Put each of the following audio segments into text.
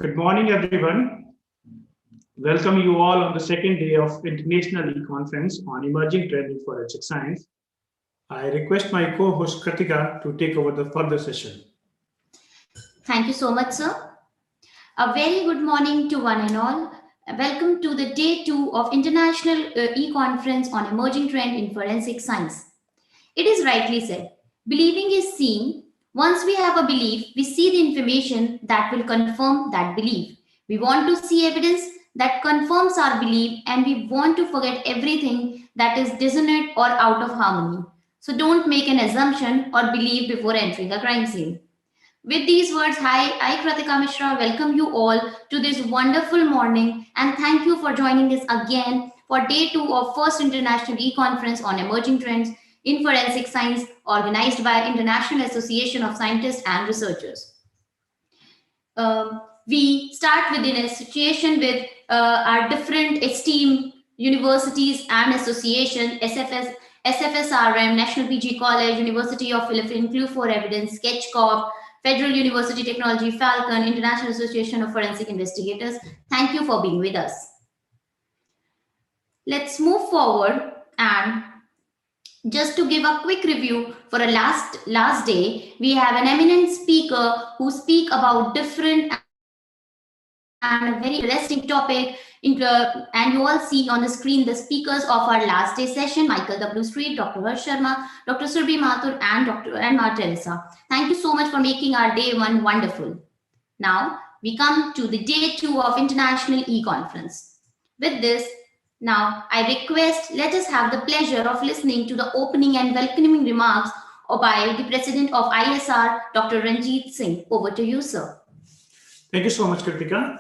Good morning, everyone. Welcome you all on the second day of International eConference on Emerging Trend in Forensic Science. I request my co-host Kritika to take over the further session. Thank you so much, sir. A very good morning to one and all. Welcome to the day 2 of International eConference on Emerging Trend in Forensic Science. It is rightly said, believing is seeing. Once we have a belief, we see the information that will confirm that belief. We want to see evidence that confirms our belief, and we want to forget everything that is dissonant or out of harmony. So don't make an assumption or believe before entering a crime scene. With these words, hi, I Kritika Mishra welcome you all to this wonderful morning, and thank you for joining us again for day 2 of First International eConference on Emerging Trends in Forensic Science, organized by International Association of Scientists and Researchers. We start with an association with our different esteemed universities and association, SFSRM, National PG College, University of Philippines, Clue for Evidence, Sketch Corp, Federal University Technology, Falcon, International Association of Forensic Investigators. Thank you for being with us. Let's move forward, and just to give a quick review for a last day, we have an eminent speaker who speak about different and a very interesting topic. And you all see on the screen the speakers of our last day session: Michael W. Street, Dr. Harsh Sharma, Dr. Surbhi Mathur, and Ma Teresa. Thank you so much for making our day 1 wonderful. Now we come to the day 2 of International eConference. With this, now I request, let us have the pleasure of listening to the opening and welcoming remarks by the President of IASR, Dr. Ranjit Singh. Over to you, sir. Thank you so much, Kritika.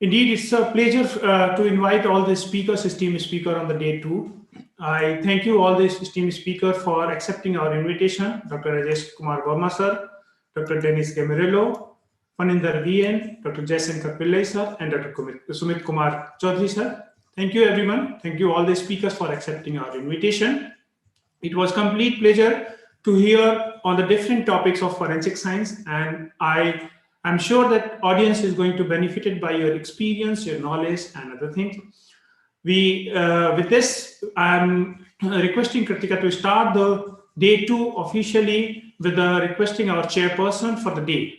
Indeed, it's a pleasure to invite all the speakers, esteemed speaker on the day 2. I thank you all these esteemed speakers for accepting our invitation. Dr. Rajesh Kumar Verma sir, Dr. Dennis Gamirello, Faninder VN, Dr. Jayasankar Pillai sir, and Dr. Sumit Kumar Chaudhary sir. Thank you everyone. Thank you all the speakers for accepting our invitation. It was complete pleasure to hear on the different topics of forensic science, and I'm sure that audience is going to benefit by your experience, your knowledge, and other things. With this, I'm requesting Kritika to start the day 2 officially with requesting our chairperson for the day.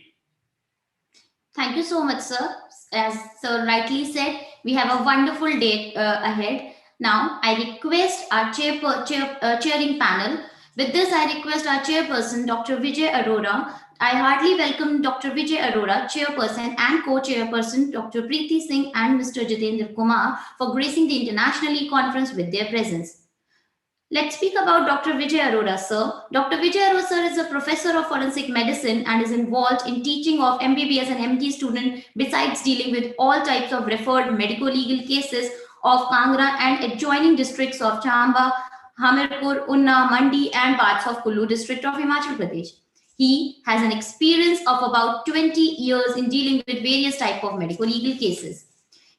Thank you so much, sir. As sir rightly said, we have a wonderful day ahead. Now, I request our chairing panel. With this, I request our chairperson, Dr. Vijay Arora. I heartily welcome Dr. Vijay Arora, chairperson, and co-chairperson, Dr. Preeti Singh and Mr. Jitendra Kumar, for gracing the International eConference with their presence. Let's speak about Dr. Vijay Arora, sir. Dr. Vijay Arora, sir, is a professor of forensic medicine and is involved in teaching of MBBS and MD students, besides dealing with all types of referred medico-legal cases of Kangra and adjoining districts of Chamba, Hamirpur, Unna, Mandi, and parts of Kullu district of Himachal Pradesh. He has an experience of about 20 years in dealing with various types of medical legal cases.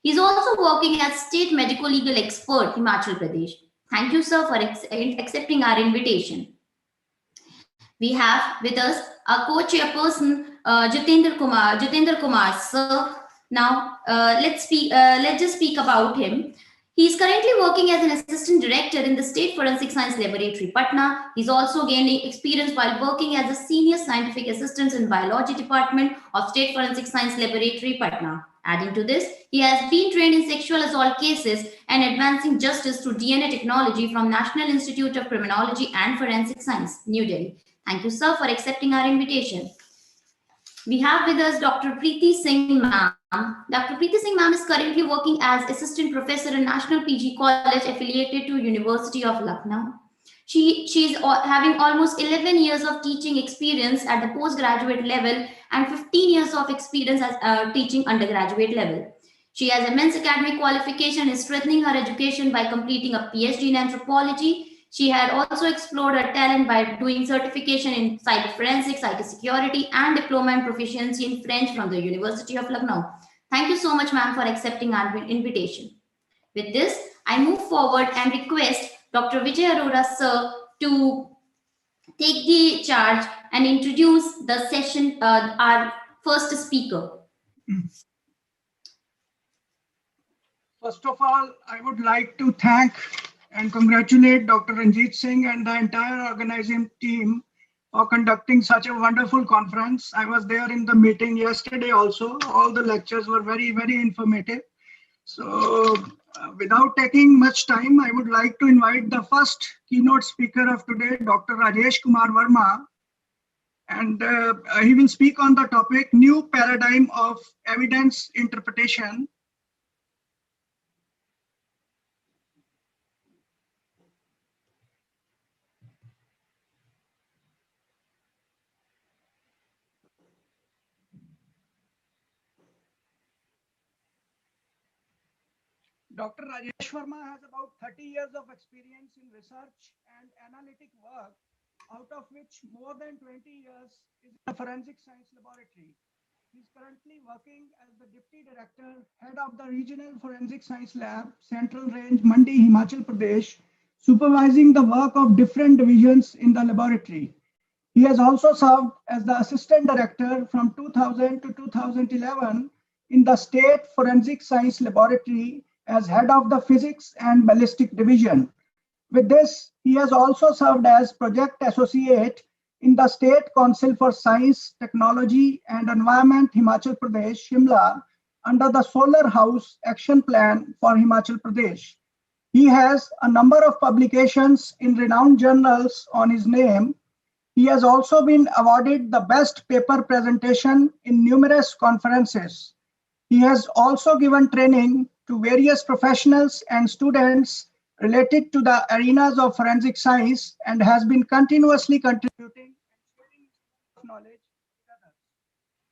He is also working as state medical legal expert in Himachal Pradesh. Thank you, sir, for accepting our invitation. We have with us our co-chairperson, Jitendra Kumar, sir. Now, let's just speak about him. He is currently working as an assistant director in the State Forensic Science Laboratory, Patna. He's also gaining experience while working as a senior scientific assistant in biology department of State Forensic Science Laboratory, Patna. Adding to this, he has been trained in sexual assault cases and advancing justice through DNA technology from National Institute of Criminology and Forensic Science, New Delhi. Thank you, sir, for accepting our invitation. We have with us Dr. Preeti Singh, ma'am. Dr. Preeti Singh, ma'am, is currently working as assistant professor in National PG College affiliated to University of Lucknow. She is having almost 11 years of teaching experience at the postgraduate level and 15 years of experience as teaching undergraduate level. She has immense academic qualification and is strengthening her education by completing a PhD in anthropology. She had also explored her talent by doing certification in cyber-forensics, cybersecurity, and diploma and proficiency in French from the University of Lucknow. Thank you so much, ma'am, for accepting our invitation. With this, I move forward and request Dr. Vijay Arora, sir, to take the charge and introduce the session, our first speaker. First of all, I would like to thank and congratulate Dr. Ranjit Singh and the entire organizing team for conducting such a wonderful conference. I was there in the meeting yesterday also. All the lectures were very, very informative. So without taking much time, I would like to invite the first keynote speaker of today, Dr. Rajesh Kumar Verma. And he will speak on the topic, New Paradigm of Evidence Interpretation. Dr. Rajesh Verma has about 30 years of experience in research and analytic work, out of which more than 20 years is in the forensic science laboratory. He is currently working as the Deputy Director, Head of the Regional Forensic Science Lab, Central Range, Mandi, Himachal Pradesh, supervising the work of different divisions in the laboratory. He has also served as the Assistant Director from 2000 to 2011 in the State Forensic Science Laboratory as Head of the Physics and Ballistic Division. With this, he has also served as Project Associate in the State Council for Science, Technology and Environment, Himachal Pradesh, Shimla, under the Solar House Action Plan for Himachal Pradesh. He has a number of publications in renowned journals on his name. He has also been awarded the Best Paper Presentation in numerous conferences. He has also given training to various professionals and students related to the arenas of forensic science and has been continuously contributing and sharing his knowledge with others.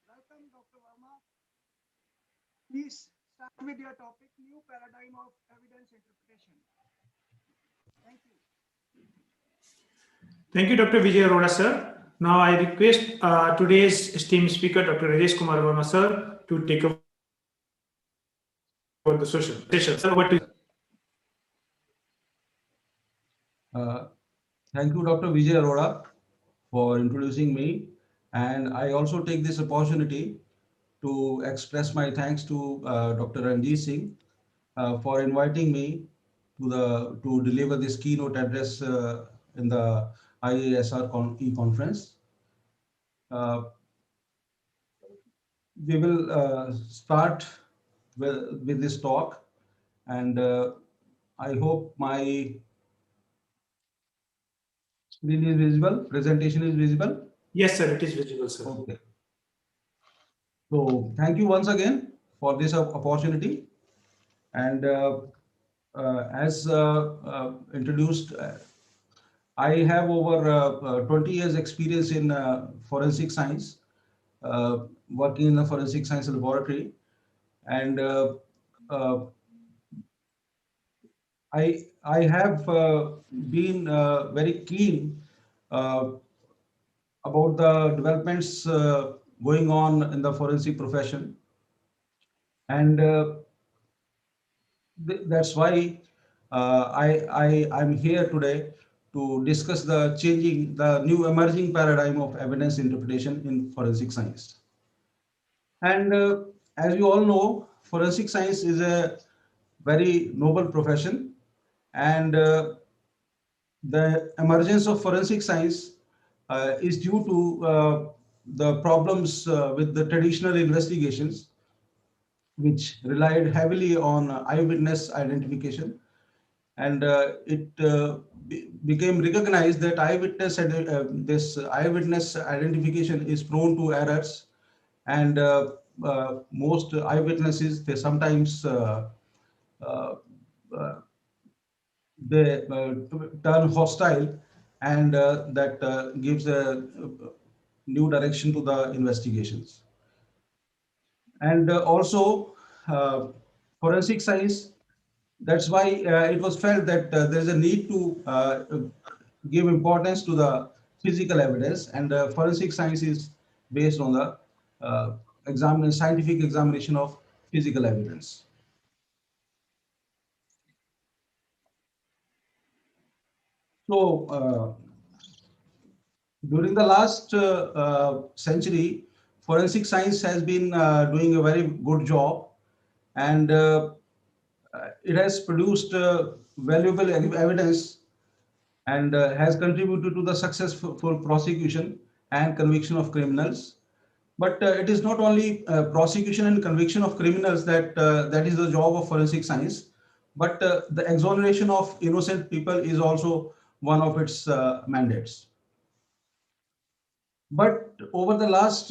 Welcome, Dr. Verma. Please start with your topic, New Paradigm of Evidence Interpretation. Thank you. Thank you, Dr. Vijay Arora, sir. Now I request today's esteemed speaker, Dr. Rajesh Kumar Verma, sir, to take over the session. Sir, over to you. Thank you, Dr. Vijay Arora, for introducing me. And I also take this opportunity to express my thanks to Dr. Ranjit Singh for inviting me to deliver this keynote address in the IASR eConference. We will start with this talk, and I hope my screen is visible, presentation is visible. Yes, sir, it is visible, sir. Okay. So thank you once again for this opportunity. And as introduced, I have over 20 years experience in forensic science, working in the forensic science laboratory. And I have been very keen about the developments going on in the forensic profession. And that's why I'm here today to discuss the new emerging paradigm of evidence interpretation in forensic science. And as you all know, forensic science is a very noble profession, and the emergence of forensic science is due to the problems with the traditional investigations, which relied heavily on eyewitness identification. And it became recognized that this eyewitness identification is prone to errors, and most eyewitnesses, they sometimes they turn hostile, and that gives a new direction to the investigations. And also forensic science, that's why it was felt that there's a need to give importance to the physical evidence, and forensic science is based on the scientific examination of physical evidence. So during the last century, forensic science has been doing a very good job, and it has produced valuable evidence and has contributed to the successful prosecution and conviction of criminals. But it is not only prosecution and conviction of criminals that is the job of forensic science, but the exoneration of innocent people is also one of its mandates. But over the last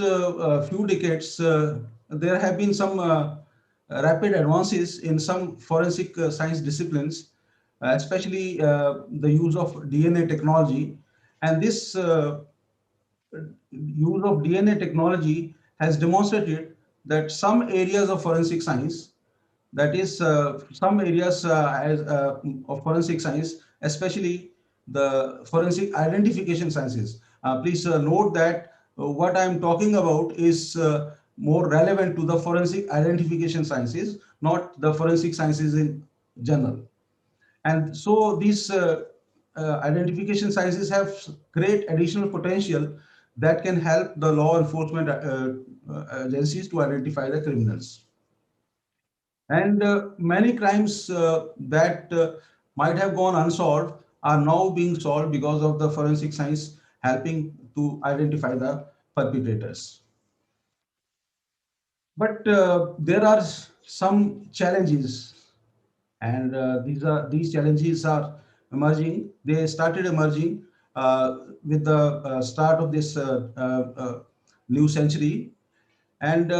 few decades, there have been some rapid advances in some forensic science disciplines, especially the use of DNA technology. And this use of DNA technology has demonstrated that some areas of forensic science, that is some areas of forensic science, especially the forensic identification sciences. Please note that what I am talking about is more relevant to the forensic identification sciences, not the forensic sciences in general. And so these identification sciences have great additional potential that can help the law enforcement agencies to identify the criminals. And many crimes that might have gone unsolved are now being solved because of the forensic science helping to identify the perpetrators. But there are some challenges, and these challenges are emerging. They started emerging with the start of this new century, and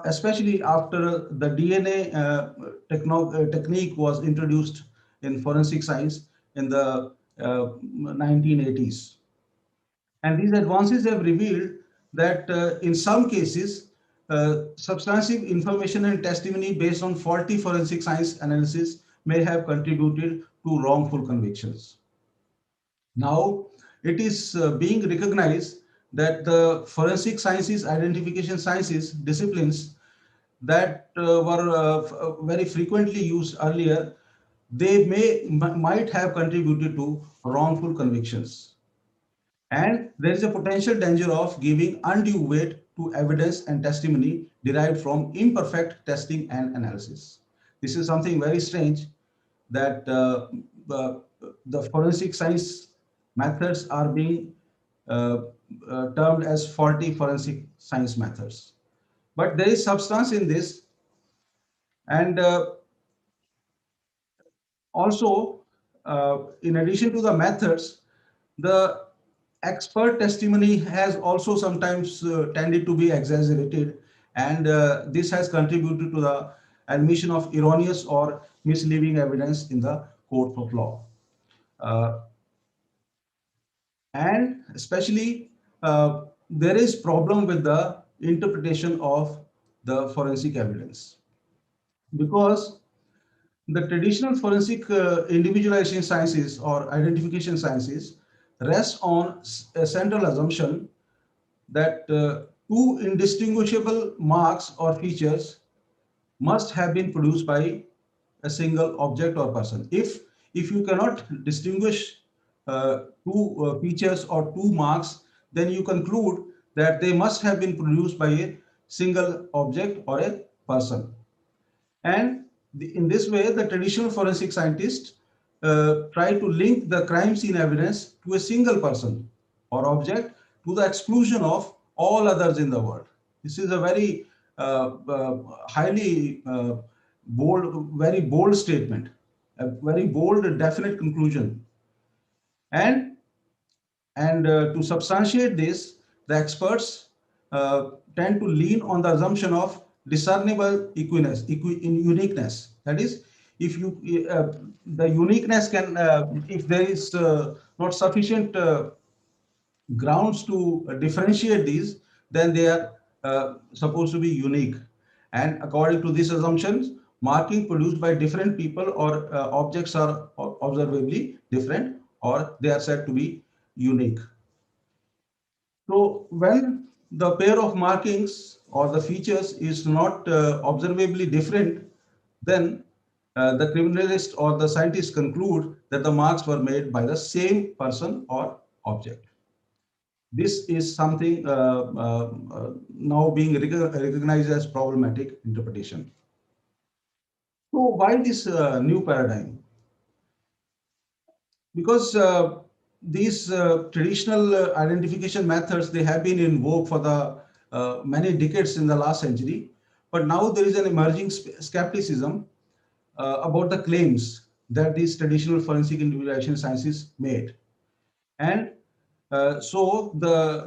especially after the DNA technique was introduced in forensic science in the 1980s. And these advances have revealed that in some cases, substantive information and testimony based on faulty forensic science analysis may have contributed to wrongful convictions. Now, it is being recognized that the forensic sciences, identification sciences disciplines that were very frequently used earlier, they might have contributed to wrongful convictions. And there is a potential danger of giving undue weight to evidence and testimony derived from imperfect testing and analysis. This is something very strange, that the forensic science methods are being termed as faulty forensic science methods. But there is substance in this, and also, in addition to the methods, the expert testimony has also sometimes tended to be exaggerated, and this has contributed to the admission of erroneous or misleading evidence in the court of law. And especially, there is problem with the interpretation of the forensic evidence, because the traditional forensic individualization sciences or identification sciences rest on a central assumption that two indistinguishable marks or features must have been produced by a single object or person. If you cannot distinguish two features or two marks, then you conclude that they must have been produced by a single object or a person. And in this way, the traditional forensic scientists try to link the crime scene evidence to a single person or object to the exclusion of all others in the world. This is a very highly bold, very bold statement, a very bold, definite conclusion. And to substantiate this, the experts tend to lean on the assumption of discernible uniqueness. That is, if you the uniqueness can, if there is not sufficient grounds to differentiate these, then they are supposed to be unique. And according to these assumptions, marking produced by different people or objects are observably different, or they are said to be unique. So when the pair of markings or the features is not observably different, then the criminalist or the scientist conclude that the marks were made by the same person or object. This is something now being recognized as problematic interpretation. So why this new paradigm? Because these traditional identification methods, they have been in vogue for the many decades in the last century, but now there is an emerging skepticism about the claims that these traditional forensic interpretation sciences made. And so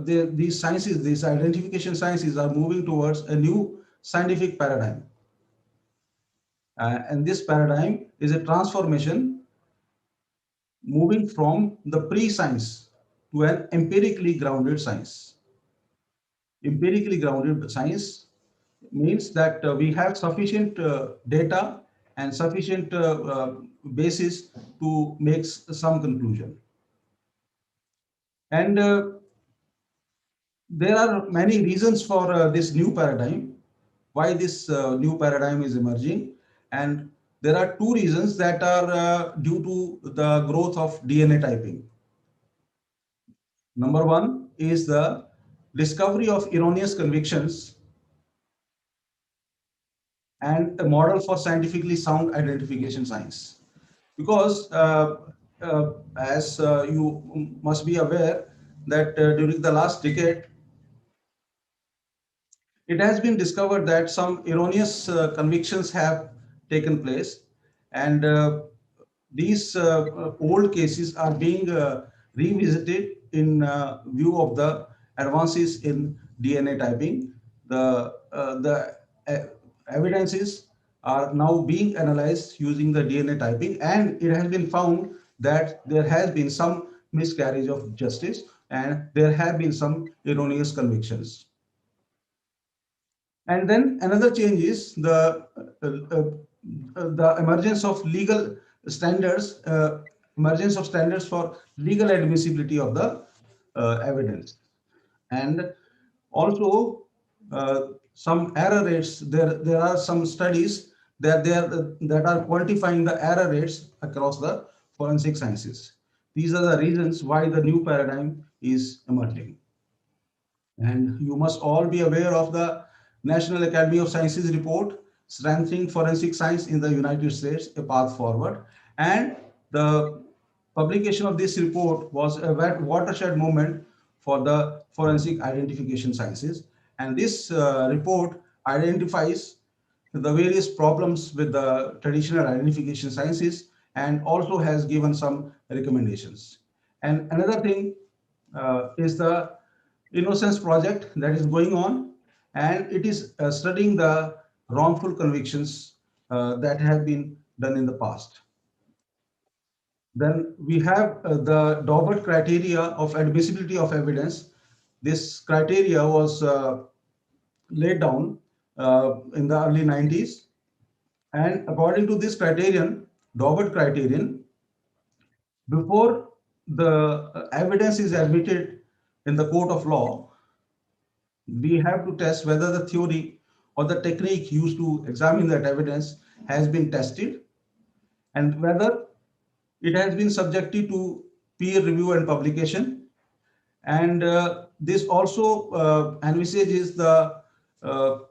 these sciences, these identification sciences are moving towards a new scientific paradigm. And this paradigm is a transformation moving from the pre-science to an empirically grounded science. Empirically grounded science means that we have sufficient data and sufficient basis to make some conclusion. And there are many reasons for this new paradigm, why this new paradigm is emerging. And there are two reasons that are due to the growth of DNA typing. Number one is the discovery of erroneous convictions and a model for scientifically sound identification science. Because as you must be aware that during the last decade, it has been discovered that some erroneous convictions have taken place, and these old cases are being revisited in view of the advances in DNA typing. The evidences are now being analyzed using the DNA typing, and it has been found that there has been some miscarriage of justice and there have been some erroneous convictions. And then another change is the emergence of legal standards, emergence of standards for legal admissibility of the evidence, and also some error rates. There are some studies that are quantifying the error rates across the forensic sciences. These are the reasons why the new paradigm is emerging. And you must all be aware of the National Academy of Sciences report, Strengthening Forensic Science in the United States, A Path Forward. And the publication of this report was a watershed moment for the forensic identification sciences. And this report identifies the various problems with the traditional identification sciences and also has given some recommendations. And another thing is the Innocence project that is going on, and it is studying the wrongful convictions that have been done in the past. Then we have the Daubert criteria of admissibility of evidence. This criteria was laid down in the early 90s, and according to this criterion, Daubert criterion, before the evidence is admitted in the court of law, we have to test whether the theory or the technique used to examine that evidence has been tested and whether it has been subjected to peer review and publication. And this also envisages the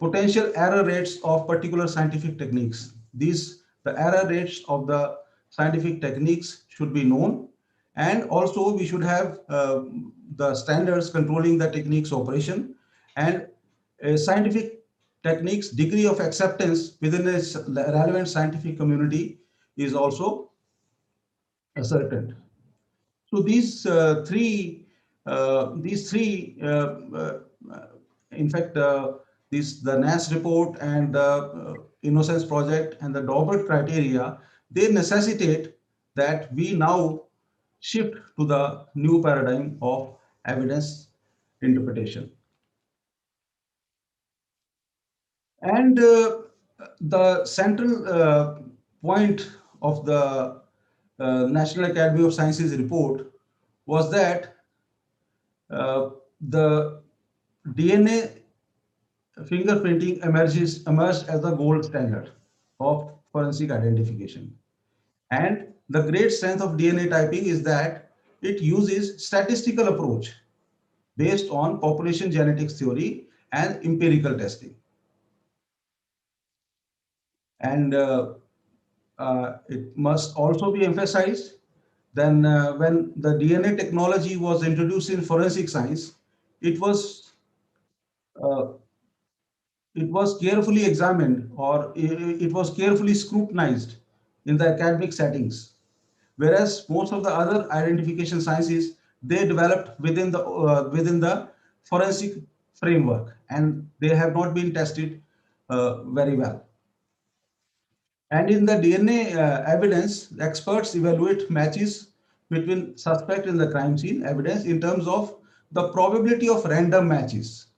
potential error rates of particular scientific techniques. The error rates of the scientific techniques should be known, and also we should have the standards controlling the technique's operation, and scientific techniques degree of acceptance within a relevant scientific community is also ascertained. So these three, in fact, the NAS report and the Innocence Project and the Daubert criteria, they necessitate that we now shift to the new paradigm of evidence interpretation. And the central point of the National Academy of Sciences report was that the DNA fingerprinting emerged as the gold standard of forensic identification. And the great strength of DNA typing is that it uses statistical approach based on population genetics theory and empirical testing. And it must also be emphasized. Then when the DNA technology was introduced in forensic science, it was uh, it was carefully examined, or it was carefully scrutinized in the academic settings, whereas most of the other identification sciences, they developed within the forensic framework, and they have not been tested very well. And in the DNA evidence, experts evaluate matches between suspect in the crime scene evidence in terms of the probability of random matches.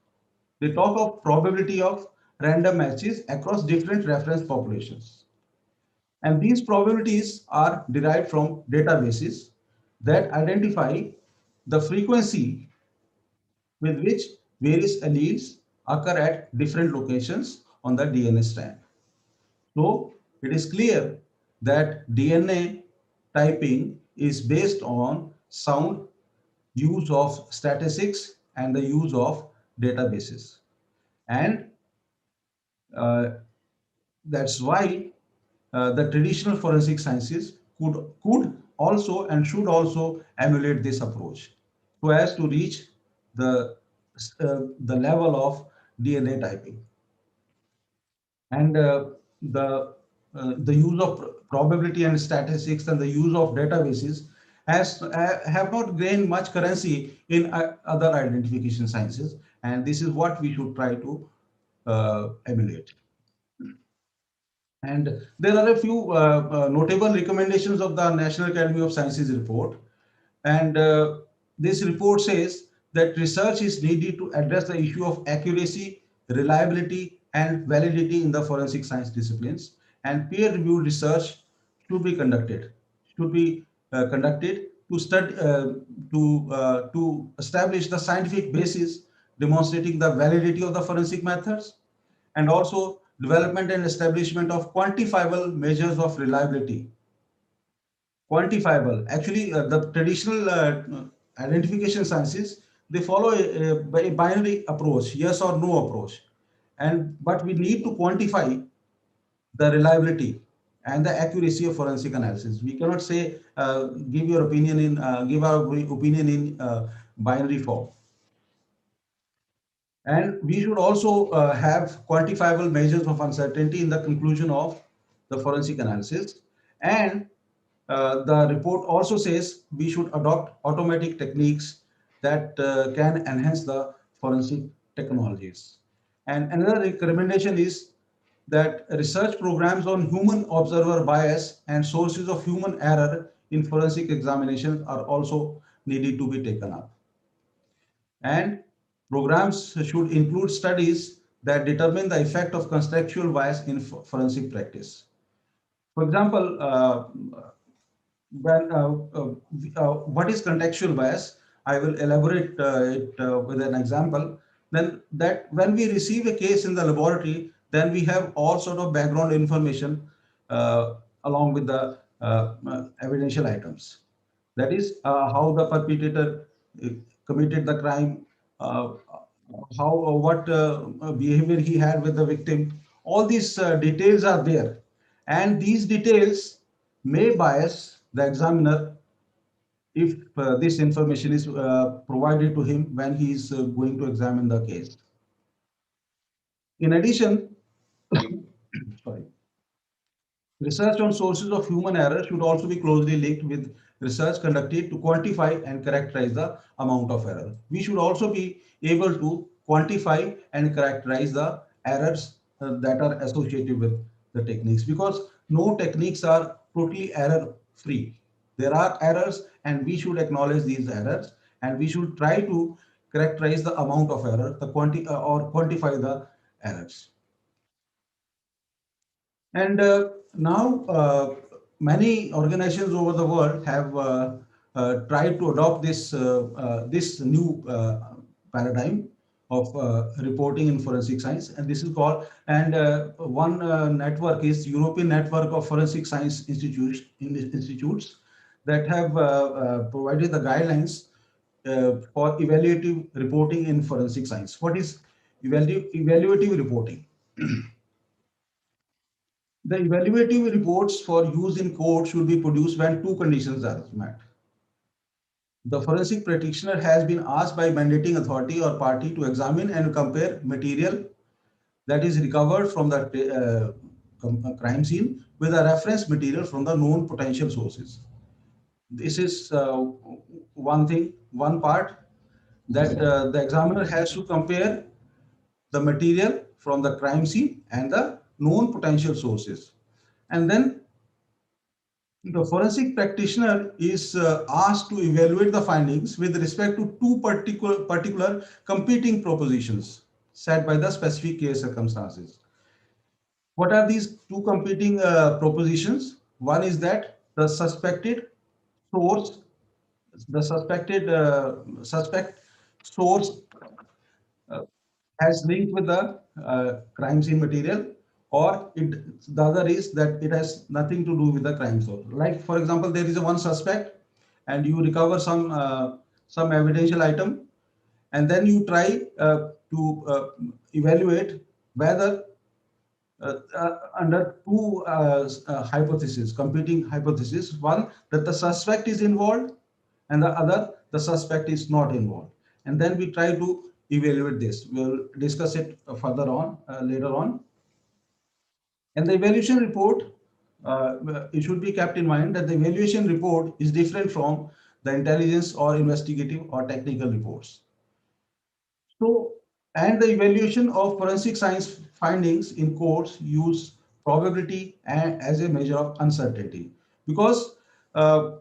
They talk of probability of random matches across different reference populations. And these probabilities are derived from databases that identify the frequency with which various alleles occur at different locations on the DNA strand. So it is clear that DNA typing is based on sound use of statistics and the use of databases. And uh, that's why the traditional forensic sciences could also and should also emulate this approach so as to reach the level of DNA typing. And the use of probability and statistics and the use of databases have not gained much currency in other identification sciences, and this is what we should try to emulate. And there are a few notable recommendations of the National Academy of Sciences report. And this report says that research is needed to address the issue of accuracy, reliability, and validity in the forensic science disciplines. And peer-reviewed research should be conducted. Should be conducted to study to establish the scientific basis demonstrating the validity of the forensic methods, and also development and establishment of quantifiable measures of reliability. Quantifiable. Actually, the traditional identification sciences, they follow a binary approach, yes or no approach. But we need to quantify the reliability and the accuracy of forensic analysis. We cannot say give our opinion in binary form. And we should also have quantifiable measures of uncertainty in the conclusion of the forensic analysis. And the report also says we should adopt automatic techniques that can enhance the forensic technologies. And another recommendation is that research programs on human observer bias and sources of human error in forensic examinations are also needed to be taken up. And programs should include studies that determine the effect of contextual bias in forensic practice. For example, what is contextual bias? I will elaborate it with an example. Then that when we receive a case in the laboratory, then we have all sort of background information along with the evidential items. That is how the perpetrator committed the crime, uh, what behavior he had with the victim. All these details are there, and these details may bias the examiner if this information is provided to him when he is going to examine the case. In addition, sorry. Research on sources of human error should also be closely linked with research conducted to quantify and characterize the amount of error. We should also be able to quantify and characterize the errors that are associated with the techniques, because no techniques are totally error free. There are errors, and we should acknowledge these errors, and we should try to characterize the amount of error, or quantify the errors. And now many organizations over the world have tried to adopt this new paradigm of reporting in forensic science, and this is called, and one network is European Network of Forensic Science Institutes that have provided the guidelines for evaluative reporting in forensic science. What is evaluative reporting? The evaluative reports for use in court should be produced when two conditions are met. The forensic practitioner has been asked by mandating authority or party to examine and compare material that is recovered from the crime scene with a reference material from the known potential sources. This is one part that the examiner has to compare the material from the crime scene and the known potential sources. And then the forensic practitioner is asked to evaluate the findings with respect to two particular competing propositions set by the specific case circumstances. What are these two competing propositions? One is that the suspected source, the suspect source uh, has linked with the crime scene material, or the other is that it has nothing to do with the crime source. Like for example, there is a one suspect and you recover some evidential item, and then you try to evaluate whether under two hypotheses, competing hypotheses. One, that the suspect is involved, and the other, the suspect is not involved. And then we try to evaluate this. We'll discuss it further on later on. And the evaluation report, it should be kept in mind that the evaluation report is different from the intelligence or investigative or technical reports. So, and the evaluation of forensic science findings in courts use probability and as a measure of uncertainty, because uh,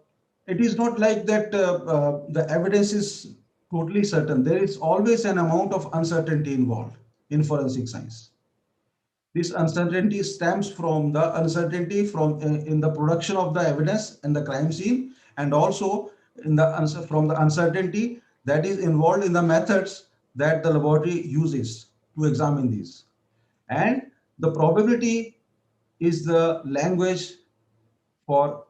it is not like that the evidence is totally certain. There is always an amount of uncertainty involved in forensic science. This uncertainty stems from the uncertainty from in the production of the evidence in the crime scene, and also in the from the uncertainty that is involved in the methods that the laboratory uses to examine these. And the probability is the language for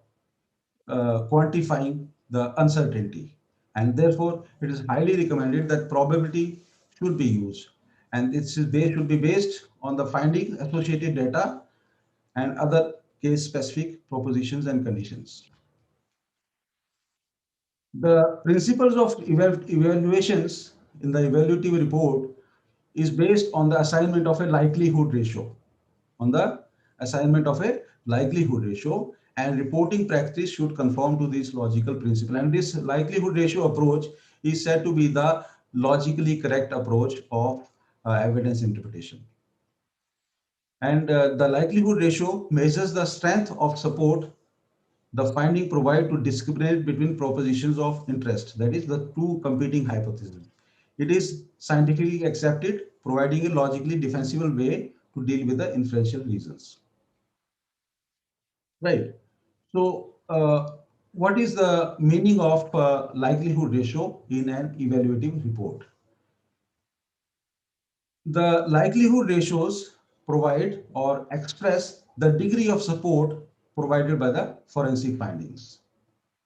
quantifying the uncertainty, and therefore it is highly recommended that probability should be used, and they should be based on the finding associated data and other case specific propositions and conditions. The principles of evaluations in the evaluative report is based on the assignment of a likelihood ratio, on the assignment of a likelihood ratio, and reporting practice should conform to this logical principle. And this likelihood ratio approach is said to be the logically correct approach of evidence interpretation. And the likelihood ratio measures the strength of support the finding provide to discriminate between propositions of interest, that is the two competing hypotheses. It is scientifically accepted, providing a logically defensible way to deal with the inferential reasons. Right. So, what is the meaning of likelihood ratio in an evaluative report? The likelihood ratios provide or express the degree of support provided by the forensic findings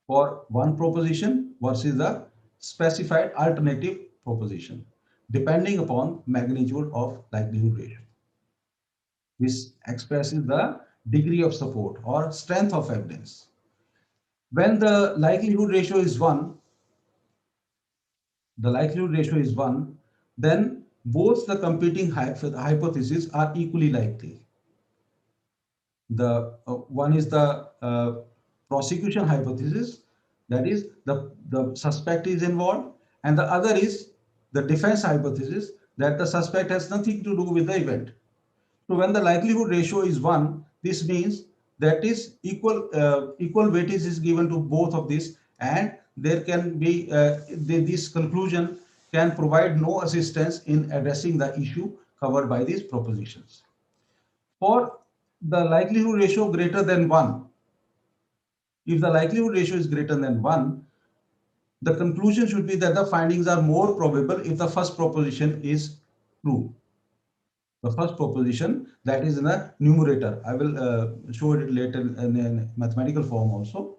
for one proposition versus the specified alternative proposition, depending upon magnitude of likelihood ratio. This expresses the degree of support or strength of evidence. When the likelihood ratio is 1, then both the competing hypotheses are equally likely. The one is the prosecution hypothesis, that is the suspect is involved, and the other is the defense hypothesis that the suspect has nothing to do with the event. So when the likelihood ratio is 1, this means that is equal weightage is given to both of these, and there can be this conclusion can provide no assistance in addressing the issue covered by these propositions. For the likelihood ratio greater than 1, if the likelihood ratio is greater than 1, the conclusion should be that the findings are more probable if the first proposition is true. The first proposition that is in the numerator. I will show it later in a mathematical form also.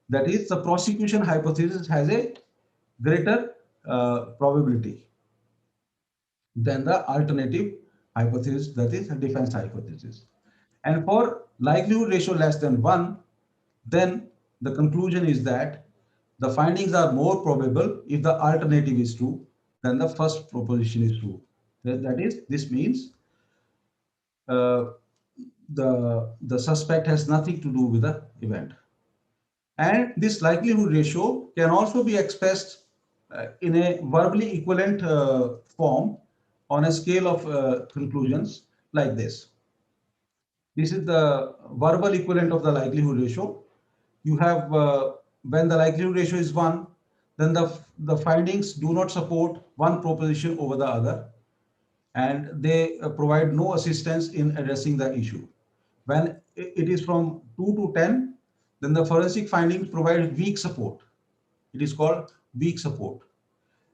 That is, the prosecution hypothesis has a greater probability than the alternative hypothesis, that is a defense hypothesis. And for likelihood ratio less than 1, then the conclusion is that the findings are more probable if the alternative is true than the first proposition is true. That is, this means uh, the suspect has nothing to do with the event. And this likelihood ratio can also be expressed in a verbally equivalent form on a scale of conclusions like this. This is the verbal equivalent of the likelihood ratio. You have when the likelihood ratio is 1, then the findings do not support one proposition over the other, and they provide no assistance in addressing the issue. When it is from 2 to 10, then the forensic findings provide weak support. It is called weak support.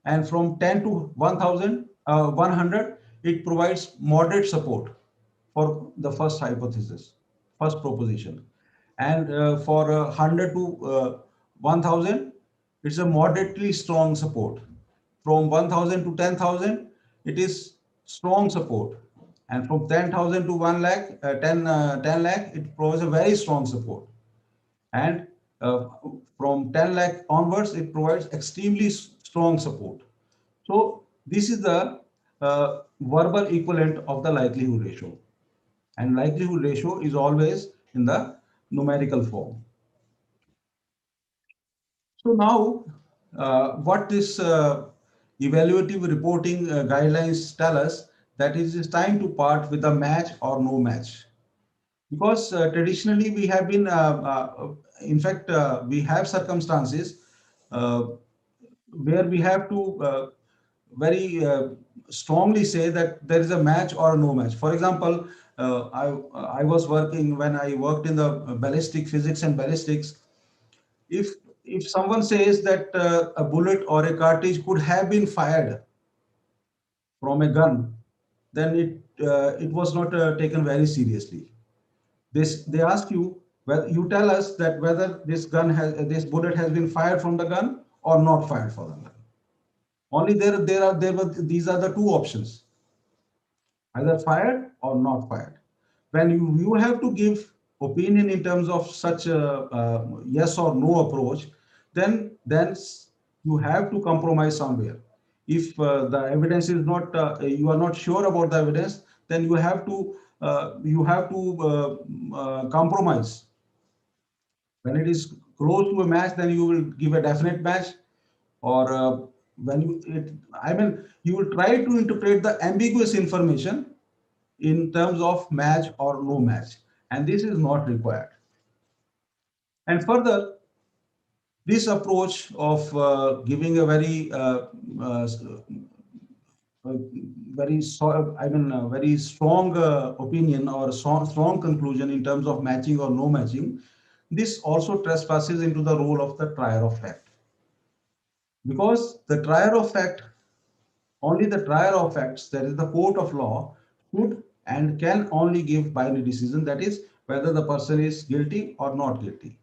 And from 10 to 100, it provides moderate support for the first hypothesis, first proposition. And for 100 to 1000, it's a moderately strong support. From 1000 to 10,000, it is strong support. And from 10,000 to 1 lakh, 10 lakh, it provides a very strong support. And from 10 lakh onwards, it provides extremely strong support. So this is the verbal equivalent of the likelihood ratio. And likelihood ratio is always in the numerical form. So now, what this evaluative reporting guidelines tell us, that it is time to part with a match or no match. Because traditionally we have been, in fact, we have circumstances where we have to very strongly say that there is a match or no match. For example, I was working, when I worked in the ballistic physics and ballistics, if someone says that a bullet or a cartridge could have been fired from a gun, then it was not taken very seriously. They ask you, whether you tell us that whether this bullet has been fired from the gun or not fired from the gun. Only these are the two options, either fired or not fired. When you have to give opinion in terms of such a yes or no approach, then you have to compromise somewhere. If the evidence is not, you are not sure about the evidence, then you have to compromise. When it is close to a match, then you will give a definite match, or you will try to interpret the ambiguous information in terms of match or no match, and this is not required. And further, this approach of giving a very very strong opinion or a strong conclusion in terms of matching or no matching, this also trespasses into the role of the trier of fact, because the trier of fact, only the trier of facts, that is the court of law, should and can only give binary decision, that is whether the person is guilty or not guilty.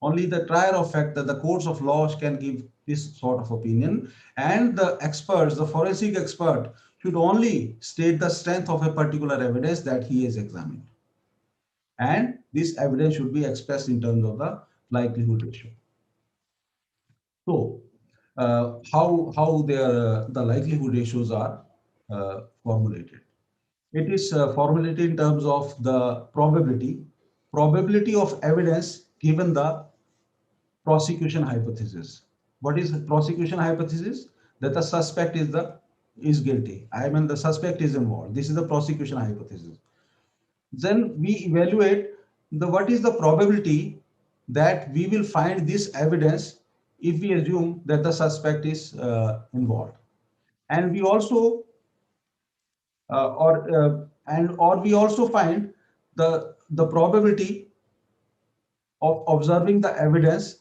Only the trier of fact, that the courts of law can give this sort of opinion, and the experts, the forensic expert, should only state the strength of a particular evidence that he has examined. And this evidence should be expressed in terms of the likelihood ratio. So, how the likelihood ratios are formulated? It is formulated in terms of the probability of evidence given the prosecution hypothesis. What is the prosecution hypothesis? That the suspect is guilty. The suspect is involved. This is the prosecution hypothesis. Then we evaluate what is the probability that we will find this evidence if we assume that the suspect is involved. And we also or we also find the probability of observing the evidence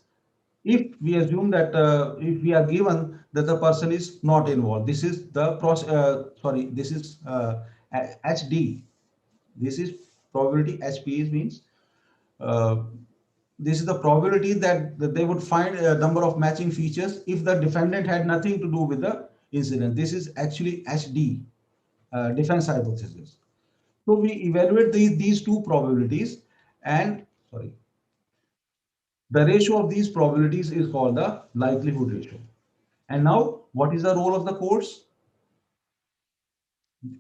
if we assume that if we are given that the person is not involved. This is this is HD. This is probability. HP means this is the probability that they would find a number of matching features if the defendant had nothing to do with the incident. This is actually HD, defense hypothesis. So we evaluate these two probabilities, and sorry, the ratio of these probabilities is called the likelihood ratio. And now, what is the role of the codes?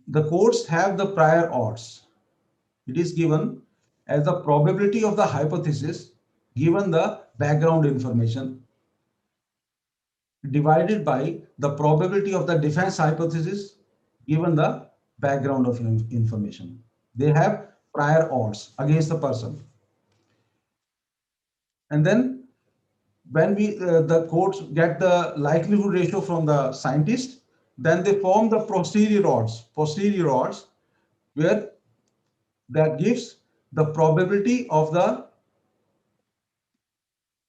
The codes have the prior odds. It is given as the probability of the hypothesis given the background information divided by the probability of the defense hypothesis given the background of information. They have prior odds against the person. And then when the codes get the likelihood ratio from the scientist, then they form the posterior odds, where that gives the probability of the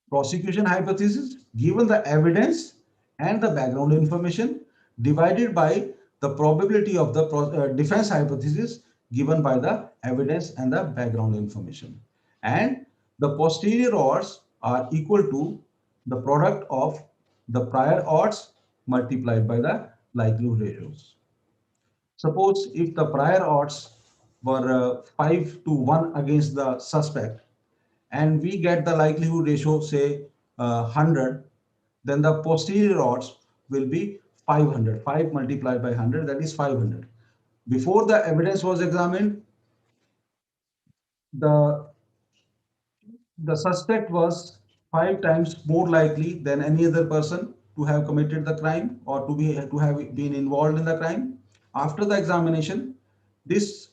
prosecution hypothesis given the evidence and the background information divided by the probability of the defense hypothesis given by the evidence and the background information. And the posterior odds are equal to the product of the prior odds multiplied by the likelihood ratios. Suppose if the prior odds were 5 to 1 against the suspect, and we get the likelihood ratio, say 100, then the posterior odds will be 500. 5 multiplied by 100, that is 500. Before the evidence was examined, the suspect was 5 times more likely than any other person to have committed the crime or to have been involved in the crime. After the examination, this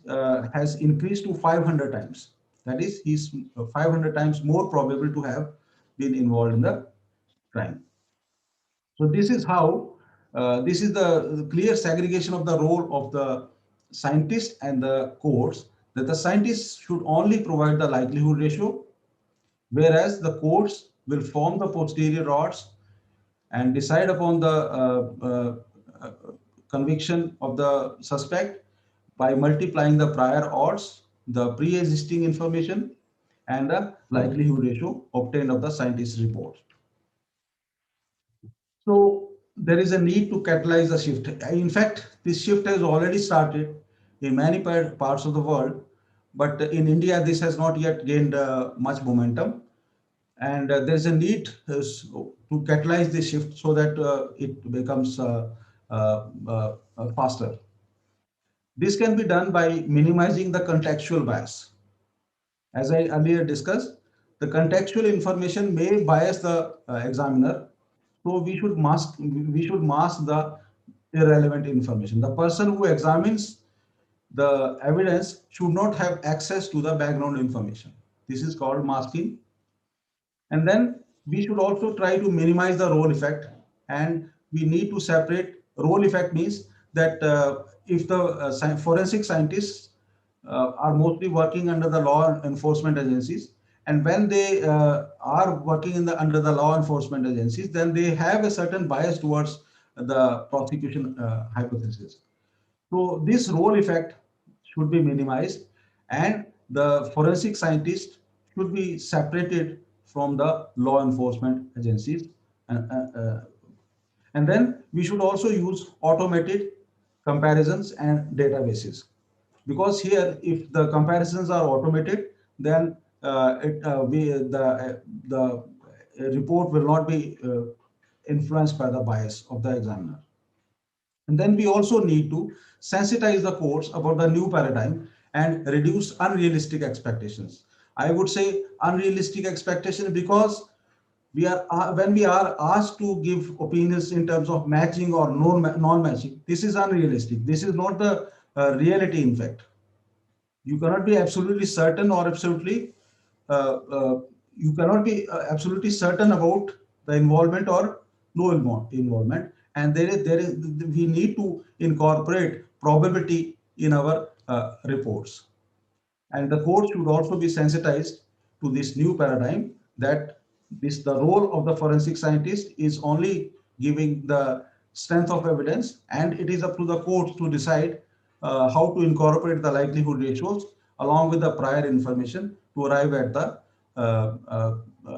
has increased to 500 times. That is, he's 500 times more probable to have been involved in the crime. So this is how this is the clear segregation of the role of the scientist and the courts, that the scientists should only provide the likelihood ratio, whereas the courts will form the posterior odds and decide upon the uh, conviction of the suspect by multiplying the prior odds, the pre-existing information, and the likelihood ratio obtained of the scientist's report. So there is a need to catalyze the shift. In fact, this shift has already started in many parts of the world, but in India, this has not yet gained much momentum. And there is a need to catalyze this shift so that it becomes faster. This can be done by minimizing the contextual bias. As I earlier discussed, the contextual information may bias the examiner, so we should mask the irrelevant information. The person who examines the evidence should not have access to the background information. This is called masking. And then we should also try to minimize the role effect, and we need to separate. Role effect means that if the forensic scientists are mostly working under the law enforcement agencies, and when they are working under the law enforcement agencies, then they have a certain bias towards the prosecution hypothesis. So this role effect should be minimized, and the forensic scientist should be separated from the law enforcement agencies. And, and then we should also use automated comparisons and databases, because here, if the comparisons are automated, then the report will not be influenced by the bias of the examiner. And then we also need to sensitize the courts about the new paradigm and reduce unrealistic expectations. I would say unrealistic expectations because we are when we are asked to give opinions in terms of matching or non-matching, this is unrealistic. This is not the reality. In fact, you cannot be absolutely certain or absolutely you cannot be absolutely certain about the involvement or no involvement, and there is we need to incorporate probability in our reports. And the court should also be sensitized to this new paradigm, that the role of the forensic scientist is only giving the strength of evidence, and it is up to the court to decide how to incorporate the likelihood ratios along with the prior information to arrive at the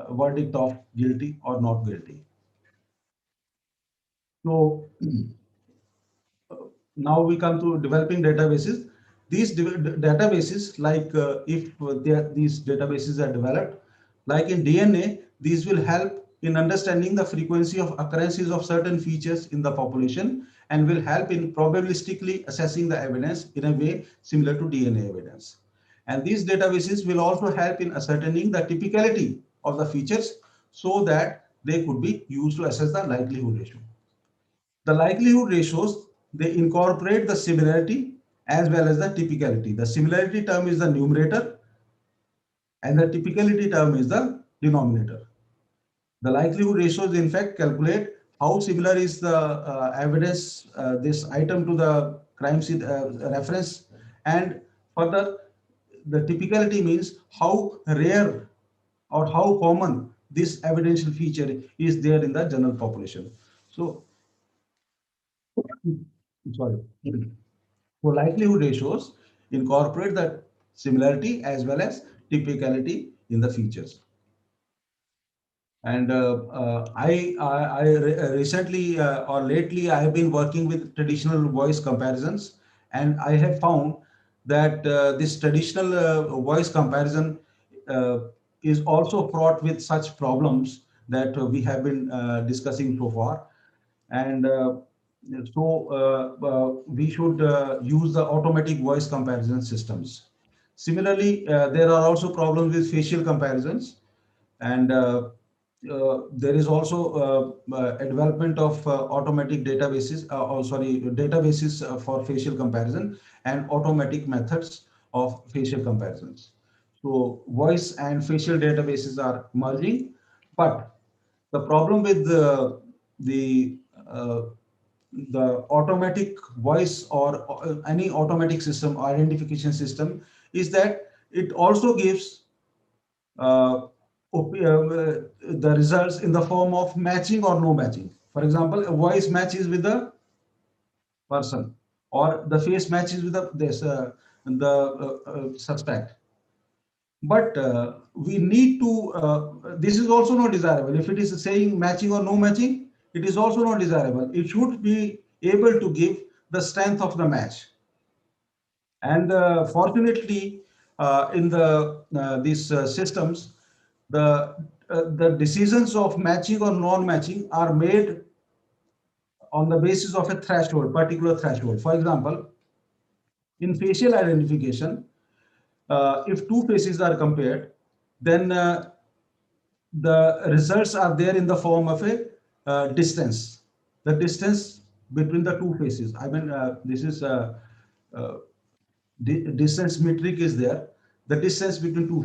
verdict of guilty or not guilty. So now we come to developing databases. these databases, like if these databases are developed, like in DNA, these will help in understanding the frequency of occurrences of certain features in the population and will help in probabilistically assessing the evidence in a way similar to DNA evidence. And these databases will also help in ascertaining the typicality of the features so that they could be used to assess the likelihood ratio. The likelihood ratios, they incorporate the similarity as well as the typicality. The similarity term is the numerator and the typicality term is the denominator. The likelihood ratios in fact calculate how similar is the evidence, this item to the crime scene reference, and further the typicality means how rare or how common this evidential feature is there in the general population. So, sorry. So likelihood ratios incorporate the similarity as well as typicality in the features. And recently or lately, I have been working with traditional voice comparisons, and I have found that this traditional voice comparison uh, is also fraught with such problems that we have been discussing so far. And we should use the automatic voice comparison systems. Similarly, there are also problems with facial comparisons, and there is also a development of automatic databases, databases for facial comparison and automatic methods of facial comparisons. So voice and facial databases are merging, but the problem with the uh, the automatic voice or any automatic system identification system is that it also gives the results in the form of matching or no matching. For example, a voice matches with the person or the face matches with the suspect. But we need to, this is also not desirable. If it is saying matching or no matching, it is also not desirable. It should be able to give the strength of the match. And fortunately, in these systems, the decisions of matching or non-matching are made on the basis of a threshold, particular threshold. For example, in facial identification, if two faces are compared, then the results are there in the form of a distance. The distance between the two faces. I mean, this is uh, distance metric is there. The distance between two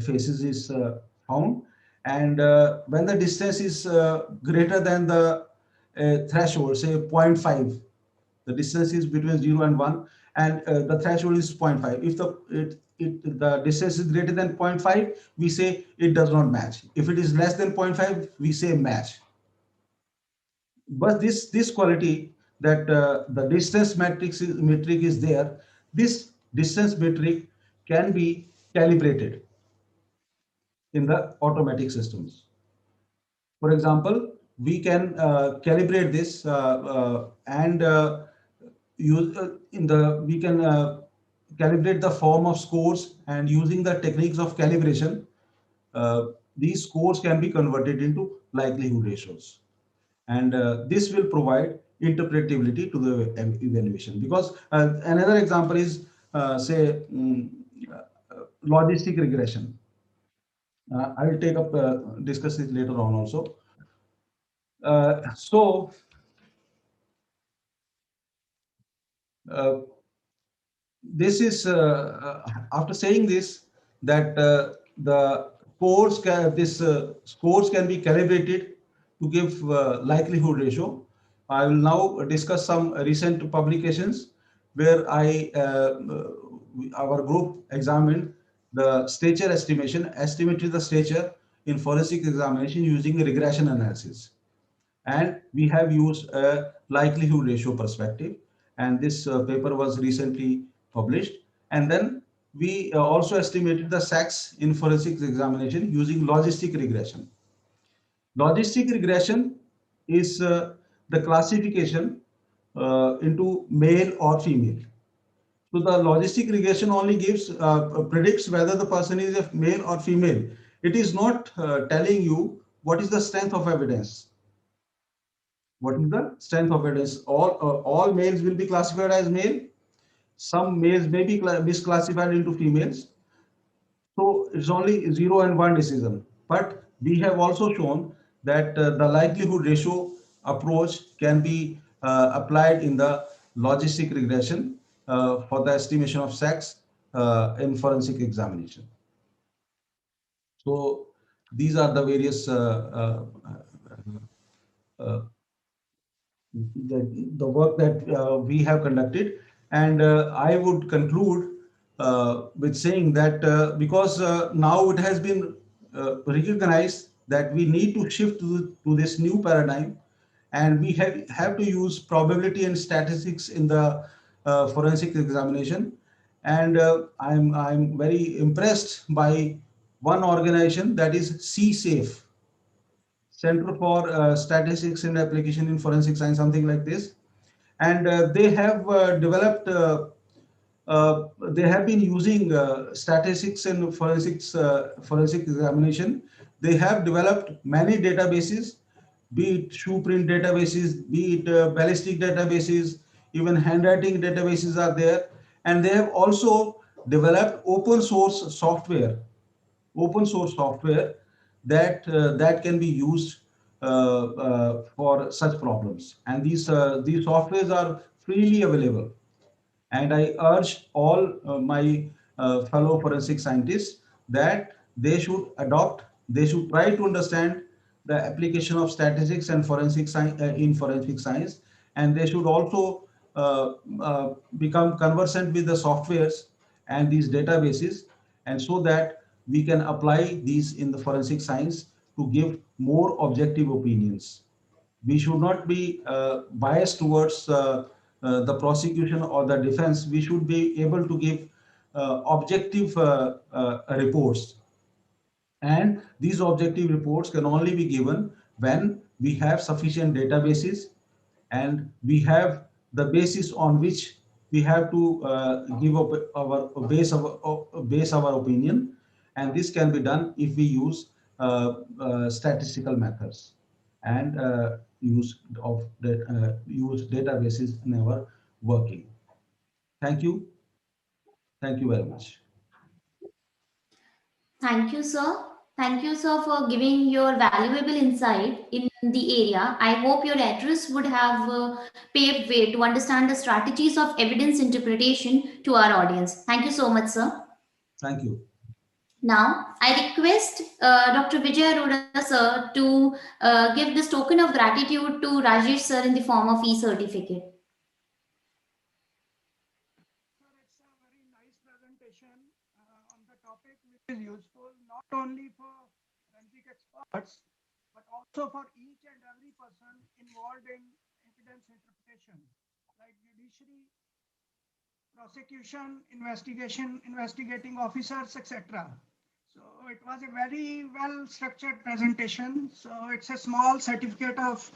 faces is found, and when the distance is greater than the threshold, say 0.5, the distance is between 0 and 1, and the threshold is 0.5. If the distance is greater than 0.5, we say it does not match. If it is less than 0.5, we say match. But this quality that the distance metric is there, this distance metric can be calibrated in the automatic systems. For example, we can calibrate this and use we can calibrate the form of scores, and using the techniques of calibration, these scores can be converted into likelihood ratios. And this will provide interpretability to the evaluation, because another example is say logistic regression. I will take up discuss it later on also. So uh, this is after saying this, that the scores can be calibrated to give likelihood ratio. I will now discuss some recent publications where our group examined the stature estimation, estimated the stature in forensic examination using regression analysis. And we have used a likelihood ratio perspective, and this paper was recently published. And then we also estimated the sex in forensic examination using logistic regression. Logistic regression is the classification into male or female. So the logistic regression only predicts whether the person is a male or female. It is not telling you what is the strength of evidence. What is the strength of evidence? All males will be classified as male. Some males may be misclassified into females. So it's only 0 and 1 decision. But we have also shown that the likelihood ratio approach can be applied in the logistic regression for the estimation of sex in forensic examination. So these are the various uh, the work that we have conducted. And I would conclude with saying that because now it has been recognized that we need to shift to this new paradigm, and we have to use probability and statistics in the forensic examination. And I'm very impressed by one organization, that is CSAFE, Center for Statistics and Application in Forensic Science, something like this. And they have developed, they have been using statistics and forensic examination. They have developed many databases, be it shoe print databases, be it ballistic databases, even handwriting databases are there. And they have also developed open source software that can be used for such problems. And these softwares are freely available. And I urge all my fellow forensic scientists that they should try to understand the application of statistics and forensic science in forensic science, and they should also become conversant with the softwares and these databases, and so that we can apply these in the forensic science to give more objective opinions. We should not be biased towards the prosecution or the defense. We should be able to give objective reports. And these objective reports can only be given when we have sufficient databases and we have the basis on which we have to give up base our opinion. And this can be done if we use statistical methods and use databases in our working. Thank you. Thank you very much. Thank you, sir. Thank you, sir, for giving your valuable insight in the area. I hope your address would have paved way to understand the strategies of evidence interpretation to our audience. Thank you so much, sir. Thank you. Now, I request Dr. Vijay Arora, sir, to give this token of gratitude to Rajesh, sir, in the form of e-certificate. Sir, it's a very nice presentation on the topic, which is useful not only for forensic experts, but also for each and every person involved in evidence interpretation, like judiciary, prosecution, investigation, investigating officers, etc. So it was a very well structured presentation. So it's a small certificate of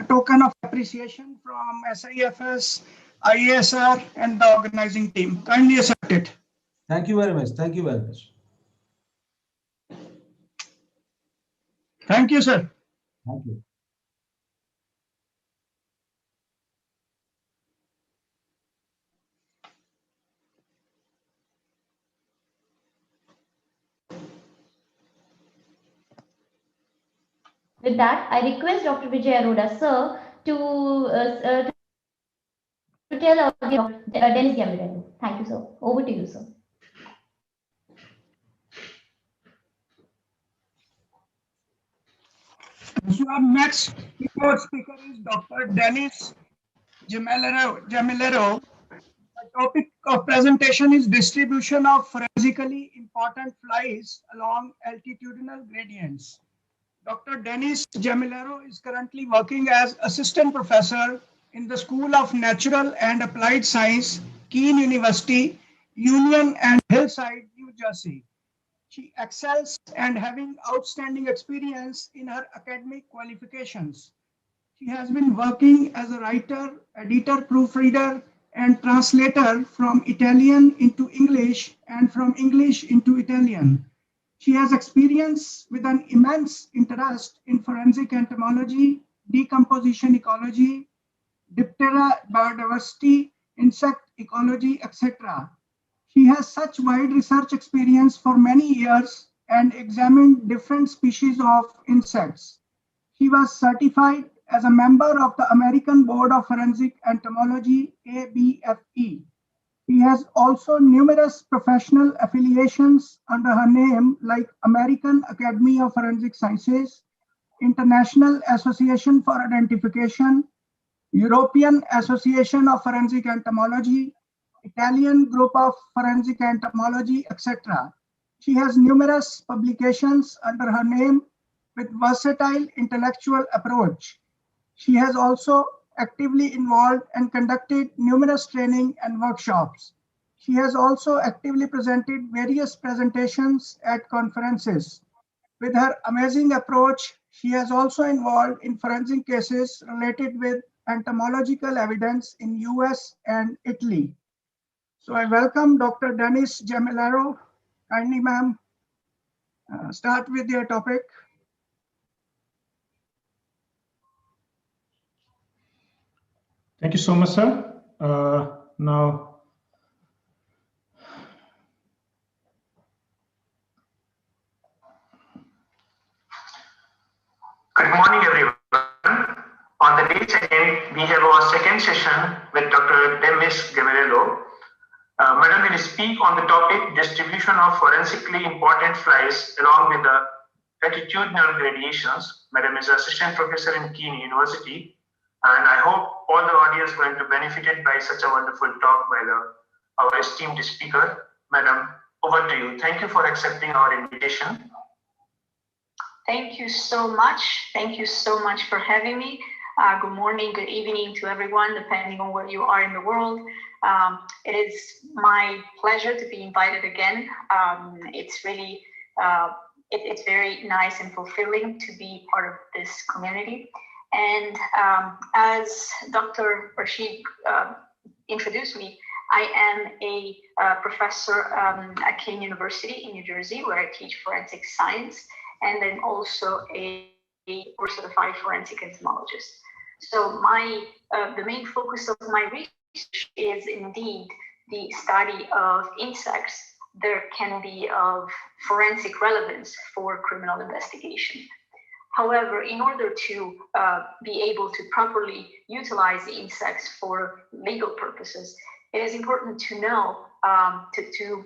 token of appreciation from SIFS, IASR, and the organizing team. Kindly accept it. Thank you very much. Thank you very much. Thank you, sir. Thank you. With that, I request Dr. Vijay Arora, sir, to tell our Dennis Gamilero. Thank you, sir. Over to you, sir. So our next keynote speaker is Dr. Dennis Jamilero. The topic of presentation is distribution of forensically important flies along altitudinal gradients. Dr. Dennis Jamilero is currently working as assistant professor in the School of Natural and Applied Science, Keene University, Union and Hillside, New Jersey. She excels and having outstanding experience in her academic qualifications. She has been working as a writer, editor, proofreader, and translator from Italian into English and from English into Italian. She has experience with an immense interest in forensic entomology, decomposition ecology, diptera biodiversity, insect ecology, etc. She has such wide research experience for many years and examined different species of insects. She was certified as a member of the American Board of Forensic Entomology, ABFE. She has also numerous professional affiliations under her name, like American Academy of Forensic Sciences, International Association for Identification, European Association of Forensic Entomology, Italian Group of Forensic Entomology, etc. She has numerous publications under her name with versatile intellectual approach. She has also actively involved and conducted numerous training and workshops. She has also actively presented various presentations at conferences. With her amazing approach, she has also involved in forensic cases related with entomological evidence in US and Italy. So I welcome Dr. Dennis Gemellaro. Kindly, ma'am, start with your topic. Thank you so much, sir. Now, good morning, everyone. On the day second, we have our second session with Dr. Dennis Gemellaro. Madam will speak on the topic distribution of forensically important flies along with the latitudinal gradations. Madam is assistant professor in Keene University, and I hope all the audience is going to benefit by such a wonderful talk by our esteemed speaker. Madam, over to you. Thank you for accepting our invitation. Thank you so much. Thank you so much for having me. Good morning, good evening to everyone, depending on where you are in the world. It is my pleasure to be invited again. It's really, it's very nice and fulfilling to be part of this community. And as Dr. Rashid introduced me, I am a professor at Keene University in New Jersey, where I teach forensic science, and then also a board certified forensic entomologist. So the main focus of my research is indeed the study of insects that can be of forensic relevance for criminal investigation. However, in order to be able to properly utilize the insects for legal purposes, it is important to know to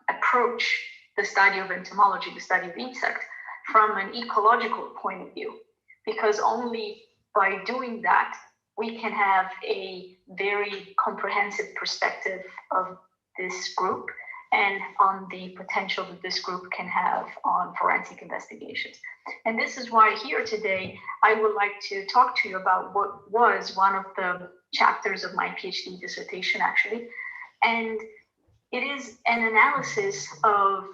approach the study of entomology, the study of insect, from an ecological point of view, because only by doing that, we can have a very comprehensive perspective of this group and on the potential that this group can have on forensic investigations. And this is why here today, I would like to talk to you about what was one of the chapters of my PhD dissertation, actually. And it is an analysis of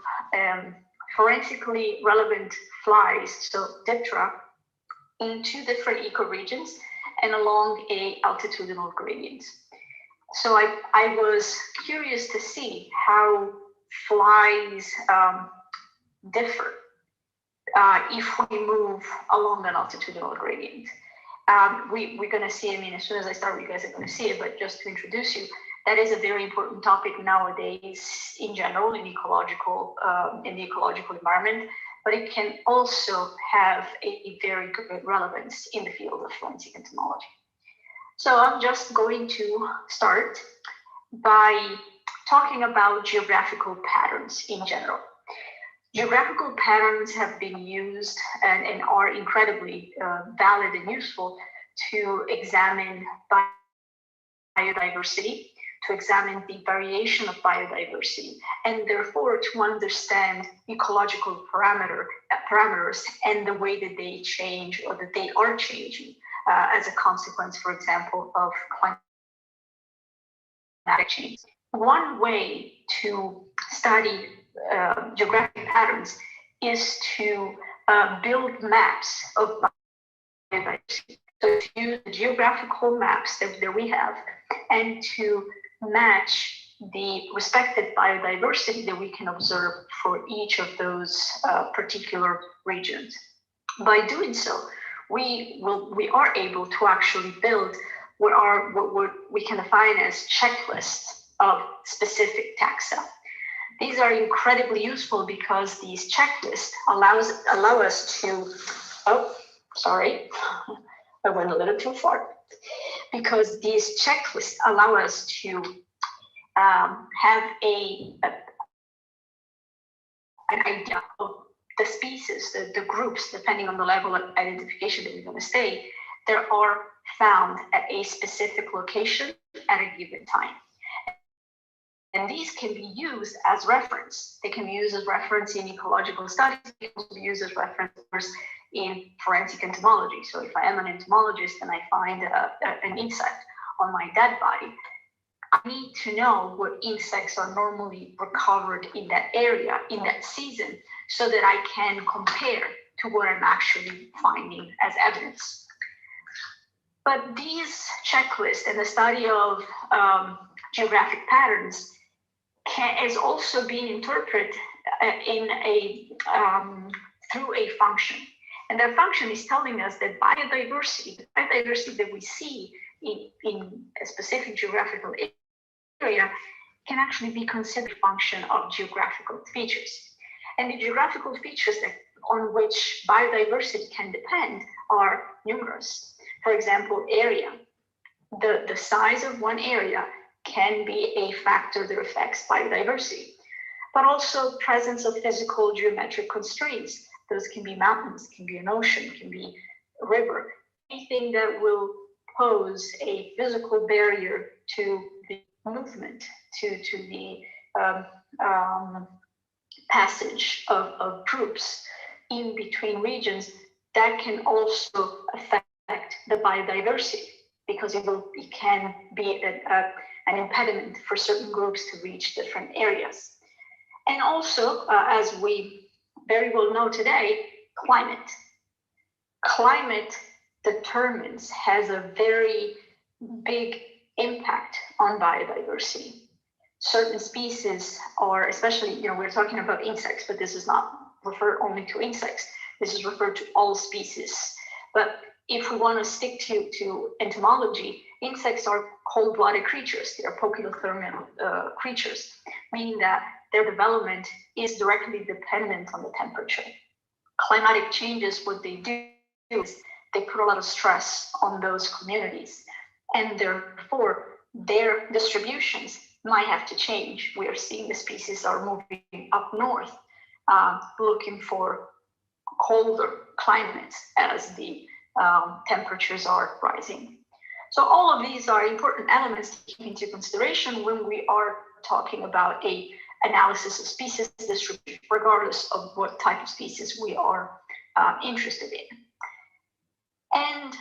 forensically relevant flies, so diptera, in two different ecoregions and along a altitudinal gradient. So I was curious to see how flies differ if we move along an altitudinal gradient. We're going to see, I mean, as soon as I start, you guys are going to see it, but just to introduce you, that is a very important topic nowadays in general in the ecological environment, but it can also have a very good relevance in the field of forensic entomology. So I'm just going to start by talking about geographical patterns in general. Geographical patterns have been used and are incredibly valid and useful to examine biodiversity, to examine the variation of biodiversity, and therefore to understand ecological parameters and the way that they change or that they are changing as a consequence, for example, of climatic change. One way to study geographic patterns is to build maps of biodiversity. So to use the geographical maps that we have and to match the respective biodiversity that we can observe for each of those particular regions. By doing so, we are able to actually build what we can define as checklists of specific taxa. These are incredibly useful because these checklists allow us to, oh, sorry, I went a little too far. Because these checklists allow us to have an idea of the species, the groups, depending on the level of identification that we're going to stay, that are found at a specific location at a given time. And these can be used as reference. They can be used as reference in ecological studies. They can be used as reference in forensic entomology. So if I am an entomologist and I find an insect on my dead body, I need to know what insects are normally recovered in that area, in that season, so that I can compare to what I'm actually finding as evidence. But these checklists and the study of geographic patterns is also being interpreted through a function. And that function is telling us that biodiversity, the biodiversity that we see in a specific geographical area can actually be considered a function of geographical features. And the geographical features on which biodiversity can depend are numerous. For example, area. The size of one area can be a factor that affects biodiversity, but also presence of physical geometric constraints. Those can be mountains, can be an ocean, can be a river, anything that will pose a physical barrier to the movement, to the passage of troops in between regions, that can also affect the biodiversity, because it can be an impediment for certain groups to reach different areas. And also, as we very well know today, climate. Climate has a very big impact on biodiversity. Certain species are, especially, we're talking about insects, but this is not referred only to insects. This is referred to all species. But if we want to stick to entomology, insects are cold-blooded creatures. They are poikilothermal creatures, meaning that their development is directly dependent on the temperature. Climatic changes, what they do is they put a lot of stress on those communities, and therefore their distributions might have to change. We are seeing the species are moving up north, looking for colder climates as the temperatures are rising. So all of these are important elements to keep into consideration when we are talking about a analysis of species distribution, regardless of what type of species we are interested in. And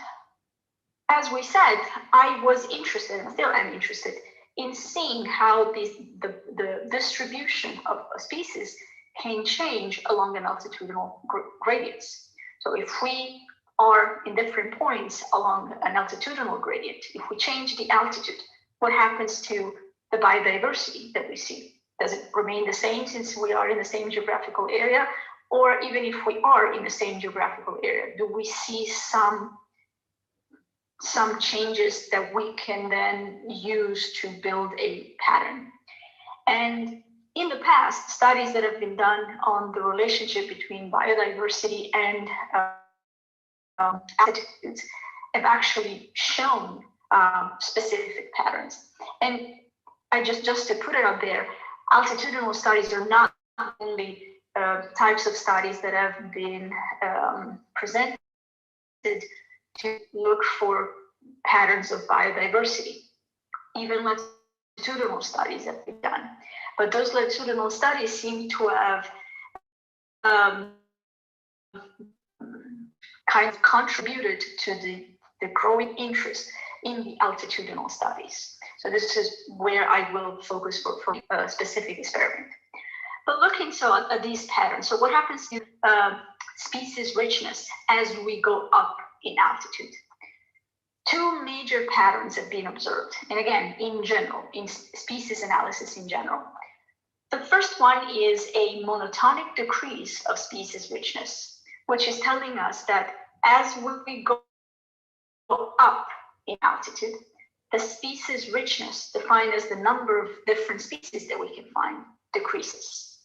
as we said, I was interested, and still am interested, in seeing how the distribution of species can change along an altitudinal gradients. So if we are in different points along an altitudinal gradient, if we change the altitude, what happens to the biodiversity that we see? Does it remain the same since we are in the same geographical area? Or even if we are in the same geographical area, do we see some changes that we can then use to build a pattern? And in the past, studies that have been done on the relationship between biodiversity and altitudes have actually shown specific patterns. And just to put it out there, altitudinal studies are not only types of studies that have been presented to look for patterns of biodiversity. Even longitudinal studies have been done. But those longitudinal studies seem to have kind of contributed to the growing interest in the altitudinal studies. So this is where I will focus for a specific experiment. But looking at these patterns, so what happens to species richness as we go up in altitude? two major patterns have been observed. And again, in general, in species analysis in general. The first one is a monotonic decrease of species richness, which is telling us that as we go up in altitude, the species richness, defined as the number of different species that we can find, decreases.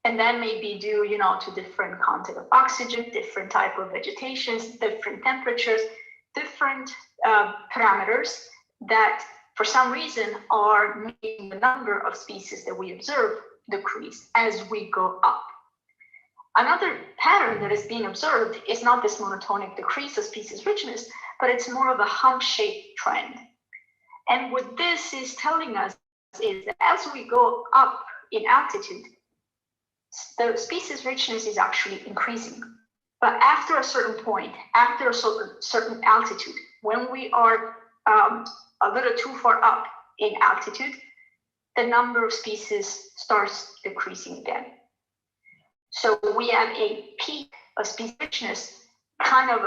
And that may be due, to different content of oxygen, different type of vegetations, different temperatures, different parameters that for some reason are making the number of species that we observe decrease as we go up. Another pattern that is being observed is not this monotonic decrease of species richness, but it's more of a hump-shaped trend. And what this is telling us is that as we go up in altitude, the species richness is actually increasing. But after a certain point, after a certain altitude, when we are a little too far up in altitude, the number of species starts decreasing again. So we have a peak of species richness kind of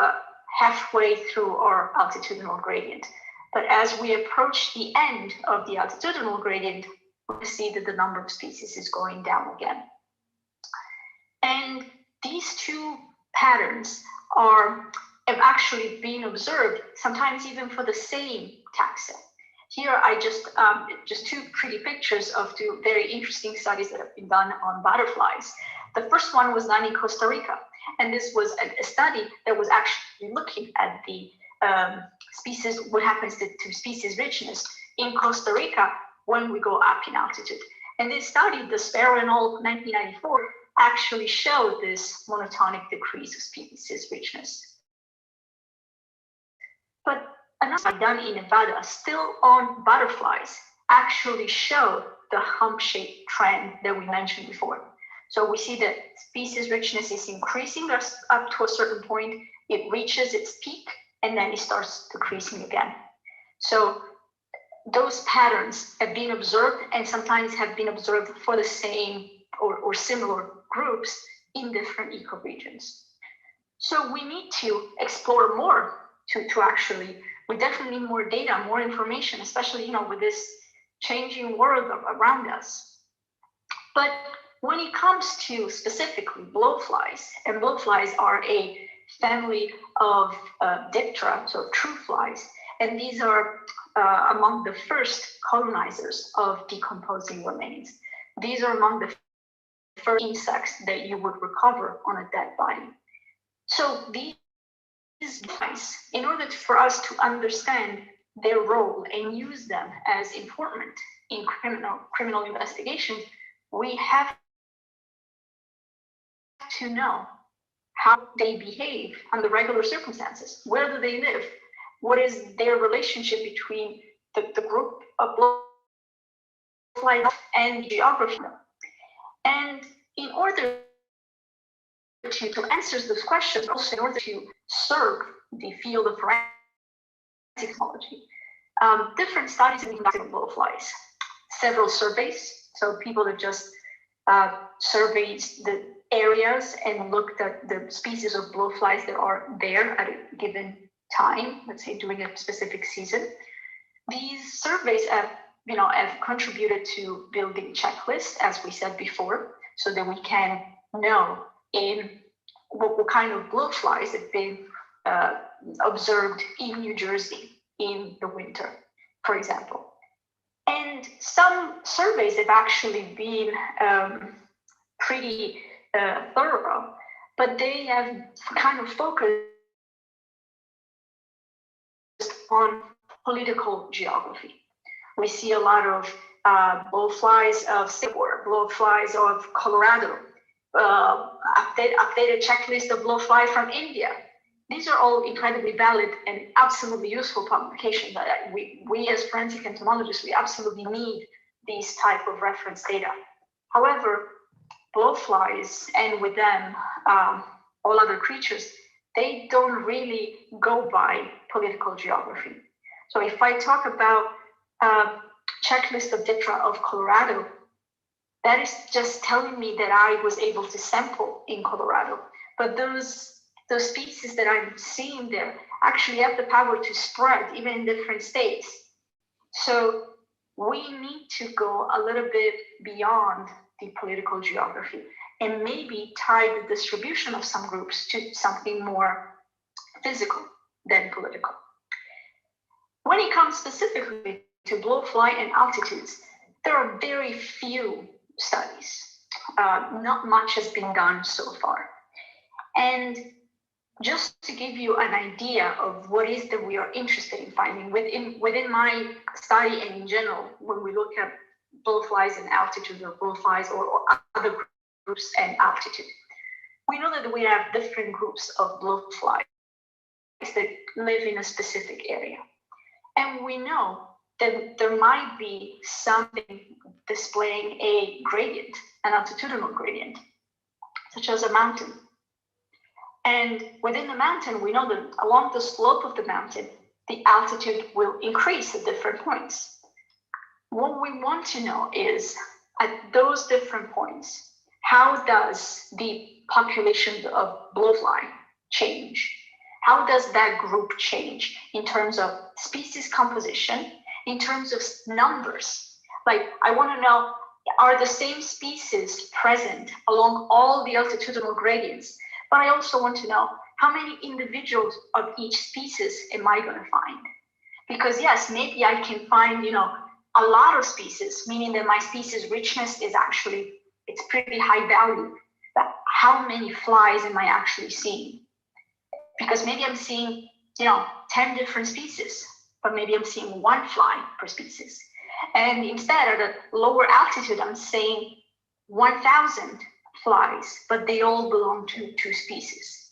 halfway through our altitudinal gradient. But as we approach the end of the altitudinal gradient, we see that the number of species is going down again. And these two patterns have actually been observed, sometimes even for the same taxa. Here I just two pretty pictures of two very interesting studies that have been done on butterflies. The first one was done in Costa Rica, and this was a study that was actually looking at the species, what happens to species richness in Costa Rica when we go up in altitude. And this study, the Sparrow et al. 1994, actually showed this monotonic decrease of species richness. But another study done in Nevada, still on butterflies, actually showed the hump-shaped trend that we mentioned before. So we see that species richness is increasing up to a certain point, it reaches its peak, and then it starts decreasing again. So those patterns have been observed and sometimes have been observed for the same or similar groups in different ecoregions. So we need to explore more to actually, we definitely need more data, more information, especially, with this changing world around us. But when it comes to specifically blowflies, and blowflies are a family of diptera, so true flies, and these are among the first colonizers of decomposing remains. These are among the first insects that you would recover on a dead body. So these flies, in order for us to understand their role and use them as informant in criminal investigation, we have to know how they behave under regular circumstances. Where do they live? What is their relationship between the group of blowflies and geography? And in order to answer those questions, also in order to serve the field of forensic technology, different studies have been conducted on blowflies. Several surveys, so people have just surveyed the areas and looked at the species of blowflies that are there at a given time, let's say during a specific season. These surveys have contributed to building checklists, as we said before, so that we can know in what kind of blowflies have been observed in New Jersey in the winter, for example. And some surveys have actually been pretty thorough, but they have kind of focused on political geography. We see a lot of blowflies of Singapore, blowflies of Colorado, updated checklist of blowfly from India. These are all incredibly valid and absolutely useful publications that we as forensic entomologists, we absolutely need these type of reference data. However, blowflies, and with them all other creatures, they don't really go by political geography. So if I talk about checklist of diptera of Colorado, that is just telling me that I was able to sample in Colorado. But those those species that I'm seeing there actually have the power to spread even in different states. So we need to go a little bit beyond the political geography and maybe tie the distribution of some groups to something more physical than political. When it comes specifically to blowfly and altitudes, there are very few studies. Not much has been done so far. And just to give you an idea of what is that we are interested in finding within my study and in general, when we look at blowflies and altitude or blowflies or other groups and altitude, we know that we have different groups of blowflies that live in a specific area. And we know that there might be something displaying a gradient, an altitudinal gradient, such as a mountain. And within the mountain, we know that along the slope of the mountain, the altitude will increase at different points. What we want to know is, at those different points, how does the population of blowfly change? How does that group change in terms of species composition, in terms of numbers? Like, I want to know, are the same species present along all the altitudinal gradients? But I also want to know how many individuals of each species am I going to find? Because yes, maybe I can find, a lot of species, meaning that my species richness is actually, it's pretty high value. But how many flies am I actually seeing? Because maybe I'm seeing, 10 different species, but maybe I'm seeing one fly per species. And instead, at a lower altitude, I'm seeing 1,000 flies, but they all belong to two species.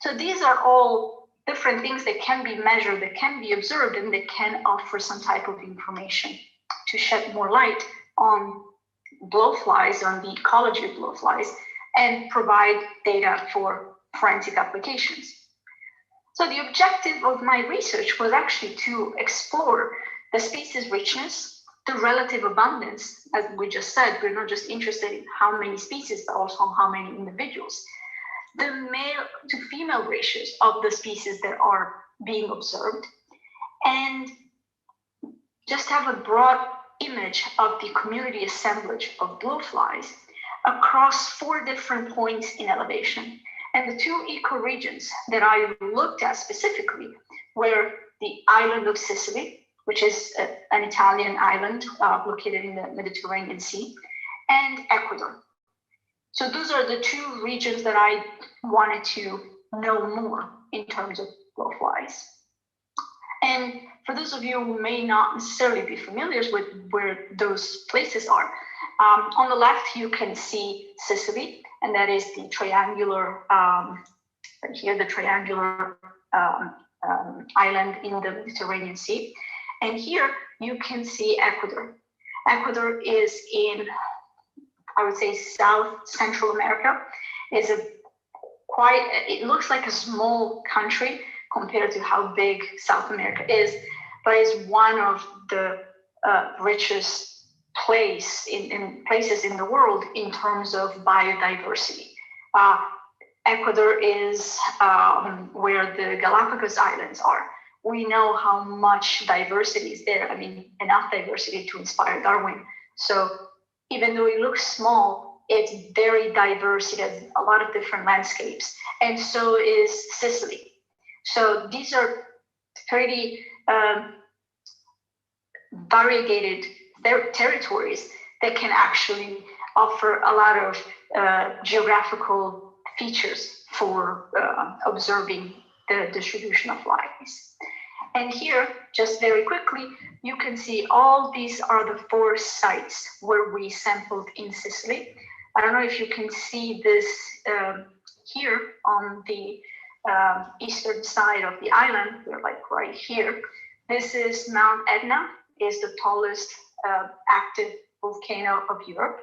So these are all different things that can be measured, that can be observed, and that can offer some type of information to shed more light on blowflies, on the ecology of blowflies, and provide data for forensic applications. So the objective of my research was actually to explore the species richness, the relative abundance. As we just said, we're not just interested in how many species, but also how many individuals. The male to female ratios of the species that are being observed, and just have a broad image of the community assemblage of blowflies across 4 different points in elevation. And the 2 ecoregions that I looked at specifically were the island of Sicily, which is an Italian island located in the Mediterranean Sea, and Ecuador. So those are the 2 regions that I wanted to know more in terms of blowflies. And for those of you who may not necessarily be familiar with where those places are, on the left you can see Sicily, and that is the triangular, right here, the triangular island in the Mediterranean Sea. And here you can see Ecuador. Ecuador is in, I would say, South Central America. It's it looks like a small country compared to how big South America is, but it's one of the richest places in the world in terms of biodiversity. Ecuador is where the Galapagos Islands are. We know how much diversity is there. I mean, enough diversity to inspire Darwin. So even though it looks small, it's very diverse. It has a lot of different landscapes. And so is Sicily. So these are pretty variegated territories that can actually offer a lot of geographical features for observing the distribution of flies. And here, just very quickly, you can see all these are the 4 sites where we sampled in Sicily. I don't know if you can see this here on the eastern side of the island. We're like right here. This is Mount Etna, is the tallest active volcano of Europe.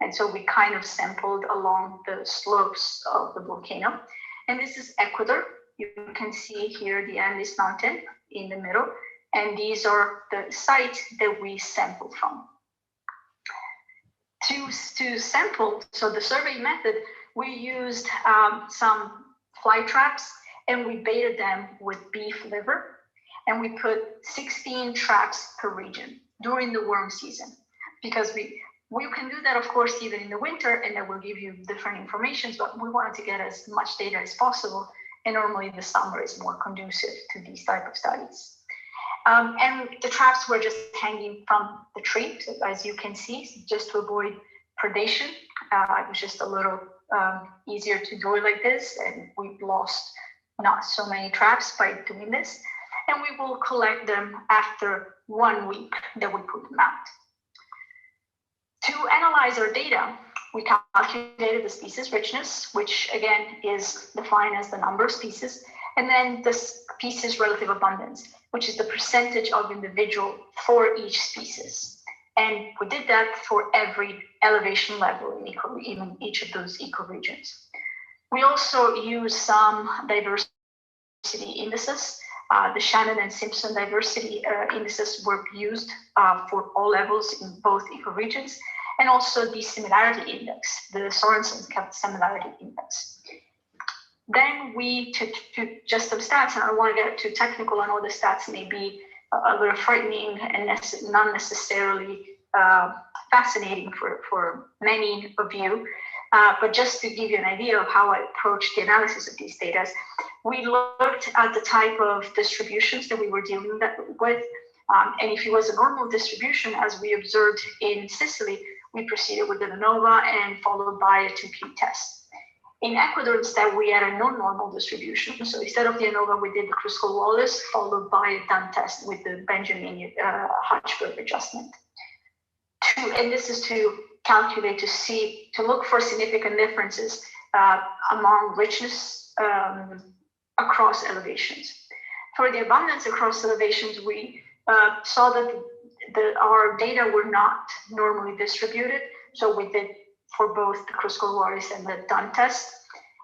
And so we kind of sampled along the slopes of the volcano. And this is Ecuador. You can see here the Andes Mountain in the middle. And these are the sites that we sampled from. To sample, so the survey method, we used some fly traps, and we baited them with beef liver, and we put 16 traps per region during the worm season, because we can do that, of course, even in the winter, and that will give you different information, but we wanted to get as much data as possible, and normally the summer is more conducive to these type of studies. And the traps were just hanging from the tree, so as you can see, just to avoid predation. It was just a little easier to do it like this, and we've lost not so many traps by doing this. And we will collect them after 1 week that we put them out. To analyze our data, we calculated the species richness, which again is defined as the number of species, and then the species relative abundance, which is the percentage of individual for each species. And we did that for every elevation level in each of those ecoregions. We also use some diversity indices. The Shannon and Simpson diversity indices were used for all levels in both ecoregions, and also the similarity index, the Sorensen's similarity index. Then we took just some stats, and I don't want to get too technical. I know the stats may be a little frightening and not necessarily fascinating for many of you, but just to give you an idea of how I approached the analysis of these data, we looked at the type of distributions that we were dealing with, and if it was a normal distribution, as we observed in Sicily, we proceeded with the ANOVA and followed by a 2Q test. In Ecuador, instead, we had a non-normal distribution. So instead of the ANOVA, we did the Kruskal-Wallis followed by a done test with the Benjamin Hodgberg adjustment. And this is to calculate, to look for significant differences among richness across elevations. For the abundance across elevations, we saw that our data were not normally distributed. So we did for both the Kruskal-Wallis and the done test.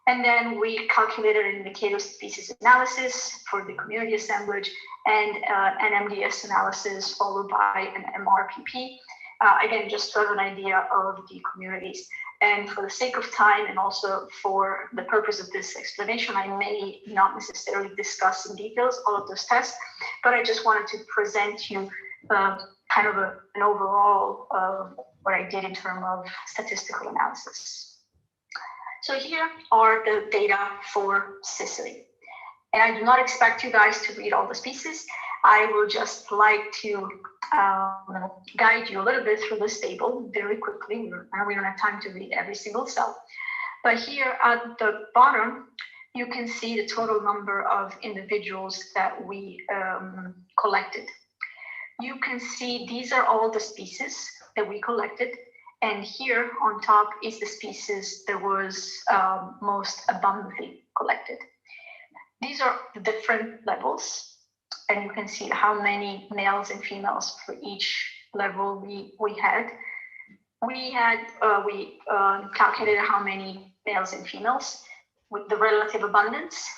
And then we calculated an indicator species analysis for the community assemblage and an MDS analysis followed by an MRPP. Again, just to have an idea of the communities. And for the sake of time and also for the purpose of this explanation, I may not necessarily discuss in details all of those tests, but I just wanted to present you kind of an overall of what I did in terms of statistical analysis. So here are the data for Sicily. And I do not expect you guys to read all the species. I will just like to guide you a little bit through this table very quickly. We don't have time to read every single cell. But here at the bottom, you can see the total number of individuals that we collected. You can see these are all the species that we collected. And here on top is the species that was most abundantly collected. These are the different levels. And you can see how many males and females for each level we had. We calculated how many males and females with the relative abundance,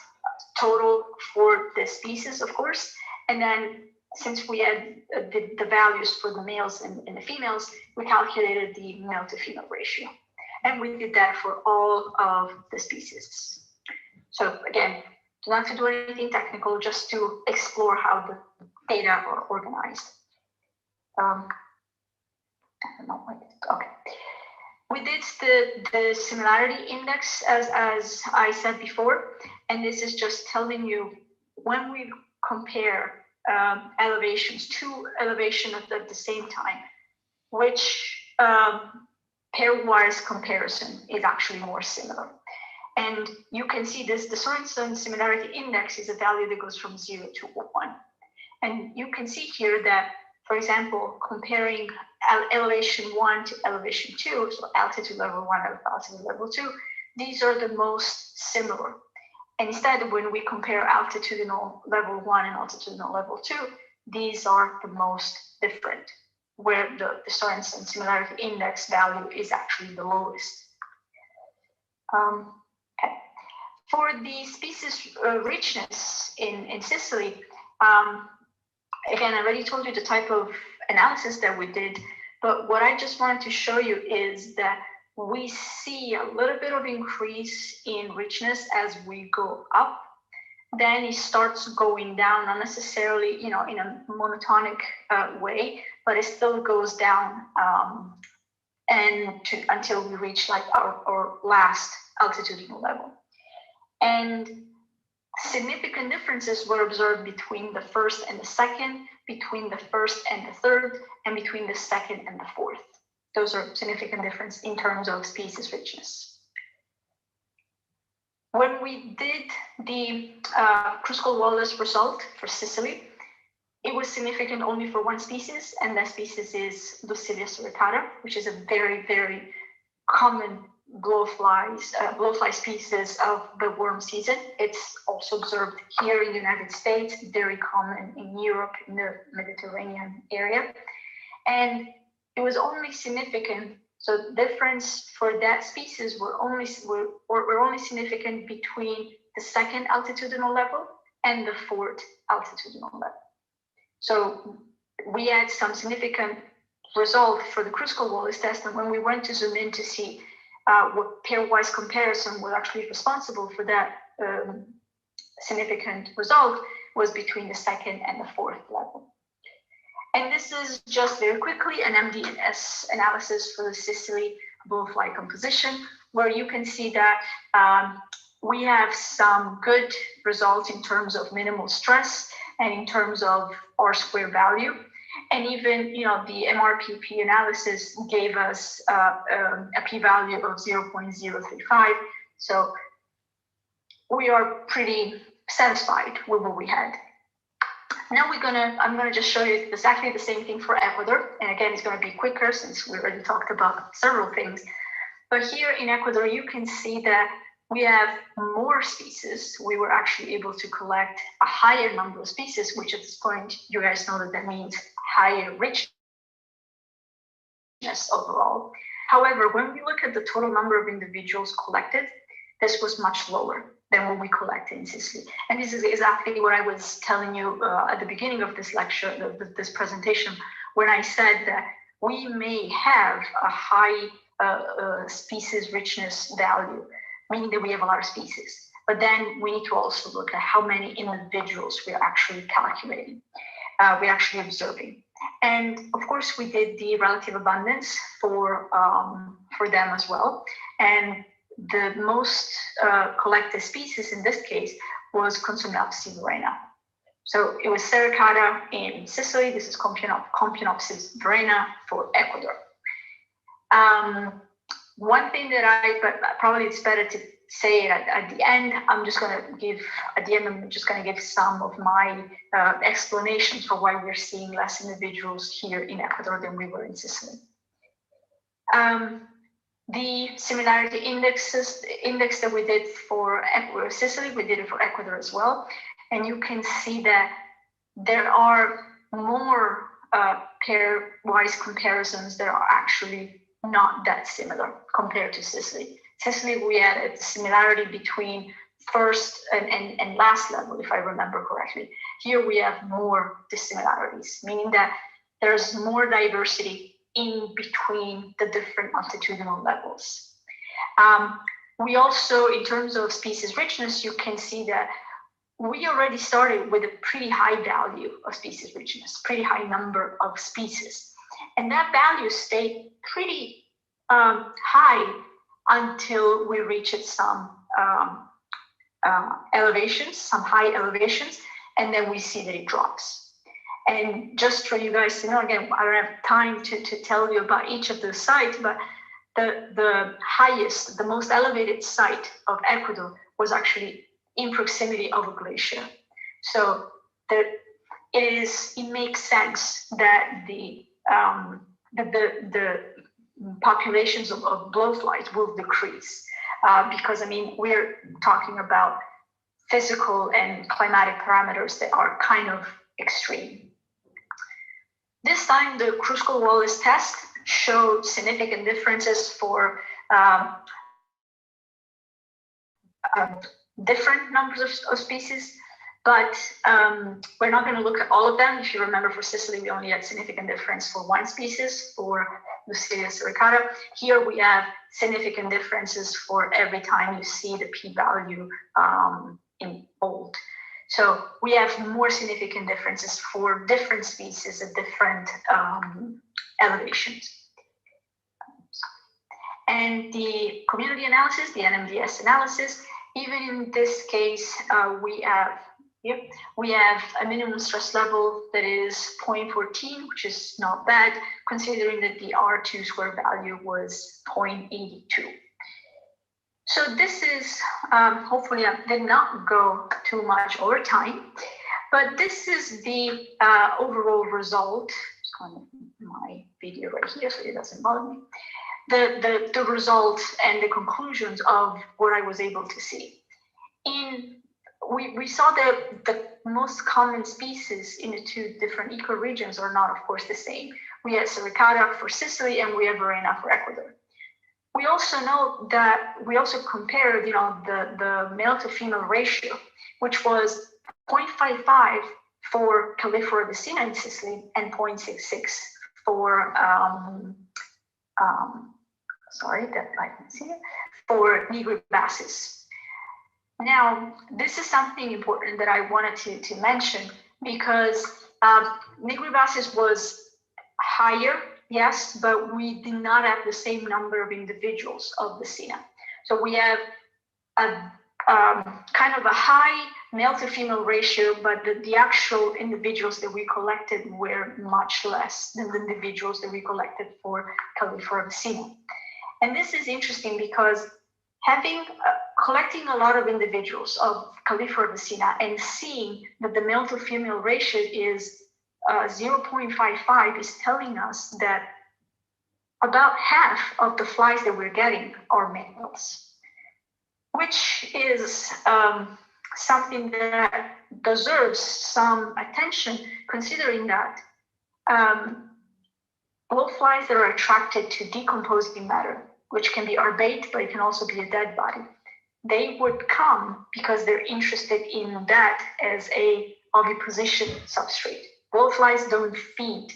total for the species, of course. And then since we had the values for the males and the females, we calculated the male to female ratio. And we did that for all of the species. So again, not to do anything technical, just to explore how the data are organized. I don't know. Okay. We did the similarity index as I said before, and this is just telling you when we compare elevations, two elevations at the same time, which pairwise comparison is actually more similar. And you can see this, the Sorensen similarity index is a value that goes from 0 to 1. And you can see here that, for example, comparing elevation 1 to elevation 2, so altitude level 1 and altitude level 2, these are the most similar. And instead, when we compare altitudinal level 1 and altitudinal level 2, these are the most different, where the Sorensen similarity index value is actually the lowest. Okay. For the species richness in Sicily, again, I already told you the type of analysis that we did, but what I just wanted to show you is that we see a little bit of increase in richness as we go up. Then it starts going down, not necessarily, in a monotonic way, but it still goes down until we reach like our last altitudinal level. And significant differences were observed between the first and the second, between the first and the third, and between the second and the fourth. Those are significant differences in terms of species richness. When we did the Kruskal-Wallis result for Sicily, it was significant only for one species, and that species is Lucilia suricata, which is a very, very common blowfly species of the worm season. It's also observed here in the United States, very common in Europe, in the Mediterranean area. And it was only significant, so difference for that species were only significant between the second altitudinal level and the fourth altitudinal level. So we had some significant result for the Kruskal-Wallis test, and when we went to zoom in to see what pairwise comparison was actually responsible for that significant result, was between the second and the fourth level. And this is just very quickly an MDNS analysis for the Sicily blowfly composition, where you can see that we have some good results in terms of minimal stress and in terms of R-square value. And even, the MRPP analysis gave us a p-value of 0.035. So we are pretty satisfied with what we had. Now I'm gonna just show you exactly the same thing for Ecuador. And again, it's gonna be quicker since we already talked about several things. But here in Ecuador, you can see that we have more species. We were actually able to collect a higher number of species, which at this point, you guys know that means higher richness overall. However, when we look at the total number of individuals collected, this was much lower than what we collected in Sicily. And this is exactly what I was telling you at the beginning of this lecture, this presentation, when I said that we may have a high species richness value, meaning that we have a lot of species. But then we need to also look at how many individuals we are actually calculating, we're actually observing. And of course, we did the relative abundance for them as well. And the most collected species in this case was Consomniopsis verena. So it was Sericata in Sicily. This is Compionopsis verena for Ecuador. One thing that but probably it's better to say at the end, I'm just going to give some of my explanations for why we're seeing less individuals here in Ecuador than we were in Sicily. The similarity index that we did for Sicily, we did it for Ecuador as well. And you can see that there are more pairwise comparisons that are actually not that similar compared to Sicily. Sicily, we had a similarity between first and last level, if I remember correctly. Here we have more dissimilarities, meaning that there's more diversity in between the different altitudinal levels. We also, in terms of species richness, you can see that we already started with a pretty high value of species richness, pretty high number of species. And that value stayed pretty high until we reached some elevations, some high elevations, and then we see that it drops. And just for you guys to know, again, I don't have time to tell you about each of the sites, but the highest, the most elevated site of Ecuador was actually in proximity of a glacier. So it makes sense that the populations of blowflies will decrease because, I mean, we're talking about physical and climatic parameters that are kind of extreme. This time, the Kruskal-Wallis test showed significant differences for different numbers of species. But we're not going to look at all of them. If you remember, for Sicily, we only had significant difference for one species, for Lucilia sericata. Here we have significant differences for every time you see the p-value in bold. So we have more significant differences for different species at different elevations. And the community analysis, the NMDS analysis, even in this case, we have a minimum stress level that is 0.14, which is not bad, considering that the R2 square value was 0.82. So this is, hopefully I did not go too much over time, but this is the overall result. Just on my video right here so it doesn't bother me. The results and the conclusions of what I was able to see. We saw that the most common species in the two different ecoregions are not, of course, the same. We have sericata for Sicily and we have Varena for Ecuador. We also know that we also compared, the male to female ratio, which was 0.55 for Calliphora vicina in Sicily and 0.66 for for Nigribasis. Now, this is something important that I wanted to mention, because Nigribasis was higher, yes, but we did not have the same number of individuals of vicina. So we have a kind of a high male to female ratio, but the actual individuals that we collected were much less than the individuals that we collected for Calliphora vicina. And this is interesting because collecting a lot of individuals of Calliphora vicina and seeing that the male to female ratio is 0.55 is telling us that about half of the flies that we're getting are males, which is something that deserves some attention, considering that blowflies that are attracted to decomposing matter, which can be our bait, but it can also be a dead body, they would come because they're interested in that as a oviposition substrate. Blowflies don't feed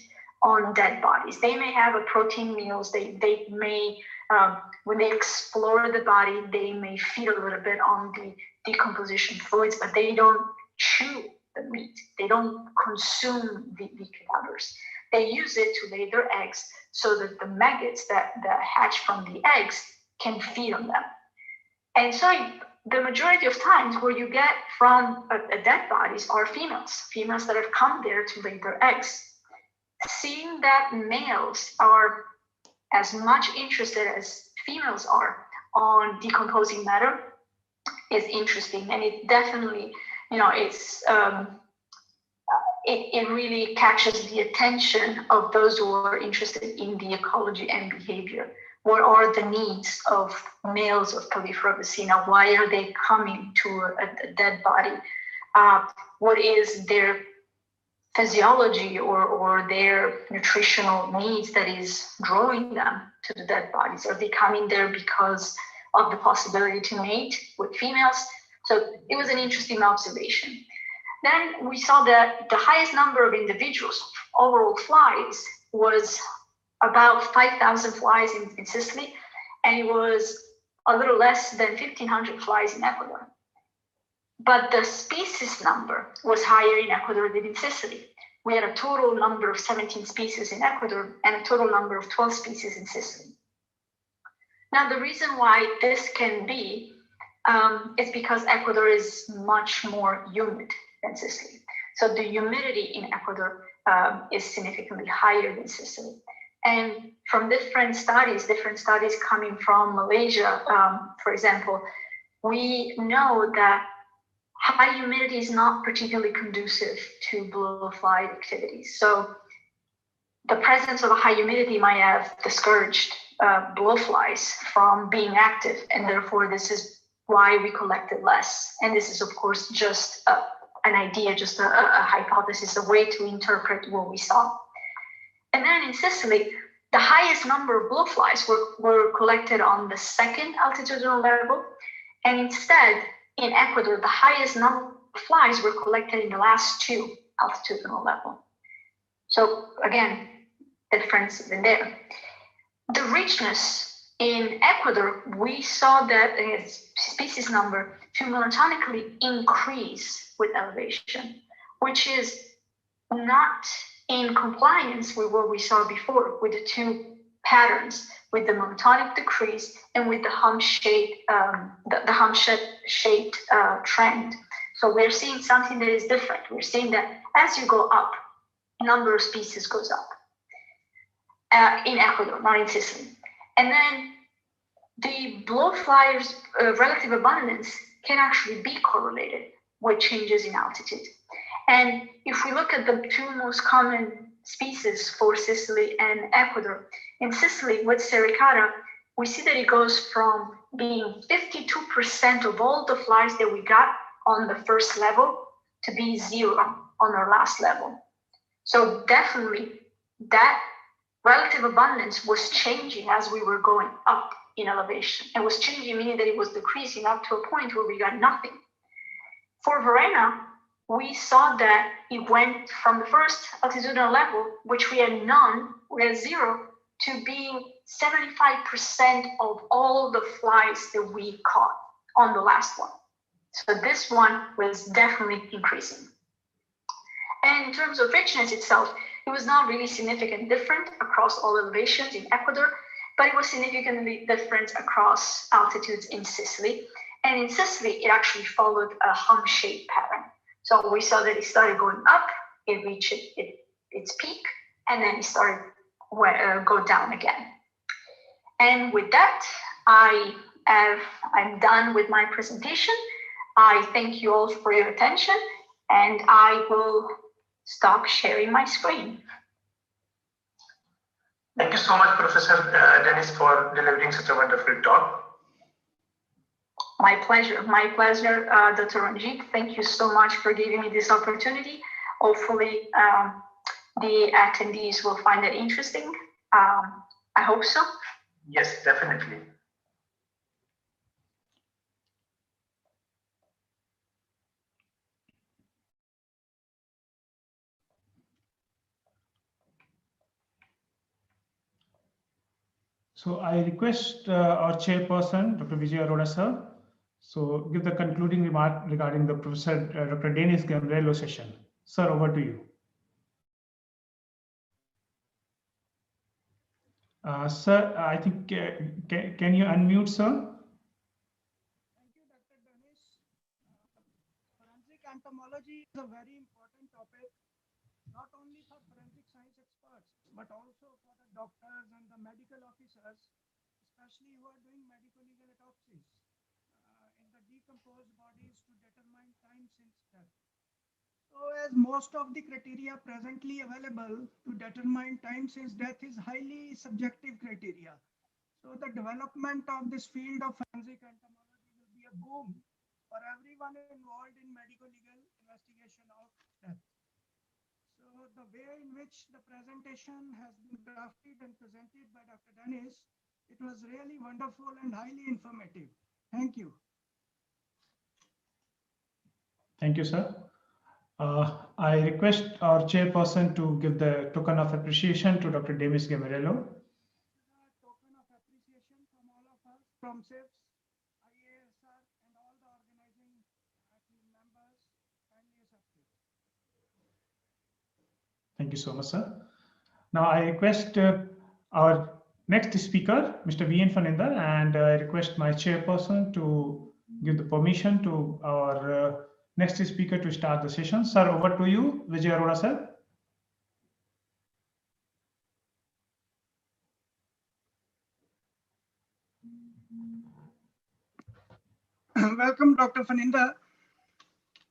on dead bodies. They may have a protein meals. They may, when they explore the body, they may feed a little bit on the decomposition fluids, but they don't chew the meat. They don't consume the cadavers. They use it to lay their eggs so that the maggots that hatch from the eggs can feed on them. And so the majority of times where you get from dead bodies are females that have come there to lay their eggs. Seeing that males are as much interested as females are on decomposing matter is interesting, and it definitely, it really catches the attention of those who are interested in the ecology and behavior. What are the needs of males of Calliphora vicina? Why are they coming to a dead body? What is their physiology or their nutritional needs that is drawing them to the dead bodies? Are they coming there because of the possibility to mate with females? So it was an interesting observation. Then we saw that the highest number of individuals, overall flies, was about 5,000 flies in Sicily, and it was a little less than 1,500 flies in Ecuador. But the species number was higher in Ecuador than in Sicily. We had a total number of 17 species in Ecuador and a total number of 12 species in Sicily. Now, the reason why this can be is because Ecuador is much more humid than Sicily. So the humidity in Ecuador is significantly higher than Sicily. And from different studies coming from Malaysia, for example, we know that high humidity is not particularly conducive to blowfly activities. So the presence of a high humidity might have discouraged blowflies from being active, and therefore this is why we collected less. And this is, of course, just an idea, just a hypothesis, a way to interpret what we saw. And then in Sicily, the highest number of blowflies were collected on the second altitudinal level. And instead, in Ecuador, the highest flies were collected in the last 2 altitudinal level. So again, difference in there. The richness in Ecuador, we saw that its species number to monotonically increase with elevation, which is not in compliance with what we saw before with the 2 patterns, with the monotonic decrease and with the hump-shaped trend. So we're seeing something that is different. We're seeing that as you go up, number of species goes up in Ecuador, not in Sicily. And then the blowflyers' relative abundance can actually be correlated with changes in altitude. And if we look at the 2 most common species for Sicily and Ecuador, in Sicily with Sericata, we see that it goes from being 52% of all the flies that we got on the first level to be 0 on our last level. So definitely that relative abundance was changing as we were going up in elevation. It was changing, meaning that it was decreasing up to a point where we got nothing. For Varena, we saw that it went from the first altitudinal level, which we had none, we had 0, to being 75% of all the flies that we caught on the last one. So this one was definitely increasing. And in terms of richness itself, it was not really significantly different across all elevations in Ecuador, but it was significantly different across altitudes in Sicily. And in Sicily, it actually followed a hump-shaped pattern. So we saw that it started going up, it reached its peak, and then it started go down again. And with that, I'm done with my presentation. I thank you all for your attention, and I will stop sharing my screen. Thank you so much, Professor Dennis, for delivering such a wonderful talk. My pleasure, Dr. Ranjit. Thank you so much for giving me this opportunity. Hopefully, the attendees will find it interesting. I hope so. Yes, definitely. So I request our chairperson, Dr. Vijay Arora, sir, so give the concluding remark regarding the Professor Dr. Dennis Gambrello session. Sir, over to you. Sir, I think, can you unmute, sir? Thank you, Dr. Dennis. Forensic entomology is a very important topic, not only for forensic science experts, but also for the doctors and the medical officers, especially who are doing medico-legal autopsies in the decomposed bodies to determine time since death. So as most of the criteria presently available to determine time since death is highly subjective criteria. So the development of this field of forensic entomology will be a boom for everyone involved in medico-legal investigation of death. So the way in which the presentation has been drafted and presented by Dr. Dennis, it was really wonderful and highly informative. Thank you. Thank you, sir. I request our chairperson to give the token of appreciation to Dr. Dennis Gambrello. Token of appreciation from all of us, from SIFs, IASR, and all the organizing team members, kindly accepted. Thank you so much, sir. Now I request our next speaker, Mr. V.N. Fernanda, and I request my chairperson to give the permission to our next speaker to start the session. Sir, over to you, Vijay Arora, sir. Welcome, Dr. Fernanda.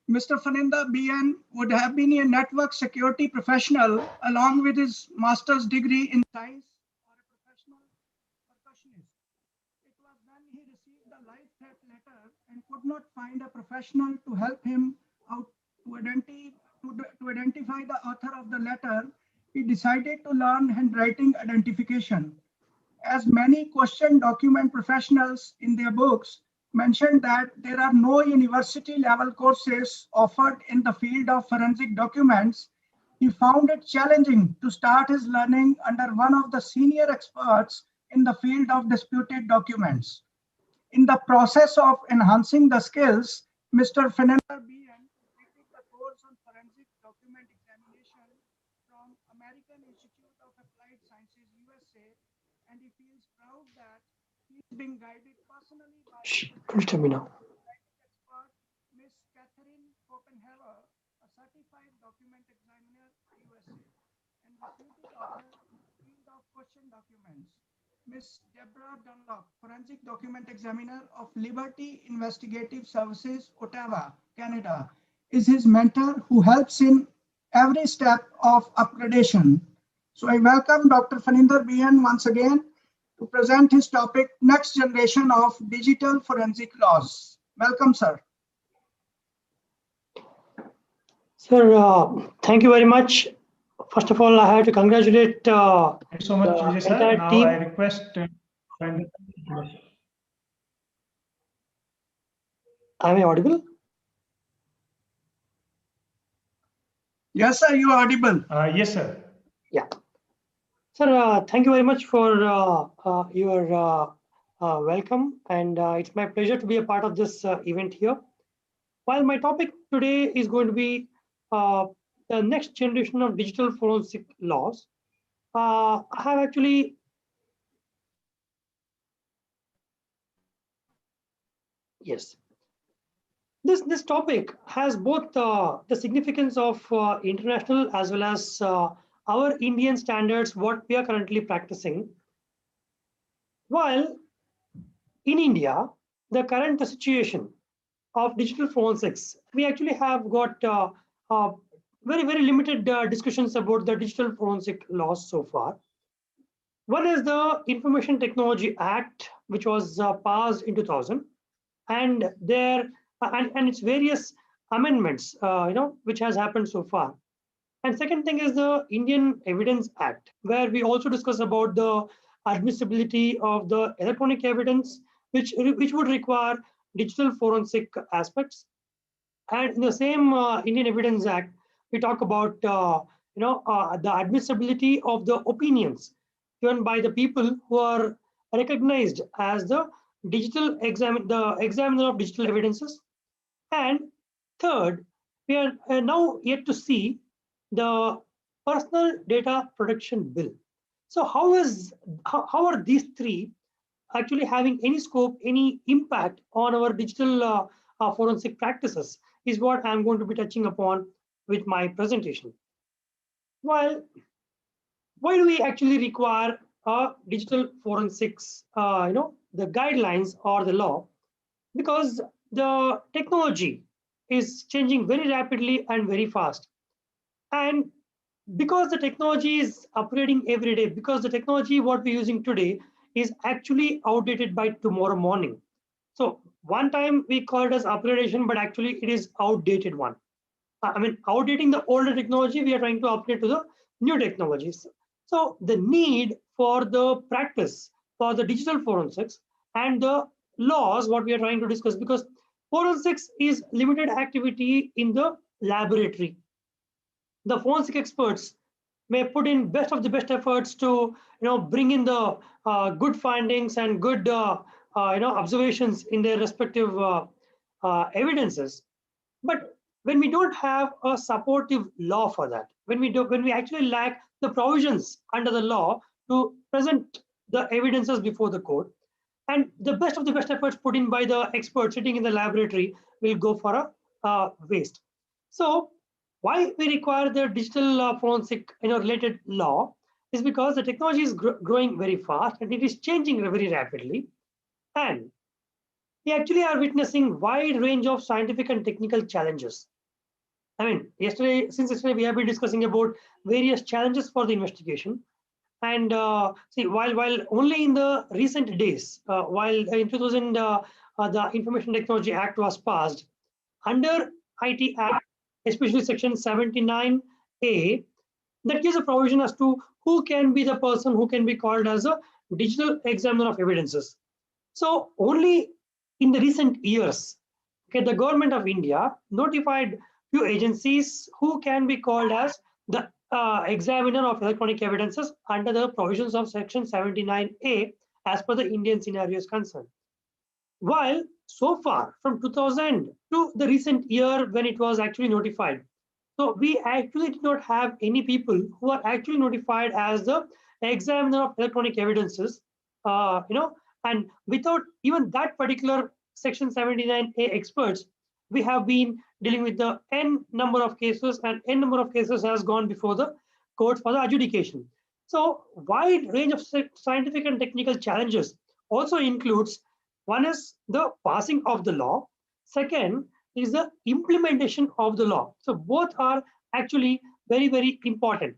Mr. Fernanda BN would have been a network security professional along with his master's degree in science or a professional percussionist. It was when he received a life threat letter and could not find a professional to help him out to identify the author of the letter, he decided to learn handwriting identification. As many question document professionals in their books, mentioned that there are no university level courses offered in the field of forensic documents, he found it challenging to start his learning under one of the senior experts in the field of disputed documents. In the process of enhancing the skills, Mr. Fernando Bien completed the course on forensic document examination from American Institute of Applied Sciences, USA, and he feels proud that he is being guided personally by expert Ms. Catherine Copenhaver, a certified document examiner, USA, and reputed author in the field of question documents. Ms. Deborah Dunlop, forensic document examiner of Liberty Investigative Services, Ottawa, Canada, is his mentor who helps in every step of upgradation. So I welcome Dr. Faninder Bien once again to present his topic, Next Generation of Digital Forensic Laws. Welcome, sir. Sir, thank you very much. First of all, I have to congratulate Thank you so much, Vijay sir. entire Now team. I request. Am I audible? Yes, sir, you are audible. Yes, sir. Yeah. Sir, thank you very much for your welcome, and it's my pleasure to be a part of this event here. While my topic today is going to be the next generation of digital forensic laws, I have actually yes. This topic has both the significance of international as well as our Indian standards, what we are currently practicing. While in India, the current situation of digital forensics, we actually have got very limited discussions about the digital forensic laws so far. One is the Information Technology Act, which was passed in 2000, and there and its various amendments, which has happened so far. And second thing is the Indian Evidence Act, where we also discuss about the admissibility of the electronic evidence, which would require digital forensic aspects. And in the same Indian Evidence Act, we talk about the admissibility of the opinions given by the people who are recognized as the examiner of digital evidences. And third, we are now yet to see the Personal Data Protection Bill. So how are these three actually having any scope, any impact on our digital forensic practices is what I'm going to be touching upon with my presentation. Well, why do we actually require digital forensics, the guidelines or the law? Because the technology is changing very rapidly and very fast. And because the technology is upgrading every day, because the technology what we're using today is actually outdated by tomorrow morning. So one time we call it as upgradation, but actually it is outdated one. I mean, outdating the older technology, we are trying to upgrade to the new technologies. So the need for the practice for the digital forensics and the laws, what we are trying to discuss, because forensics is limited activity in the laboratory. The forensic experts may put in best of the best efforts to bring in the good findings and good observations in their respective evidences. But when we don't have a supportive law for that, when we actually lack the provisions under the law to present the evidences before the court, and the best of the best efforts put in by the experts sitting in the laboratory will go for a waste. So why we require the digital forensic related law is because the technology is growing very fast and it is changing very rapidly, and we actually are witnessing wide range of scientific and technical challenges. I mean, since yesterday we have been discussing about various challenges for the investigation. And see, while only in the recent days, while in 2000 the Information Technology Act was passed, under IT Act, especially Section 79A, that gives a provision as to who can be the person who can be called as a digital examiner of evidences. So only in the recent years, okay, the government of India notified few agencies who can be called as the examiner of electronic evidences under the provisions of Section 79A as per the Indian scenario is concerned. While so far from 2000 to the recent year when it was actually notified, so we actually did not have any people who are actually notified as the examiner of electronic evidences, and without even that particular Section 79A experts, we have been dealing with the n number of cases, and n number of cases has gone before the court for the adjudication. So wide range of scientific and technical challenges also includes, one is the passing of the law, second is the implementation of the law. So both are actually very, very important.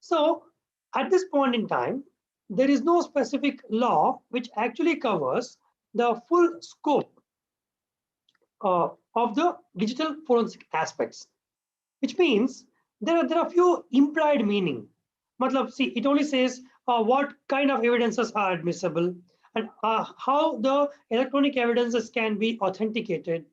So at this point in time, there is no specific law which actually covers the full scope of the digital forensic aspects, which means there are a few implied meaning. Matlab, see, it only says what kind of evidences are admissible and how the electronic evidences can be authenticated.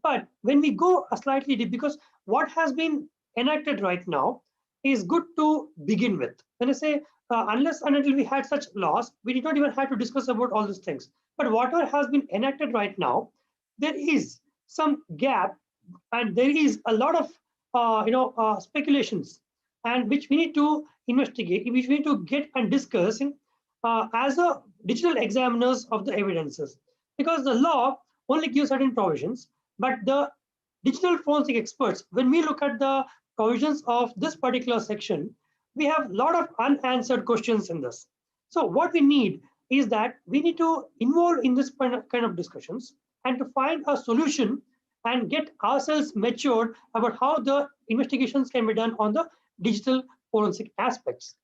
But when we go slightly deep, because what has been enacted right now is good to begin with. When I say unless and until we had such laws, we did not even have to discuss about all these things. But whatever has been enacted right now, there is some gap, and there is a lot of speculations, and which we need to investigate, which we need to get and discuss as a digital examiners of the evidences, because the law only gives certain provisions, but the digital forensic experts, when we look at the provisions of this particular section, we have a lot of unanswered questions in this. So what we need is that we need to involve in this kind of discussions and to find a solution and get ourselves matured about how the investigations can be done on the digital forensic aspects.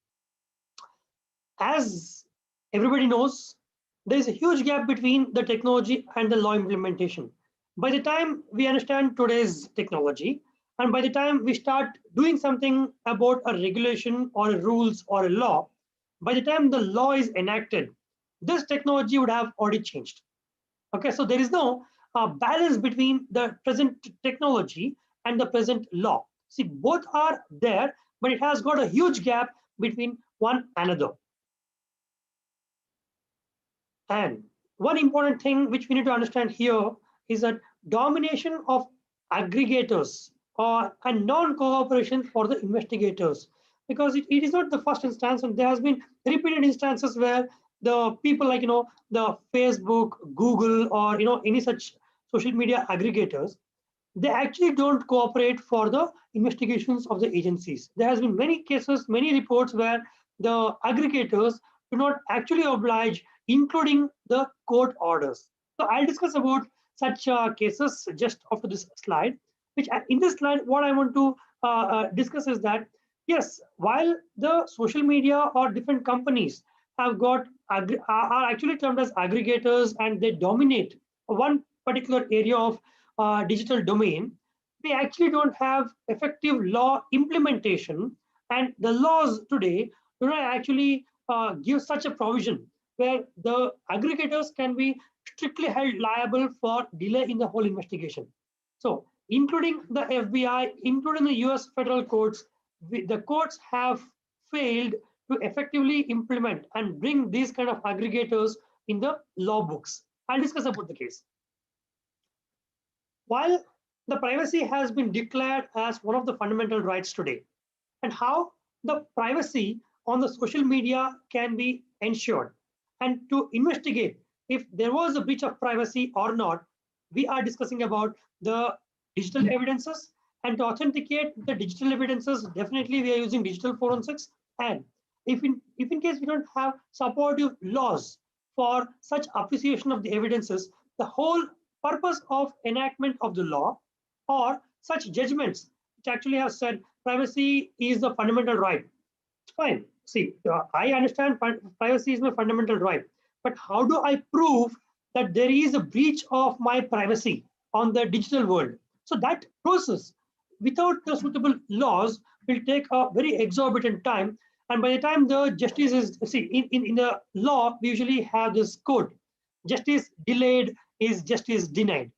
As everybody knows, there is a huge gap between the technology and the law implementation. By the time we understand today's technology, and by the time we start doing something about a regulation or a rules or a law, by the time the law is enacted, this technology would have already changed. Okay, so there is no balance between the present technology and the present law. See, both are there, but it has got a huge gap between one another. And one important thing which we need to understand here is that domination of aggregators or a non-cooperation for the investigators, because it is not the first instance, and there has been repeated instances where the people like the Facebook, Google, or any such social media aggregators, they actually don't cooperate for the investigations of the agencies. There has been many cases, many reports where the aggregators do not actually oblige, including the court orders. So I'll discuss about such cases just after this slide, which in this slide, what I want to discuss is that, yes, while the social media or different companies have got are actually termed as aggregators and they dominate one particular area of digital domain, we actually don't have effective law implementation, and the laws today do not actually give such a provision where the aggregators can be strictly held liable for delay in the whole investigation. So including the FBI, including the US federal courts, the courts have failed to effectively implement and bring these kind of aggregators in the law books. I'll discuss about the case. While the privacy has been declared as one of the fundamental rights today, and how the privacy on the social media can be ensured, and to investigate if there was a breach of privacy or not, we are discussing about the digital evidences. And to authenticate the digital evidences, definitely we are using digital forensics. And if in case we don't have supportive laws for such appreciation of the evidences, the whole purpose of enactment of the law or such judgments which actually have said privacy is the fundamental right, it's fine. See, I understand privacy is my fundamental right, but how do I prove that there is a breach of my privacy on the digital world? So that process, without the suitable laws, will take a very exorbitant time. And by the time the justice is, see, in the law, we usually have this code. justice delayed is justice denied.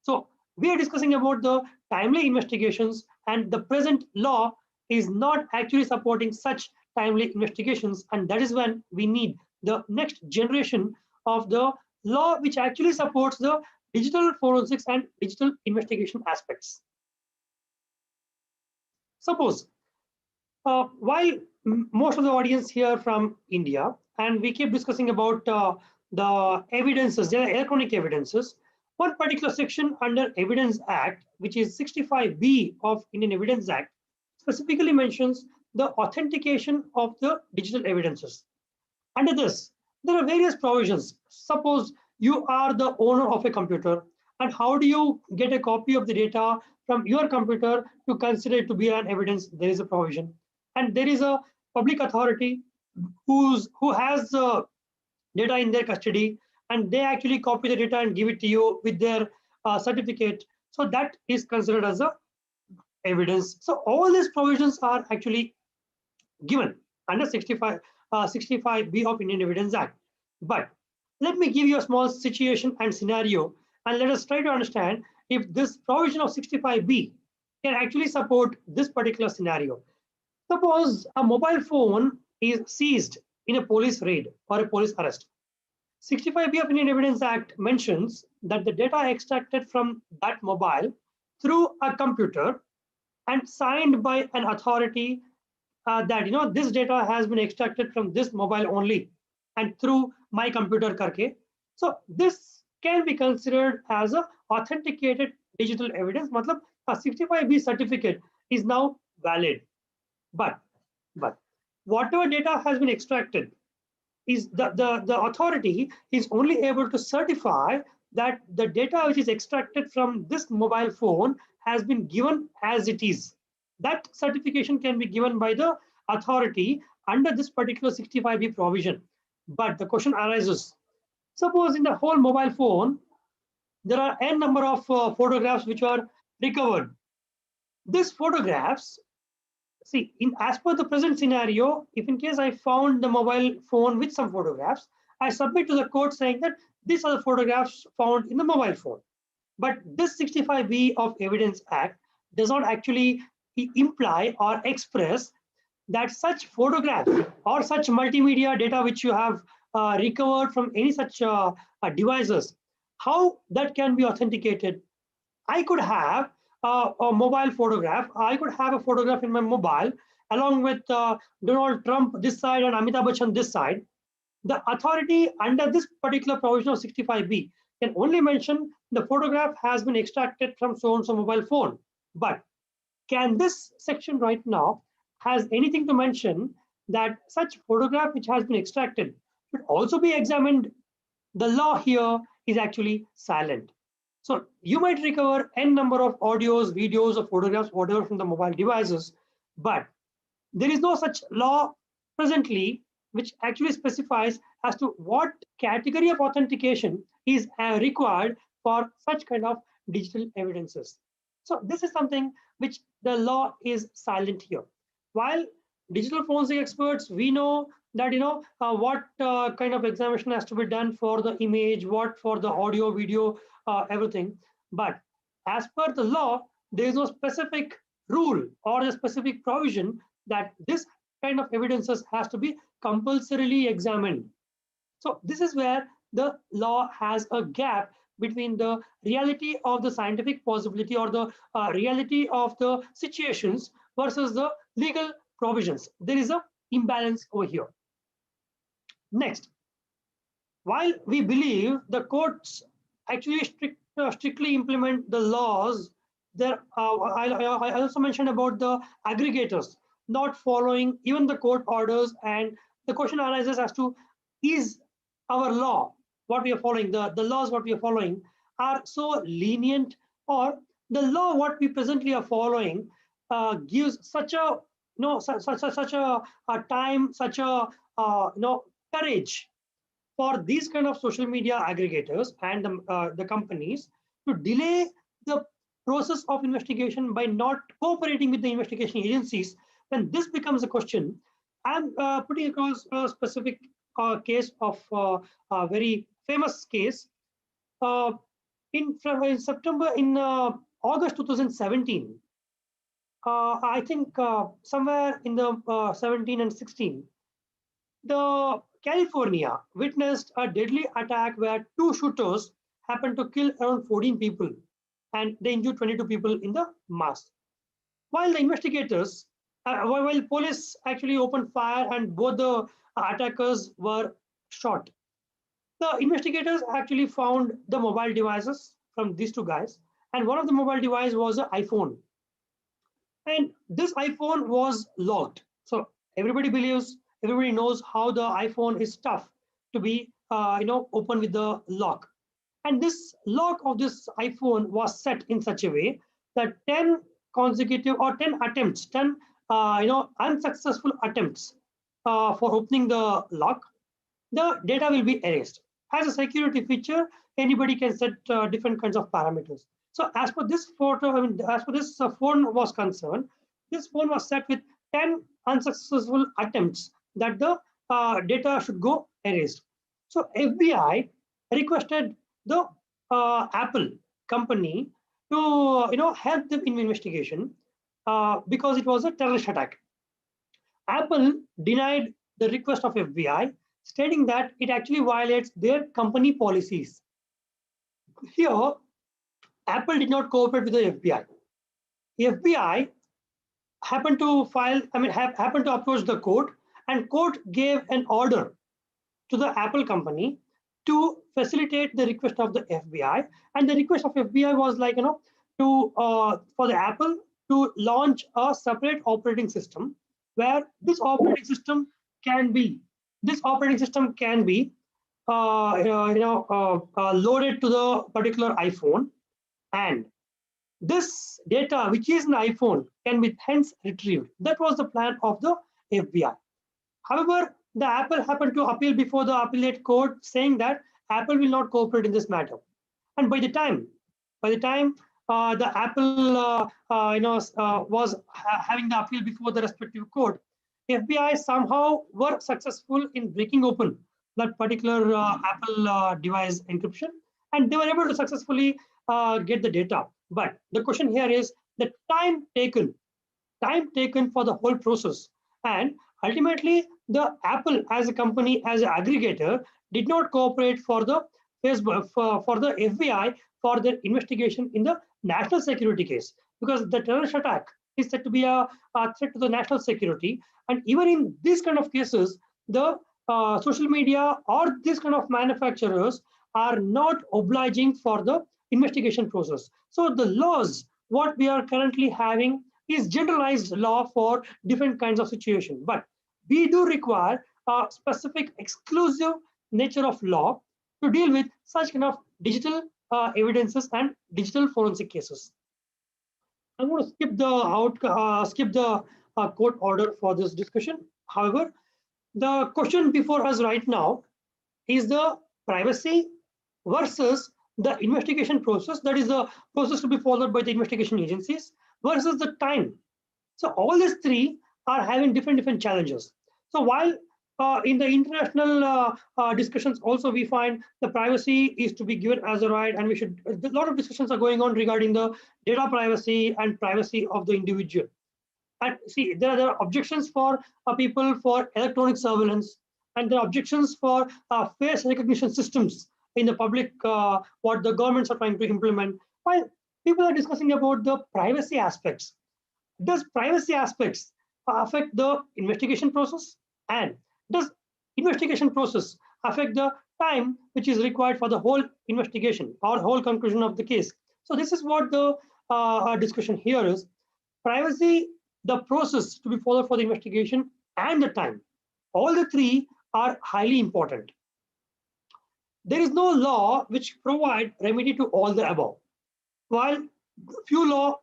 So we are discussing about the timely investigations, and the present law is not actually supporting such timely investigations, and that is when we need the next generation of the law which actually supports the digital forensics and digital investigation aspects. Suppose while most of the audience here from India, and we keep discussing about the evidences, there are electronic evidences. One particular section under Evidence Act, which is 65B of Indian Evidence Act, specifically mentions the authentication of the digital evidences. Under this, there are various provisions. Suppose you are the owner of a computer, and how do you get a copy of the data from your computer to consider it to be an evidence? There is a provision. And there is a public authority who has data in their custody, and they actually copy the data and give it to you with their certificate. So that is considered as a evidence. So all these provisions are actually given under 65B of Indian Evidence Act. But let me give you a small situation and scenario, and let us try to understand if this provision of 65B can actually support this particular scenario. Suppose a mobile phone is seized in a police raid or a police arrest. 65B of Indian Evidence Act mentions that the data extracted from that mobile through a computer and signed by an authority that this data has been extracted from this mobile only and through my computer karke. So this can be considered as a authenticated digital evidence. Matlab, a 65B certificate is now valid. But whatever data has been extracted is the authority is only able to certify that the data which is extracted from this mobile phone has been given as it is. That certification can be given by the authority under this particular 65B provision. But the question arises, suppose in the whole mobile phone, there are n number of photographs which are recovered. These photographs, see, as per the present scenario, if in case I found the mobile phone with some photographs, I submit to the court saying that these are the photographs found in the mobile phone. But this 65B of Evidence Act does not actually imply or express that such photographs or such multimedia data which you have recovered from any such devices, how that can be authenticated. I could have a mobile photograph. I could have a photograph in my mobile along with Donald Trump this side and Amitabh Bachchan this side. The authority under this particular provision of 65B can only mention the photograph has been extracted from so-and-so mobile phone. But can this section right now has anything to mention that such photograph which has been extracted should also be examined? The law here is actually silent. So you might recover n number of audios, videos, or photographs, whatever from the mobile devices, but there is no such law presently which actually specifies as to what category of authentication is required for such kind of digital evidences. So this is something which the law is silent here. While digital forensic experts, we know that what kind of examination has to be done for the image, what for the audio, video, everything. But as per the law, there is no specific rule or a specific provision that this kind of evidences has to be compulsorily examined. So this is where the law has a gap between the reality of the scientific possibility or the reality of the situations versus the legal provisions. There is an imbalance over here. Next, while we believe the courts actually strictly implement the laws, there I also mentioned about the aggregators not following even the court orders, and the question arises as to, is our law, what we are following, the laws what we are following are so lenient, or the law what we presently are following gives such a such a time, such a courage for these kind of social media aggregators and the companies to delay the process of investigation by not cooperating with the investigation agencies. When this becomes a question, I'm putting across a specific case of a very famous case. In August 2017, I think somewhere in the 17 and 16, the California witnessed a deadly attack where two shooters happened to kill around 14 people and they injured 22 people in the mass. While the investigators, while police actually opened fire and both the attackers were shot. The investigators actually found the mobile devices from these two guys, and one of the mobile device was an iPhone. And this iPhone was locked. So everybody knows how the iPhone is tough to be, open with the lock. And this lock of this iPhone was set in such a way that 10 consecutive or 10 attempts, 10 unsuccessful attempts for opening the lock, the data will be erased. As a security feature, anybody can set different kinds of parameters. So as per this phone was concerned, this phone was set with 10 unsuccessful attempts that the data should go erased. So FBI requested the Apple company to help them in investigation because it was a terrorist attack. Apple denied the request of FBI, stating that it actually violates their company policies. Here, Apple did not cooperate with the FBI. The FBI happened to happened to approach the court, and court gave an order to the Apple company to facilitate the request of the FBI. And the request of FBI was like, for the Apple to launch a separate operating system where this operating system can be loaded to the particular iPhone, and this data which is in the iPhone can be hence retrieved. That was the plan of the FBI. However, the Apple happened to appeal before the appellate court, saying that Apple will not cooperate in this matter. And by the time the Apple was having the appeal before the respective court, FBI somehow were successful in breaking open that particular Apple device encryption, and they were able to successfully get the data. But the question here is the time taken for the whole process, and ultimately the Apple as a company, as an aggregator, did not cooperate for the for the FBI for their investigation in the national security case, because the terrorist attack is said to be a threat to the national security. And even in these kind of cases, the social media or this kind of manufacturers are not obliging for the investigation process. So the laws, what we are currently having is generalized law for different kinds of situation. But we do require a specific exclusive nature of law to deal with such kind of digital evidences and digital forensic cases. I'm going to skip the court order for this discussion. However, the question before us right now is the privacy versus the investigation process, that is the process to be followed by the investigation agencies, versus the time. So all these three are having different challenges. So while in the international discussions also we find the privacy is to be given as a right, and we should, a lot of discussions are going on regarding the data privacy and privacy of the individual. And see, there are objections for people for electronic surveillance, and there are objections for face recognition systems in the public, what the governments are trying to implement. While people are discussing about the privacy aspects, does privacy aspects affect the investigation process? And does investigation process affect the time which is required for the whole investigation or whole conclusion of the case? So this is what the discussion here is. Privacy, the process to be followed for the investigation, and the time. All the three are highly important. There is no law which provide remedy to all the above. While few law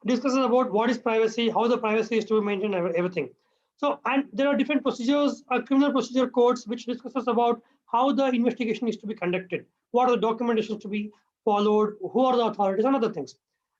discusses about what is privacy, how the privacy is to be maintained, everything. So, and there are different procedures, criminal procedure codes, which discusses about how the investigation is to be conducted, what are the documentations to be followed, who are the authorities, and other things.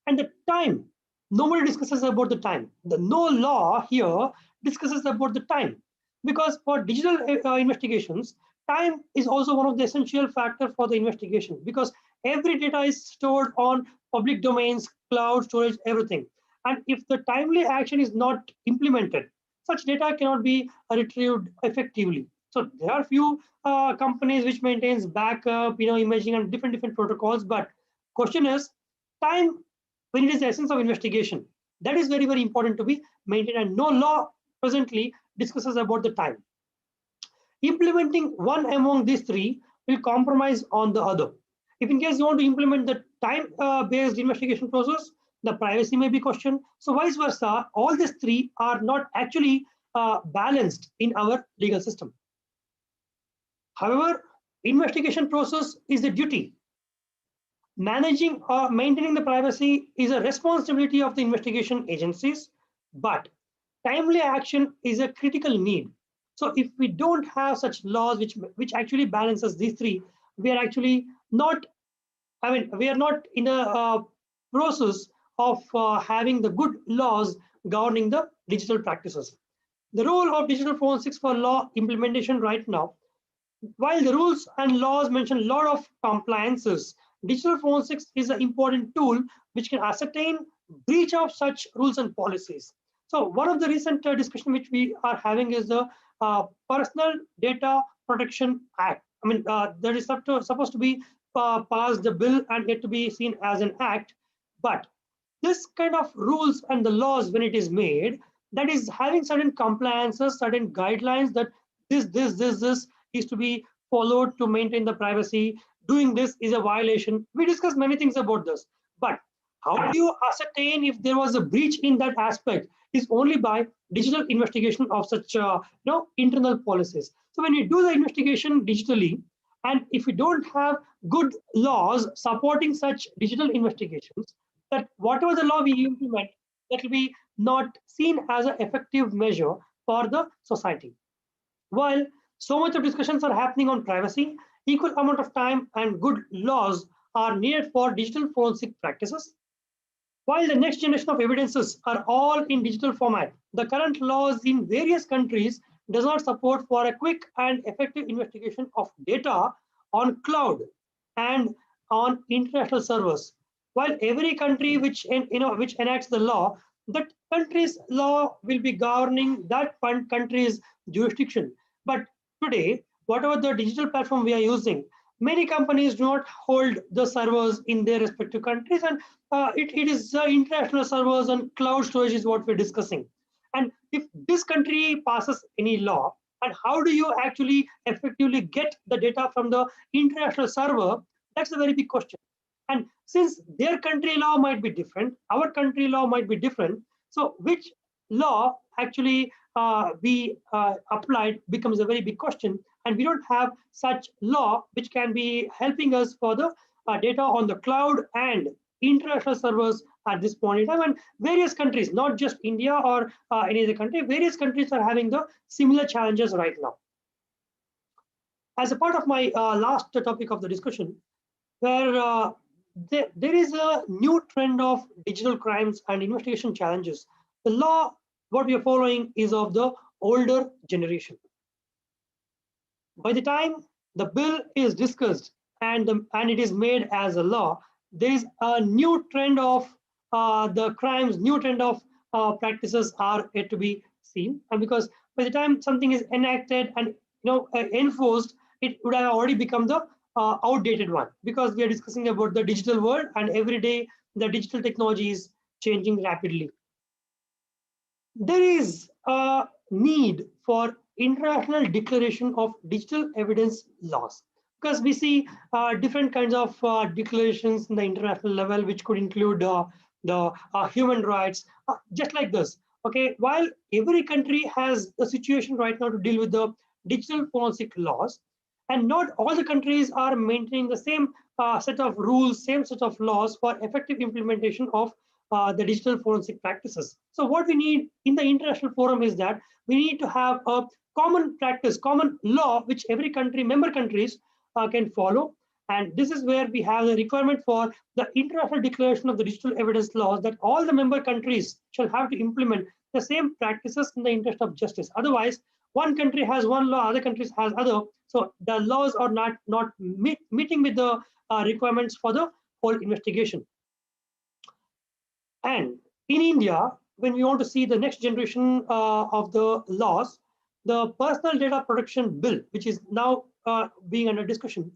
And the time, nobody discusses about the time. The no law here discusses about the time, because for digital investigations, time is also one of the essential factors for the investigation, because every data is stored on public domains, cloud storage, everything. And if the timely action is not implemented, such data cannot be retrieved effectively. So there are few companies which maintains backup, imaging and different protocols. But question is, time, when it is the essence of investigation, that is very important to be maintained, and no law presently discusses about the time. Implementing one among these three will compromise on the other. If in case you want to implement the time-based investigation process, the privacy may be questioned. So vice versa, all these three are not actually balanced in our legal system. However, investigation process is a duty. Managing or maintaining the privacy is a responsibility of the investigation agencies, but timely action is a critical need. So if we don't have such laws which actually balances these three, we are actually not, we are not in a process of having the good laws governing the digital practices. The role of digital forensics for law implementation right now, while the rules and laws mention a lot of compliances, digital forensics is an important tool which can ascertain breach of such rules and policies. So one of the recent discussion which we are having is the Personal Data Protection Act. There is supposed to be passed the bill and yet to be seen as an act. But this kind of rules and the laws, when it is made, that is having certain compliances, certain guidelines that this is to be followed to maintain the privacy. Doing this is a violation. We discussed many things about this, but how do you ascertain if there was a breach in that aspect is only by digital investigation of such internal policies. So when you do the investigation digitally, and if you don't have good laws supporting such digital investigations, that whatever the law we implement, that will be not seen as an effective measure for the society. While so much of discussions are happening on privacy, equal amount of time and good laws are needed for digital forensic practices. While the next generation of evidences are all in digital format, the current laws in various countries does not support for a quick and effective investigation of data on cloud and on international servers. While every country which enacts the law, that country's law will be governing that country's jurisdiction. But today, whatever the digital platform we are using, many companies do not hold the servers in their respective countries, and it is international servers and cloud storage is what we're discussing. And if this country passes any law, and how do you actually effectively get the data from the international server? That's a very big question. And since their country law might be different, our country law might be different, so which law actually be applied becomes a very big question. And we don't have such law which can be helping us for the data on the cloud and international servers at this point in time. And various countries, not just India or any other country, various countries are having the similar challenges right now. As a part of my last topic of the discussion, where there is a new trend of digital crimes and investigation challenges. The law, what we are following, is of the older generation. By the time the bill is discussed and it is made as a law, there is a new trend of the crimes, new trend of practices are yet to be seen. And because by the time something is enacted and enforced, it would have already become the outdated one, because we are discussing about the digital world, and every day the digital technology is changing rapidly. There is a need for international declaration of digital evidence laws, because we see different kinds of declarations in the international level, which could include the human rights, just like this. Okay, while every country has a situation right now to deal with the digital forensic laws, and not all the countries are maintaining the same set of rules, same set of laws for effective implementation of the digital forensic practices. So what we need in the international forum is that we need to have a common practice, common law, which every country, member countries can follow. And this is where we have the requirement for the international declaration of the digital evidence laws, that all the member countries shall have to implement the same practices in the interest of justice. Otherwise, one country has one law, other countries has other. So the laws are not meeting with the requirements for the whole investigation. And in India, when we want to see the next generation of the laws, the Personal Data Protection Bill, which is now being under discussion,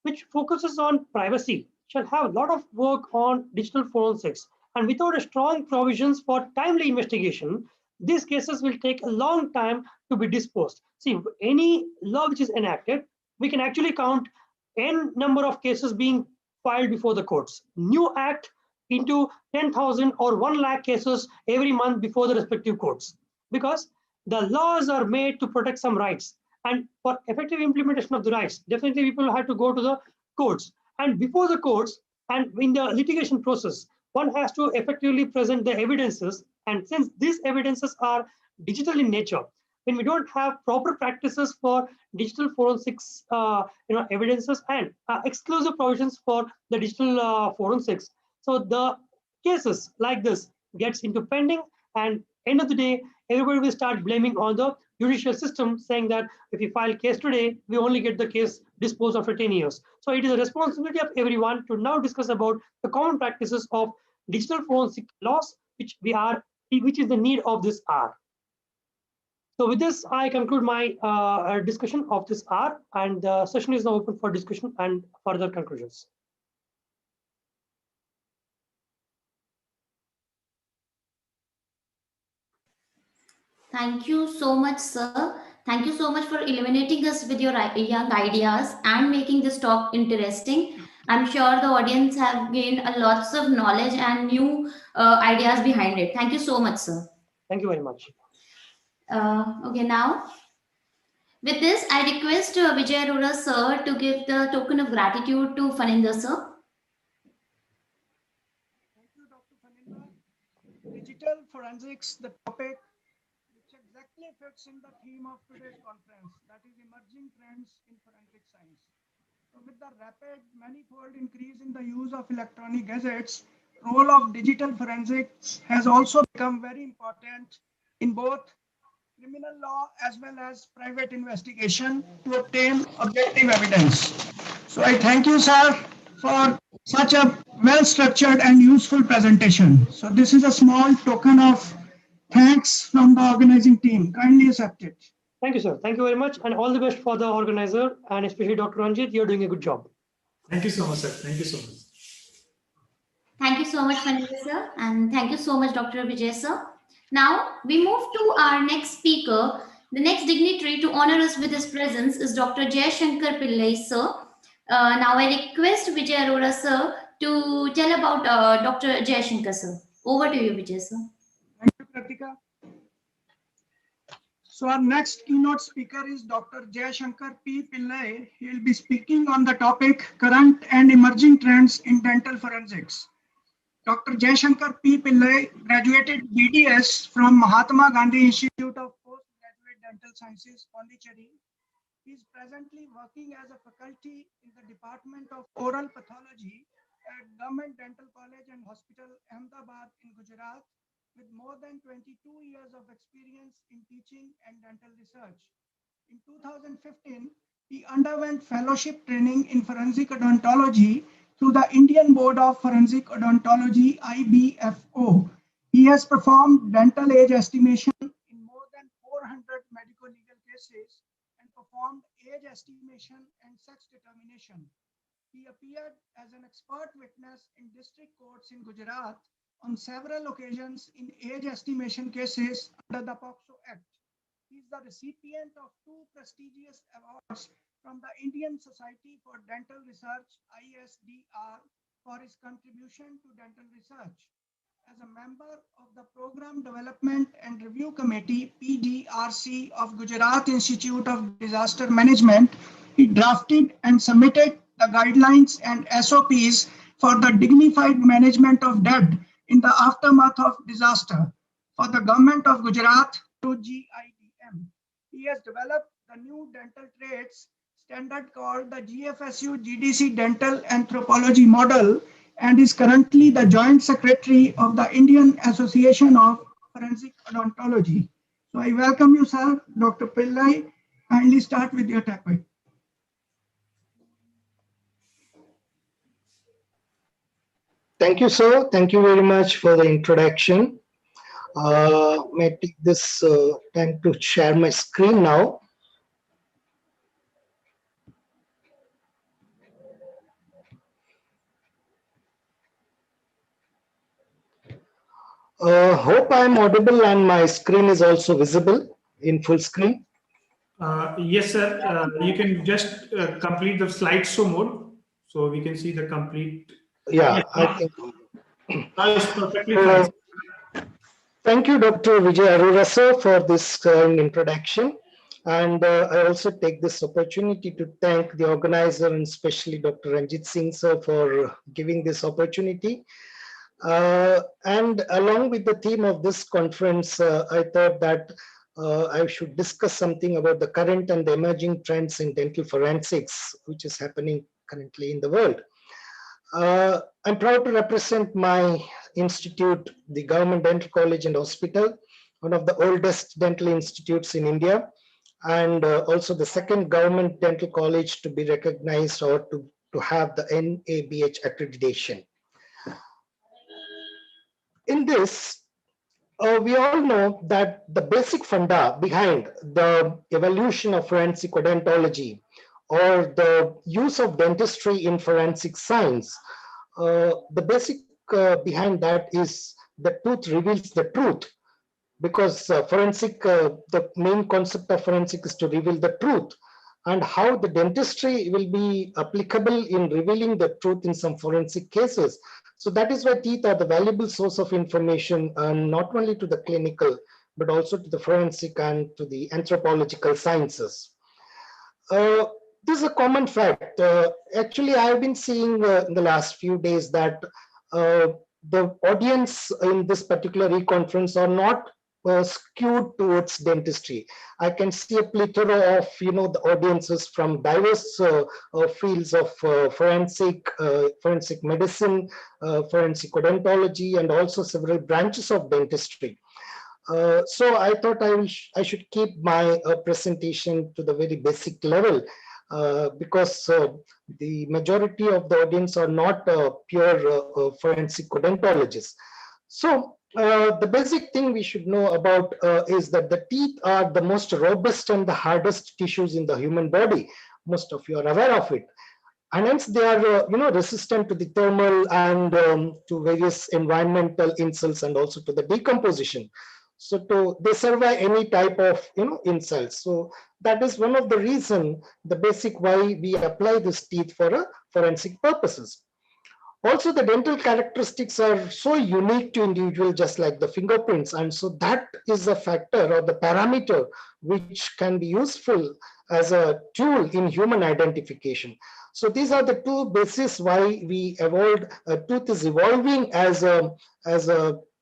which focuses on privacy, shall have a lot of work on digital forensics. And without a strong provisions for timely investigation, these cases will take a long time to be disposed. See, any law which is enacted, we can actually count n number of cases being filed before the courts. New act into 10,000 or 1 lakh cases every month before the respective courts, because the laws are made to protect some rights. And for effective implementation of the rights, definitely people have to go to the courts. And before the courts and in the litigation process, one has to effectively present the evidences. And since these evidences are digital in nature, when we don't have proper practices for digital forensics, evidences and exclusive provisions for the digital forensics, so the cases like this gets into pending, and end of the day, everybody will start blaming on the judicial system, saying that if you file case today, we only get the case disposed after 10 years. So it is a responsibility of everyone to now discuss about the common practices of digital forensic laws, which is the need of this hour. So with this, I conclude my discussion of this hour, and the session is now open for discussion and further conclusions. Thank you so much, sir. Thank you so much for illuminating us with your young ideas and making this talk interesting. I'm sure the audience have gained a lots of knowledge and new ideas behind it. Thank you so much, sir. Thank you very much. Okay, now with this, I request Vijay Arora sir to give the token of gratitude to Faninder sir. Thank you, Dr. Faninder. Digital forensics, the topic which exactly fits in the theme of today's conference, that is emerging trends in forensic science. So with the rapid manifold increase in the use of electronic gadgets, role of digital forensics has also become very important in both criminal law as well as private investigation to obtain objective evidence. So I thank you, sir, for such a well-structured and useful presentation. So this is a small token of thanks from the organizing team. Kindly accept it. Thank you, sir. Thank you very much, and all the best for the organizer, and especially Dr. Ranjit. You're doing a good job. Thank you so much, sir. Thank you so much. Thank you so much, Faninder sir, and thank you so much, Dr. Vijay sir. Now we move to our next speaker. The next dignitary to honor us with his presence is Dr. Jayashankar Pillai sir. Now I request Vijay Arora sir to tell about Dr. Jayashankar sir. Over to you, Vijay sir. Thank you, Pratika. So our next keynote speaker is Dr. Jayashankar P. Pillai. He will be speaking on the topic Current and Emerging Trends in Dental Forensics. Dr. Jayashankar P. Pillai graduated BDS from Mahatma Gandhi Institute of Postgraduate Dental Sciences, Pondicherry. He is presently working as a faculty in the Department of Oral Pathology at Government Dental College and Hospital, Ahmedabad in Gujarat, with more than 22 years of experience in teaching and dental research. In 2015, he underwent fellowship training in forensic odontology through the Indian Board of Forensic Odontology, IBFO. He has performed dental age estimation in more than 400 medical legal cases and performed age estimation and sex determination. He appeared as an expert witness in district courts in Gujarat on several occasions in age estimation cases under the POCSO Act. He is the recipient of 2 prestigious awards from the Indian Society for Dental Research, IASR, for his contribution to dental research. As a member of the Program Development and Review Committee, PDRC, of Gujarat Institute of Disaster Management, he drafted and submitted the guidelines and SOPs for the dignified management of dead in the aftermath of disaster for the government of Gujarat through GIDM. He has developed the new dental trades standard called the GFSU GDC Dental Anthropology Model and is currently the Joint Secretary of the Indian Association of Forensic Odontology. So I welcome you, sir. Dr. Pillai, kindly start with your topic. Thank you, sir. Thank you very much for the introduction. May I take this time to share my screen now? Hope I'm audible and my screen is also visible in full screen. Yes, sir. You can just complete the slideshow mode, so we can see the complete. Yeah, Yes, I think. now it's perfectly fine. Thank you, Dr. Vijay Arora, sir, for this introduction. And I also take this opportunity to thank the organizer and especially Dr. Ranjit Singh, sir, for giving this opportunity. And along with the theme of this conference, I thought that I should discuss something about the current and the emerging trends in dental forensics, which is happening currently in the world. I'm proud to represent my institute, the Government Dental College and Hospital, one of the oldest dental institutes in India, and also the second government dental college to be recognized or to have the NABH accreditation. In this, we all know that the basic funda behind the evolution of forensic odontology or the use of dentistry in forensic science, the basic behind that is the truth reveals the truth, because the main concept of forensic is to reveal the truth, and how the dentistry will be applicable in revealing the truth in some forensic cases. So that is why teeth are the valuable source of information, not only to the clinical, but also to the forensic and to the anthropological sciences. This is a common fact. Actually, I've been seeing in the last few days that the audience in this particular eConference are not skewed towards dentistry. I can see a plethora of the audiences from diverse fields of forensic medicine, forensic odontology, and also several branches of dentistry. So I thought I should keep my presentation to the very basic level, because the majority of the audience are not pure forensic odontologists. So the basic thing we should know about is that the teeth are the most robust and the hardest tissues in the human body. Most of you are aware of it. And hence they are resistant to the thermal and to various environmental insults and also to the decomposition. So they survive any type of insults. So that is one of the reason, the basic why we apply this teeth for forensic purposes. Also, the dental characteristics are so unique to individual, just like the fingerprints. And so that is a factor or the parameter which can be useful as a tool in human identification. So these are the two bases why we evolved. Tooth is evolving as a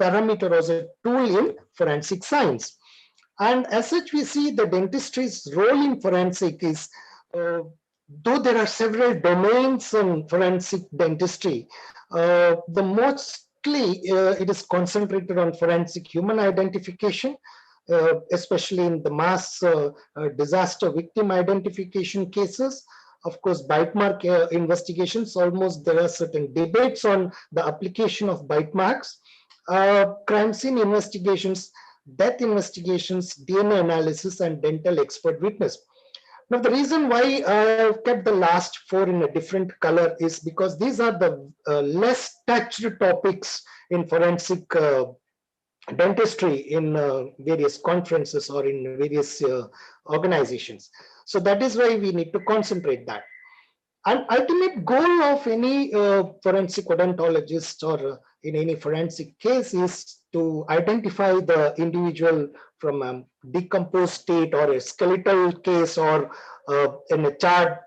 parameter, as a tool in forensic science. And as such, we see the dentistry's role in forensic is, though there are several domains in forensic dentistry, the mostly it is concentrated on forensic human identification, especially in the mass disaster victim identification cases. Of course, bite mark investigations, almost there are certain debates on the application of bite marks, crime scene investigations, death investigations, DNA analysis, and dental expert witness. Now, the reason why I've kept the last four in a different color is because these are the less touched topics in forensic dentistry in various conferences or in various organizations. So that is why we need to concentrate that. An ultimate goal of any forensic odontologist or in any forensic case is to identify the individual from a decomposed state or a skeletal case or in a charred,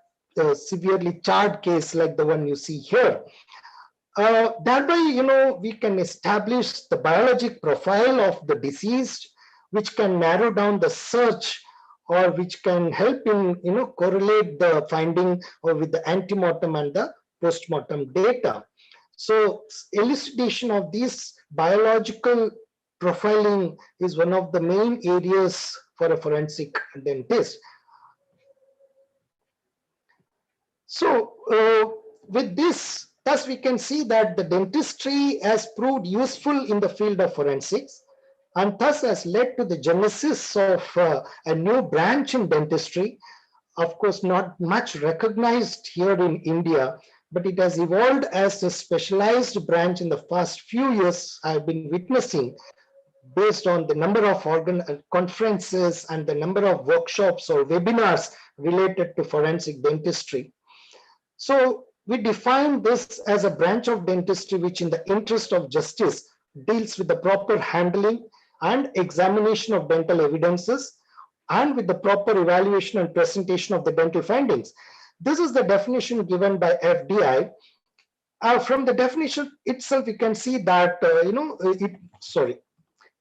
severely charred case like the one you see here. Thereby, we can establish the biologic profile of the deceased, which can narrow down the search or which can help in, correlate the finding or with the antemortem and the postmortem data. So elucidation of these biological profiling is one of the main areas for a forensic dentist. So with this, thus we can see that the dentistry has proved useful in the field of forensics, and thus has led to the genesis of a new branch in dentistry. Of course, not much recognized here in India, but it has evolved as a specialized branch in the past few years I've been witnessing, based on the number of conferences and the number of workshops or webinars related to forensic dentistry. So we define this as a branch of dentistry which, in the interest of justice, deals with the proper handling and examination of dental evidences and with the proper evaluation and presentation of the dental findings. This is the definition given by FDI. From the definition itself, you can see that,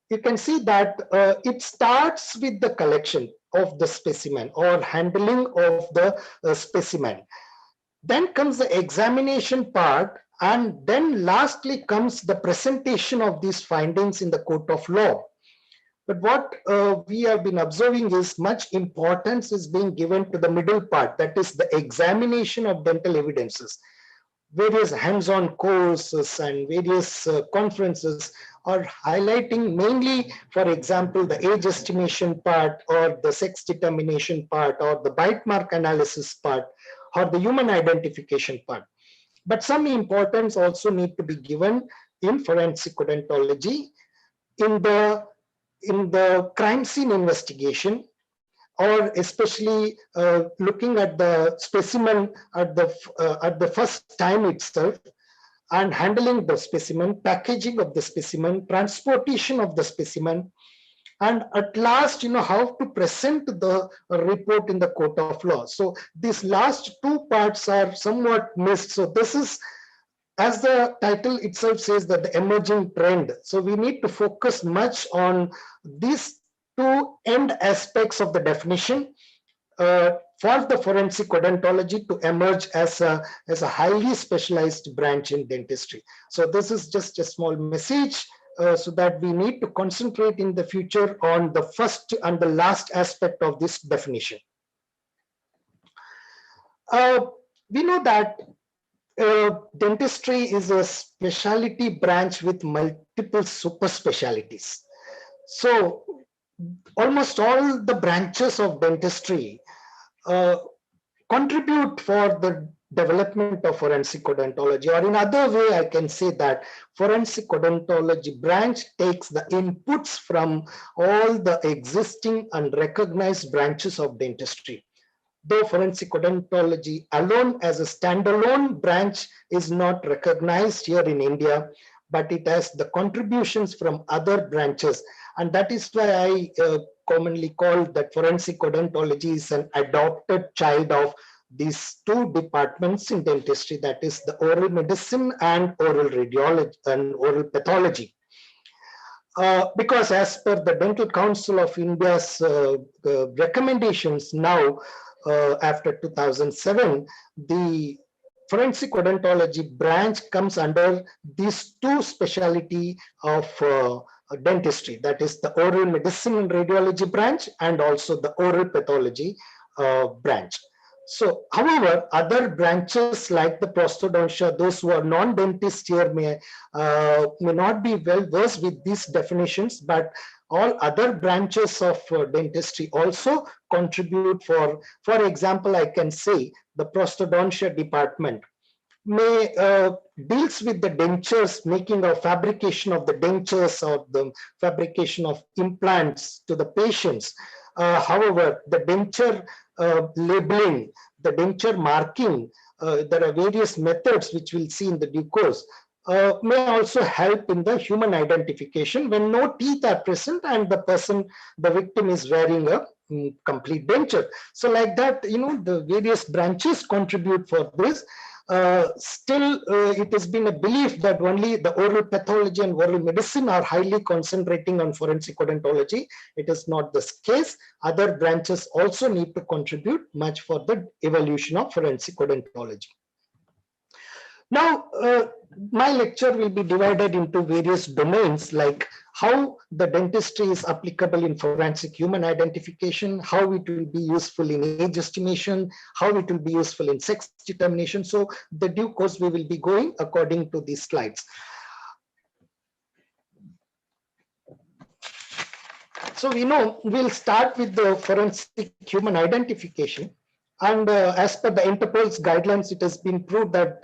you can see that it starts with the collection of the specimen or handling of the specimen. Then comes the examination part, and then lastly comes the presentation of these findings in the court of law. But what we have been observing is much importance is being given to the middle part, that is the examination of dental evidences. Various hands-on courses and various conferences are highlighting mainly, for example, the age estimation part or the sex determination part or the bite mark analysis part or the human identification part. But some importance also need to be given in forensic odontology, in the crime scene investigation, or especially looking at the specimen at the first time itself, and handling the specimen, packaging of the specimen, transportation of the specimen, and at last, how to present the report in the court of law. So these last two parts are somewhat missed. So this is, as the title itself says, that the emerging trend. So we need to focus much on these two end aspects of the definition for the forensic odontology to emerge as a highly specialized branch in dentistry. So this is just a small message so that we need to concentrate in the future on the first and the last aspect of this definition. We know that dentistry is a specialty branch with multiple super specialties. So almost all the branches of dentistry contribute for the development of forensic odontology, or in other way, I can say that forensic odontology branch takes the inputs from all the existing and recognized branches of dentistry. Though forensic odontology alone as a standalone branch is not recognized here in India, but it has the contributions from other branches. And that is why I commonly call that forensic odontology is an adopted child of these two departments in dentistry, that is the oral medicine and oral radiology and oral pathology. Because as per the Dental Council of India's recommendations now, after 2007, the forensic odontology branch comes under these two specialty of dentistry, that is the oral medicine and radiology branch and also the oral pathology branch. So, however, other branches like the prosthodontia, those who are non-dentists here may not be well versed with these definitions, but all other branches of dentistry also contribute for example, I can say the prosthodontia department may deals with the dentures, making or fabrication of the dentures or the fabrication of implants to the patients. However, the denture labeling, the denture marking, there are various methods which we'll see in the due course, may also help in the human identification when no teeth are present and the victim is wearing a complete denture. So like that, the various branches contribute for this. Still, it has been a belief that only the oral pathology and oral medicine are highly concentrating on forensic odontology. It is not the case. Other branches also need to contribute much for the evolution of forensic odontology. Now, my lecture will be divided into various domains, like how the dentistry is applicable in forensic human identification, how it will be useful in age estimation, how it will be useful in sex determination. So the due course we will be going according to these slides. So we'll start with the forensic human identification. And as per the Interpol's guidelines, it has been proved that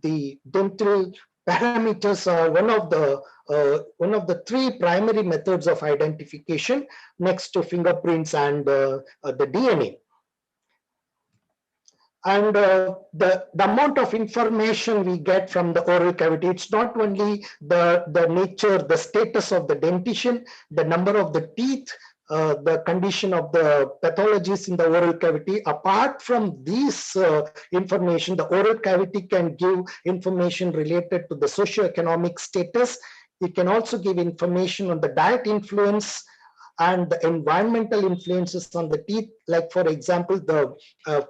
the dental parameters are one of the three primary methods of identification next to fingerprints and the DNA. And the amount of information we get from the oral cavity, it's not only the nature, the status of the dentition, the number of the teeth, the condition of the pathologies in the oral cavity. Apart from these information, the oral cavity can give information related to the socioeconomic status. It can also give information on the diet influence and the environmental influences on the teeth. Like, for example, the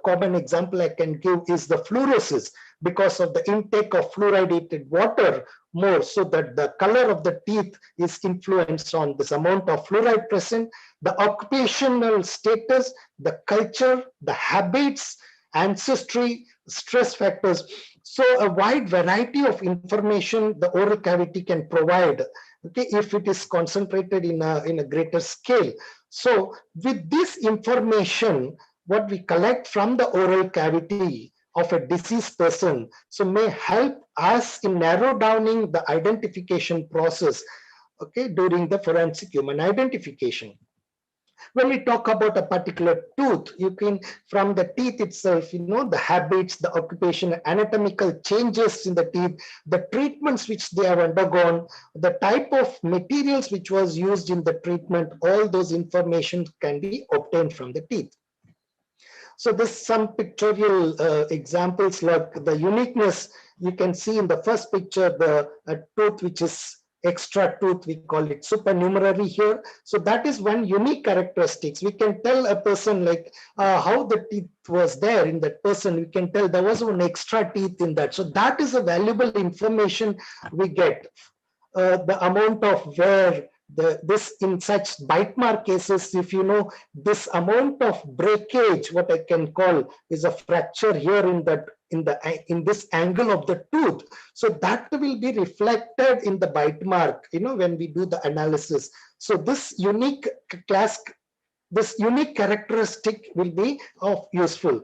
common example I can give is the fluorosis, because of the intake of fluoridated water more, so that the color of the teeth is influenced on this amount of fluoride present, the occupational status, the culture, the habits, ancestry, stress factors. So a wide variety of information the oral cavity can provide, okay, if it is concentrated in a greater scale. So with this information, what we collect from the oral cavity of a deceased person, so may help us in narrow downing the identification process, okay, during the forensic human identification. When we talk about a particular tooth, you can, from the teeth itself, the habits, the occupation, anatomical changes in the teeth, the treatments which they have undergone, the type of materials which was used in the treatment, all those information can be obtained from the teeth. So this some pictorial examples, like the uniqueness. You can see in the first picture, the tooth which is extra tooth, we call it supernumerary here. So that is one unique characteristics. We can tell a person like how the teeth was there in that person. We can tell there was one extra teeth in that. So that is a valuable information we get. The amount of wear, this in such bite mark cases, if this amount of breakage, what I can call is a fracture here in this angle of the tooth. So that will be reflected in the bite mark, when we do the analysis. So this unique characteristic will be of useful.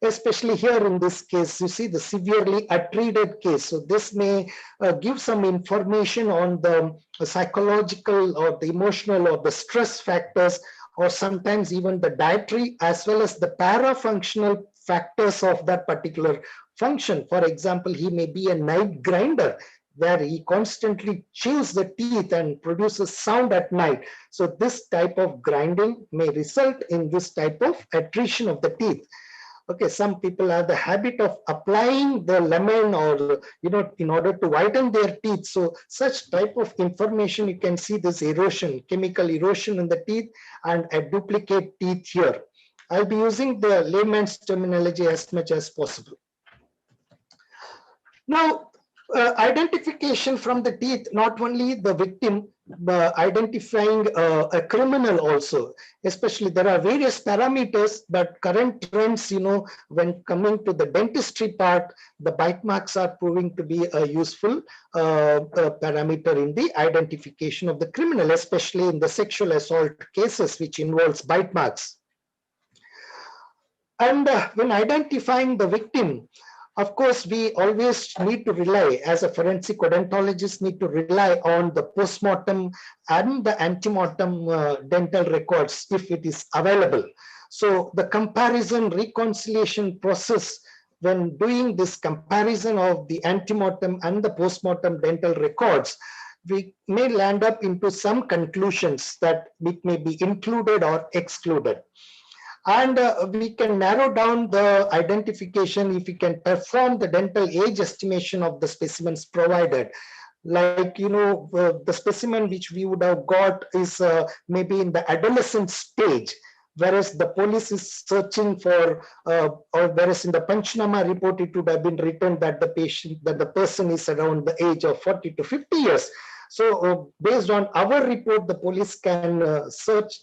Especially here in this case, you see the severely untreated case. So this may give some information on the psychological or the emotional or the stress factors, or sometimes even the dietary as well as the parafunctional factors of that particular function. For example, he may be a night grinder, where he constantly chews the teeth and produces sound at night. So this type of grinding may result in this type of attrition of the teeth. Okay, some people have the habit of applying the lemon or, in order to whiten their teeth. So such type of information, you can see this erosion, chemical erosion in the teeth and a duplicate teeth here. I'll be using the layman's terminology as much as possible. Now, identification from the teeth, not only the victim, identifying a criminal also. Especially there are various parameters, but current trends, when coming to the dentistry part, the bite marks are proving to be a useful parameter in the identification of the criminal, especially in the sexual assault cases, which involves bite marks. And when identifying the victim, of course, we always need to rely, as a forensic odontologist, need to rely on the postmortem and the antemortem dental records if it is available. So the comparison reconciliation process, when doing this comparison of the antemortem and the postmortem dental records, we may land up into some conclusions that it may be included or excluded. And we can narrow down the identification if we can perform the dental age estimation of the specimens provided. Like, the specimen which we would have got is maybe in the adolescent stage. whereas the police is searching for, or whereas in the Panchnama report, it would have been written that the person is around the age of 40 to 50 years. So based on our report, the police can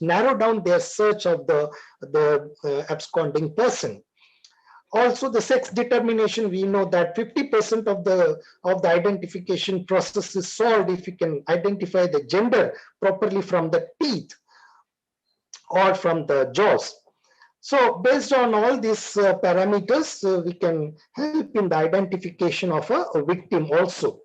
narrow down their search of the absconding person. Also, the sex determination, we know that 50% of the identification process is solved if you can identify the gender properly from the teeth or from the jaws. So based on all these parameters, we can help in the identification of a victim also.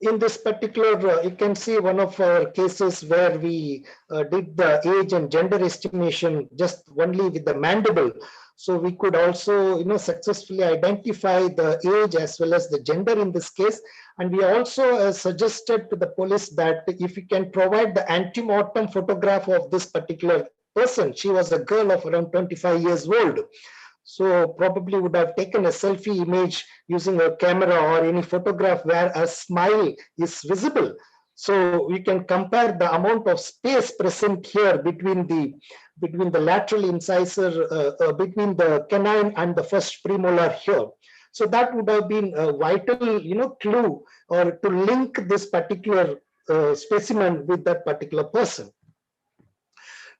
In this particular, you can see one of our cases where we did the age and gender estimation just only with the mandible. So we could also, successfully identify the age as well as the gender in this case. And we also suggested to the police that if we can provide the ante-mortem photograph of this particular person, she was a girl of around 25 years old. So probably would have taken a selfie image using a camera or any photograph where a smile is visible. So we can compare the amount of space present here between the lateral incisor, between the canine and the first premolar here. So that would have been a vital, clue or to link this particular specimen with that particular person.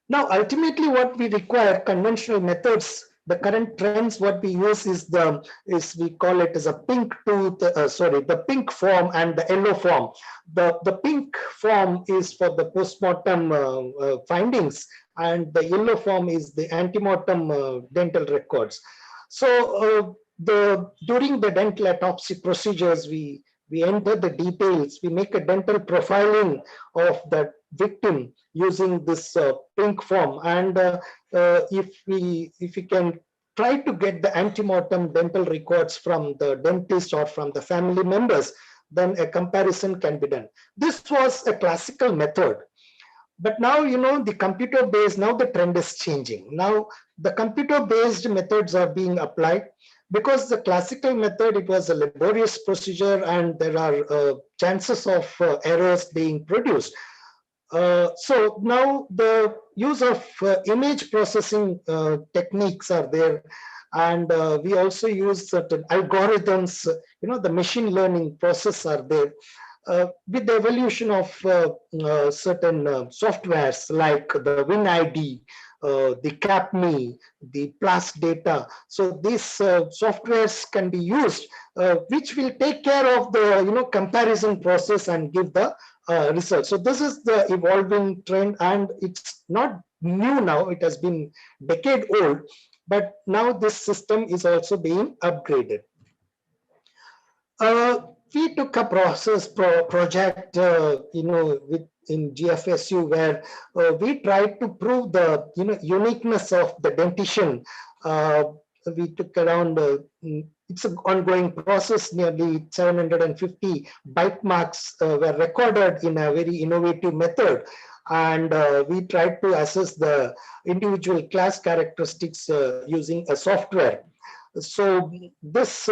Now, ultimately, what we require, conventional methods, the current trends, what we use is we call it as a pink tooth, the pink form and the yellow form. The pink form is for the postmortem findings, and the yellow form is the antemortem dental records. So during the dental autopsy procedures, we enter the details, we make a dental profiling of the victim using this pink form, and if we can try to get the antemortem dental records from the dentist or from the family members, then a comparison can be done. This was a classical method, but now the computer based, now the trend is changing. Now the computer based methods are being applied. Because the classical method, it was a laborious procedure and there are chances of errors being produced. So now the use of image processing techniques are there, and we also use certain algorithms, the machine learning process are there. With the evolution of certain softwares like the WinID, the CapMe, the Plus Data. So these softwares can be used, which will take care of the comparison process and give the result. So this is the evolving trend, and it's not new now. It has been decade old, but now this system is also being upgraded. We took a project, in GFSU where we tried to prove the uniqueness of the dentition. We took around, it's an ongoing process, nearly 750 bite marks were recorded in a very innovative method. And we tried to assess the individual class characteristics using a software. So this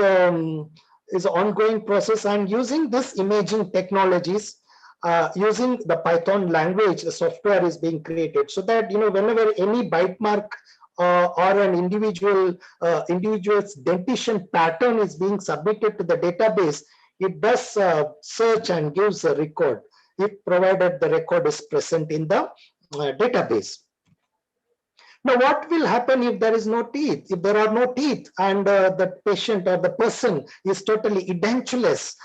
is an ongoing process, and using this imaging technologies, using the Python language, the software is being created so that whenever any bite mark or an individual's dentition pattern is being submitted to the database, it does search and gives a record, if provided the record is present in the database. Now, what will happen if there is no teeth? If there are no teeth and the patient or the person is totally edentulous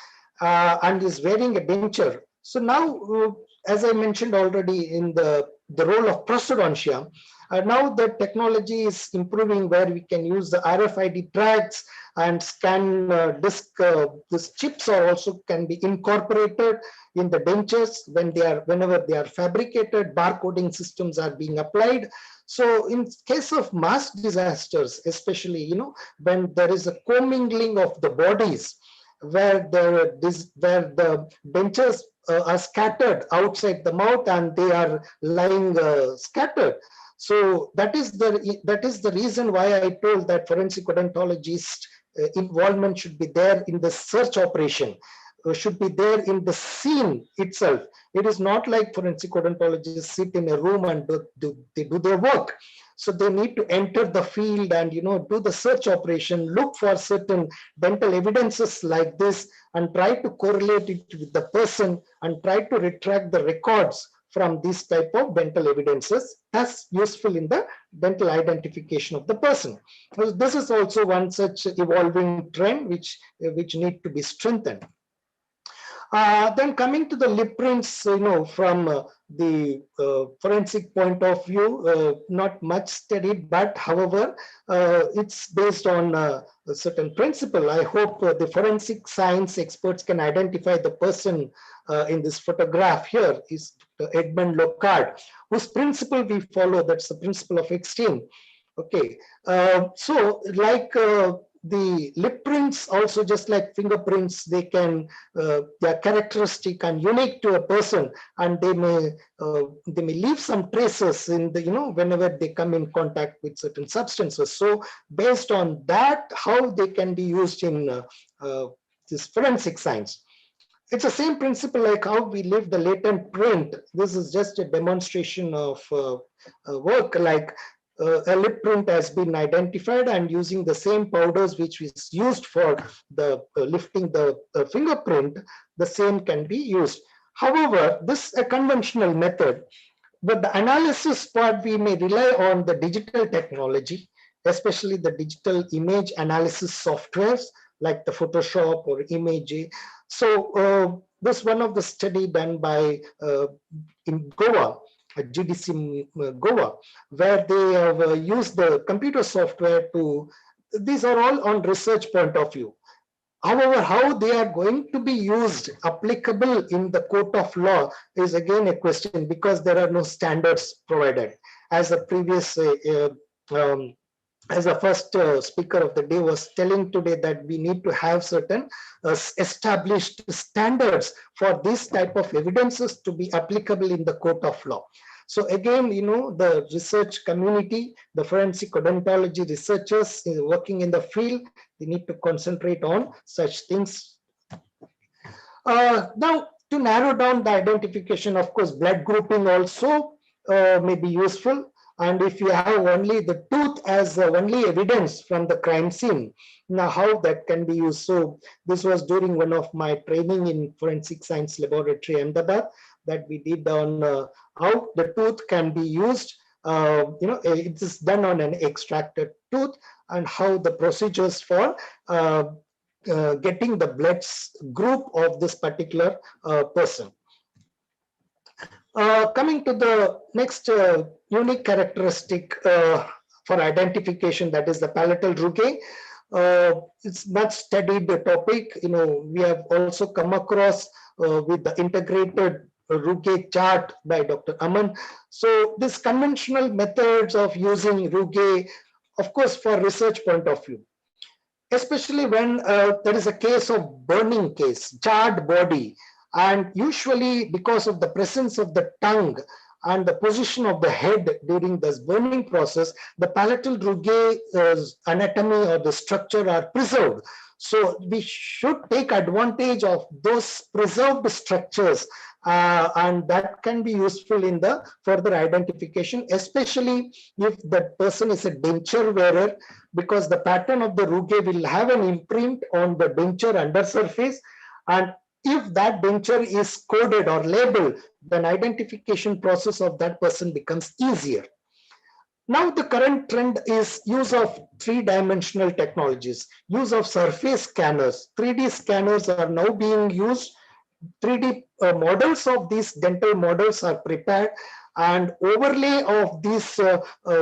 and is wearing a denture. So now, as I mentioned already in the role of prosthodontia, now the technology is improving where we can use the RFID tags and scan disc. These chips are also can be incorporated in the dentures whenever they are fabricated. Barcoding systems are being applied. So in case of mass disasters, especially when there is a commingling of the bodies, where the dentures are scattered outside the mouth and they are lying scattered. So that is the reason why I told that forensic odontologist involvement should be there in the search operation. should be there in the scene itself. It is not like forensic odontologists sit in a room and they do their work. So they need to enter the field and do the search operation, look for certain dental evidences like this, and try to correlate it with the person and try to retract the records from this type of dental evidences as useful in the dental identification of the person. So this is also one such evolving trend which need to be strengthened. Then coming to the lip prints, from the forensic point of view, not much studied, but however, it's based on a certain principle. I hope the forensic science experts can identify the person in this photograph here is Edmund Locard, whose principle we follow, that's the principle of Extine. Okay, so like the lip prints, also just like fingerprints, they are characteristic and unique to a person, and they may leave some traces in the whenever they come in contact with certain substances. So based on that, how they can be used in this forensic science. It's the same principle like how we leave the latent print. This is just a demonstration of work, like a lip print has been identified, and using the same powders which is used for the lifting the fingerprint, the same can be used. However, this is a conventional method, but the analysis part we may rely on the digital technology, especially the digital image analysis softwares like the Photoshop or Image. So this one of the study done by in Goa, GDC Goa, where they have used the computer software to, these are all on research point of view. However, how they are going to be used, applicable in the court of law is again a question, because there are no standards provided. As the previous, as the first speaker of the day was telling today, that we need to have certain established standards for this type of evidences to be applicable in the court of law. So again, the research community, the forensic odontology researchers working in the field, they need to concentrate on such things. Now, to narrow down the identification, of course, blood grouping also may be useful. And if you have only the tooth as only evidence from the crime scene, now how that can be used. So this was during one of my training in Forensic Science Laboratory, Ahmedabad, that we did on how the tooth can be used. It is done on an extracted tooth, and how the procedures for getting the blood group of this particular person. Coming to the next unique characteristic for identification, that is the palatal rugae. It's much studied topic. We have also come across with the integrated rugae chart by Dr. Aman. So this conventional methods of using rugae, of course, for research point of view, especially when there is a case of burning case, charred body. And usually because of the presence of the tongue and the position of the head during this burning process, the palatal rugae anatomy or the structure are preserved. So we should take advantage of those preserved structures, and that can be useful in the further identification, especially if the person is a denture wearer, because the pattern of the rugae will have an imprint on the denture undersurface, and if that denture is coded or labeled, then identification process of that person becomes easier. Now the current trend is use of three-dimensional technologies, use of surface scanners. 3D scanners are now being used. 3D models of these dental models are prepared, and overlay of this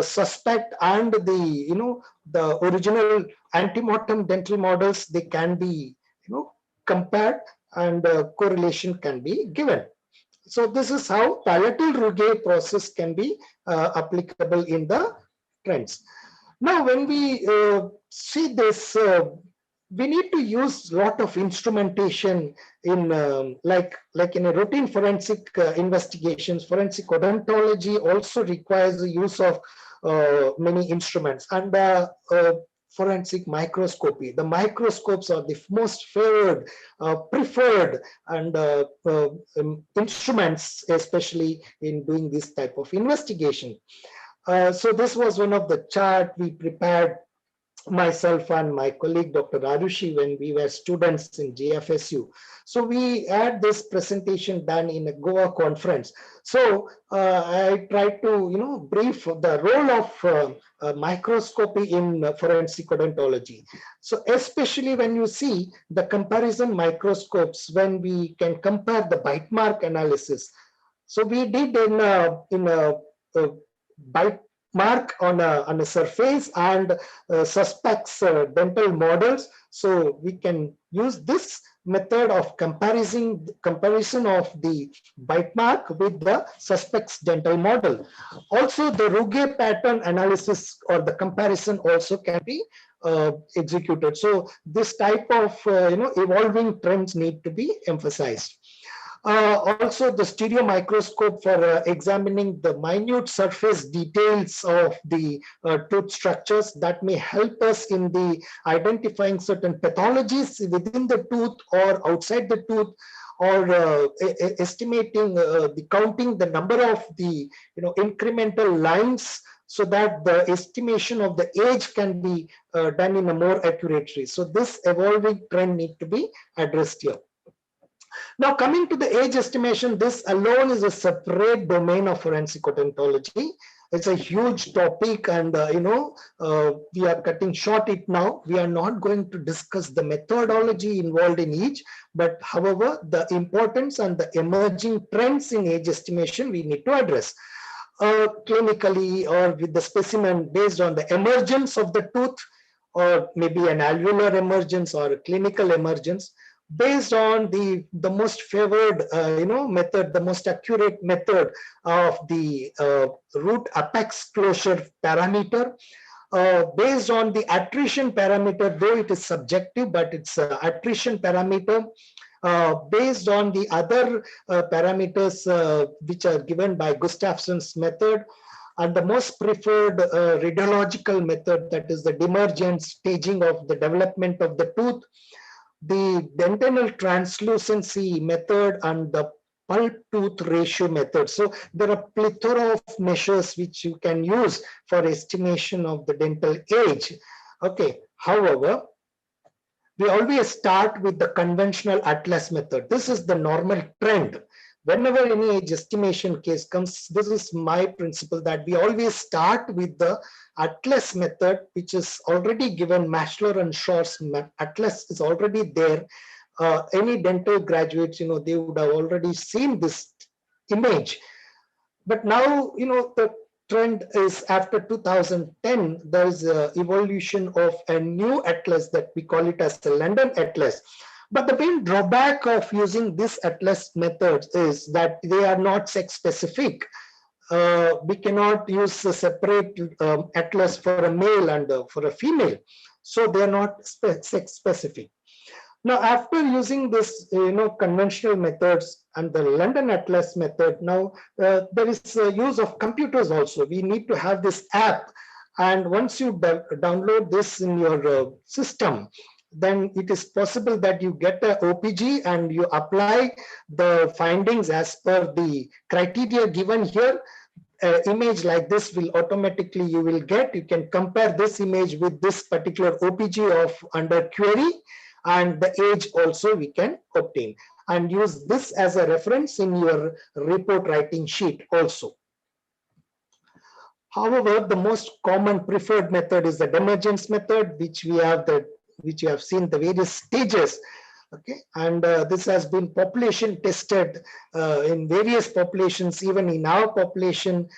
suspect and the original antemortem dental models, they can be compared, and correlation can be given. So this is how palatal rugae process can be applicable in the trends. Now, when we see this, we need to use a lot of instrumentation in like in a routine forensic investigations. Forensic odontology also requires the use of many instruments, and forensic microscopy. The microscopes are the most favored, preferred, and instruments, especially in doing this type of investigation. So this was one of the chart we prepared, myself and my colleague Dr. Arushi, when we were students in JFSU. So we had this presentation done in a Goa conference. So I tried to brief the role of microscopy in forensic odontology. So especially when you see the comparison microscopes, when we can compare the bite mark analysis. So we did in a bite mark on a surface and suspects dental models. So we can use this method of comparison of the bite mark with the suspect's dental model. Also, the Ruge pattern analysis or the comparison also can be executed. So this type of evolving trends need to be emphasized. Also, the stereo microscope for examining the minute surface details of the tooth structures that may help us in the identifying certain pathologies within the tooth or outside the tooth, or estimating counting the number of the incremental lines, so that the estimation of the age can be done in a more accurate way. So this evolving trend need to be addressed here. Now, coming to the age estimation, this alone is a separate domain of forensic odontology. It's a huge topic, and we are cutting short it now. We are not going to discuss the methodology involved in each, but however, the importance and the emerging trends in age estimation we need to address. Clinically, or with the specimen based on the emergence of the tooth, or maybe an alveolar emergence or a clinical emergence, based on the most favored method, the most accurate method of the root apex closure parameter, based on the attrition parameter, though it is subjective, but it's attrition parameter, based on the other parameters which are given by Gustafson's method, and the most preferred radiological method, that is the demergent staging of the development of the tooth, the dentinal translucency method, and the pulp tooth ratio method. So there are plethora of measures which you can use for estimation of the dental age. Okay, however, we always start with the conventional atlas method. This is the normal trend. Whenever any age estimation case comes, this is my principle, that we always start with the atlas method, which is already given. Mashler and Shor's atlas is already there. Any dental graduates, they would have already seen this image. But now, the trend is after 2010, there is an evolution of a new atlas that we call it as the London Atlas. But the main drawback of using this atlas method is that they are not sex specific. We cannot use a separate atlas for a male and for a female. So they are not sex specific. Now, after using this, conventional methods and the London Atlas method, now there is a use of computers also. We need to have this app. And once you download this in your system, then it is possible that you get a OPG and you apply the findings as per the criteria given here. Image like this will automatically you will get. You can compare this image with this particular OPG of under query, and the age also we can obtain, and use this as a reference in your report writing sheet also. However, the most common preferred method is the demergence method, which you have seen the various stages. Okay, and this has been population tested in various populations, even in our population.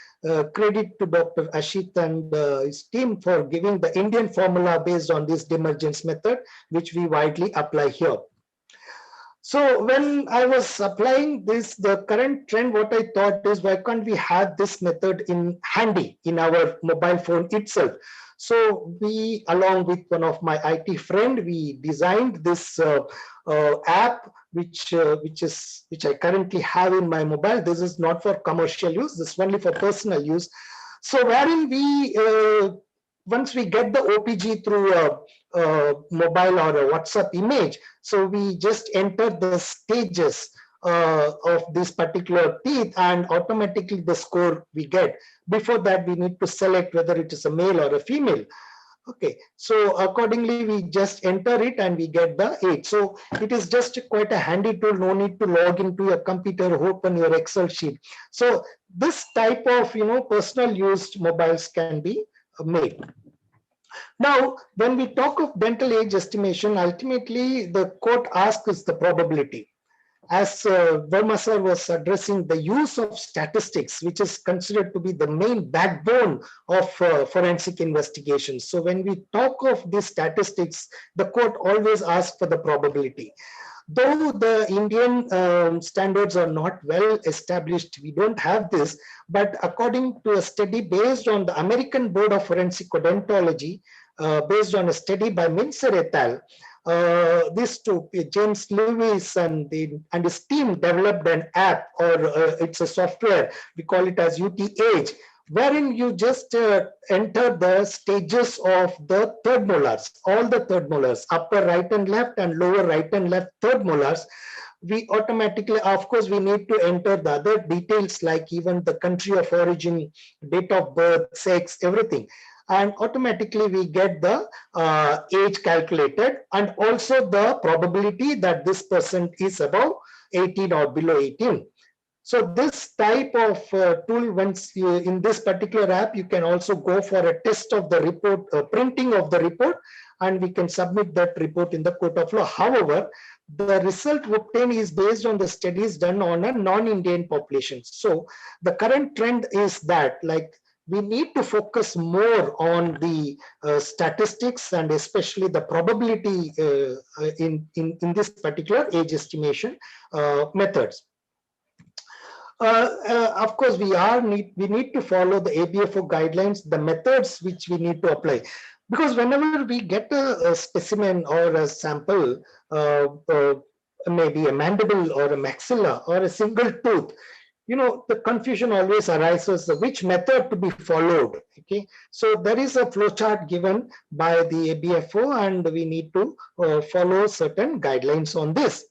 Credit to Dr. Ashit and his team for giving the Indian formula based on this demergence method, which we widely apply here. So when I was applying this, the current trend, what I thought is, why can't we have this method in handy in our mobile phone itself? So we, along with one of my IT friend, we designed this app, which I currently have in my mobile. This is not for commercial use. This is only for personal use. So wherein we once we get the OPG through a mobile or a WhatsApp image, so we just enter the stages of this particular teeth, and automatically the score we get. Before that, we need to select whether it is a male or a female. Okay, so accordingly we just enter it and we get the age. So it is just quite a handy tool. No need to log into your computer, open your Excel sheet. So this type of personal used mobiles can be made. Now, when we talk of dental age estimation, ultimately the court asks the probability. As Verma sir was addressing, the use of statistics, which is considered to be the main backbone of forensic investigations. So when we talk of these statistics, the court always asks for the probability. Though the Indian standards are not well established, we don't have this, but according to a study based on the American Board of Forensic Odontology, based on a study by Mincer et al., these two, James Lewis and his team, developed an app, or it's a software, we call it as UT Age, wherein you just enter the stages of the third molars, all the third molars, upper right and left and lower right and left third molars. We automatically, of course, we need to enter the other details like even the country of origin, date of birth, sex, everything. And automatically we get the age calculated, and also the probability that this person is above 18 or below 18. So this type of tool, once you, in this particular app, you can also go for a test of the report, printing of the report, and we can submit that report in the court of law. However, the result obtained is based on the studies done on a non-Indian population. So the current trend is that, like, we need to focus more on the statistics and especially the probability in this particular age estimation methods. Of course, we need to follow the ABFO guidelines, the methods which we need to apply. Because whenever we get a specimen or a sample, maybe a mandible or a maxilla or a single tooth, the confusion always arises which method to be followed. Okay, so there is a flowchart given by the ABFO, and we need to follow certain guidelines on this.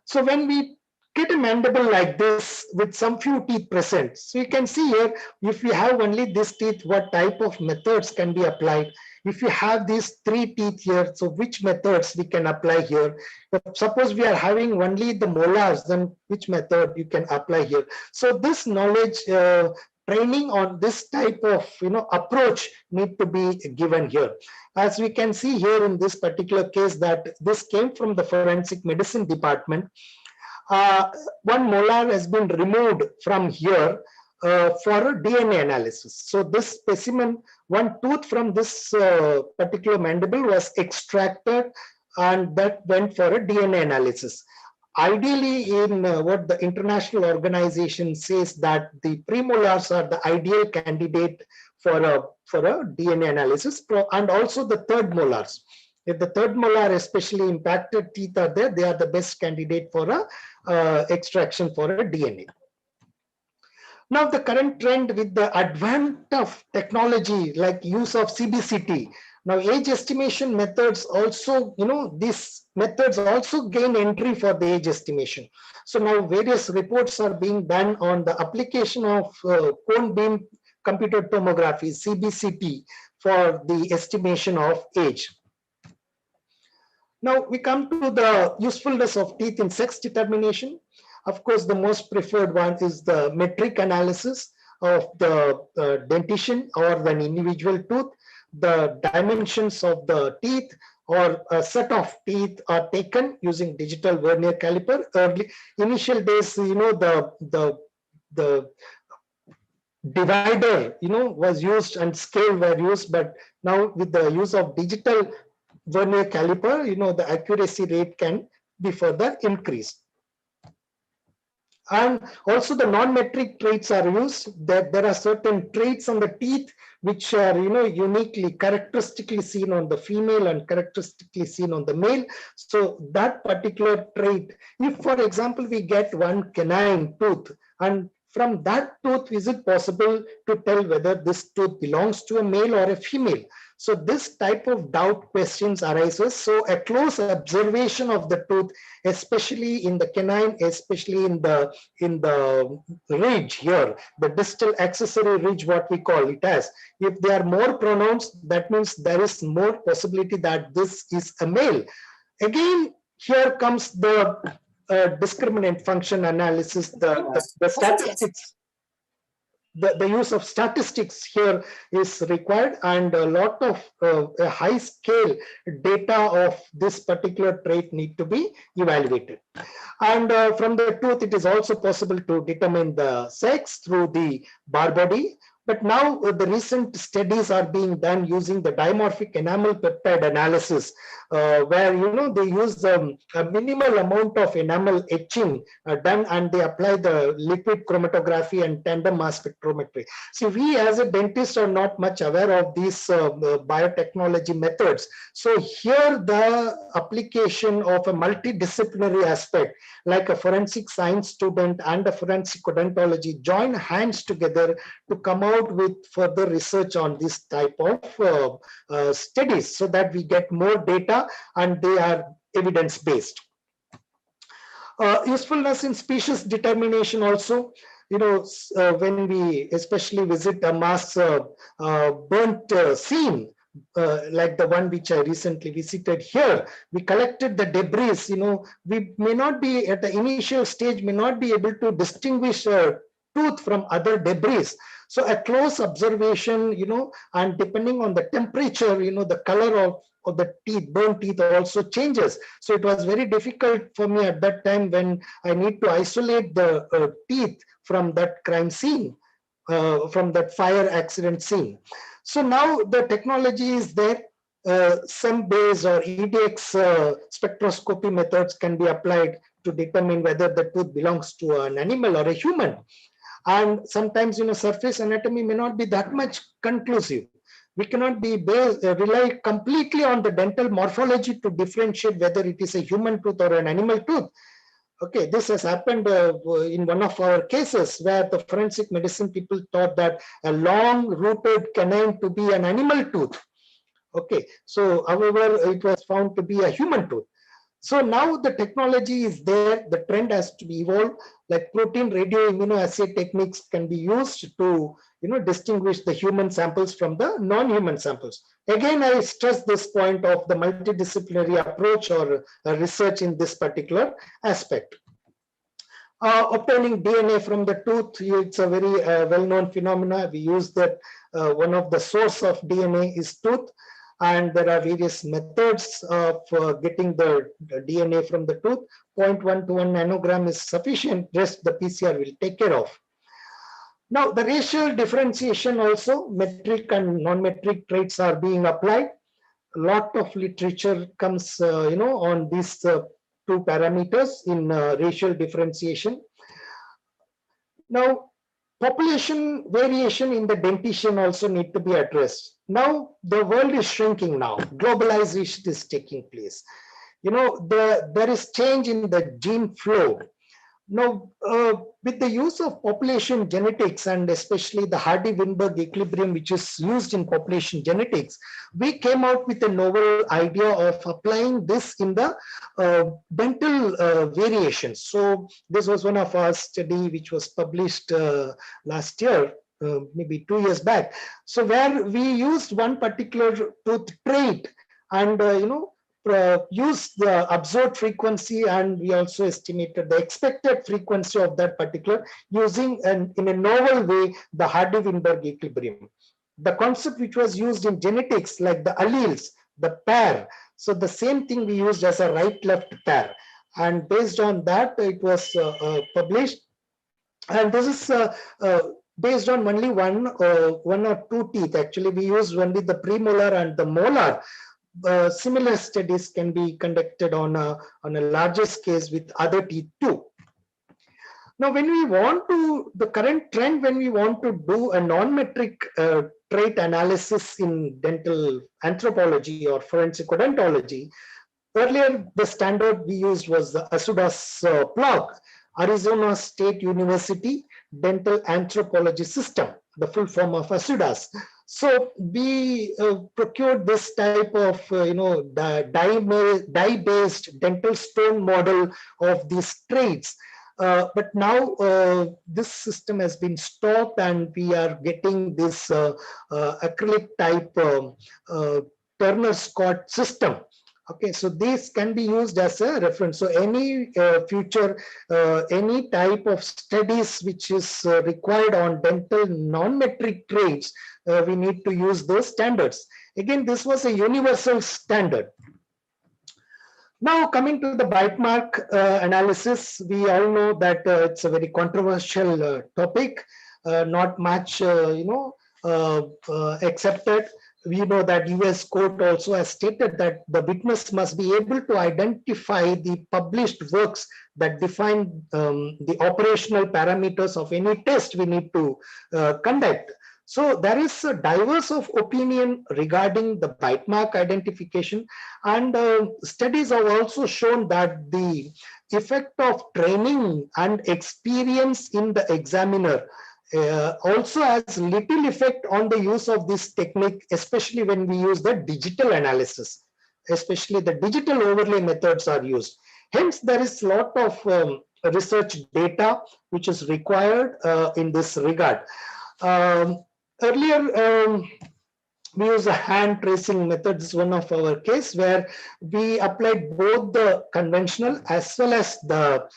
So when we get a mandible like this with some few teeth present, so you can see here, if we have only this teeth, what type of methods can be applied. If you have these three teeth here, so which methods we can apply here. If suppose we are having only the molars, then which method you can apply here. So this knowledge training on this type of approach need to be given here. As we can see here in this particular case, that this came from the forensic medicine department. One molar has been removed from here for a DNA analysis. So this specimen, one tooth from this particular mandible was extracted, and that went for a DNA analysis. Ideally, in what the international organization says, that the premolars are the ideal candidate for a DNA analysis, and also the third molars. If the third molar, especially impacted teeth, are there, they are the best candidate for a extraction for a DNA. Now, the current trend with the advent of technology like use of CBCT, now age estimation methods also, these methods also gain entry for the age estimation. So now various reports are being done on the application of cone beam computed tomography, CBCT, for the estimation of age. Now we come to the usefulness of teeth in sex determination. Of course, the most preferred one is the metric analysis of the dentition or an individual tooth. The dimensions of the teeth or a set of teeth are taken using digital vernier caliper. Initial days, the divider, was used and scale were used, but now with the use of digital vernier caliper, the accuracy rate can be further increased. And also the non-metric traits are used. That there are certain traits on the teeth which are uniquely, characteristically seen on the female and characteristically seen on the male. So that particular trait, if for example we get one canine tooth, and from that tooth, is it possible to tell whether this tooth belongs to a male or a female? So this type of doubt questions arises. So a close observation of the tooth, especially in the canine, especially in the ridge here, the distal accessory ridge, what we call it as, if they are more pronounced, that means there is more possibility that this is a male. Again, here comes the discriminant function analysis, the statistics. The use of statistics here is required, and a lot of a high scale data of this particular trait need to be evaluated. And from the tooth, it is also possible to determine the sex through the bar body. But now the recent studies are being done using the dimorphic enamel peptide analysis, where they use a minimal amount of enamel etching done, and they apply the liquid chromatography and tandem mass spectrometry. See, we as a dentist are not much aware of these biotechnology methods. So here the application of a multidisciplinary aspect, like a forensic science student and a forensic odontology, join hands together to come out with further research on this type of studies, so that we get more data and they are evidence-based. Usefulness in species determination also, when we especially visit a mass burnt scene, like the one which I recently visited here, we collected the debris. We may not be at the initial stage, may not be able to distinguish tooth from other debris. So a close observation, and depending on the temperature, the color of the teeth, burnt teeth also changes. So it was very difficult for me at that time when I need to isolate the teeth from that crime scene, from that fire accident scene. So now the technology is there. SEM-based or EDX spectroscopy methods can be applied to determine whether the tooth belongs to an animal or a human. And sometimes, surface anatomy may not be that much conclusive. We cannot rely completely on the dental morphology to differentiate whether it is a human tooth or an animal tooth. Okay, this has happened in one of our cases where the forensic medicine people thought that a long-rooted canine to be an animal tooth. Okay, so however, it was found to be a human tooth. So now the technology is there, the trend has to be evolved, like protein radioimmunoassay techniques can be used to distinguish the human samples from the non-human samples. Again, I stress this point of the multidisciplinary approach or research in this particular aspect. Obtaining DNA from the tooth, it's a very well-known phenomena. We use that one of the source of DNA is tooth. And there are various methods of getting the DNA from the tooth. 0.1 to 1 nanogram is sufficient, rest the PCR will take care of. Now, the racial differentiation also, metric and non-metric traits are being applied. A lot of literature comes, on these two parameters in racial differentiation. Now, population variation in the dentition also need to be addressed. Now, the world is shrinking now. Globalization is taking place. There is change in the gene flow. Now, with the use of population genetics and especially the Hardy-Weinberg equilibrium, which is used in population genetics, we came out with a novel idea of applying this in the dental variations. So this was one of our study which was published last year, maybe 2 years back. So where we used one particular tooth trait and use the observed frequency, and we also estimated the expected frequency of that particular using in a novel way the Hardy-Weinberg equilibrium. The concept which was used in genetics, like the alleles, the pair, so the same thing we used as a right-left pair, and based on that it was published. And this is based on only one or two teeth. Actually, we used only the premolar and the molar. Similar studies can be conducted on a larger scale with other teeth too. Now, when we want to, the current trend, when we want to do a non-metric trait analysis in dental anthropology or forensic odontology, earlier the standard we used was the Asudas plug. Arizona State University dental anthropology system, the full form of ASUDAS. So we procured this type of dye-based dental stone model of these traits. But now this system has been stopped, and we are getting this acrylic type Turner Scott system. Okay, so this can be used as a reference. So any future, any type of studies which is required on dental non-metric traits, we need to use those standards. Again, this was a universal standard. Now, coming to the bite mark analysis, we all know that it's a very controversial topic, not much, accepted. We know that US court also has stated that the witness must be able to identify the published works that define the operational parameters of any test we need to conduct. So there is a diverse of opinion regarding the bite mark identification, and studies have also shown that the effect of training and experience in the examiner also has little effect on the use of this technique, especially when we use the digital analysis, especially the digital overlay methods are used. Hence, there is a lot of research data which is required in this regard. Earlier, we use a hand tracing method. This is one of our case where we applied both the conventional as well as the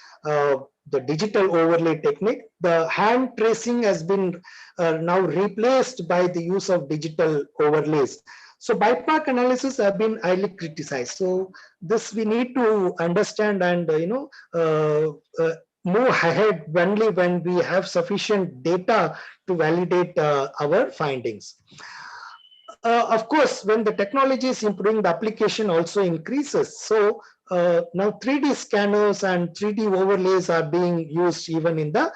digital overlay technique. The hand tracing has been now replaced by the use of digital overlays. So bite mark analysis have been highly criticized. So this we need to understand and move ahead only when we have sufficient data to validate our findings. Of course, when the technology is improving, the application also increases. So now 3D scanners and 3D overlays are being used even in the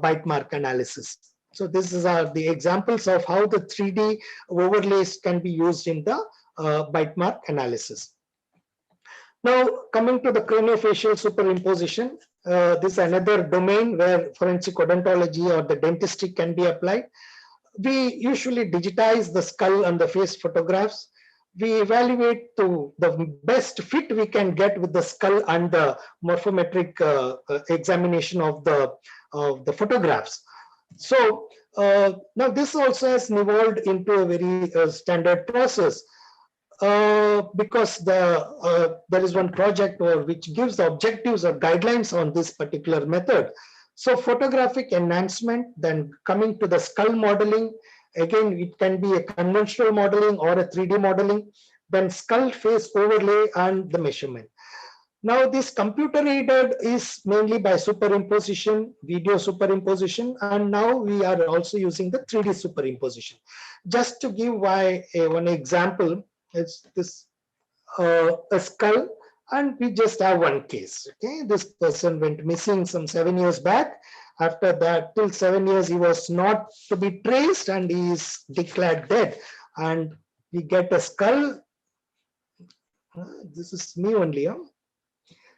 bite mark analysis. So this is the examples of how the 3D overlays can be used in the bite mark analysis. Now, coming to the craniofacial superimposition, this is another domain where forensic odontology or the dentistry can be applied. We usually digitize the skull and the face photographs. We evaluate to the best fit we can get with the skull and the morphometric examination of the photographs. So now this also has evolved into a very standard process. Because there is one project which gives the objectives or guidelines on this particular method. So photographic enhancement, then coming to the skull modeling, again, it can be a conventional modeling or a 3D modeling, then skull face overlay and the measurement. Now this computer aided is mainly by superimposition, video superimposition, and now we are also using the 3D superimposition. Just to give one example, it's this a skull, and we just have one case. Okay, this person went missing some 7 years back. After that, till 7 years, he was not to be traced, and he is declared dead. And we get a skull. This is me only. Huh?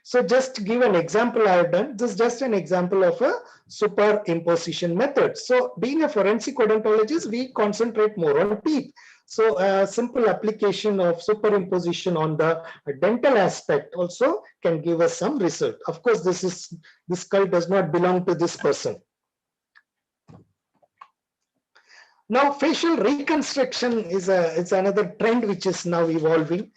So just to give an example I have done, this is just an example of a superimposition method. So being a forensic odontologist, we concentrate more on teeth. So a simple application of superimposition on the dental aspect also can give us some result. Of course, this skull does not belong to this person. Now, facial reconstruction is another trend which is now evolving.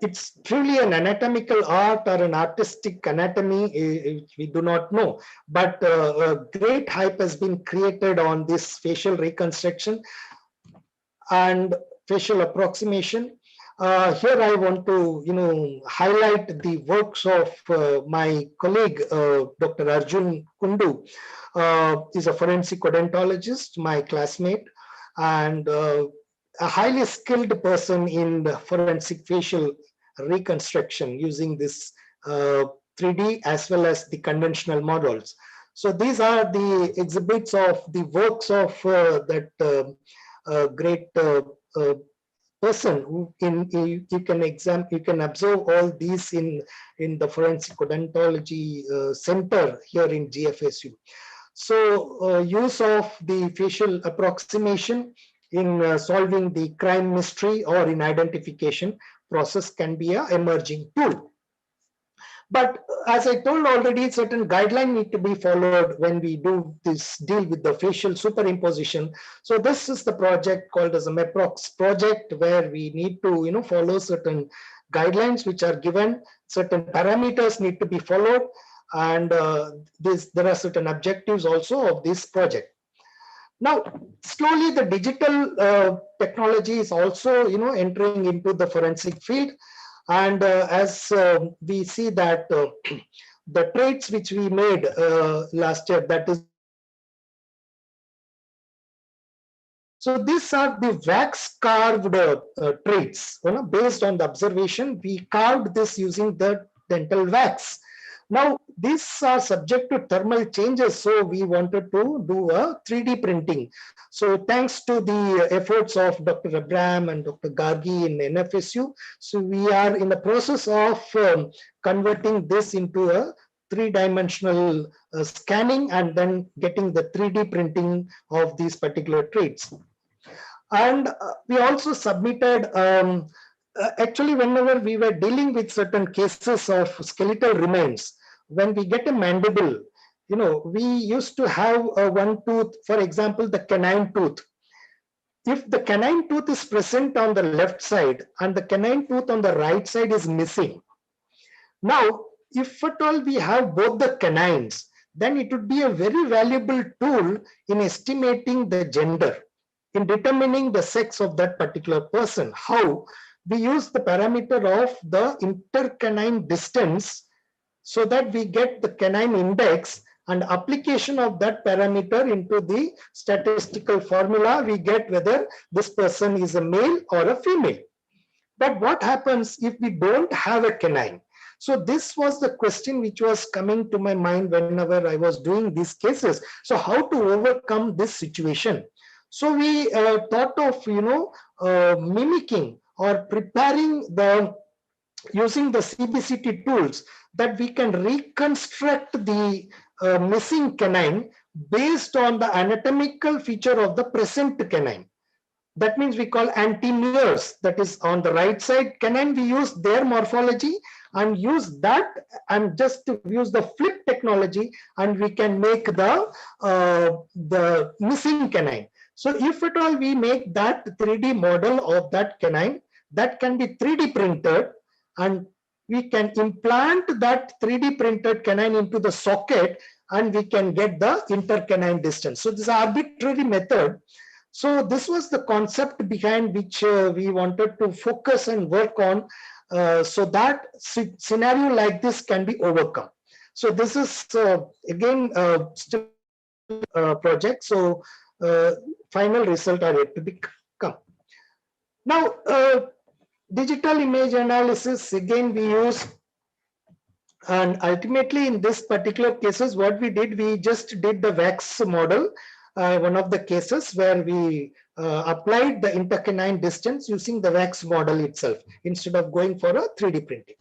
It's truly an anatomical art or an artistic anatomy, we do not know. But a great hype has been created on this facial reconstruction and facial approximation. Here I want to highlight the works of my colleague, Dr. Arjun Kundu. He's a forensic odontologist, my classmate, and a highly skilled person in the forensic facial reconstruction using this 3D as well as the conventional models. So these are the exhibits of the works of that great person who you can observe all these in the Forensic Odontology Center here in GFSU. So use of the facial approximation in solving the crime mystery or in identification process can be an emerging tool. But as I told already, certain guidelines need to be followed when we do this deal with the facial superimposition. So this is the project called as a MEPROX project, where we need to follow certain guidelines which are given. Certain parameters need to be followed, and there are certain objectives also of this project. Now, slowly the digital technology is also entering into the forensic field. And as we see that the traits which we made last year, that is, so these are the wax carved traits. Based on the observation, we carved this using the dental wax. Now, these are subject to thermal changes, so we wanted to do a 3D printing. So thanks to the efforts of Dr. Abraham and Dr. Gargi in NFSU, so we are in the process of converting this into a three-dimensional scanning and then getting the 3D printing of these particular traits. And we also submitted, actually, whenever we were dealing with certain cases of skeletal remains, when we get a mandible, we used to have one tooth, for example, the canine tooth. If the canine tooth is present on the left side and the canine tooth on the right side is missing, now, if at all we have both the canines, then it would be a very valuable tool in estimating the gender, in determining the sex of that particular person. How? We use the parameter of the intercanine distance, so that we get the canine index, and application of that parameter into the statistical formula, we get whether this person is a male or a female. But what happens if we don't have a canine? So this was the question which was coming to my mind whenever I was doing these cases. So how to overcome this situation? So we thought of mimicking or preparing using the CBCT tools, that we can reconstruct the missing canine based on the anatomical feature of the present canine. That means we call antemeres, that is on the right side canine. We use their morphology and use that, and just to use the flip technology, and we can make the missing canine. So if at all we make that 3D model of that canine, that can be 3D printed, and we can implant that 3D printed canine into the socket, and we can get the intercanine distance. So this is an arbitrary method. So this was the concept behind which we wanted to focus and work on, so that scenario like this can be overcome. So this is again still a project. So final result are yet to become. Now, digital image analysis, again we use, and ultimately in this particular cases, what we did, we just did the wax model. One of the cases where we applied the intercanine distance using the wax model itself, instead of going for a 3D printing.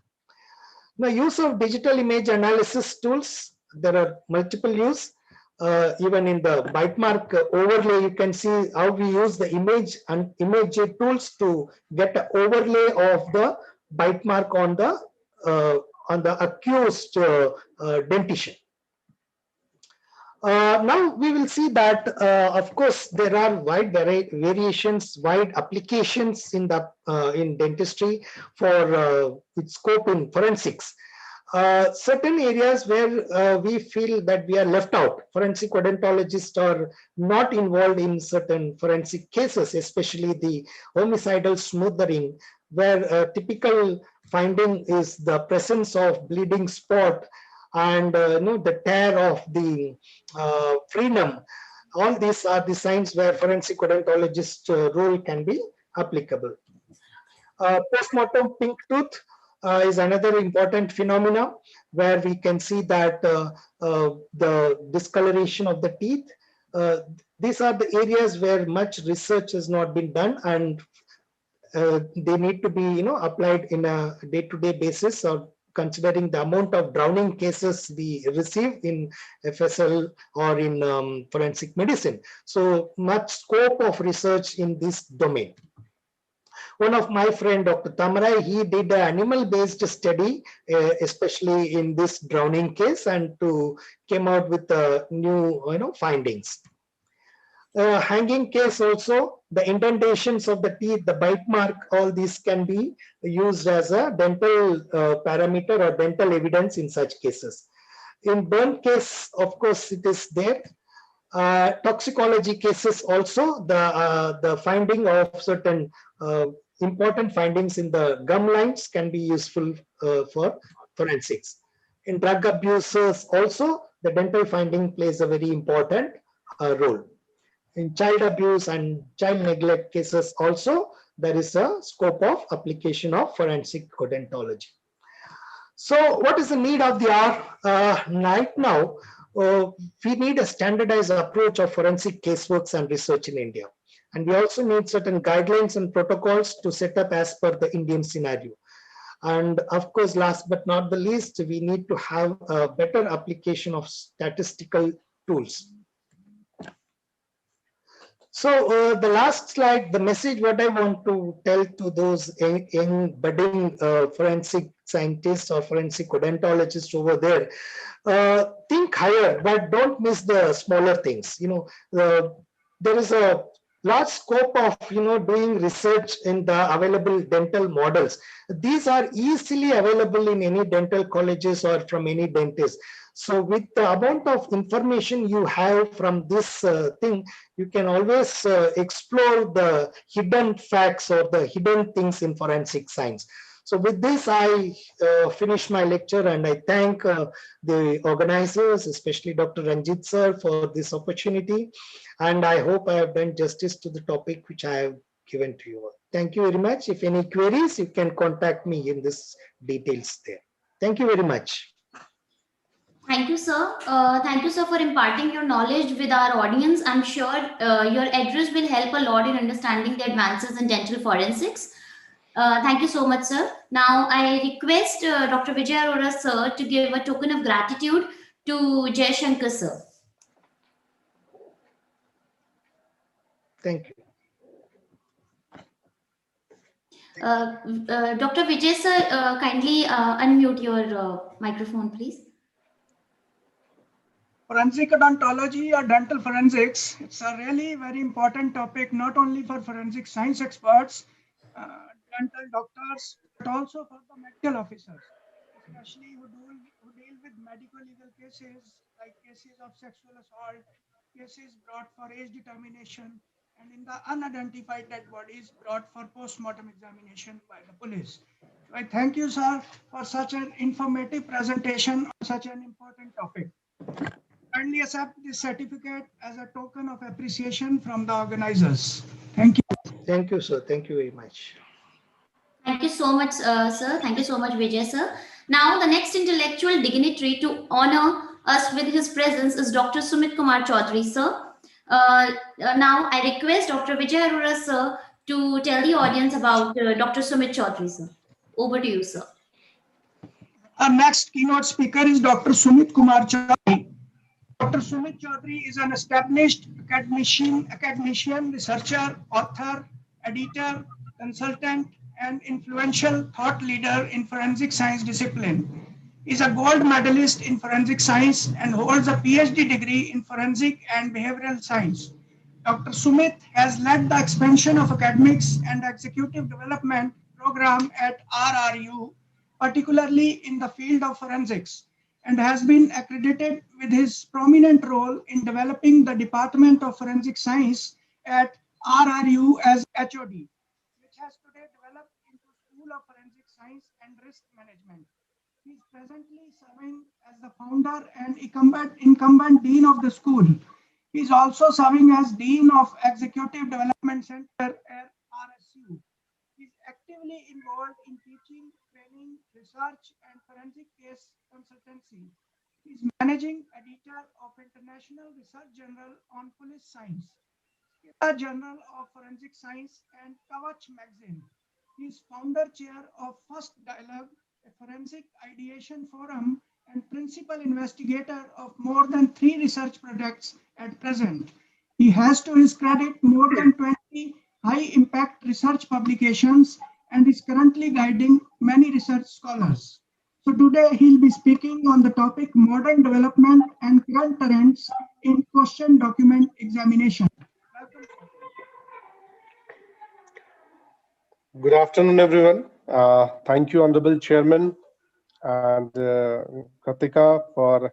Now, use of digital image analysis tools, there are multiple use. Even in the bite mark overlay, you can see how we use the image and image tools to get an overlay of the bite mark on the accused dentition. Now we will see that, of course, there are wide variations, wide applications in dentistry for its scope in forensics. Certain areas where we feel that we are left out, forensic odontologists are not involved in certain forensic cases, especially the homicidal smoothing, where a typical finding is the presence of bleeding spot and the tear of the frenum. All these are the signs where forensic odontologist role can be applicable. Postmortem pink tooth is another important phenomena, where we can see that the discoloration of the teeth. These are the areas where much research has not been done, and they need to be applied in a day-to-day basis, or considering the amount of drowning cases we receive in FSL or in forensic medicine. So much scope of research in this domain. One of my friend, Dr. Tamarai, he did an animal-based study, especially in this drowning case, and came out with new findings. Hanging case also, the indentations of the teeth, the bite mark, all these can be used as a dental parameter or dental evidence in such cases. In burn case, of course, it is there. Toxicology cases also, the finding of certain important findings in the gum lines can be useful for forensics. In drug abusers also, the dental finding plays a very important role. In child abuse and child neglect cases also, there is a scope of application of forensic odontology. So what is the need of the hour right now? We need a standardized approach of forensic caseworks and research in India. And we also need certain guidelines and protocols to set up as per the Indian scenario. And of course, last but not the least, we need to have a better application of statistical tools. So the last slide, the message what I want to tell to those young budding forensic scientists or forensic odontologists over there, think higher, but don't miss the smaller things. There is a large scope of doing research in the available dental models. These are easily available in any dental colleges or from any dentist. So with the amount of information you have from this thing, you can always explore the hidden facts or the hidden things in forensic science. So with this, I finish my lecture, and I thank the organizers, especially Dr. Ranjit sir, for this opportunity. And I hope I have done justice to the topic which I have given to you all. Thank you very much. If any queries, you can contact me in this details there. Thank you very much. Thank you, sir. Thank you, sir, for imparting your knowledge with our audience. I'm sure your address will help a lot in understanding the advances in dental forensics. Thank you so much, sir. Now, I request Dr. Vijay Arora, sir, to give a token of gratitude to Jai Shankar, sir. Thank you. Dr. Vijay, sir, kindly unmute your microphone, please. Forensic odontology or dental forensics, it's a really very important topic, not only for forensic science experts, dental doctors, but also for the medical officers, especially who deal with medical legal cases like cases of sexual assault, cases brought for age determination, and in the unidentified dead bodies brought for post-mortem examination by the police. So I thank you, sir, for such an informative presentation on such an important topic. Kindly accept this certificate as a token of appreciation from the organizers. Thank you. Thank you, sir. Thank you very much. Thank you so much, sir. Thank you so much, Vijay, sir. Now, the next intellectual dignitary to honor us with his presence is Dr. Sumit Kumar Chaudhary, sir. Now, I request Dr. Vijay Arora, sir, to tell the audience about Dr. Sumit Chaudhary, sir. Over to you, sir. Our next keynote speaker is Dr. Sumit Kumar Chaudhary. Dr. Sumit Chaudhary is an established academician, researcher, author, editor, consultant, and influential thought leader in forensic science discipline. He is a gold medalist in forensic science and holds a PhD degree in forensic and behavioral science. Dr. Sumit has led the expansion of academics and executive development program at RRU, particularly in the field of forensics, and has been accredited with his prominent role in developing the Department of Forensic Science at RRU as HOD, which has today developed into School of Forensic Science and Risk Management. He is presently serving as the founder and incumbent dean of the school. He is also serving as dean of Executive Development Center at RSU. He is actively involved in teaching, training, research, and forensic case consultancy. He is managing editor of International Research Journal on Police Science, Skilla Journal of Forensic Science, and Kavach magazine. He is founder chair of First Dialogue, a forensic ideation forum, and principal investigator of more than 3 research projects at present. He has to his credit more than 20 high-impact research publications and is currently guiding many research scholars. So today he'll be speaking on the topic modern development and current trends in question document examination. Welcome, sir. Good afternoon, everyone. Thank you, Honorable Chairman and Kartika, for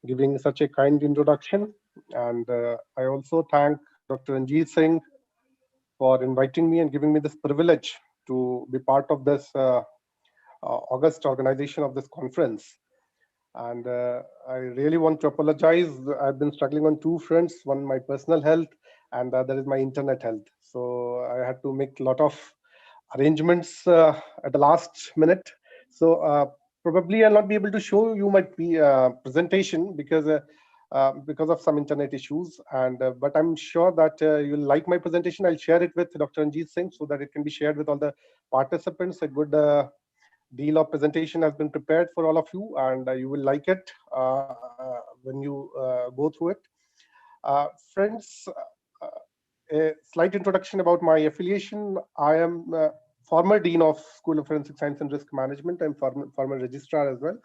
giving such a kind introduction. And I also thank Dr. Ranjit Singh for inviting me and giving me this privilege to be part of this August organization of this conference. And I really want to apologize. I've been struggling on two fronts, one my personal health and the other is my internet health. So I had to make a lot of arrangements at the last minute. So probably I'll not be able to show you my presentation because of some internet issues. And but I'm sure that you'll like my presentation. I'll share it with Dr. Ranjit Singh so that it can be shared with all the participants. A good deal of presentation has been prepared for all of you, and you will like it when you go through it. Friends, a slight introduction about my affiliation. I am former Dean of School of Forensic Science and Risk Management. I'm former registrar as well.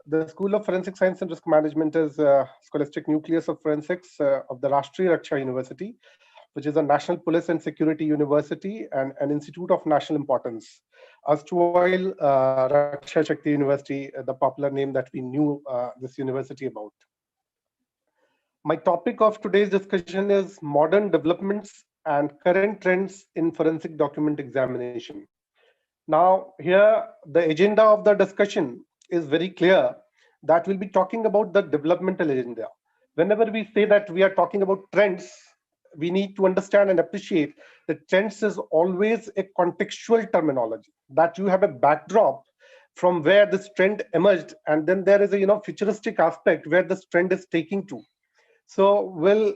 The School of Forensic Science and Risk Management is a scholastic nucleus of forensics of the Rashtriya Raksha University, which is a national police and security university and an institute of national importance. Erstwhile Raksha Shakti University, the popular name that we knew this university about. My topic of today's discussion is modern developments and current trends in forensic document examination. Now, here the agenda of the discussion is very clear that we'll be talking about the developmental agenda. Whenever we say that we are talking about trends, we need to understand and appreciate that trends is always a contextual terminology, that you have a backdrop from where this trend emerged, and then there is a futuristic aspect where this trend is taking to. So we'll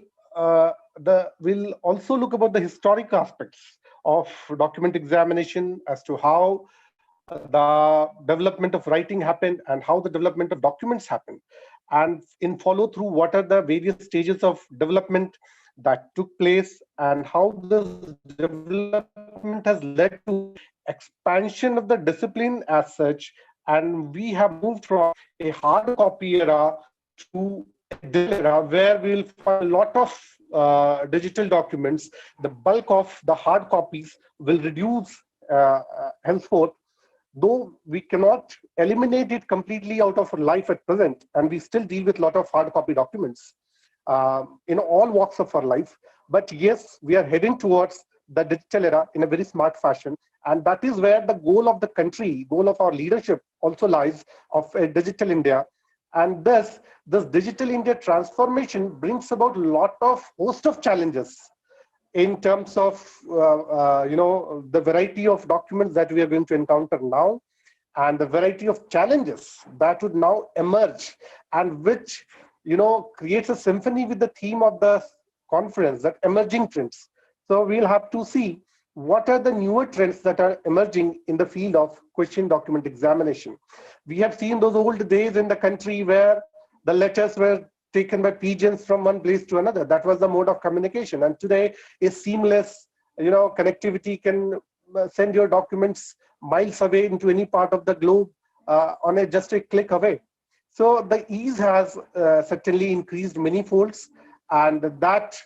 also look about the historic aspects of document examination as to how the development of writing happened and how the development of documents happened. And in follow through, what are the various stages of development that took place and how this development has led to expansion of the discipline as such. And we have moved from a hard copy era to a digital era where we'll find a lot of digital documents. The bulk of the hard copies will reduce henceforth, though we cannot eliminate it completely out of our life at present, and we still deal with a lot of hard copy documents in all walks of our life. But yes, we are heading towards the digital era in a very smart fashion, and that is where the goal of the country, goal of our leadership also lies, of a digital India. And this digital India transformation brings about a lot of host of challenges in terms of the variety of documents that we are going to encounter now, and the variety of challenges that would now emerge, and which creates a symphony with the theme of the conference, that emerging trends. So we'll have to see what are the newer trends that are emerging in the field of question document examination. We have seen those old days in the country where the letters were taken by pigeons from one place to another. That was the mode of communication. And today is seamless, connectivity can send your documents miles away into any part of the globe on just a click away. So the ease has certainly increased many folds, and that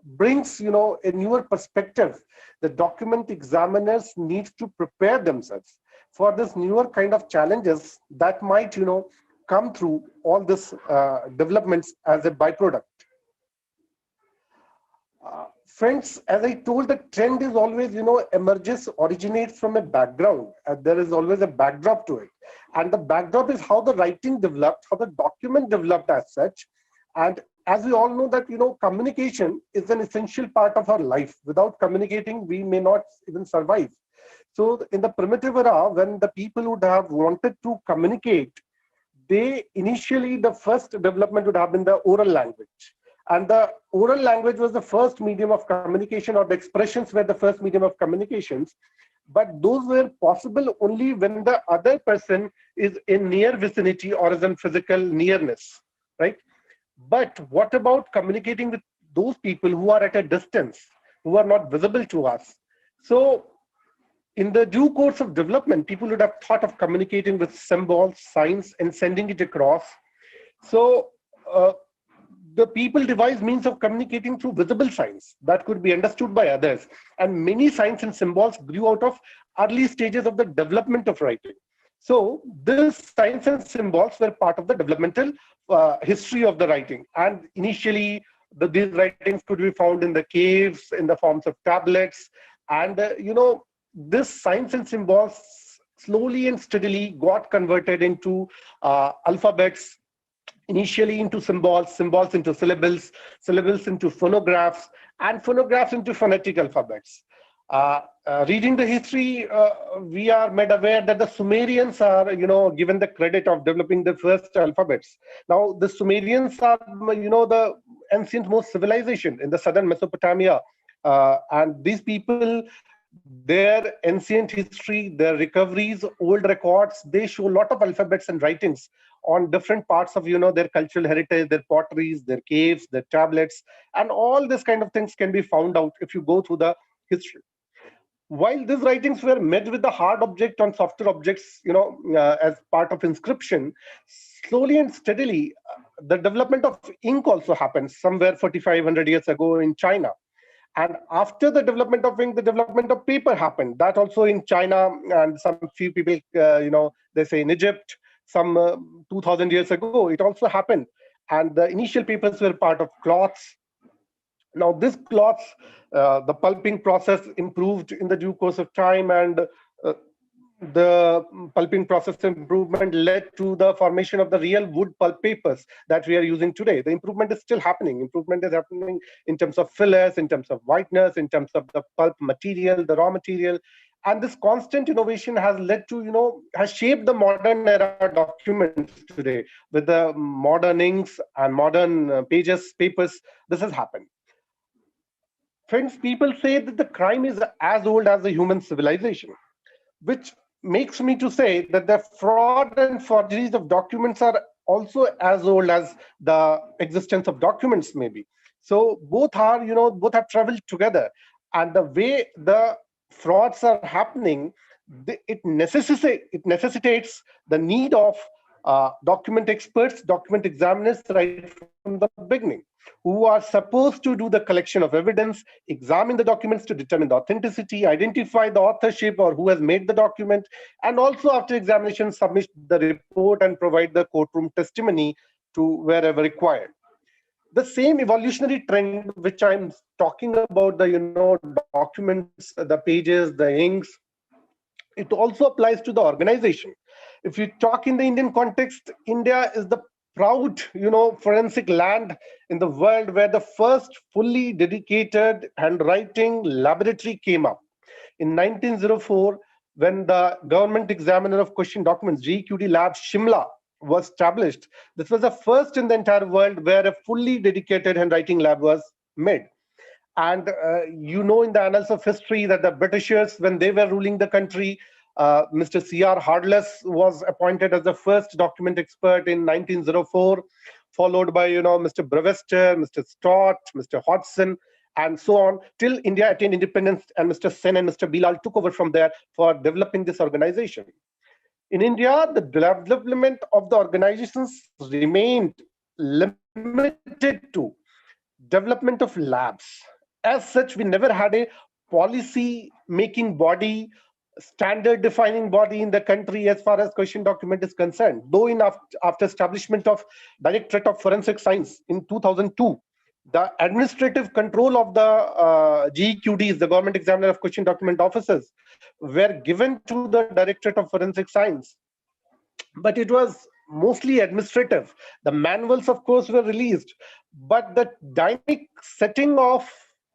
brings a newer perspective. The document examiners need to prepare themselves for this newer kind of challenges that might come through all this developments as a byproduct. Friends, as I told, the trend is always originates from a background, and there is always a backdrop to it. And the backdrop is how the writing developed, how the document developed as such. And as we all know that communication is an essential part of our life. Without communicating, we may not even survive. So in the primitive era, when the people would have wanted to communicate, the first development would have been the oral language. And the oral language was the first medium of communication, or the expressions were the first medium of communications, but those were possible only when the other person is in near vicinity or is in physical nearness, right? But what about communicating with those people who are at a distance, who are not visible to us? So in the due course of development, people would have thought of communicating with symbols, signs, and sending it across. So the people devised means of communicating through visible signs that could be understood by others. And many signs and symbols grew out of early stages of the development of writing. So these signs and symbols were part of the developmental history of the writing. And initially, these writings could be found in the caves in the forms of tablets. And, this signs and symbols slowly and steadily got converted into alphabets, initially into symbols, symbols into syllables, syllables into phonographs, and phonographs into phonetic alphabets. Reading the history, we are made aware that the Sumerians are, given the credit of developing the first alphabets. Now, the Sumerians are, the ancient most civilization in the southern Mesopotamia. And these people, their ancient history, their recoveries, old records, they show a lot of alphabets and writings on different parts of their cultural heritage, their potteries, their caves, their tablets, and all this kind of things can be found out if you go through the history. While these writings were made with the hard object on softer objects, as part of inscription, slowly and steadily, the development of ink also happened somewhere 4,500 years ago in China. And after the development of ink, the development of paper happened. That also in China, and some few people, they say in Egypt, some 2,000 years ago, it also happened. And the initial papers were part of cloths. Now, this cloths, the pulping process improved in the due course of time, and the pulping process improvement led to the formation of the real wood pulp papers that we are using today. The improvement is still happening. Improvement is happening in terms of fillers, in terms of whiteness, in terms of the pulp material, the raw material. And this constant innovation has led to, has shaped the modern era documents today with the modern inks and modern pages, papers. This has happened. Friends, people say that the crime is as old as the human civilization, which makes me to say that the fraud and forgeries of documents are also as old as the existence of documents maybe. So both are, both have traveled together. And the way the frauds are happening, it necessitates the need of document experts, document examiners right from the beginning, who are supposed to do the collection of evidence, examine the documents to determine the authenticity, identify the authorship or who has made the document, and also after examination submit the report and provide the courtroom testimony to wherever required. The same evolutionary trend which I'm talking about, the documents, the pages, the inks, it also applies to the organization. If you talk in the Indian context, India is the proud, forensic land in the world where the first fully dedicated handwriting laboratory came up. In 1904, when the Government Examiner of Question Documents, GQD Lab, Shimla, was established, this was the first in the entire world where a fully dedicated handwriting lab was made. And in the annals of history that the Britishers, when they were ruling the country, Mr. C.R. Hardless was appointed as the first document expert in 1904, followed by, Mr. Brewster, Mr. Stott, Mr. Hodgson, and so on, till India attained independence, and Mr. Sen and Mr. Bilal took over from there for developing this organization. In India, the development of the organizations remained limited to development of labs. As such, we never had a policy-making body, standard-defining body in the country as far as question document is concerned. Though after establishment of Directorate of Forensic Science in 2002, the administrative control of the GQDs, the Government Examiner of Question Document Officers, were given to the Directorate of Forensic Science. But it was mostly administrative. The manuals, of course, were released, but the dynamic setting of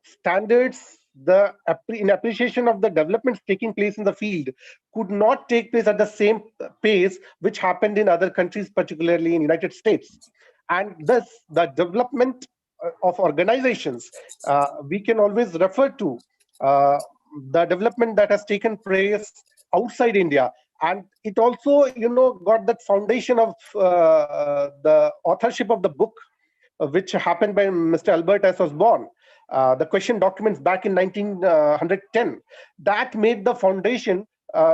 standards, in appreciation of the developments taking place in the field, could not take place at the same pace which happened in other countries, particularly in the United States. And thus, the development of organizations, we can always refer to the development that has taken place outside India. And it also, got that foundation of the authorship of the book, which happened by Mr. Albert S. Osborne, the question documents back in 1910. That made the foundation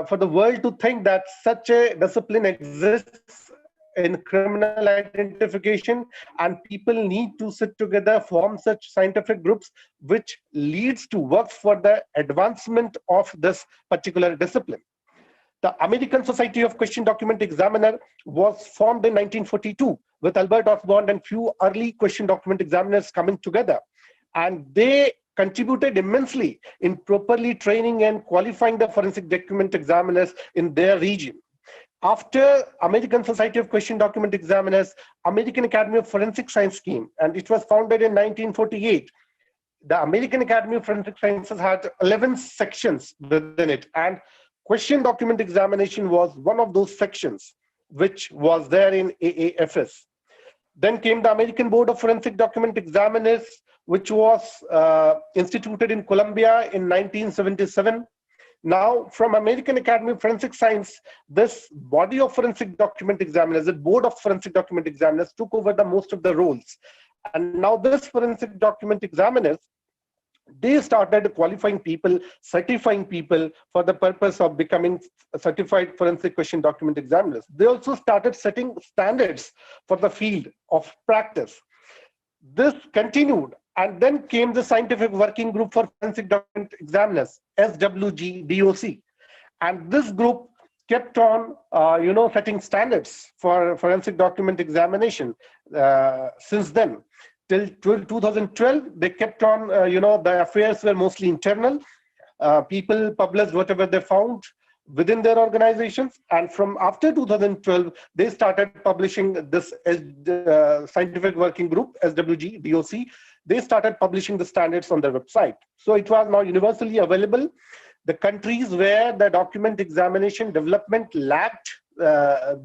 for the world to think that such a discipline exists in criminal identification, and people need to sit together, form such scientific groups, which leads to works for the advancement of this particular discipline. The American Society of Question Document Examiner was formed in 1942 with Albert Osborne and few early question document examiners coming together. And they contributed immensely in properly training and qualifying the forensic document examiners in their region. After American Society of Question Document Examiners, American Academy of Forensic Science came, and it was founded in 1948. The American Academy of Forensic Sciences had 11 sections within it, and question document examination was one of those sections which was there in AAFS. Then came the American Board of Forensic Document Examiners, which was instituted in Columbia in 1977. Now, from American Academy of Forensic Science, this body of forensic document examiners, the Board of Forensic Document Examiners, took over the most of the roles. And now this forensic document examiners, they started qualifying people, certifying people for the purpose of becoming certified forensic question document examiners. They also started setting standards for the field of practice. This continued, and then came the Scientific Working Group for Forensic Document Examiners, SWG-DOC. And this group kept on, setting standards for forensic document examination since then. Till 2012, they kept on, the affairs were mostly internal. People published whatever they found within their organizations. And from after 2012, they started publishing this Scientific Working Group, SWG, DOC. They started publishing the standards on their website. So it was now universally available. The countries where the document examination development lacked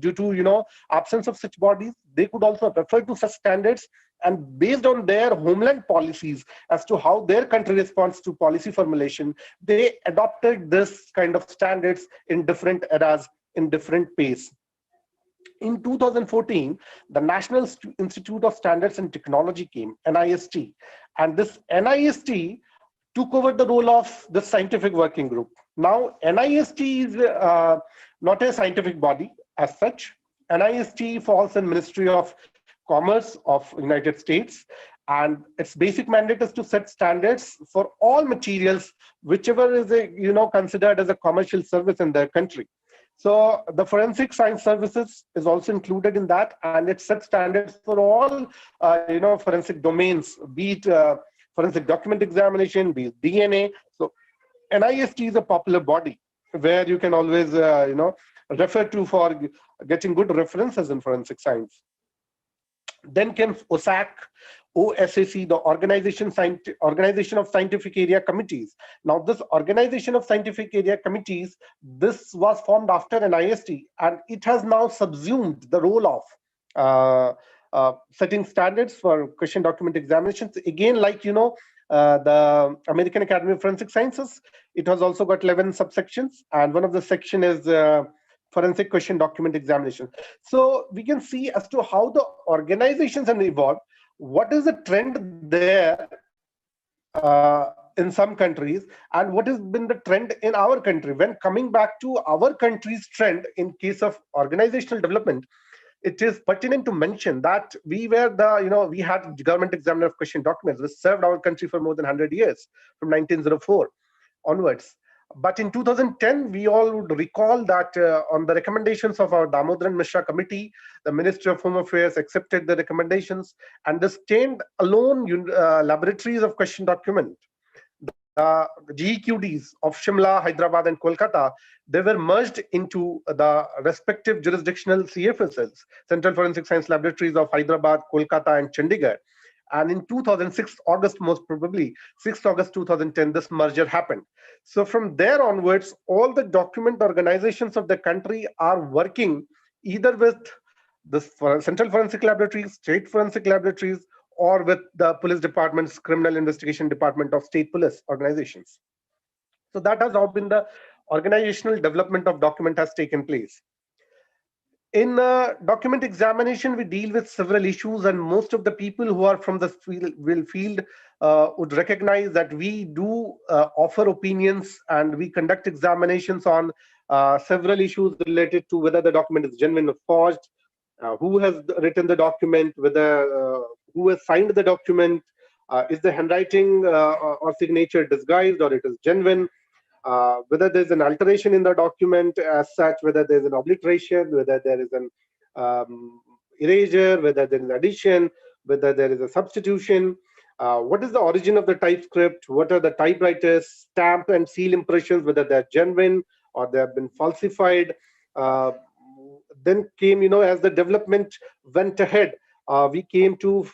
due to, absence of such bodies, they could also refer to such standards, and based on their homeland policies as to how their country responds to policy formulation, they adopted this kind of standards in different eras, in different pace. In 2014, the National Institute of Standards and Technology came, NIST, and this NIST took over the role of the Scientific Working Group. Now, NIST is not a scientific body as such. NIST falls in Ministry of Commerce of United States, and its basic mandate is to set standards for all materials, whichever is considered as a commercial service in their country. So the forensic science services is also included in that, and it sets standards for all forensic domains, be it forensic document examination, be it DNA. So NIST is a popular body where you can always refer to for getting good references in forensic science. Then came OSAC, OSAC, the Organization of Scientific Area Committees. Now, this Organization of Scientific Area Committees, this was formed after NIST, and it has now subsumed the role of setting standards for question document examinations. Again, like the American Academy of Forensic Sciences, it has also got 11 subsections, and one of the section is forensic question document examination. So we can see as to how the organizations have evolved, what is the trend there in some countries, and what has been the trend in our country. When coming back to our country's trend in case of organizational development, it is pertinent to mention that we were we had government examiner of question documents, which served our country for more than 100 years, from 1904 onwards. But in 2010, we all would recall that on the recommendations of our Damodaran Mishra committee, the Ministry of Home Affairs accepted the recommendations, and the stand-alone laboratories of question document, the GEQDs of Shimla, Hyderabad, and Kolkata, they were merged into the respective jurisdictional CFSs, Central Forensic Science Laboratories of Hyderabad, Kolkata, and Chandigarh. And in 2006, August, most probably, 6th August 2010, this merger happened. So from there onwards, all the document organizations of the country are working either with the Central Forensic Laboratories, State Forensic Laboratories, or with the police departments, criminal investigation department of state police organizations. So that has how been the organizational development of document has taken place. In document examination, we deal with several issues, and most of the people who are from the field would recognize that we do offer opinions, and we conduct examinations on several issues related to whether the document is genuine or forged, who has written the document, whether who has signed the document, is the handwriting or signature disguised or it is genuine, whether there's an alteration in the document as such, whether there's an obliteration, whether there is an erasure, whether there is addition, whether there is a substitution, what is the origin of the typescript, what are the typewriters, stamp and seal impressions, whether they're genuine or they have been falsified. Then came, as the development went ahead, we came to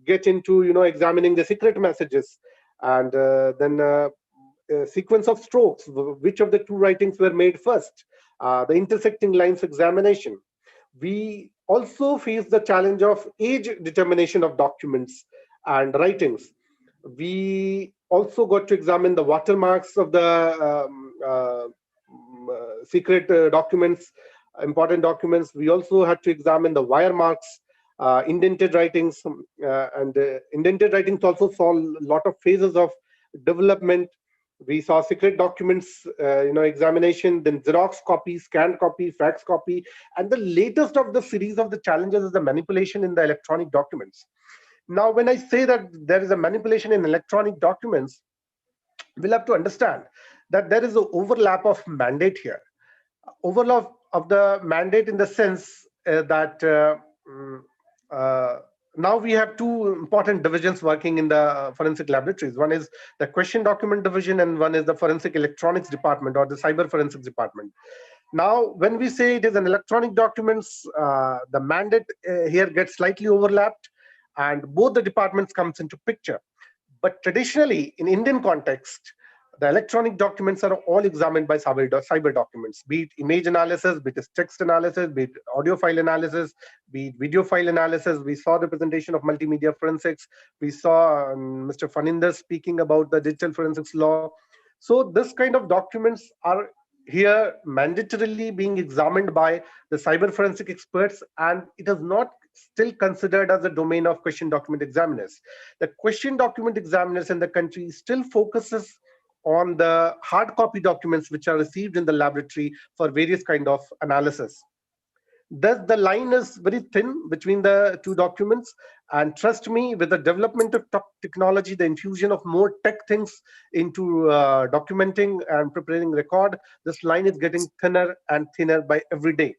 get into, examining the secret messages, and then sequence of strokes, which of the two writings were made first, the intersecting lines examination. We also face the challenge of age determination of documents and writings. We also got to examine the watermarks of the secret documents, important documents. We also had to examine the wire marks, indented writings, and indented writings also saw a lot of phases of development. We saw secret documents, examination, then Xerox copy, scanned copy, fax copy, and the latest of the series of the challenges is the manipulation in the electronic documents. Now, when I say that there is a manipulation in electronic documents, we'll have to understand that there is an overlap of mandate here. Overlap of the mandate in the sense that now we have two important divisions working in the forensic laboratories. One is the question document division, and one is the forensic electronics department or the cyber forensics department. Now, when we say it is an electronic documents, the mandate here gets slightly overlapped, and both the departments comes into picture. But traditionally, in Indian context, the electronic documents are all examined by cyber documents, be it image analysis, be it text analysis, be it audio file analysis, be it video file analysis. We saw the presentation of multimedia forensics. We saw Mr. Faninder speaking about the digital forensics law. So this kind of documents are here mandatorily being examined by the cyber forensic experts, and it is not still considered as a domain of question document examiners. The question document examiners in the country still focuses on the hard copy documents which are received in the laboratory for various kind of analysis. Thus, the line is very thin between the two documents, and trust me, with the development of technology, the infusion of more tech things into documenting and preparing record, this line is getting thinner and thinner by every day.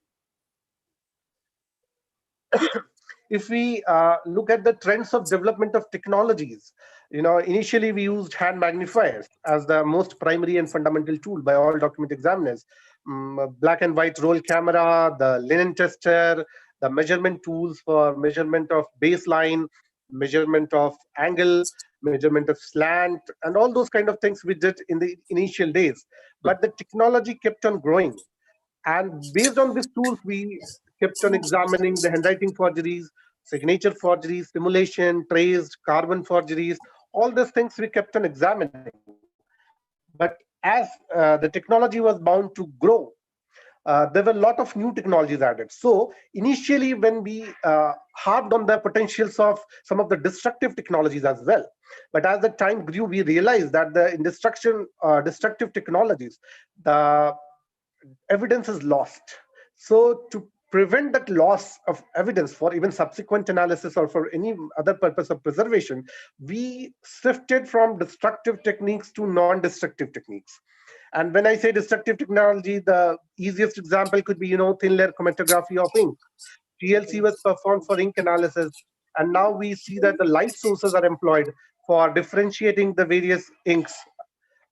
If we look at the trends of development of technologies, initially we used hand magnifiers as the most primary and fundamental tool by all document examiners. Black and white roll camera, the linen tester, the measurement tools for measurement of baseline, measurement of angle, measurement of slant, and all those kind of things we did in the initial days. But the technology kept on growing. And based on these tools, we kept on examining the handwriting forgeries, signature forgeries, simulation, traced, carbon forgeries, all these things we kept on examining. But as the technology was bound to grow, there were a lot of new technologies added. So initially, when we harped on the potentials of some of the destructive technologies as well, but as the time grew, we realized that in destructive technologies, the evidence is lost. So to prevent that loss of evidence for even subsequent analysis or for any other purpose of preservation, we shifted from destructive techniques to non-destructive techniques. And when I say destructive technology, the easiest example could be, thin layer chromatography of ink. TLC was performed for ink analysis, and now we see that the light sources are employed for differentiating the various inks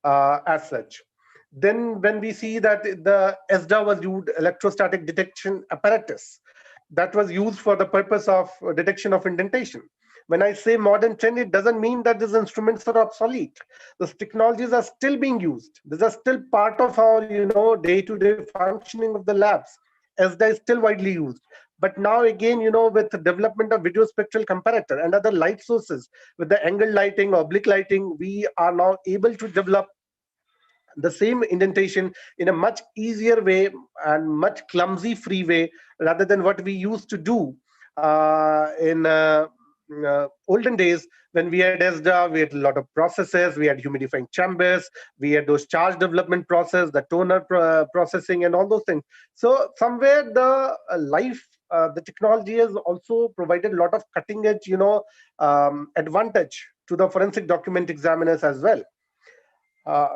as such. Then when we see that the ESDA was used, electrostatic detection apparatus, that was used for the purpose of detection of indentation. When I say modern trend, it doesn't mean that these instruments are obsolete. These technologies are still being used. These are still part of our, day-to-day functioning of the labs. ESDA is still widely used. But now again, with the development of video spectral comparator and other light sources, with the angle lighting, oblique lighting, we are now able to develop the same indentation in a much easier way and much clumsy free way, rather than what we used to do in olden days when we had ESDA. We had a lot of processes, we had humidifying chambers, we had those charge development process, the toner processing and all those things. So somewhere the the technology has also provided a lot of cutting edge advantage to the forensic document examiners as well.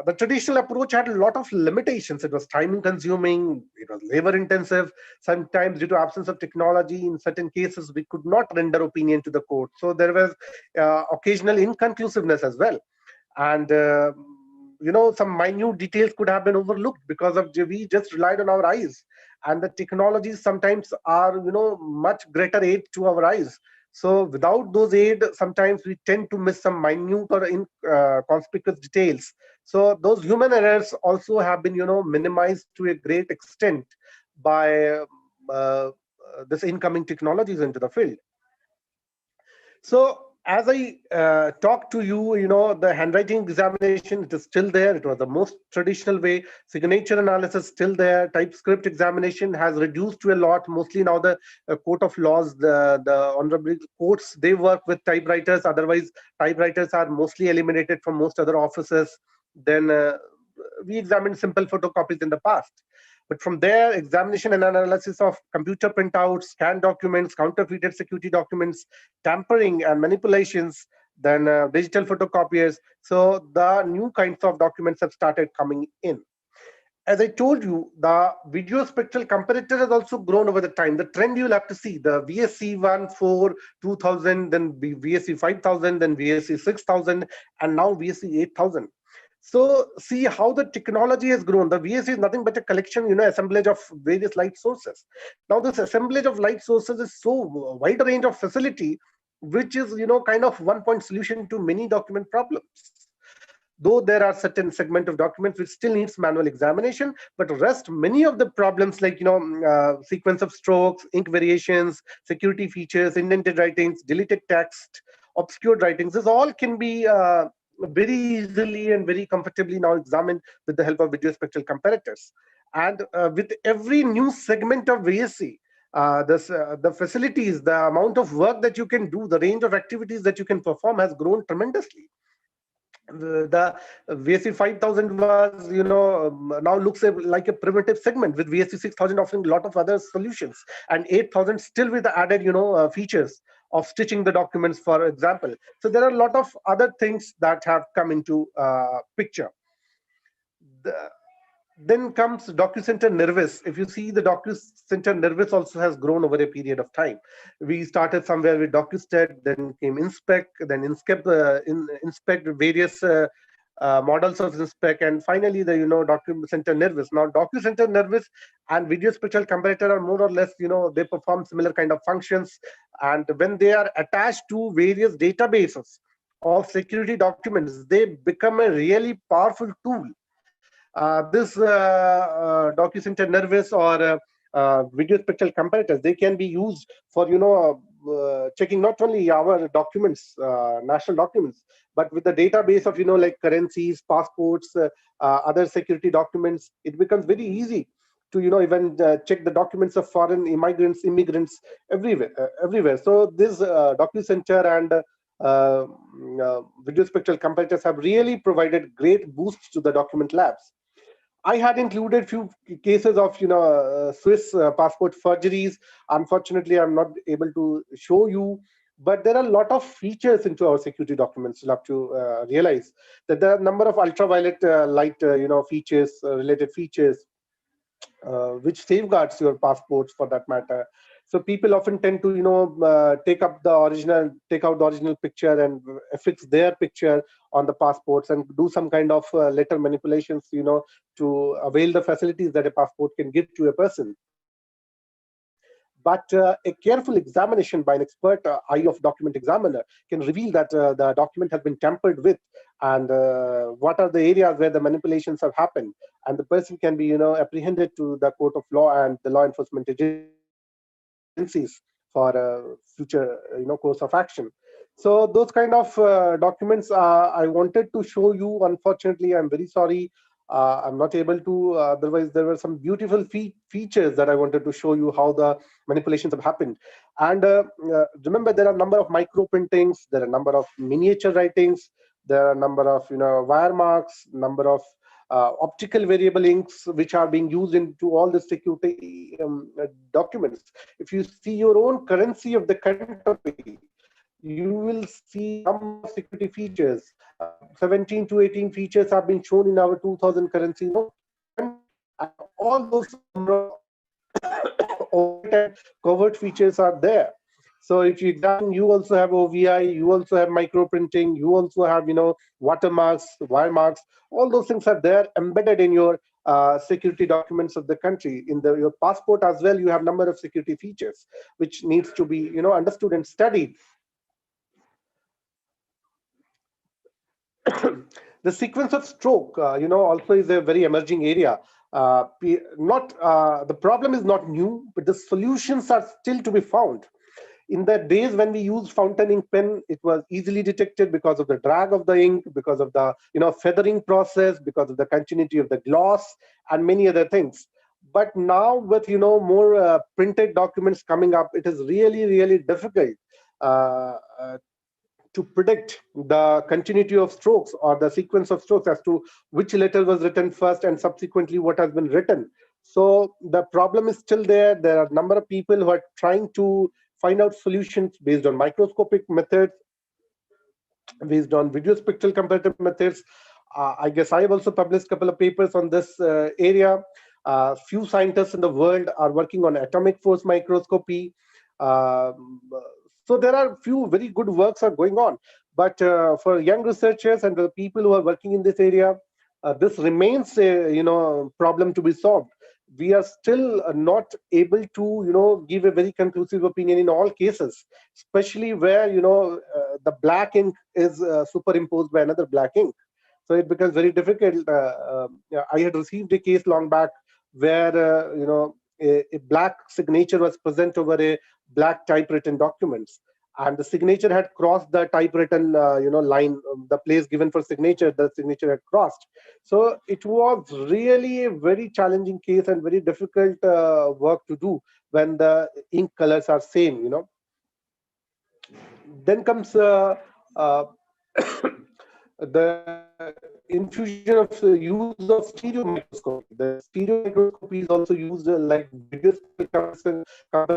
The traditional approach had a lot of limitations. It was time consuming, it was labor intensive. Sometimes due to absence of technology, in certain cases, we could not render opinion to the court. So there was occasional inconclusiveness as well. And some minute details could have been overlooked because of we just relied on our eyes. And the technologies sometimes are, much greater aid to our eyes. So without those aid, sometimes we tend to miss some minute or inconspicuous details. So those human errors also have been, minimized to a great extent by this incoming technologies into the field. So as I talk to you, the handwriting examination, it is still there. It was the most traditional way. Signature analysis still there. TypeScript examination has reduced to a lot. Mostly now the court of laws, the honorable courts, they work with typewriters. Otherwise, typewriters are mostly eliminated from most other offices. Then we examined simple photocopies in the past. But from there, examination and analysis of computer printouts, scanned documents, counterfeited security documents, tampering and manipulations, then digital photocopiers. So the new kinds of documents have started coming in. As I told you, the video spectral comparator has also grown over the time. The trend you'll have to see, the VSC 1.4, 2000, then VSC 5000, then VSC 6000, and now VSC 8000. So see how the technology has grown. The VSC is nothing but a collection, assemblage of various light sources. Now this assemblage of light sources is so wide a range of facility, which is, kind of one-point solution to many document problems. Though there are certain segment of documents which still needs manual examination, but rest many of the problems like, sequence of strokes, ink variations, security features, indented writings, deleted text, obscured writings, this all can be very easily and very comfortably now examined with the help of video spectral comparators. And with every new segment of VSC, the facilities, the amount of work that you can do, the range of activities that you can perform has grown tremendously. The VSC 5000 was, now looks like a primitive segment, with VSC 6000 offering a lot of other solutions, and 8000 still with the added, features of stitching the documents, for example. So there are a lot of other things that have come into picture. Then comes DocuCenter Nervous. If you see, the DocuCenter Nervous also has grown over a period of time. We started somewhere with DocuStat, then came Inspect, then Inspect various models of Inspect, and finally the DocuCenter Nervous. Now DocuCenter Nervous and video spectral comparator are more or less, they perform similar kind of functions, and when they are attached to various databases of security documents, they become a really powerful tool. This DocuCenter Nervous or video spectral comparators, they can be used for checking not only our documents, national documents, but with the database of like currencies, passports, other security documents. It becomes very easy to even check the documents of foreign immigrants, immigrants everywhere. So this DocuCenter and video spectral comparators have really provided great boosts to the document labs. I had included few cases of Swiss passport forgeries. Unfortunately, I'm not able to show you, but there are a lot of features into our security documents. You'll have to realize that there are a number of ultraviolet light features, related features, which safeguards your passports for that matter. So people often tend to take out the original picture and affix their picture on the passports and do some kind of letter manipulations to avail the facilities that a passport can give to a person. But a careful examination by an expert eye of document examiner can reveal that the document has been tampered with, and what are the areas where the manipulations have happened, and the person can be apprehended to the court of law and the law enforcement agencies for future course of action. So those kind of documents I wanted to show you. Unfortunately, I'm very sorry, I'm not able to, otherwise there were some beautiful features that I wanted to show you how the manipulations have happened. And remember, there are a number of micro printings, there are a number of miniature writings, there are a number of wire marks, number of optical variable inks which are being used into all the security documents. If you see your own currency of the country, you will see some security features. 17 to 18 features have been shown in our 2000 currency note. And all those covert features are there. So if you examine, you also have OVI, you also have micro printing, you also have watermarks, wire marks. All those things are there embedded in your security documents of the country. In your passport as well, you have number of security features which needs to be understood and studied. The sequence of stroke, also is a very emerging area. The problem is not new, but the solutions are still to be found. In the days when we used fountain ink pen, it was easily detected because of the drag of the ink, because of the feathering process, because of the continuity of the gloss, and many other things. But now with more printed documents coming up, it is really, really difficult to predict the continuity of strokes or the sequence of strokes as to which letter was written first and subsequently what has been written. So the problem is still there. There are a number of people who are trying to find out solutions based on microscopic methods, based on video spectral comparative methods. I guess I have also published a couple of papers on this area. Few scientists in the world are working on atomic force microscopy. So there are few very good works are going on, but for young researchers and the people who are working in this area, this remains a problem to be solved. We are still not able to give a very conclusive opinion in all cases, especially where the black ink is superimposed by another black ink. So it becomes very difficult. I had received a case long back where a black signature was present over a black typewritten documents, and the signature had crossed the typewritten line, the place given for signature, the signature had crossed. So it was really a very challenging case and very difficult work to do when the ink colors are same. Then comes the infusion of use of stereo microscopy. The stereo microscopy is also used like video comparison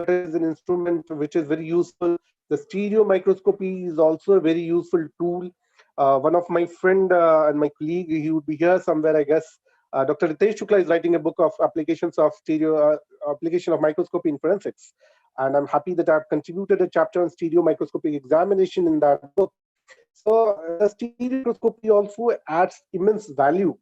is an instrument which is very useful. The stereo microscopy is also a very useful tool. One of my friend and my colleague, he would be here somewhere, I guess. Dr. Ritesh Shukla is writing a book of applications of stereo application of microscopy in forensics, and I'm happy that I've contributed a chapter on stereo microscopic examination in that book. So the stereo microscopy also adds immense value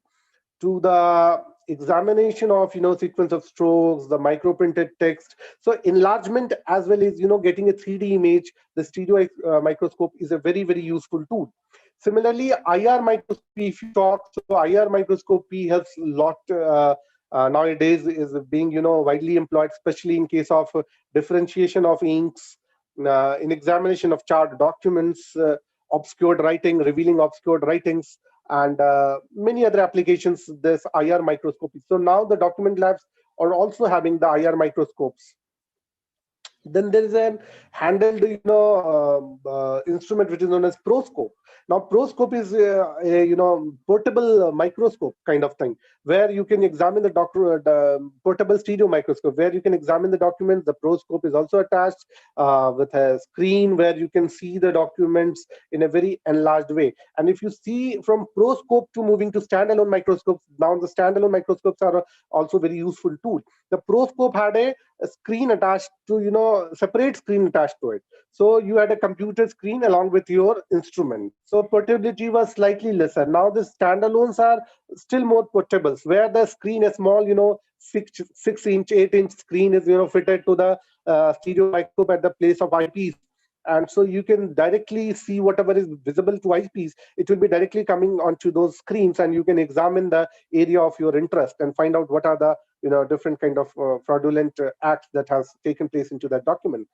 to the examination of sequence of strokes, the micro printed text. So enlargement as well as getting a 3D image, the stereo microscope is a very, very useful tool. Similarly, IR microscopy, if you talk, so IR microscopy has a lot nowadays is being widely employed, especially in case of differentiation of inks, in examination of charred documents, obscured writing, revealing obscured writings, and many other applications, this IR microscopy. So now the document labs are also having the IR microscopes. Then there is a handled instrument which is known as proscope. Now proscope is a portable microscope kind of thing, where you can examine the portable stereo microscope, where you can examine the documents. The proscope is also attached with a screen where you can see the documents in a very enlarged way. And if you see from proscope to moving to standalone microscopes, now the standalone microscopes are also very useful tool. The proscope had a screen attached to separate screen attached to it, so you had a computer screen along with your instrument, so portability was slightly lesser. Now the standalones are still more portable, where the screen is small, 6-inch 8-inch screen is fitted to the stereo microscope at the place of eyepiece, and so you can directly see whatever is visible to eyepiece. It will be directly coming onto those screens, and you can examine the area of your interest and find out what are the different kind of fraudulent acts that has taken place into that document.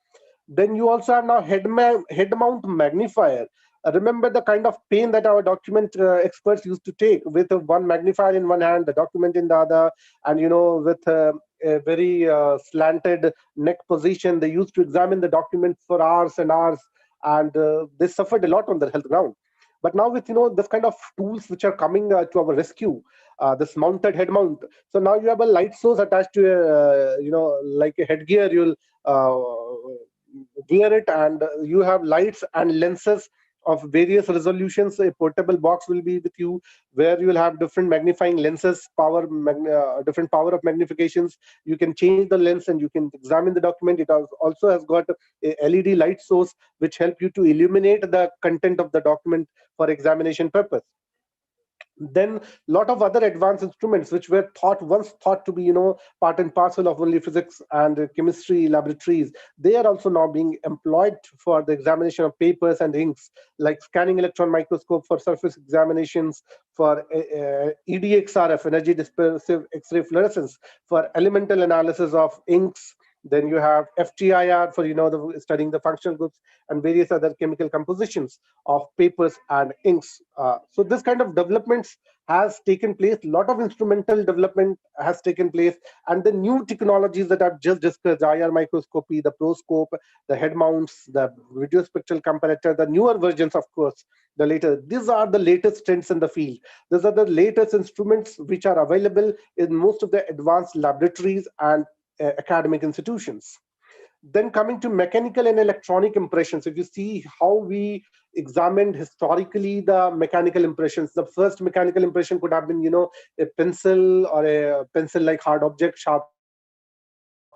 Then you also have now head mount magnifier. Remember the kind of pain that our document experts used to take with one magnifier in one hand, the document in the other, and with a very slanted neck position. They used to examine the document for hours and hours, and they suffered a lot on their health ground. But now with this kind of tools which are coming to our rescue, this mounted head mount. So now you have a light source attached to a like a headgear. You'll wear it, and you have lights and lenses of various resolutions. A portable box will be with you, where you will have different magnifying lenses, different power of magnifications. You can change the lens and you can examine the document. It also has got a LED light source which help you to illuminate the content of the document for examination purpose. Then lot of other advanced instruments which were once thought to be part and parcel of only physics and chemistry laboratories, they are also now being employed for the examination of papers and inks, like scanning electron microscope for surface examinations, for EDXRF, energy dispersive X-ray fluorescence, for elemental analysis of inks. Then you have FTIR for studying the functional groups and various other chemical compositions of papers and inks. So this kind of developments has taken place. A lot of instrumental development has taken place, and the new technologies that I've just discussed, IR microscopy, the proscope, the head mounts, the video spectral comparator, the newer versions, of course, the later. These are the latest trends in the field. These are the latest instruments which are available in most of the advanced laboratories and academic institutions. Then coming to mechanical and electronic impressions, if you see how we examined historically the mechanical impressions, the first mechanical impression could have been a pencil or a pencil-like hard object, sharp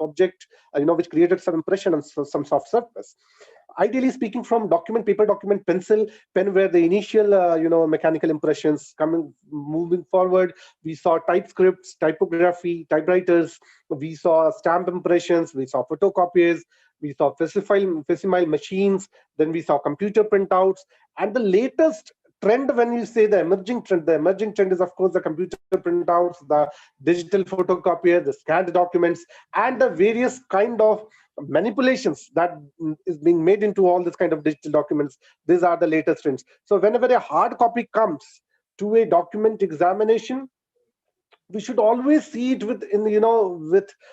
object, which created some impression on some soft surface. Ideally speaking, from paper document, pencil, pen were the initial mechanical impressions. Moving forward, we saw typescripts, typography, typewriters, we saw stamp impressions, we saw photocopiers, we saw facsimile machines, then we saw computer printouts, and the latest trend, when you say the emerging trend is of course the computer printouts, the digital photocopier, the scanned documents, and the various kind of manipulations that is being made into all this kind of digital documents. These are the latest trends. So whenever a hard copy comes to a document examination, we should always see it with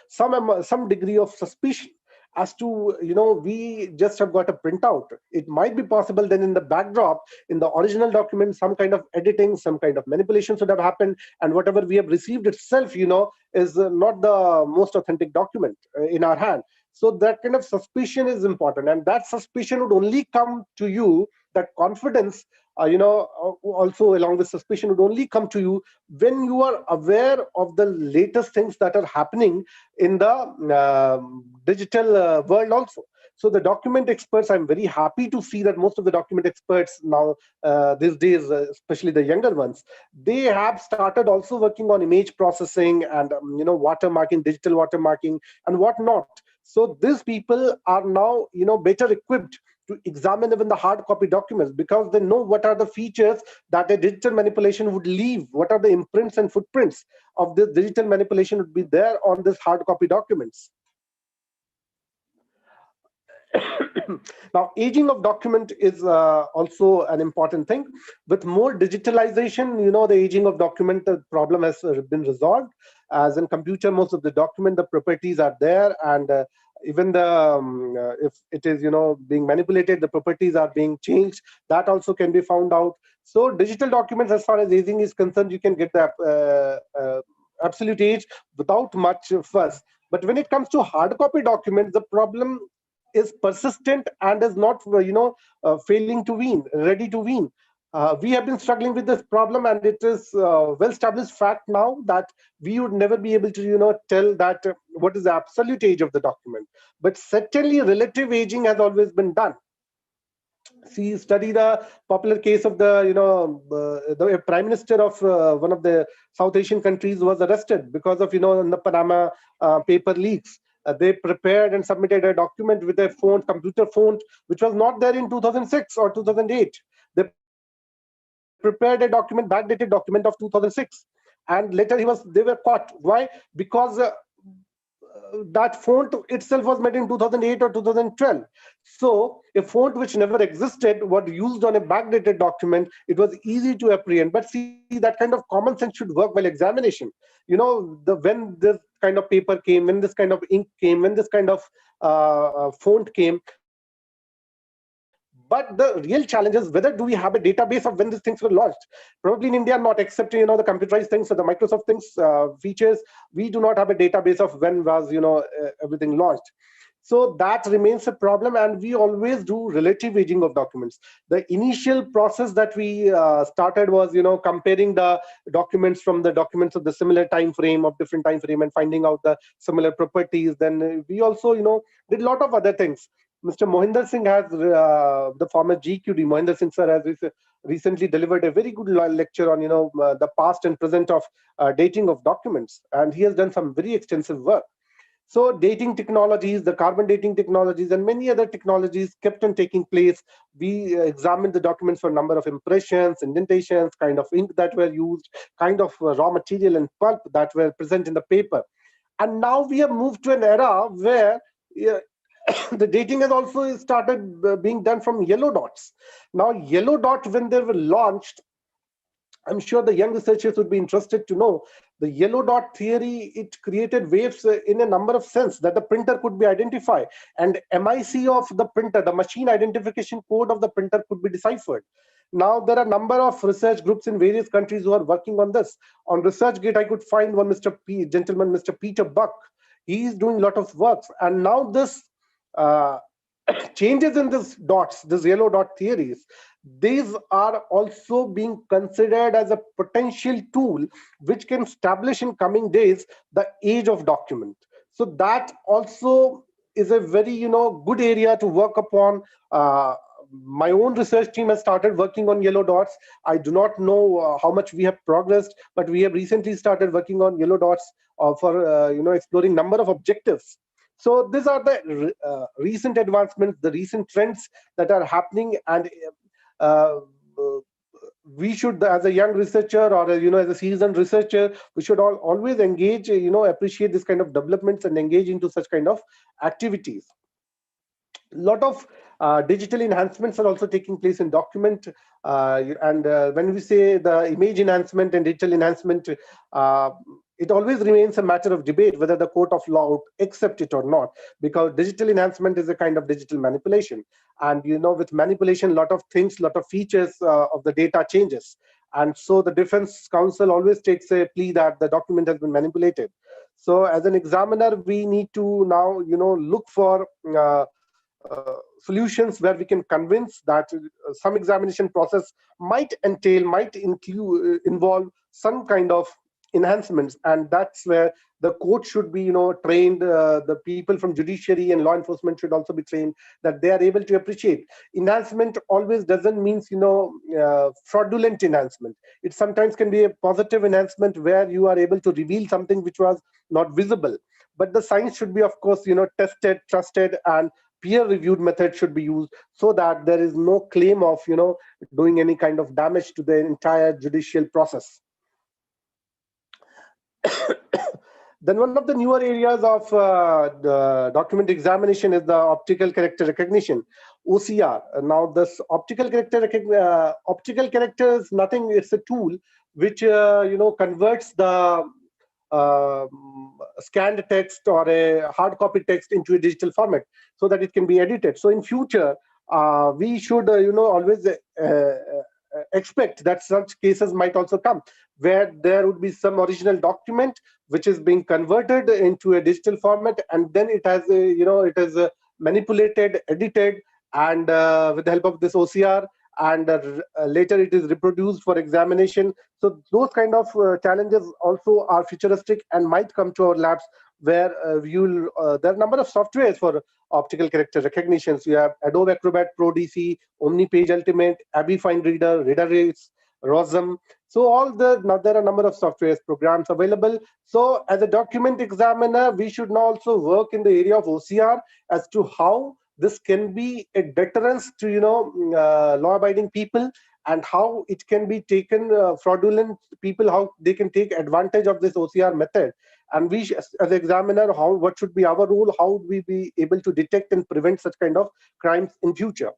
some degree of suspicion as to we just have got a printout. It might be possible then in the backdrop, in the original document, some kind of editing, some kind of manipulation should have happened, and whatever we have received itself is not the most authentic document in our hand. So that kind of suspicion is important, and that suspicion would only come to you, that confidence also along with suspicion would only come to you when you are aware of the latest things that are happening in the digital world also. So the document experts, I'm very happy to see that most of the document experts now these days, especially the younger ones, they have started also working on image processing and watermarking, digital watermarking and whatnot. So these people are now better equipped to examine even the hard copy documents, because they know what are the features that a digital manipulation would leave, what are the imprints and footprints of this digital manipulation would be there on this hard copy documents. Now, aging of document is also an important thing. With more digitalization, the aging of document problem has been resolved. As in computer, most of the document, the properties are there, and even the if it is being manipulated, the properties are being changed. That also can be found out. So digital documents, as far as aging is concerned, you can get the absolute age without much fuss. But when it comes to hard copy documents, the problem is persistent and is not failing to wean, ready to wean. We have been struggling with this problem, and it is well-established fact now that we would never be able to tell that what is the absolute age of the document. But certainly relative aging has always been done. See, study the popular case of the prime minister of one of the South Asian countries was arrested because of the Panama paper leaks. They prepared and submitted a document with a font, computer font, which was not there in 2006 or 2008. They prepared a document, backdated document of 2006, and later they were caught. Why? Because that font itself was made in 2008 or 2012. So a font which never existed was used on a backdated document. It was easy to apprehend. But see, that kind of common sense should work while examination. When this kind of paper came, when this kind of ink came, when this kind of font came. But the real challenge is, whether do we have a database of when these things were launched? Probably in India, not, except the computerized things or the Microsoft things features. We do not have a database of when was everything launched. So that remains a problem, and we always do relative aging of documents. The initial process that we started was, comparing the documents from the documents of the similar time frame, of different time frame, and finding out the similar properties. Then we also, did a lot of other things. Mr. Mohinder Singh has, the former GQD, Mohinder Singh sir, has recently delivered a very good lecture on, the past and present of dating of documents, and he has done some very extensive work. So dating technologies, the carbon dating technologies, and many other technologies kept on taking place. We examined the documents for number of impressions, indentations, kind of ink that were used, kind of raw material and pulp that were present in the paper. And now we have moved to an era where the dating has also started being done from yellow dots. Now, yellow dot, when they were launched, I'm sure the young researchers would be interested to know, the yellow dot theory, it created waves in a number of sense that the printer could be identified, and MIC of the printer, the machine identification code of the printer, could be deciphered. Now, there are a number of research groups in various countries who are working on this. On ResearchGate, I could find one Mr. Peter Buck. He is doing a lot of work, and now this changes in this dots, this yellow dot theories, these are also being considered as a potential tool which can establish in coming days the age of document. So that also is a very good area to work upon. My own research team has started working on yellow dots. I do not know how much we have progressed, but we have recently started working on yellow dots for exploring number of objectives. So these are the recent advancements, the recent trends that are happening, and we should, as a young researcher or as a seasoned researcher, we should always engage, appreciate this kind of developments and engage into such kind of activities. A lot of digital enhancements are also taking place in document, and when we say the image enhancement and digital enhancement, it always remains a matter of debate whether the court of law would accept it or not, because digital enhancement is a kind of digital manipulation, and with manipulation, a lot of things, a lot of features of the data changes, and so the defense counsel always takes a plea that the document has been manipulated. So as an examiner, we need to now look for solutions where we can convince that some examination process might involve some kind of enhancements, and that's where the court should be trained. The people from judiciary and law enforcement should also be trained, that they are able to appreciate enhancement. Always doesn't mean fraudulent enhancement. It sometimes can be a positive enhancement where you are able to reveal something which was not visible. But the science should be, of course, tested, trusted, and peer-reviewed method should be used, so that there is no claim of doing any kind of damage to the entire judicial process. Then one of the newer areas of the document examination is the optical character recognition, OCR. Now, this optical character is nothing. It's a tool which converts the scanned text or a hard copy text into a digital format so that it can be edited. So in future, we should always expect that such cases might also come, where there would be some original document which is being converted into a digital format, and then it has it is manipulated, edited, and with the help of this OCR, and later it is reproduced for examination. So those kind of challenges also are futuristic and might come to our labs, where there are a number of softwares for optical character recognitions. You have Adobe Acrobat Pro DC, OmniPage Ultimate, Abby Fine Reader, ReaderRace, Rosum. So there are a number of softwares programs available. So as a document examiner, we should now also work in the area of OCR as to how this can be a deterrence to law-abiding people, and how it can be taken, fraudulent people, how they can take advantage of this OCR method, And we, as examiner, what should be our role? How would we be able to detect and prevent such kind of crimes in future?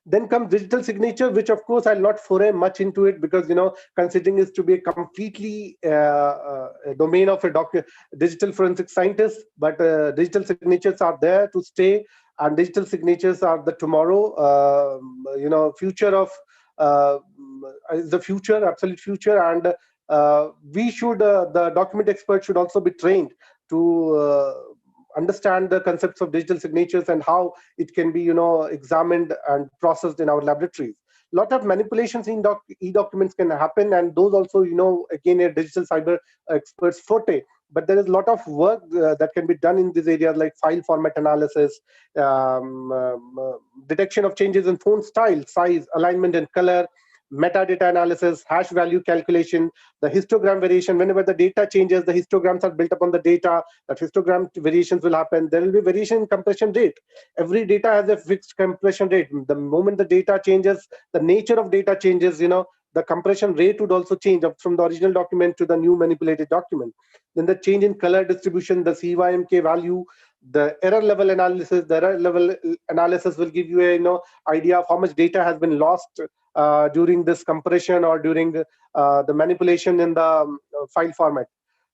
Then comes digital signature, which of course I'll not foray much into it, because considering it to be a completely a domain of a digital forensic scientist. But digital signatures are there to stay, and digital signatures are the tomorrow. Future of is the future, absolute future, and we should the document expert should also be trained to understand the concepts of digital signatures and how it can be examined and processed in our laboratories. A lot of manipulations in e-documents can happen, and those also again a digital cyber experts forte. But there is a lot of work that can be done in these areas, like file format analysis, detection of changes in font style, size, alignment, and color, metadata analysis, hash value calculation, the histogram variation. Whenever the data changes, the histograms are built upon the data. That histogram variations will happen. There will be variation in compression rate. Every data has a fixed compression rate. The moment the data changes, the nature of data changes, the compression rate would also change up from the original document to the new manipulated document. Then the change in color distribution, the CYMK value, the error level analysis. The error level analysis will give you a idea of how much data has been lost during this compression or during the manipulation in the file format.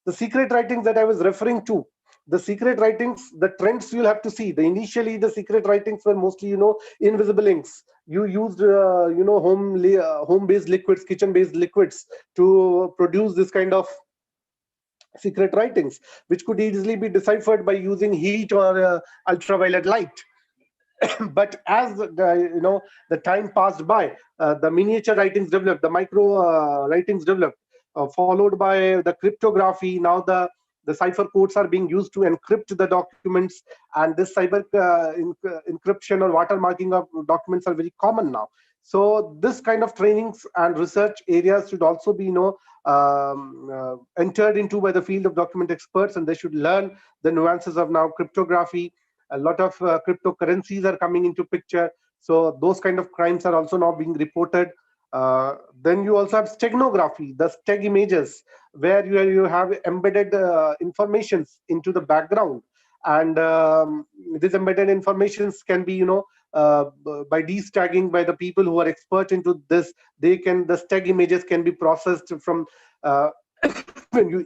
The secret writings that I was referring to, the secret writings, the trends you'll have to see. Initially, the secret writings were mostly, invisible inks. You used, home-based liquids, kitchen-based liquids to produce this kind of secret writings, which could easily be deciphered by using heat or ultraviolet light. But as the time passed by, the miniature writings developed, the micro writings developed, followed by the cryptography. Now the cipher codes are being used to encrypt the documents, and this cyber encryption or watermarking of documents are very common now. So this kind of trainings and research areas should also be entered into by the field of document experts, and they should learn the nuances of now cryptography. A lot of cryptocurrencies are coming into picture, so those kind of crimes are also now being reported. Then you also have steganography, the steg images, where you have embedded informations into the background, and these embedded informations can be by destagging by the people who are expert into this. The steg images can be processed from when you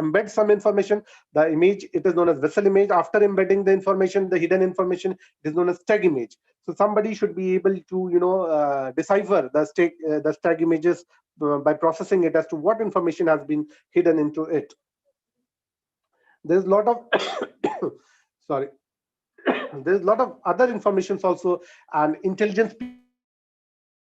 embed some information, the image, it is known as vessel image. After embedding the information, the hidden information, it is known as steg image. So somebody should be able to decipher the steg images by processing it as to what information has been hidden into it. There's a lot of sorry, there's a lot of other informations also, and intelligence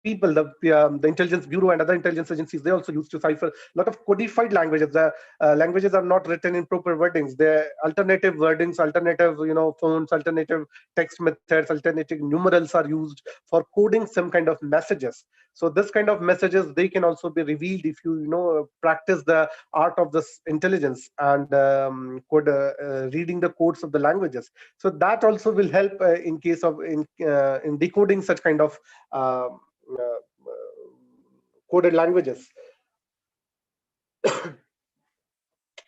people, the intelligence bureau and other intelligence agencies, they also use to cipher a lot of codified languages. The languages are not written in proper wordings. They're alternative wordings, alternative fonts, alternative text methods, alternative numerals are used for coding some kind of messages. So this kind of messages, they can also be revealed if you practice the art of this intelligence and reading the codes of the languages. So that also will help in case of in decoding such kind of coded languages.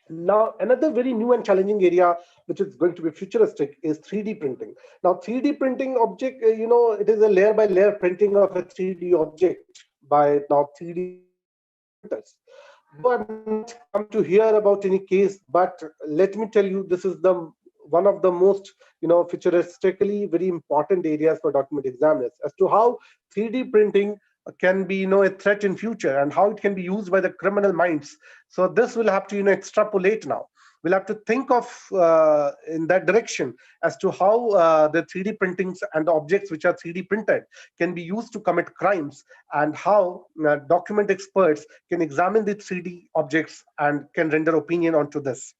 Now, another very new and challenging area which is going to be futuristic is 3D printing. Now, 3D printing object, it is a layer by layer printing of a 3D object by now 3D printers. But I'm not come to hear about any case, but let me tell you, this is one of the most futuristically very important areas for document examiners as to how 3D printing can be a threat in future and how it can be used by the criminal minds. So this will have to extrapolate now. We'll have to think of in that direction as to how the 3D printings and the objects which are 3D printed can be used to commit crimes, and how document experts can examine the 3D objects and can render opinion onto this.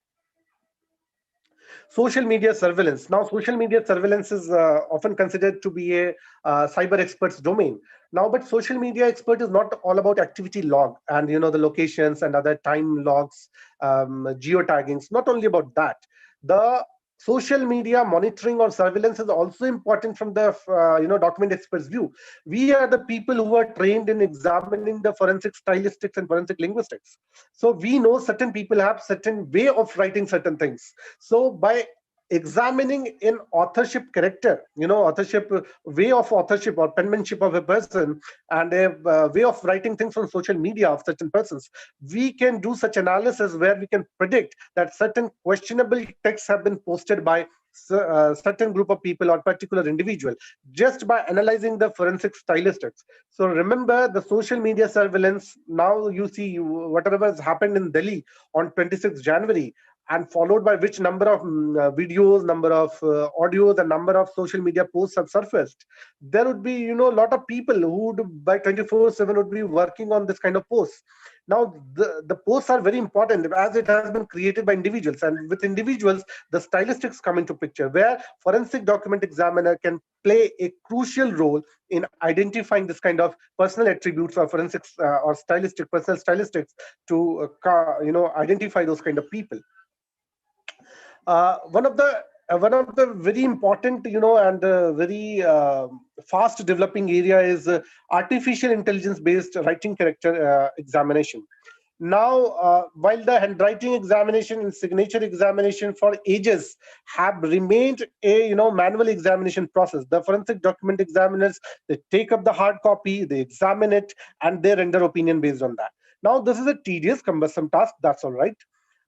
Social media surveillance. Now, social media surveillance is often considered to be a cyber expert's domain. Now, but social media expert is not all about activity log and the locations and other time logs, geotaggings. Not only about that. The social media monitoring or surveillance is also important from the document experts view. We are the people who are trained in examining the forensic stylistics and forensic linguistics. So we know certain people have certain way of writing certain things. So by examining in authorship character, authorship, way of authorship or penmanship of a person, and a way of writing things on social media of certain persons, we can do such analysis where we can predict that certain questionable texts have been posted by certain group of people or particular individual, just by analyzing the forensic stylistics. So remember the social media surveillance. Now you see whatever has happened in Delhi on 26th January, and followed by which number of videos, number of audios, and number of social media posts have surfaced. There would be, a lot of people who would by 24/7 would be working on this kind of posts. Now, the posts are very important as it has been created by individuals, and with individuals, the stylistics come into picture, where forensic document examiner can play a crucial role in identifying this kind of personal attributes or forensics or personal stylistics to identify those kind of people. One of the very important, and very fast developing area is artificial intelligence based writing character examination. Now, while the handwriting examination and signature examination for ages have remained a manual examination process, the forensic document examiners, they take up the hard copy, they examine it, and they render opinion based on that. Now, this is a tedious, cumbersome task. That's all right.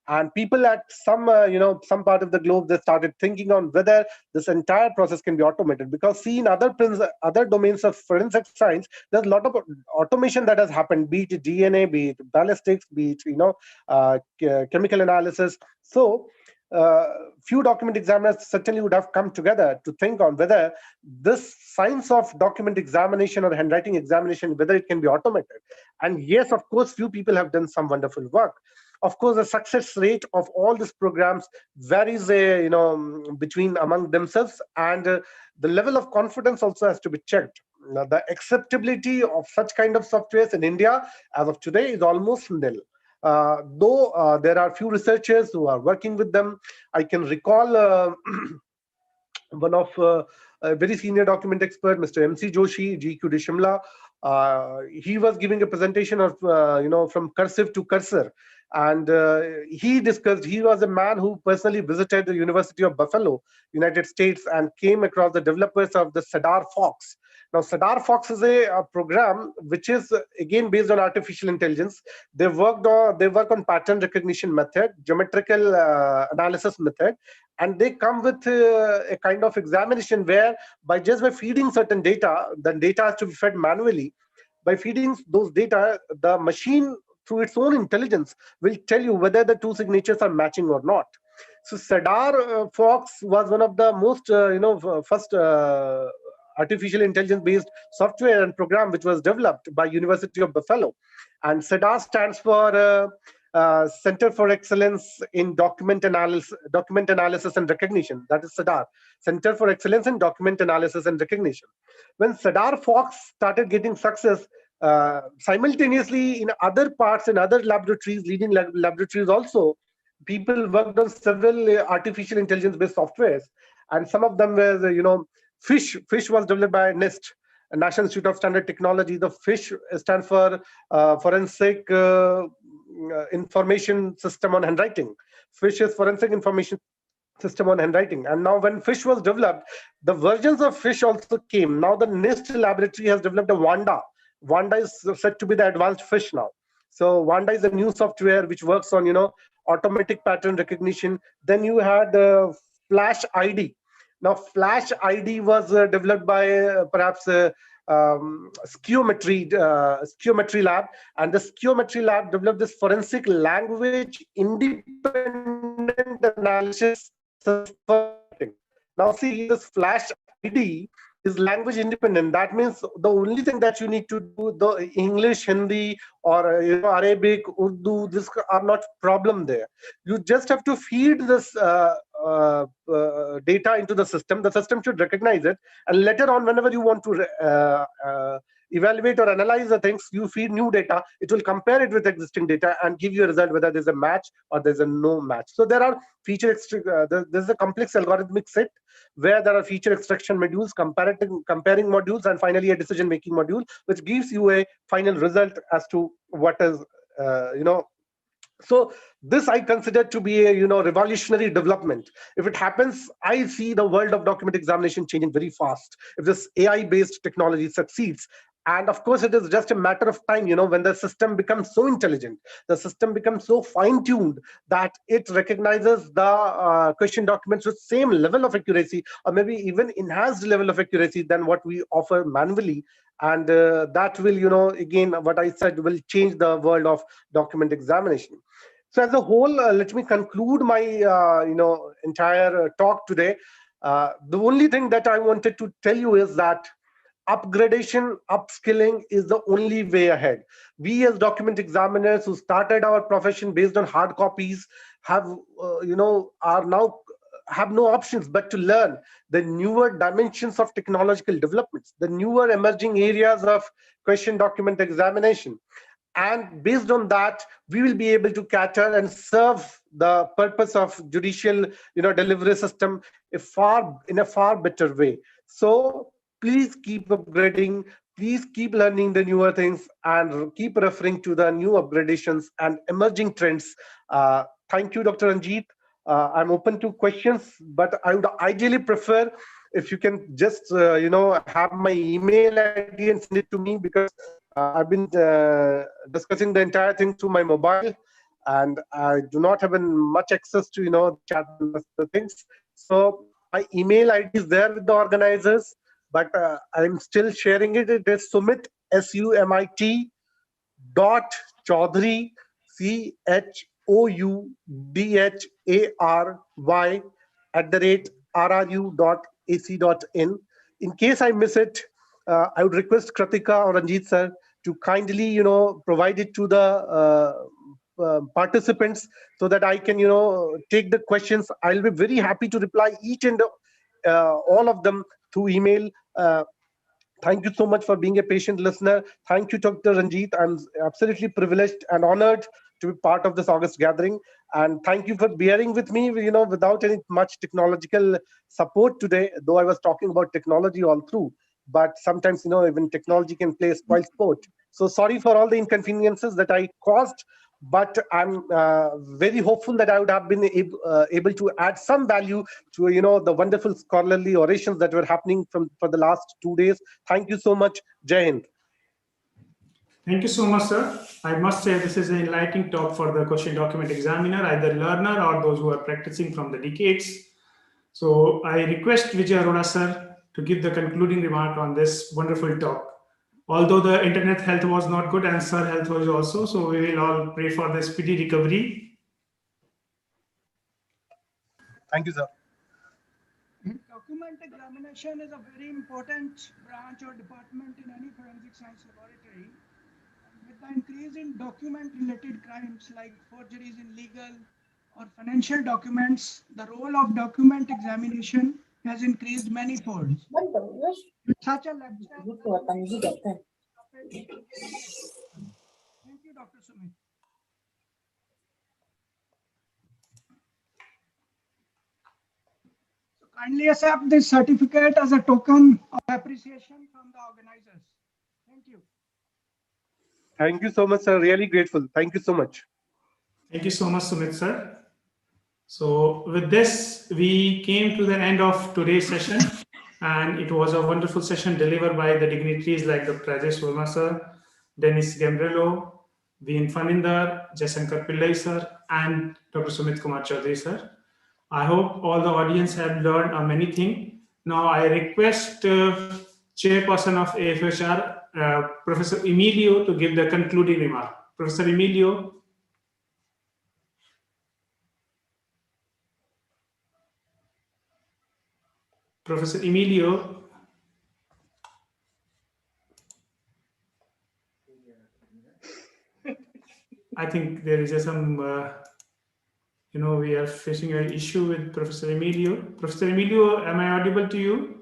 And people at some part of the globe, they started thinking on whether this entire process can be automated, because see, in other domains of forensic science, there's a lot of automation that has happened, be it DNA, be it ballistics, be it chemical analysis. So few document examiners certainly would have come together to think on whether this science of document examination or handwriting examination, whether it can be automated. And yes, of course, few people have done some wonderful work. Of course, the success rate of all these programs varies, between among themselves, and the level of confidence also has to be checked. Now, the acceptability of such kind of softwares in India as of today is almost nil. Though there are few researchers who are working with them. I can recall one of a very senior document expert, Mr. MC Joshi, GQD Shimla. He was giving a presentation of, from cursive to cursor. And he was a man who personally visited the University of Buffalo, United States, and came across the developers of the SADAR Fox. Now, SADAR Fox is a program which is again based on artificial intelligence. They work on pattern recognition method, geometrical analysis method, and they come with a kind of examination where by feeding certain data, the data has to be fed manually. By feeding those data, the machine, through its own intelligence, will tell you whether the two signatures are matching or not. So SADAR Fox was one of the most, first artificial intelligence based software and program which was developed by University of Buffalo. And SADAR stands for Center for Excellence in Document Analysis and Recognition. That is SADAR, Center for Excellence in Document Analysis and Recognition. When SADAR Fox started getting success, simultaneously in other parts, in other laboratories, leading laboratories also, people worked on several artificial intelligence based softwares, and some of them were fish was developed by NIST, National Institute of Standard Technology. The fish stands for Forensic Information System on Handwriting. Fish is Forensic Information System on Handwriting. And now when fish was developed, the versions of fish also came. Now the NIST laboratory has developed a Wanda. Wanda is said to be the advanced fish now. So Wanda is a new software which works on automatic pattern recognition. Then you had Flash ID. Now Flash ID was developed by perhaps Skiometry Lab, and the Skiometry Lab developed this forensic language independent analysis. Now see, this Flash ID is language independent. That means the only thing that you need to do, the English, Hindi, or Arabic, Urdu, this are not problem there. You just have to feed this data into the system. The system should recognize it, and later on, whenever you want to evaluate or analyze the things, you feed new data, it will compare it with existing data and give you a result whether there's a match or there's a no match. So there are there's a complex algorithmic set where there are feature extraction modules, comparing modules, and finally a decision making module, which gives you a final result as to what is so this I consider to be a revolutionary development. If it happens, I see the world of document examination changing very fast if this AI based technology succeeds. And of course, it is just a matter of time, when the system becomes so intelligent, the system becomes so fine-tuned that it recognizes the question documents with same level of accuracy, or maybe even enhanced level of accuracy than what we offer manually. And that will, again, what I said, will change the world of document examination. So as a whole, let me conclude my, entire talk today. The only thing that I wanted to tell you is that upgradation, upskilling is the only way ahead. We as document examiners who started our profession based on hard copies have, are now have no options but to learn the newer dimensions of technological developments, the newer emerging areas of question document examination. And based on that, we will be able to cater and serve the purpose of judicial, delivery system in a far better way. So please keep upgrading, please keep learning the newer things, and keep referring to the new upgradations and emerging trends. Thank you, Dr. Ranjit. I'm open to questions, but I would ideally prefer if you can just, have my email ID and send it to me, because I've been discussing the entire thing through my mobile, and I do not have much access to, the chat and the things. So my email ID is there with the organizers, but I'm still sharing it. It is Sumit, SUMIT .Chaudhary, CHOUDHARY @rru.ac.in. In case I miss it, I would request Kratika or Ranjit sir to kindly, provide it to the participants so that I can, take the questions. I'll be very happy to reply each and all of them through email. Thank you so much for being a patient listener. Thank you, Dr. Ranjit. I'm absolutely privileged and honored to be part of this August gathering. And thank you for bearing with me, without any much technological support today, though I was talking about technology all through. But sometimes, even technology can play a spoil sport. So sorry for all the inconveniences that I caused, but I'm very hopeful that I would have been able to add some value to, the wonderful scholarly orations that were happening for the last 2 days. Thank you so much. Jai Hind. Thank you so much, sir. I must say this is an enlightening talk for the question document examiner, either learner or those who are practicing from the decades. So I request Vijay Arora, sir, to give the concluding remark on this wonderful talk. Although the internet health was not good and sir health was also, so we will all pray for the speedy recovery. Thank you, sir. Document examination is a very important branch or department in any forensic science laboratory. With the increase in document-related crimes like forgeries in legal or financial documents, the role of document examination has increased manifold. Such a lecture. Thank you, Dr. Sumit. So kindly accept this certificate as a token of appreciation from the organizers. Thank you. Thank you so much, sir. Really grateful. Thank you so much. Thank you so much, Sumit, sir. So with this, we came to the end of today's session, and it was a wonderful session delivered by the dignitaries like Dr. Rajesh Verma, sir, Dennis Gambrello, Vin Faninder, Jasankar Pillai, sir, and Dr. Sumit Kumar Chaudhary, sir. I hope all the audience have learned many things. Now I request Chairperson of AFHR, Professor Emilio, to give the concluding remark. Professor Emilio. Professor Emilio. I think there is some, we are facing an issue with Professor Emilio. Professor Emilio, am I audible to you?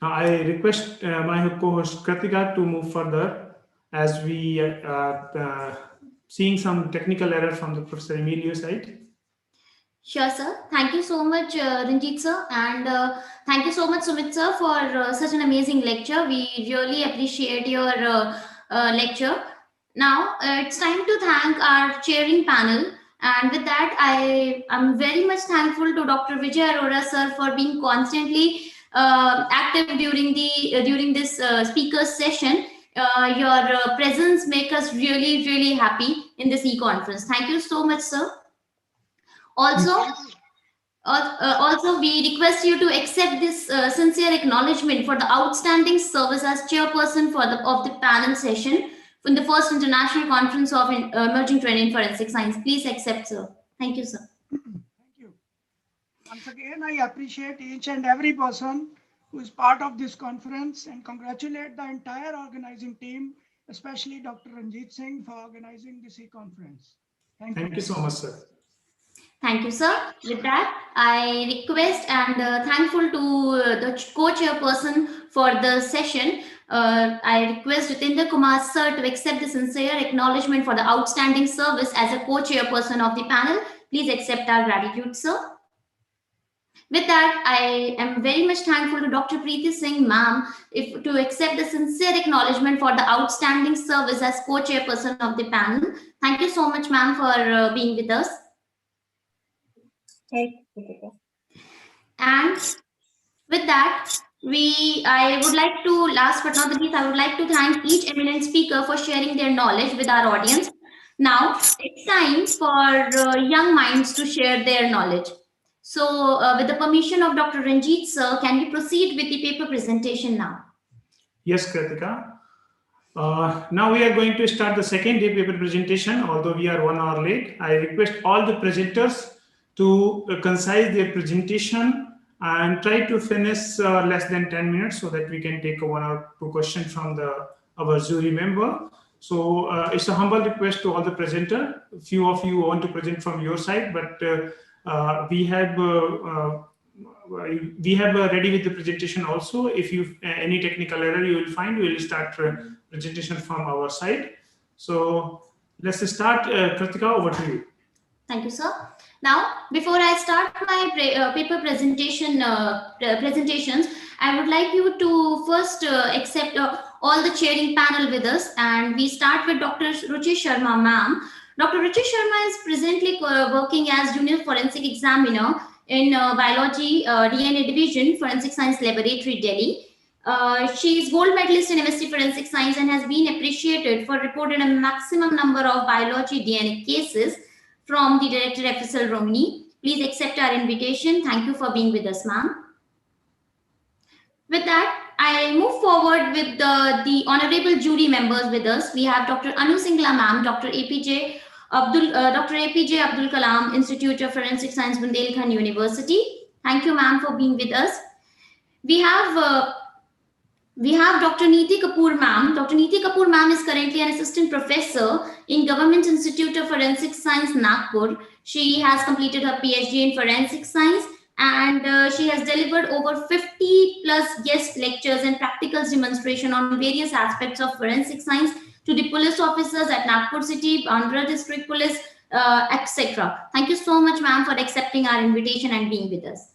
Now I request my co-host Kritika to move further as we are seeing some technical error from the Professor Emilio side. Sure, sir. Thank you so much, Ranjit sir, and thank you so much, Sumit sir, for such an amazing lecture. We really appreciate your lecture. Now it's time to thank our chairing panel, and with that, I am very much thankful to Dr. Vijay Arora sir for being constantly active during this speakers session. Your presence make us really happy in this e-conference. Thank you so much, sir. Also, we request you to accept this sincere acknowledgement for the outstanding service as chairperson of the panel session in the first international conference of emerging trend in forensic science. Please accept, sir. Thank you, sir. Thank you. Once again, I appreciate each and every person who is part of this conference and congratulate the entire organizing team, especially Dr. Ranjit Singh, for organizing this e-conference. Thank you so much, sir. Thank you, sir. With that, I request and thankful to the co-chairperson for the session. I request Jitendra Kumar sir to accept the sincere acknowledgement for the outstanding service as a co-chairperson of the panel. Please accept our gratitude, sir. With that, I am very much thankful to Dr. Preeti Singh, ma'am, to accept the sincere acknowledgement for the outstanding service as co-chairperson of the panel. Thank you so much, ma'am, for being with us. And with that, I would like to, last but not the least, I would like to thank each eminent speaker for sharing their knowledge with our audience. Now, it's time for young minds to share their knowledge. So, with the permission of Dr. Ranjit sir, can we proceed with the paper presentation now? Yes, Kritika. Now we are going to start the second day paper presentation, although we are 1 hour late. I request all the presenters to concise their presentation and try to finish less than 10 minutes so that we can take 1 or 2 questions from our jury member. So it's a humble request to all the presenter. A few of you want to present from your side, but we have ready with the presentation also. If you any technical error you will find, we will start presentation from our side. So let's start. Kritika, over to you. Thank you, sir. Now, before I start my paper presentations, I would like you to first accept all the chairing panel with us, and we start with Dr. Ruchi Sharma, ma'am. Dr. Ruchi Sharma is presently working as Junior Forensic Examiner in Biology DNA Division, Forensic Science Laboratory, Delhi. She is gold medalist in MSc Forensic Science and has been appreciated for reporting a maximum number of biology DNA cases from the Director FSL Romani. Please accept our invitation. Thank you for being with us, ma'am. With that, I move forward with the honorable jury members with us. We have Dr. Anu Singla, ma'am, Dr. APJ Abdul Kalam Institute of Forensic Science, Bundelkhand University. Thank you, ma'am, for being with us. We have Dr. Neeti Kapoor, ma'am. Dr. Neeti Kapoor, ma'am, is currently an assistant professor in Government Institute of Forensic Science, Nagpur. She has completed her PhD in Forensic Science, and she has delivered over 50 plus guest lectures and practical demonstration on various aspects of forensic science to the police officers at Nagpur City, Bandra District Police, etc. Thank you so much, ma'am, for accepting our invitation and being with us.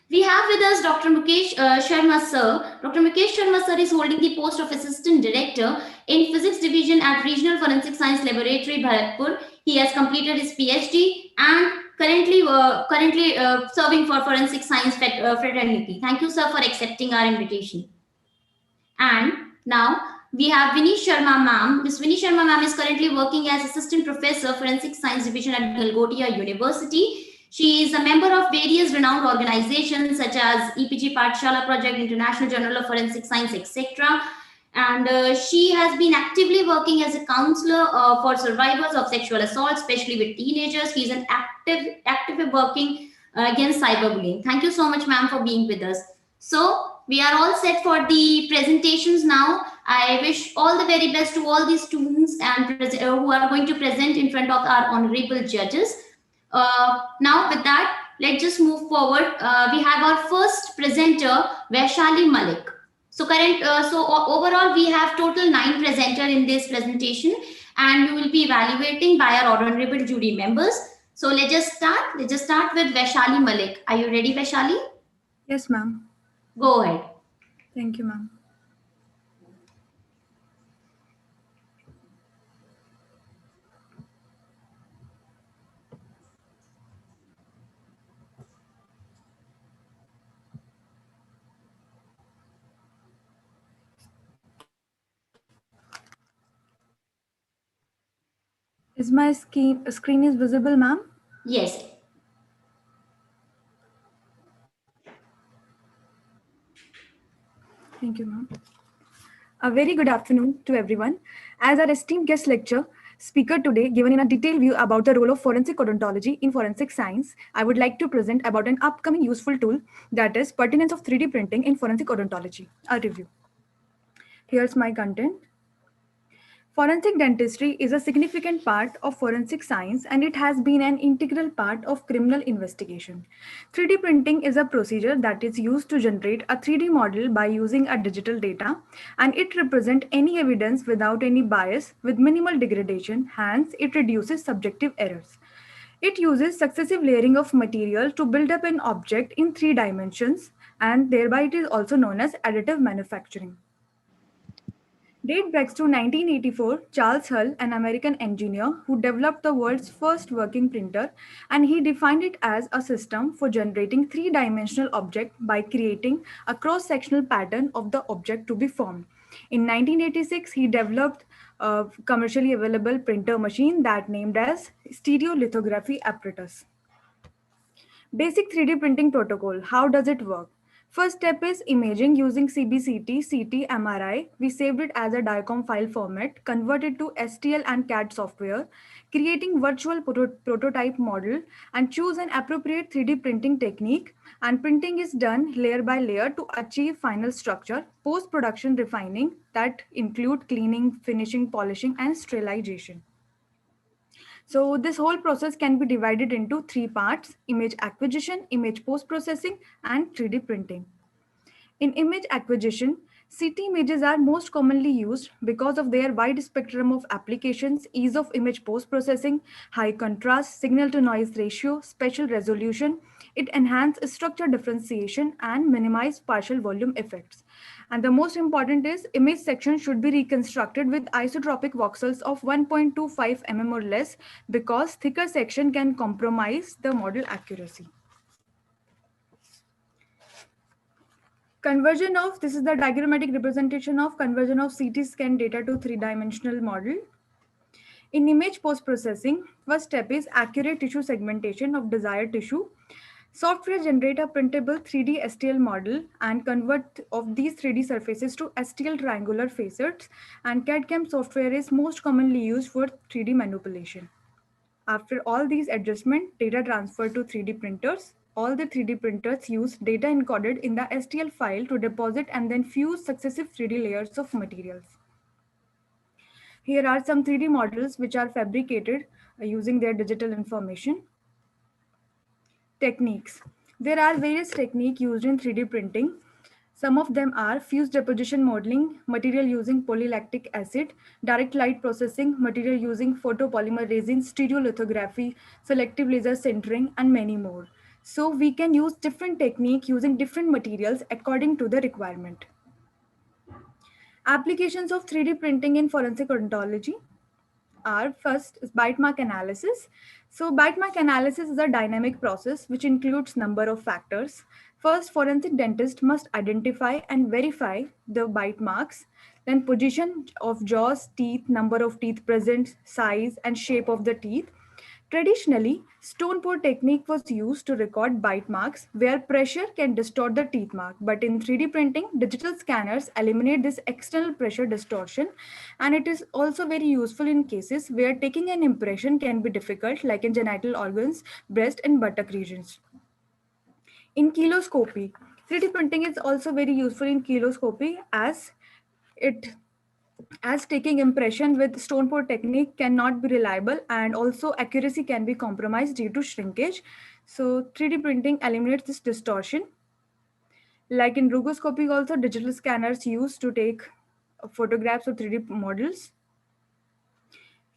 We have with us Dr. Mukesh Sharma sir. Dr. Mukesh Sharma sir is holding the post of Assistant Director in Physics Division at Regional Forensic Science Laboratory, Bharatpur. He has completed his PhD and currently serving for Forensic Science fraternity. Thank you, sir, for accepting our invitation. And now we have Vinny Sharma, ma'am. Ms. Vinny Sharma, ma'am, is currently working as Assistant Professor Forensic Science Division at Galgotia University. She is a member of various renowned organizations such as EPG Pathshala Project, International Journal of Forensic Science, etc. And she has been actively working as a counselor for survivors of sexual assault, especially with teenagers. She is an active working against cyberbullying. Thank you so much, ma'am, for being with us. So we are all set for the presentations now. I wish all the very best to all the students and who are going to present in front of our honorable judges. Now with that, let's just move forward. We have our first presenter, Vaishali Malik. So overall, we have total 9 presenters in this presentation, and we will be evaluating by our honorable jury members. So let's just start. Let's just start with Vaishali Malik. Are you ready, Vaishali? Yes, ma'am. Go ahead. Thank you, ma'am. Is my screen is visible, ma'am? Yes. Thank you, ma'am. A very good afternoon to everyone. As our esteemed guest lecture speaker today given in a detailed view about the role of forensic odontology in forensic science, I would like to present about an upcoming useful tool, that is pertinence of 3D printing in forensic odontology, a review. Here's my content. Forensic dentistry is a significant part of forensic science, and it has been an integral part of criminal investigation. 3D printing is a procedure that is used to generate a 3D model by using a digital data, and it represents any evidence without any bias with minimal degradation, hence it reduces subjective errors. It uses successive layering of material to build up an object in 3 dimensions, and thereby it is also known as additive manufacturing. Date back to 1984, Charles Hull, an American engineer who developed the world's first working printer, and he defined it as a system for generating 3-dimensional object by creating a cross-sectional pattern of the object to be formed. In 1986, he developed a commercially available printer machine that named as stereolithography apparatus. Basic 3D printing protocol. How does it work? First step is imaging using CBCT, CT, MRI. We saved it as a DICOM file format, converted to STL and CAD software, creating virtual prototype model, and choose an appropriate 3D printing technique. And printing is done layer by layer to achieve final structure. Post-production refining that include cleaning, finishing, polishing, and sterilization. So this whole process can be divided into 3 parts: image acquisition, image post-processing, and 3D printing. In image acquisition, CT images are most commonly used because of their wide spectrum of applications, ease of image post-processing, high contrast, signal-to-noise ratio, spatial resolution. It enhances structure differentiation and minimize partial volume effects. And the most important is image section should be reconstructed with isotropic voxels of 1.25 mm or less, because thicker section can compromise the model accuracy. Conversion of, this is the diagrammatic representation of conversion of CT scan data to 3-dimensional model. In image post-processing, first step is accurate tissue segmentation of desired tissue. Software generate a printable 3D STL model and convert of these 3D surfaces to STL triangular facets, and CAD/CAM software is most commonly used for 3D manipulation. After all these adjustments, data transferred to 3D printers. All the 3D printers use data encoded in the STL file to deposit and then fuse successive 3D layers of materials. Here are some 3D models which are fabricated using their digital information. Techniques. There are various techniques used in 3D printing. Some of them are fused deposition modeling, material using polylactic acid, direct light processing, material using photopolymer resin, stereolithography, selective laser sintering, and many more. So we can use different techniques using different materials according to the requirement. Applications of 3D printing in forensic odontology are: first is bite mark analysis. So bite mark analysis is a dynamic process which includes number of factors. First, forensic dentist must identify and verify the bite marks, then position of jaws, teeth, number of teeth present, size and shape of the teeth. Traditionally, stone pour technique was used to record bite marks where pressure can distort the teeth mark. But in 3D printing, digital scanners eliminate this external pressure distortion, and it is also very useful in cases where taking an impression can be difficult, like in genital organs, breast and buttock regions. In kiloscopy, 3D printing is also very useful in kiloscopy, as it as taking impression with stone pour technique cannot be reliable, and also accuracy can be compromised due to shrinkage. So 3D printing eliminates this distortion. Like in rugoscopy also, digital scanners used to take photographs of 3D models.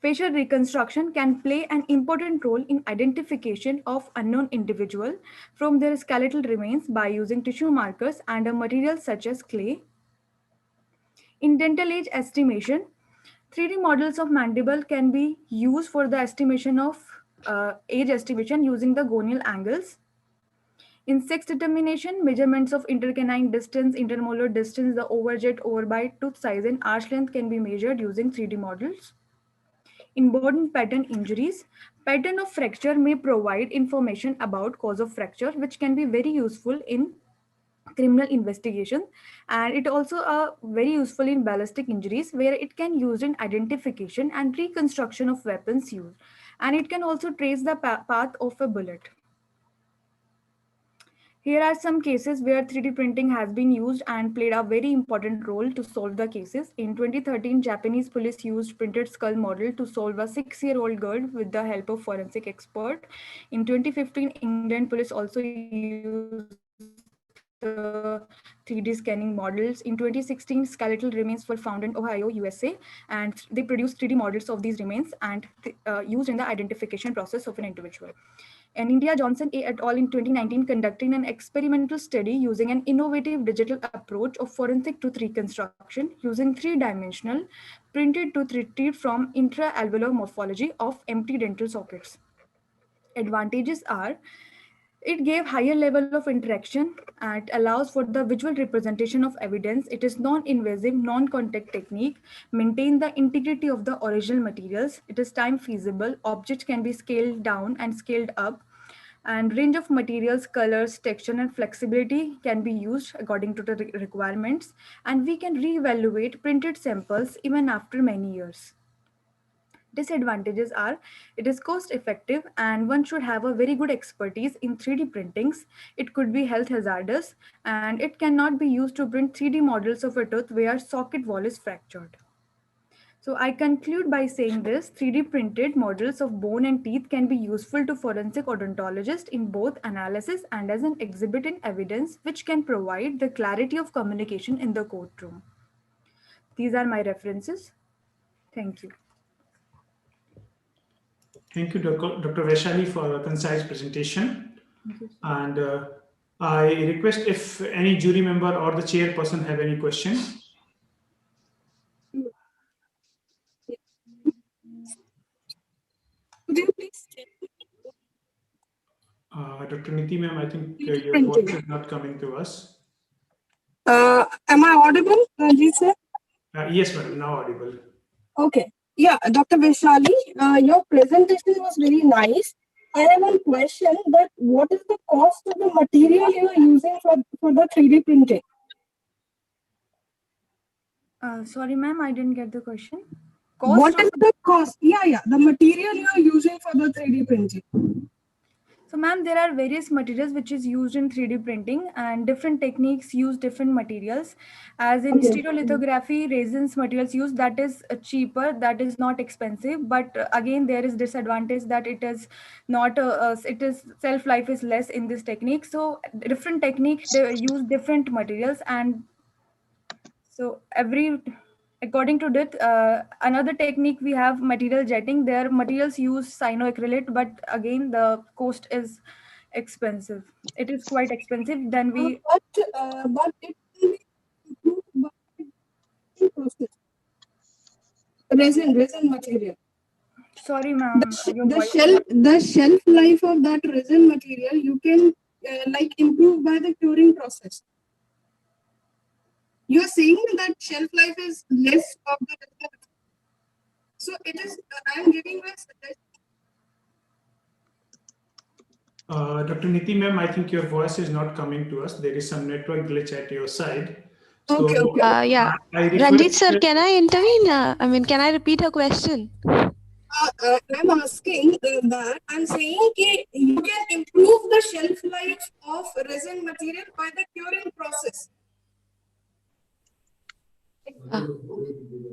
Facial reconstruction can play an important role in identification of unknown individual from their skeletal remains by using tissue markers and a material such as clay. In dental age estimation, 3D models of mandible can be used for the estimation of age estimation using the gonial angles. In sex determination, measurements of intercanine distance, intermolar distance, the overjet, overbite, tooth size, and arch length can be measured using 3D models. In bone pattern injuries, pattern of fracture may provide information about cause of fracture, which can be very useful in criminal investigation, and it also very useful in ballistic injuries, where it can use in identification and reconstruction of weapons used, and it can also trace the path of a bullet. Here are some cases where 3D printing has been used and played a very important role to solve the cases. In 2013, Japanese police used printed skull model to solve a 6-year-old girl with the help of forensic expert. In 2015, England police also used 3D scanning models. In 2016, skeletal remains were found in Ohio, USA, and they produced 3D models of these remains and used in the identification process of an individual. In India, Johnson et al. In 2019 conducting an experimental study using an innovative digital approach of forensic tooth reconstruction using 3-dimensional printed tooth retrieved from intra-alveolar morphology of empty dental sockets. Advantages are it gave higher level of interaction and allows for the visual representation of evidence. It is non-invasive, non-contact technique, maintain the integrity of the original materials. It is time feasible, objects can be scaled down and scaled up, and range of materials, colors, texture, and flexibility can be used according to the requirements, and we can reevaluate printed samples even after many years. Disadvantages are it is cost effective and one should have a very good expertise in 3D printings. It could be health hazardous and it cannot be used to print 3D models of a tooth where socket wall is fractured. So I conclude by saying this: 3D printed models of bone and teeth can be useful to forensic odontologists in both analysis and as an exhibit in evidence, which can provide the clarity of communication in the courtroom. These are my references. Thank you. Thank you, Dr. Vaishali, for a concise presentation. And I request if any jury member or the chairperson have any questions. Could you please Dr. Niti ma'am, I think your voice is not coming to us. am I audible, Ranjit sir? Yes, madam, now audible. Okay. Yeah, Dr. Vaishali, your presentation was very nice. I have one question that what is the cost of the material you are using for the 3D printing? Sorry, ma'am, I didn't get the question. What is the cost? Yeah, the material you are using for the 3D printing. So, ma'am, there are various materials which is used in 3D printing, and different techniques use different materials. As in stereolithography, resins materials used, that is cheaper, that is not expensive. But again, there is disadvantage that it is not, it is self-life is less in this technique. So different techniques, they use different materials, and so according to that, another technique we have material jetting. Their materials use cyanoacrylate, but again the cost is expensive. It is quite expensive. Then we. But it will be improved by the process. Resin material. Sorry, ma'am. The shelf life of that resin material you can like improve by the curing process. You are saying that shelf life is less of the resin. So it is. I am giving my suggestion. Dr. Niti ma'am, I think your voice is not coming to us. There is some network glitch at your side. So, Okay. Yeah. Ranjit sir, can I intervene? Can I repeat her question? I'm asking that I'm saying that you can improve the shelf life of resin material by the curing process.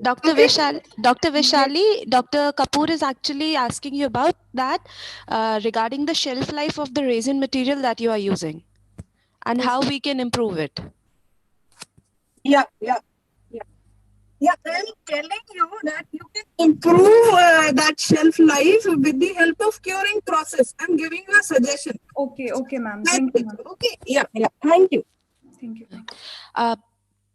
Dr. Vishali, Dr. Kapoor is actually asking you about that regarding the shelf life of the resin material that you are using and how we can improve it. Yeah. I'm telling you that you can improve that shelf life with the help of curing process. I'm giving you a suggestion. Okay, ma'am. Thank you, ma'am. Okay. Yeah. Thank you. Thank you.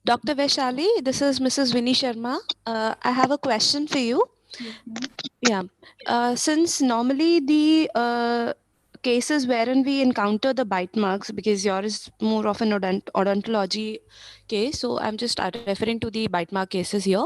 Dr. Vaishali, this is Mrs. Vinny Sharma. I have a question for you. Yes, ma'am. Yeah. Since normally the cases wherein we encounter the bite marks, because yours is more of an odontology case, so I'm just referring to the bite mark cases here,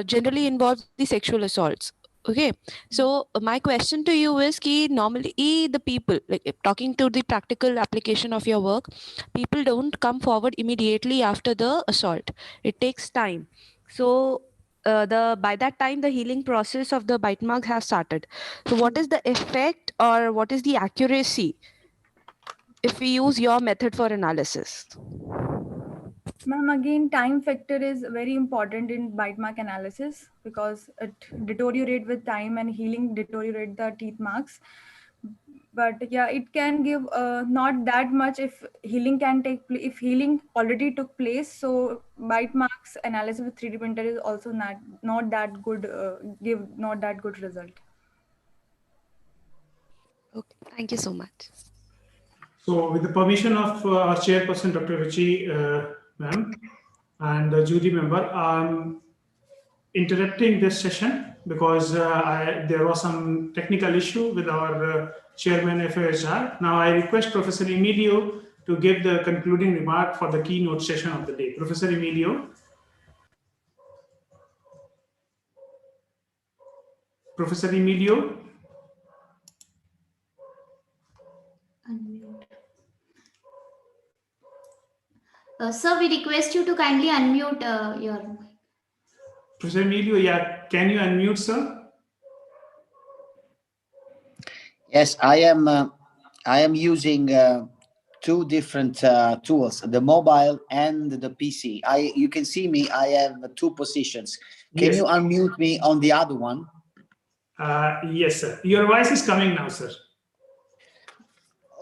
generally involves the sexual assaults. Okay, so my question to you is ki normally the people, like talking to the practical application of your work, people don't come forward immediately after the assault. It takes time. So by that time the healing process of the bite marks has started. So what is the effect or what is the accuracy if we use your method for analysis? Ma'am, again, time factor is very important in bite mark analysis because it deteriorates with time and healing deteriorate the teeth marks. But yeah, it can give not that much if healing can take place. If healing already took place, so bite marks analysis with 3D printer is also not that good. Give not that good result. Okay, thank you so much. So with the permission of our chairperson, Dr. Ruchi ma'am, and the jury member, I'm interrupting this session because there was some technical issue with our chairman FASR. Now I request Professor Emilio to give the concluding remark for the keynote session of the day. Professor Emilio. Professor Emilio. Unmute. Sir, we request you to kindly unmute your mic. Professor Emilio, yeah, can you unmute, sir? Yes, I am using two different tools, the mobile and the PC. You can see me, I have two positions. Can you unmute me on the other one? Yes, sir. Your voice is coming now, sir.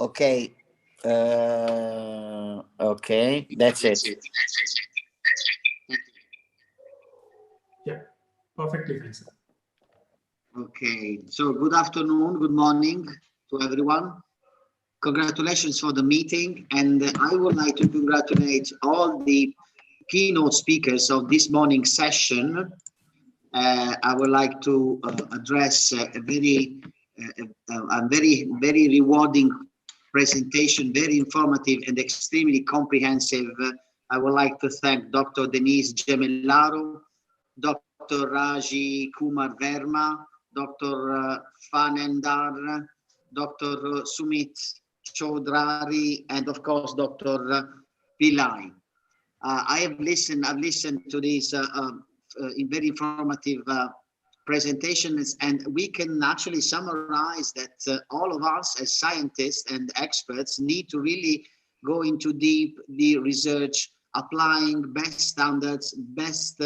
Okay. Okay, that's it. Yeah, perfectly fine, sir. Okay, so good afternoon, good morning to everyone. Congratulations for the meeting, and I would like to congratulate all the keynote speakers of this morning's session. I would like to address a very rewarding presentation, very informative and extremely comprehensive. I would like to thank Dr. Denise Gemellaro, Dr. Raji Kumar Verma, Dr. Fanendar, Dr. Sumit Chaudhary, and of course, Dr. Pillai. I've listened to these very informative presentations, and we can actually summarize that all of us as scientists and experts need to really go into the research, applying best standards, best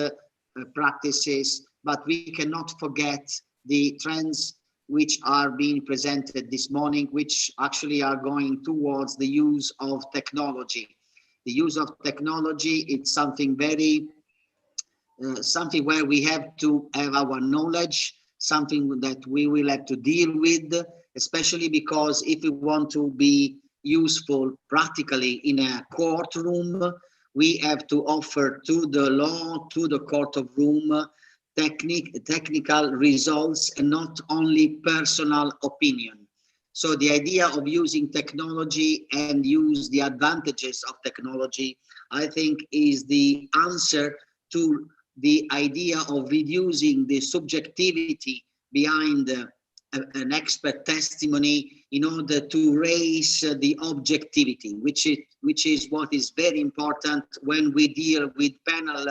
practices, but we cannot forget the trends which are being presented this morning, which actually are going towards the use of technology. The use of technology, it's something very something where we have to have our knowledge, something that we will have to deal with, especially because if we want to be useful practically in a courtroom, we have to offer to the law, to the court of room, technical results and not only personal opinion. So the idea of using technology and use the advantages of technology, I think, is the answer to the idea of reducing the subjectivity behind an expert testimony in order to raise the objectivity, which is what is very important when we deal with panel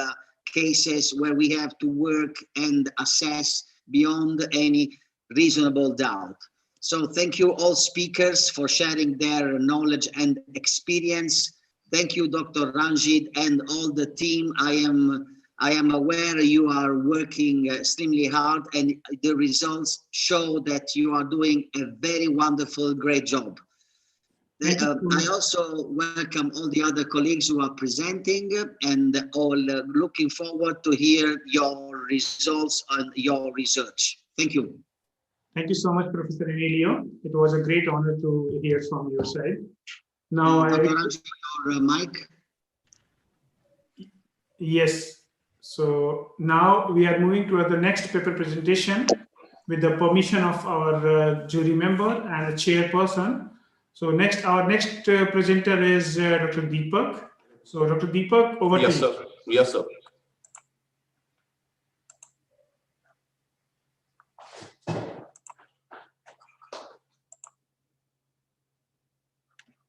cases where we have to work and assess beyond any reasonable doubt. So thank you all speakers for sharing their knowledge and experience. Thank you, Dr. Ranjit and all the team. I am I am aware you are working extremely hard, and the results show that you are doing a very wonderful, great job. I also welcome all the other colleagues who are presenting, and all looking forward to hear your results on your research. Thank you. Thank you so much, Professor Emilio. It was a great honor to hear from your side. Now, Dr. Raji, your mic. Yes. So now we are moving to the next paper presentation with the permission of our jury member and the chairperson. So our next presenter is Dr. Deepak. So Dr. Deepak, over to you. Yes, sir. Yes, sir.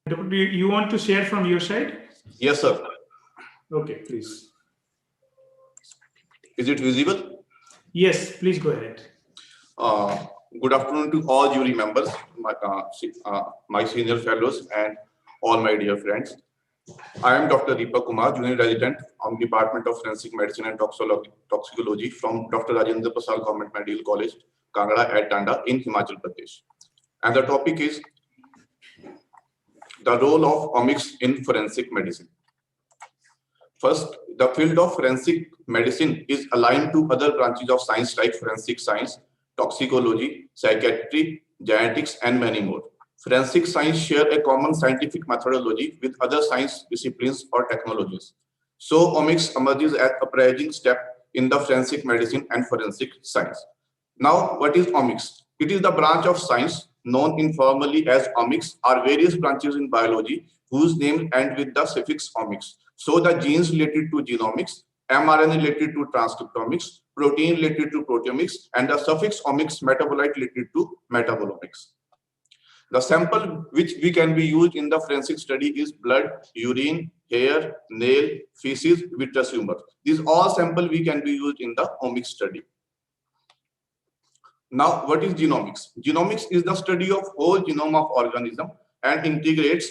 Do you want to share from your side? Yes, sir. Okay, please. Is it visible? Yes, please go ahead. Good afternoon to all jury members, my senior fellows, and all my dear friends. I am Dr. Deepak Kumar, Junior Resident on Department of Forensic Medicine and Toxicology from Dr. Rajendra Prasad Government Medical College, Kangra at Tanda in Himachal Pradesh. And the topic is the role of omics in forensic medicine. First, the field of forensic medicine is aligned to other branches of science like forensic science, toxicology, psychiatry, genetics, and many more. Forensic science share a common scientific methodology with other science disciplines or technologies. So, omics emerges as a bridging step in the forensic medicine and forensic science. Now, what is omics? It is the branch of science known informally as omics, are various branches in biology whose names end with the suffix omics. So the genes related to genomics, mRNA related to transcriptomics, protein related to proteomics, and the suffix omics metabolite related to metabolomics. The sample which we can be used in the forensic study is blood, urine, hair, nail, feces, vitreous humor. These all sample we can be used in the omics study. Now, what is genomics? Genomics is the study of whole genome of organism and integrates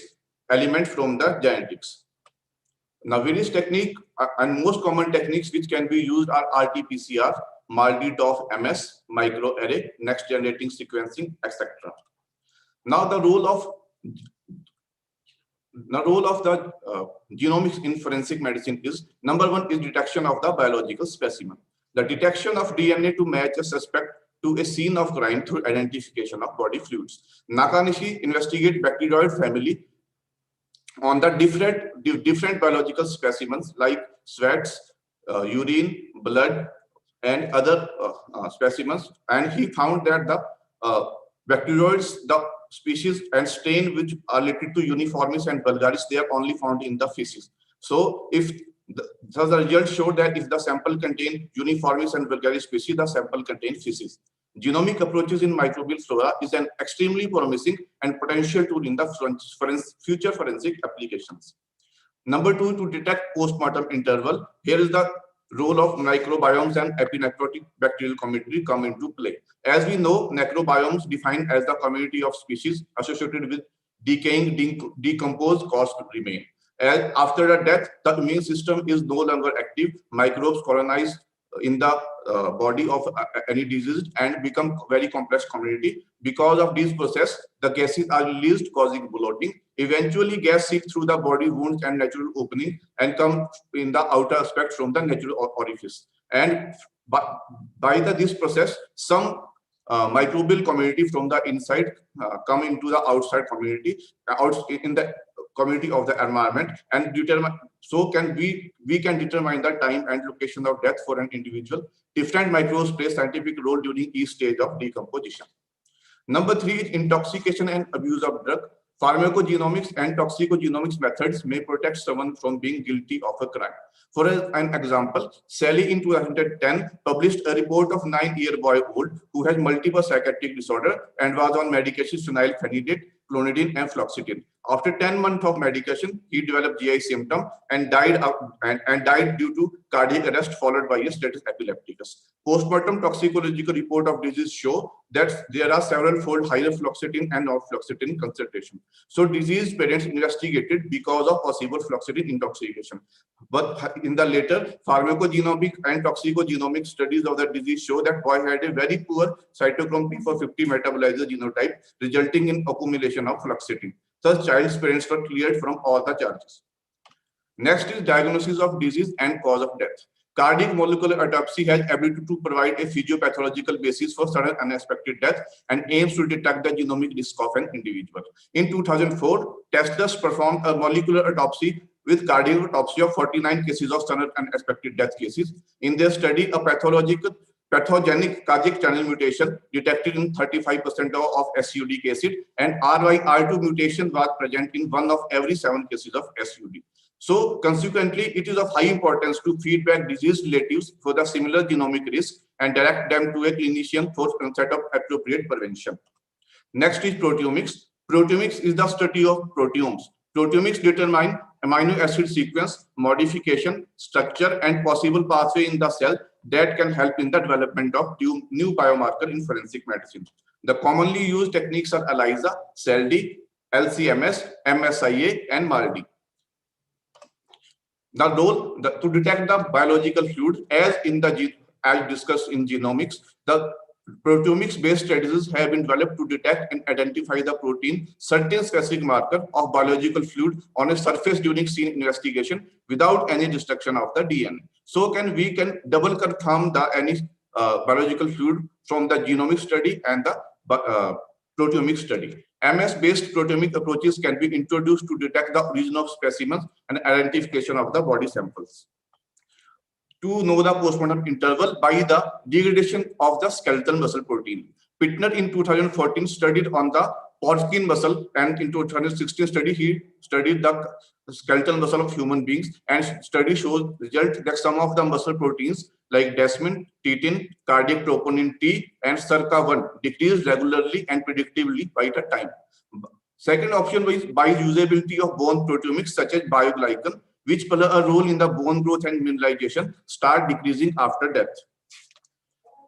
elements from the genetics. Now, various technique and most common techniques which can be used are RT-PCR, MALDI-TOF MS, microarray, next generating sequencing, etc. Now, the role of the genomics in forensic medicine is, number one is detection of the biological specimen. The detection of DNA to match a suspect to a scene of crime through identification of body fluids. Nakanishi investigate bacterioid family on the different biological specimens like sweats, urine, blood, and other specimens, and he found that the bacterioids, the species and strain which are related to uniformis and vulgaris, they are only found in the feces. So if the result showed that if the sample contained uniformis and vulgaris species, the sample contained feces. Genomic approaches in microbial flora is an extremely promising and potential tool in the future forensic applications. Number two, to detect postmortem interval. Here is the role of microbiomes and epinecrotic bacterial community come into play. As we know, necrobiomes defined as the community of species associated with decaying, decomposed corpse remain. And after the death, the immune system is no longer active. Microbes colonize in the body of any disease and become very complex community. Because of this process, the gases are released, causing bloating. Eventually, gas seep through the body wounds and natural opening and come in the outer aspect from the natural orifice. And by this process, some microbial community from the inside come into the outside community, in the community of the environment, and determine. So we can determine the time and location of death for an individual. Different microbes play scientific role during each stage of decomposition. Number three is intoxication and abuse of drug. Pharmacogenomics and toxicogenomics methods may protect someone from being guilty of a crime. For an example, Sally in 2010 published a report of 9-year boy old who has multiple psychiatric disorder and was on medication phenylphenidate clonidine, and fluoxetine. After 10 months of medication, he developed GI symptom and died due to cardiac arrest followed by a status epilepticus. Postmortem toxicological report of disease show that there are several-fold higher fluoxetine and non-fluoxetine concentration. So disease parents investigated because of possible fluoxetine intoxication. But in the later pharmacogenomic and toxicogenomic studies of the disease show that boy had a very poor cytochrome P450 metabolizer genotype, resulting in accumulation of fluoxetine. Thus, child's parents were cleared from all the charges. Next is diagnosis of disease and cause of death. Cardiac molecular autopsy has ability to provide a physiopathological basis for sudden unexpected death and aims to detect the genomic risk of an individual. In 2004, testers performed a molecular autopsy with cardiac autopsy of 49 cases of sudden unexpected death cases. In their study, a pathogenic cardiac channel mutation detected in 35% of SUD cases, and RYR2 mutation was present in 1 of every 7 cases of SUD. So consequently, it is of high importance to feedback disease relatives for the similar genomic risk and direct them to a clinician for set of appropriate prevention. Next is proteomics. Proteomics is the study of proteomes. Proteomics determine amino acid sequence, modification, structure, and possible pathway in the cell that can help in the development of new biomarker in forensic medicine. The commonly used techniques are ELISA, CELD, LCMS, MSIA, and MALDI. The role to detect the biological fluid, as discussed in genomics, the proteomics-based strategies have been developed to detect and identify the protein, certain specific marker of biological fluid on a surface during scene investigation without any destruction of the DNA. So we can double confirm any biological fluid from the genomic study and the proteomic study. MS-based proteomic approaches can be introduced to detect the origin of specimens and identification of the body samples. To know the postmortem interval by the degradation of the skeletal muscle protein. Pittner in 2014 studied on the Podkin muscle, and in 2016 he studied the skeletal muscle of human beings, and study shows result that some of the muscle proteins like desmin, titin, cardiac troponin T, and SERCA1 decrease regularly and predictably by the time. Second option is by usability of bone proteomics such as bioglycan, which play a role in the bone growth and mineralization, start decreasing after death.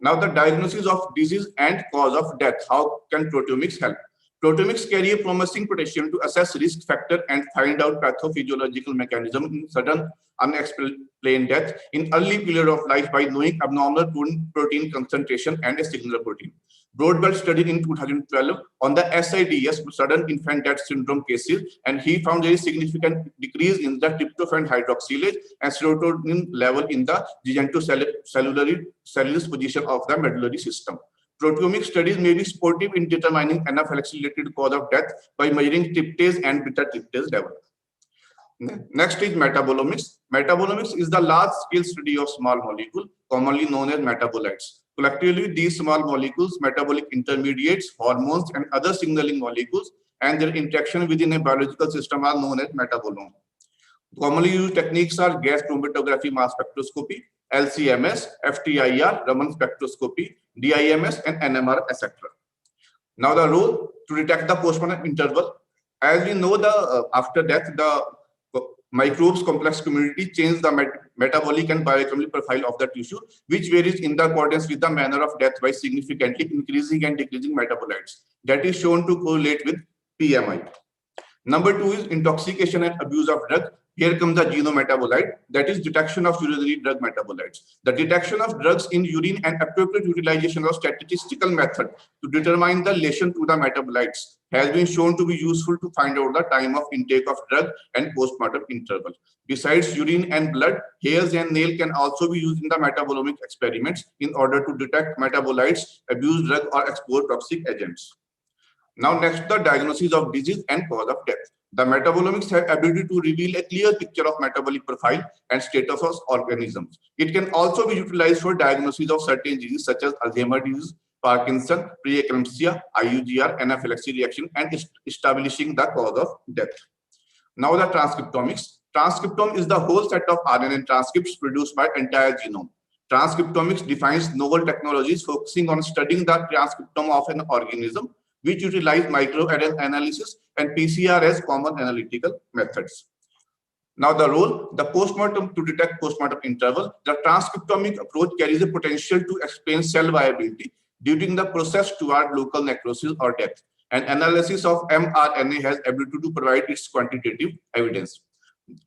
Now the diagnosis of disease and cause of death. How can proteomics help? Proteomics carry a promising potential to assess risk factor and find out pathophysiological mechanism in sudden unexplained death in early period of life by knowing abnormal protein concentration and a signal protein. Broadbelt studied in 2012 on the SIDS, sudden infant death syndrome cases, and he found a significant decrease in the tryptophan hydroxylase and serotonin level in the gigantocellular position of the medullary system. Proteomic studies may be supportive in determining anaphylaxis-related cause of death by measuring tryptase and beta-tryptase level. Next is metabolomics. Metabolomics is the large-scale study of small molecules, commonly known as metabolites. Collectively, these small molecules, metabolic intermediates, hormones, and other signaling molecules, and their interaction within a biological system are known as metabolome. Commonly used techniques are gas chromatography mass spectroscopy, LCMS, FTIR, Raman spectroscopy, DIMS, and NMR, etc. Now the role to detect the postmortem interval. As we know, after death, the microbes complex community change the metabolic and biochemical profile of the tissue, which varies in accordance with the manner of death by significantly increasing and decreasing metabolites. That is shown to correlate with PMI. Number 2 is intoxication and abuse of drug. Here comes the genometabolite, that is detection of urinary drug metabolites. The detection of drugs in urine and appropriate utilization of statistical method to determine the relation to the metabolites has been shown to be useful to find out the time of intake of drug and postmortem interval. Besides urine and blood, hairs and nail can also be used in the metabolomic experiments in order to detect metabolites, abuse drug, or export toxic agents. Now next, the diagnosis of disease and cause of death. The metabolomics have ability to reveal a clear picture of metabolic profile and status of organisms. It can also be utilized for diagnosis of certain diseases such as Alzheimer's disease, Parkinson, preeclampsia, IUGR, anaphylaxis reaction, and establishing the cause of death. Now the transcriptomics. Transcriptome is the whole set of RNA transcripts produced by entire genome. Transcriptomics defines novel technologies focusing on studying the transcriptome of an organism. which utilize microarray analysis and PCR as common analytical methods. Now the role, the postmortem to detect postmortem interval. The transcriptomic approach carries a potential to explain cell viability during the process toward local necrosis or death. And analysis of mRNA has ability to provide its quantitative evidence.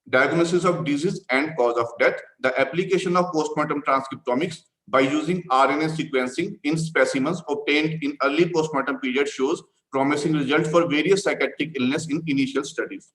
Diagnosis of disease and cause of death. The application of postmortem transcriptomics by using RNA sequencing in specimens obtained in early postmortem period shows promising results for various psychiatric illness in initial studies.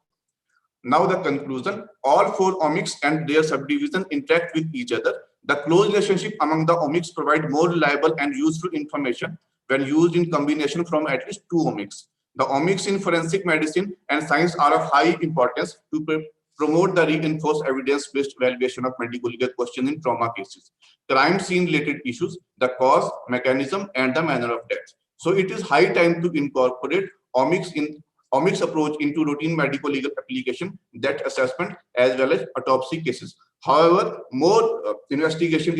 Now the conclusion, all four omics and their subdivision interact with each other. The close relationship among the omics provide more reliable and useful information when used in combination from at least two omics. The omics in forensic medicine and science are of high importance to promote the reinforced evidence-based evaluation of medical legal questions in trauma cases, crime scene-related issues, the cause, mechanism, and the manner of death. So it is high time to incorporate omics approach into routine medical legal application, death assessment, as well as autopsy cases. However, more investigation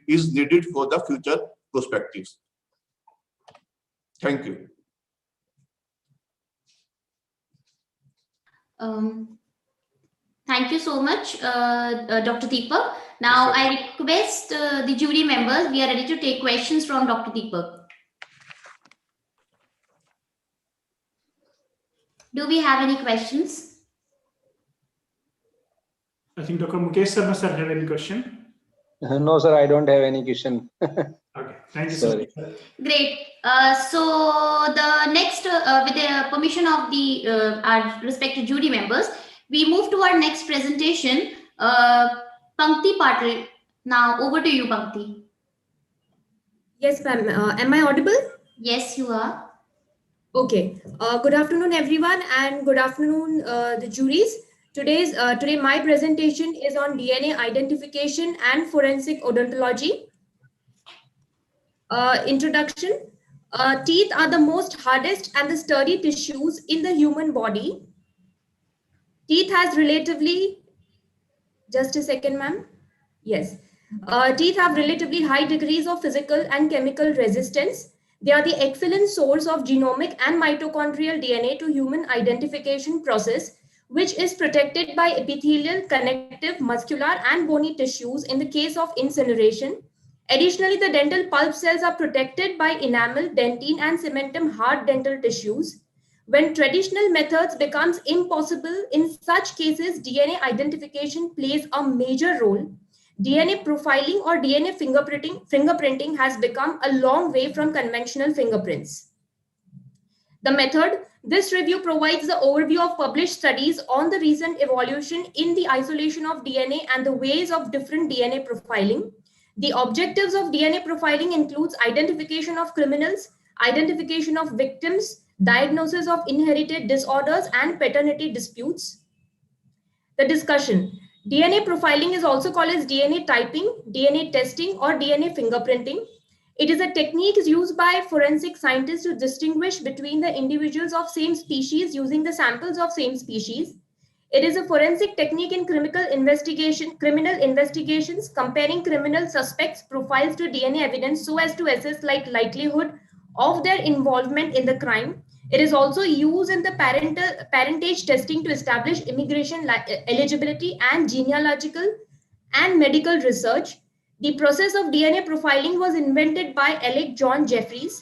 is needed for the future perspectives. Thank you. Thank you so much, Dr. Deepak. Now Yes, I request the jury members, we are ready to take questions from Dr. Deepak. Do we have any questions? I think Dr. Mukesh Sharma sir have any question. No, sir, I don't have any question. Okay, thank you so much. Great. So the next, with the permission of the our respected jury members, we move to our next presentation. Pankti Patil. Now over to you, Pankti. Yes, ma'am. Am I audible? Yes, you are. Okay. Good afternoon, everyone, and good afternoon, the juries. Today, my presentation is on DNA identification and forensic odontology. Introduction. Teeth are the most hardest and the sturdy tissues in the human body. Teeth has relatively, just a second, ma'am. Yes. Teeth have relatively high degrees of physical and chemical resistance. They are the excellent source of genomic and mitochondrial DNA to human identification process, which is protected by epithelial, connective, muscular, and bony tissues in the case of incineration. Additionally, the dental pulp cells are protected by enamel, dentine, and cementum hard dental tissues. When traditional methods becomes impossible, in such cases, DNA identification plays a major role. DNA profiling or DNA fingerprinting has become a long way from conventional fingerprints. The method, this review provides the overview of published studies on the recent evolution in the isolation of DNA and the ways of different DNA profiling. The objectives of DNA profiling includes identification of criminals, identification of victims, diagnosis of inherited disorders, and paternity disputes. The discussion. DNA profiling is also called as DNA typing, DNA testing, or DNA fingerprinting. It is a technique used by forensic scientists to distinguish between the individuals of same species using the samples of same species. It is a forensic technique in criminal investigations, comparing criminal suspects' profiles to DNA evidence so as to assess likelihood of their involvement in the crime. It is also used in the parentage testing to establish immigration eligibility and genealogical and medical research. The process of DNA profiling was invented by Alec John Jeffries.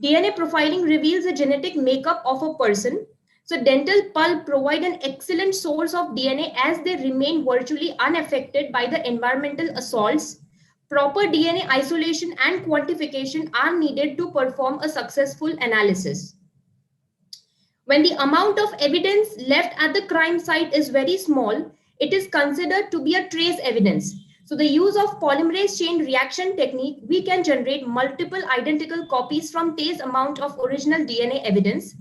DNA profiling reveals the genetic makeup of a person. So dental pulp provide an excellent source of DNA as they remain virtually unaffected by the environmental assaults. Proper DNA isolation and quantification are needed to perform a successful analysis. When the amount of evidence left at the crime site is very small, it is considered to be a trace evidence. So the use of polymerase chain reaction technique, we can generate multiple identical copies from trace amount of original DNA evidence.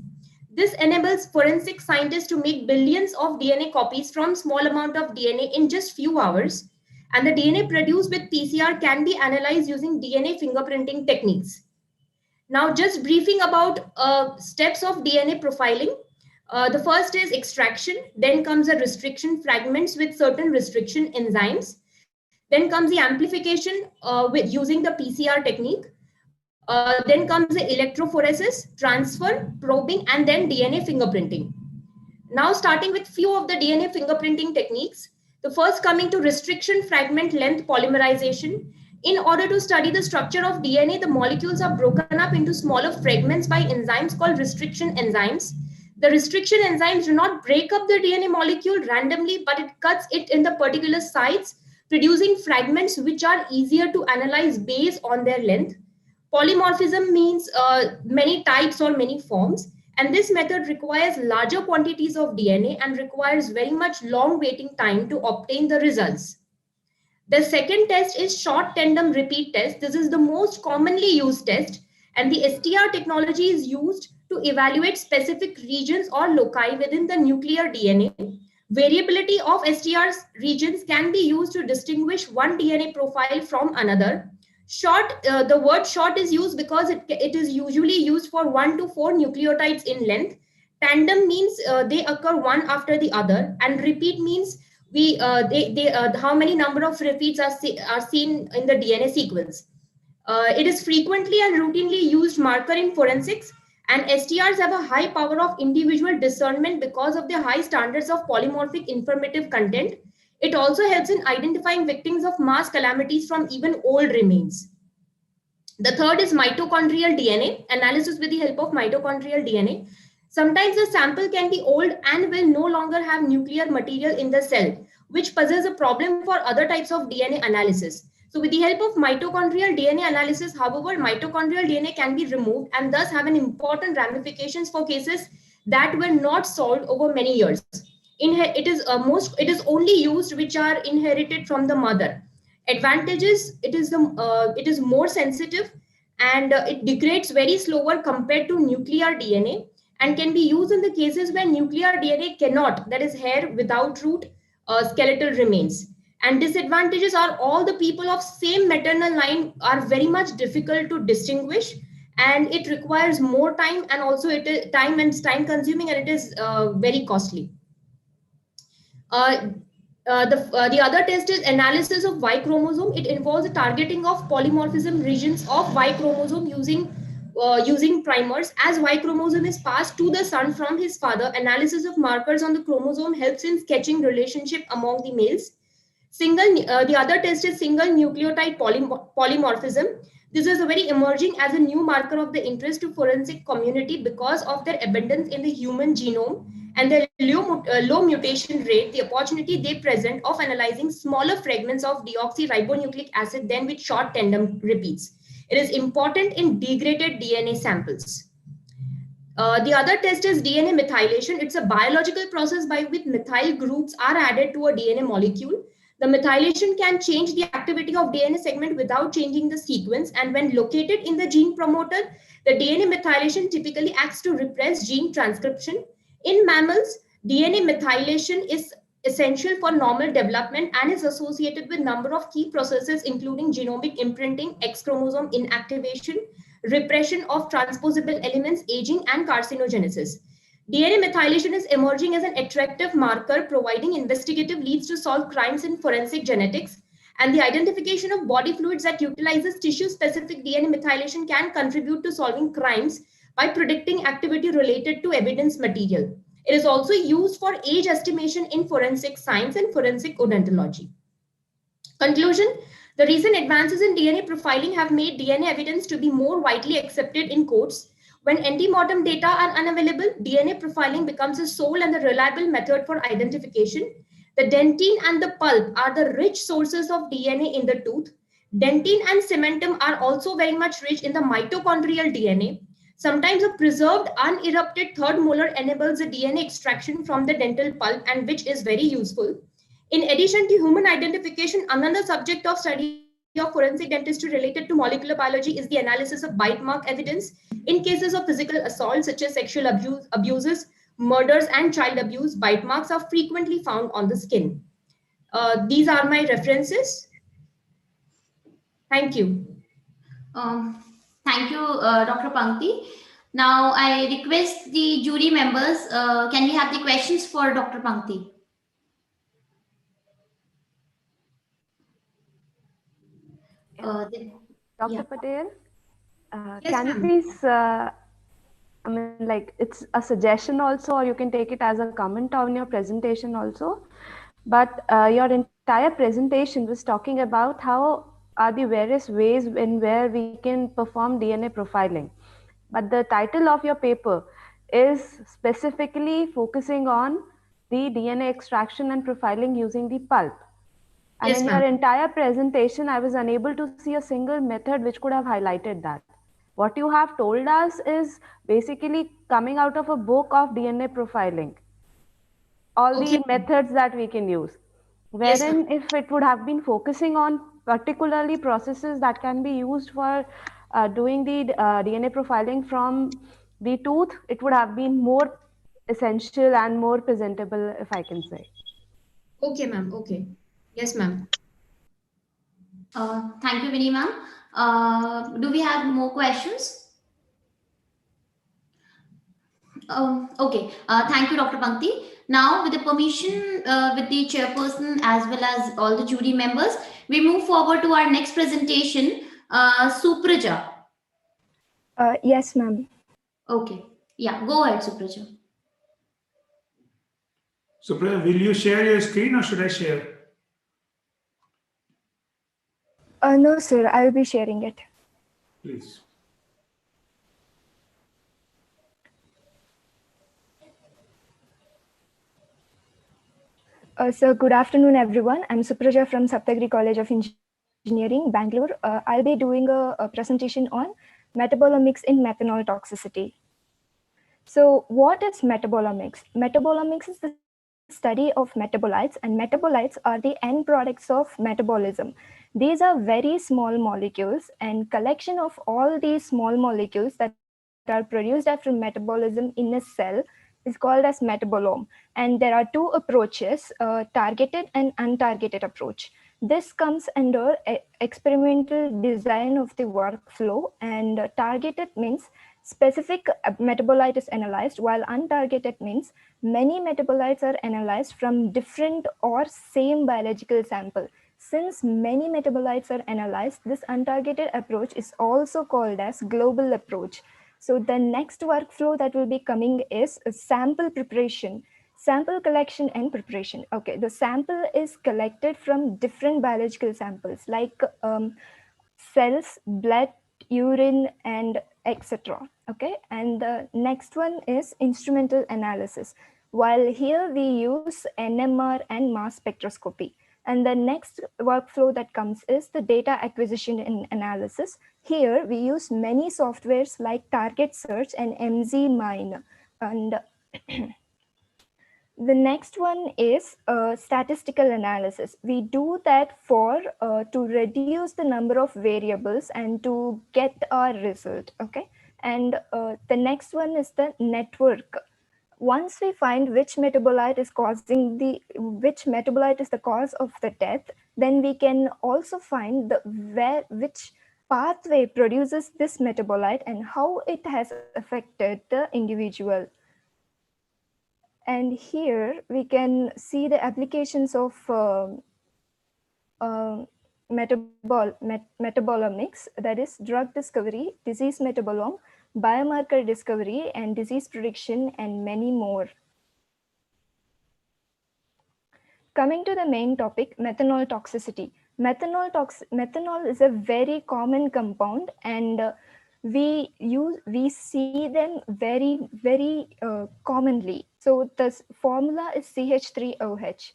This enables forensic scientists to make billions of DNA copies from small amount of DNA in just few hours. And the DNA produced with PCR can be analyzed using DNA fingerprinting techniques. Now, just briefing about steps of DNA profiling. The first is extraction, then comes the restriction fragments with certain restriction enzymes. Then comes the amplification with using the PCR technique. Then comes the electrophoresis, transfer, probing, and then DNA fingerprinting. Now starting with few of the DNA fingerprinting techniques. The first coming to restriction fragment length polymerization. In order to study the structure of DNA, the molecules are broken up into smaller fragments by enzymes called restriction enzymes. The restriction enzymes do not break up the DNA molecule randomly, but it cuts it in the particular sites, producing fragments which are easier to analyze based on their length. Polymorphism means many types or many forms, and this method requires larger quantities of DNA and requires very much long waiting time to obtain the results. The second test is short tandem repeat test. This is the most commonly used test, and the STR technology is used to evaluate specific regions or loci within the nuclear DNA. Variability of STR's regions can be used to distinguish one DNA profile from another. The word short is used because it is usually used for 1 to 4 nucleotides in length. Tandem means they occur one after the other, and repeat means how many number of repeats are seen in the DNA sequence. It is frequently and routinely used marker in forensics, and STRs have a high power of individual discernment because of their high standards of polymorphic informative content. It also helps in identifying victims of mass calamities from even old remains. The third is mitochondrial DNA, analysis with the help of mitochondrial DNA. Sometimes the sample can be old and will no longer have nuclear material in the cell, which poses a problem for other types of DNA analysis. So with the help of mitochondrial DNA analysis, however, mitochondrial DNA can be removed and thus have an important ramifications for cases that were not solved over many years. It is only used which are inherited from the mother. Advantages: it is more sensitive, and it degrades very slower compared to nuclear DNA, and can be used in the cases where nuclear DNA cannot, that is hair without root, skeletal remains. And disadvantages are all the people of same maternal line are very much difficult to distinguish, and it requires more time, and also it is time consuming, and it is very costly. The other test is analysis of Y chromosome. It involves the targeting of polymorphism regions of Y chromosome using primers. As Y chromosome is passed to the son from his father, analysis of markers on the chromosome helps in sketching relationship among the males. The other test is single nucleotide polymorphism. This is a very emerging as a new marker of the interest to forensic community because of their abundance in the human genome and their low mutation rate, the opportunity they present of analyzing smaller fragments of deoxyribonucleic acid than with short tandem repeats. It is important in degraded DNA samples. The other test is DNA methylation. It's a biological process by which methyl groups are added to a DNA molecule. The methylation can change the activity of DNA segment without changing the sequence, and when located in the gene promoter, the DNA methylation typically acts to repress gene transcription. In mammals, DNA methylation is essential for normal development and is associated with a number of key processes including genomic imprinting, X chromosome inactivation, repression of transposable elements, aging, and carcinogenesis. DNA methylation is emerging as an attractive marker, providing investigative leads to solve crimes in forensic genetics, and the identification of body fluids that utilizes tissue-specific DNA methylation can contribute to solving crimes by predicting activity related to evidence material. It is also used for age estimation in forensic science and forensic odontology. Conclusion: the recent advances in DNA profiling have made DNA evidence to be more widely accepted in courts. When antemortem data are unavailable, DNA profiling becomes a sole and a reliable method for identification. The dentine and the pulp are the rich sources of DNA in the tooth. Dentine and cementum are also very much rich in the mitochondrial DNA. Sometimes a preserved unerupted third molar enables the DNA extraction from the dental pulp, and which is very useful. In addition to human identification, another subject of study of forensic dentistry related to molecular biology is the analysis of bite mark evidence. In cases of physical assault such as sexual abuses, murders, and child abuse, bite marks are frequently found on the skin. These are my references. Thank you. Thank you, Dr. Pankti. Now I request the jury members, can we have the questions for Dr. Pankti? Dr. Patel, Yes, Can you ma'am. please, I mean, like it's a suggestion also, or you can take it as a comment on your presentation also. But your entire presentation was talking about how are the various ways in where we can perform DNA profiling. But the title of your paper is specifically focusing on the DNA extraction and profiling using the pulp. And Yes, in your ma'am. entire presentation, I was unable to see a single method which could have highlighted that. What you have told us is basically coming out of a book of DNA profiling, all Okay. the methods that we can use. Yes, ma'am. Wherein if it would have been focusing on particularly processes that can be used for doing the DNA profiling from the tooth, it would have been more essential and more presentable, if I can say. Okay, ma'am. Okay. Yes, ma'am. Thank you, Vinny ma'am. Do we have more questions? Okay. Thank you, Dr. Pankti. Now, with the permission, with the chairperson as well as all the jury members, we move forward to our next presentation, Supraja. Yes, ma'am. Okay. Yeah, go ahead, Supraja. Supriya, will you share your screen or should I share? No, sir, I will be sharing it. Please. So good afternoon, everyone. I'm Supraja from Saptagiri College of Engineering, Bangalore. I'll be doing a presentation on metabolomics in methanol toxicity. So what is metabolomics? Metabolomics is the study of metabolites, and metabolites are the end products of metabolism. These are very small molecules, and collection of all these small molecules that are produced after metabolism in a cell is called as metabolome. And there are two approaches, targeted and untargeted approach. This comes under experimental design of the workflow, and targeted means specific metabolite is analyzed, while untargeted means many metabolites are analyzed from different or same biological sample. Since many metabolites are analyzed, this untargeted approach is also called as global approach. So the next workflow that will be coming is sample preparation, sample collection and preparation. Okay, the sample is collected from different biological samples like cells, blood, urine, and etc. Okay, and the next one is instrumental analysis. While here we use NMR and mass spectroscopy. And the next workflow that comes is the data acquisition and analysis. Here we use many softwares like Target Search and MZMine. And the next one is statistical analysis. We do that for to reduce the number of variables and to get our result. Okay, and the next one is the network. Once we find which metabolite is the cause of the death, then we can also find which pathway produces this metabolite and how it has affected the individual. And here we can see the applications of metabolomics, that is drug discovery, disease metabolome, biomarker discovery, and disease prediction, and many more. Coming to the main topic, methanol toxicity. Methanol is a very common compound, and we see them very commonly. So the formula is CH3OH.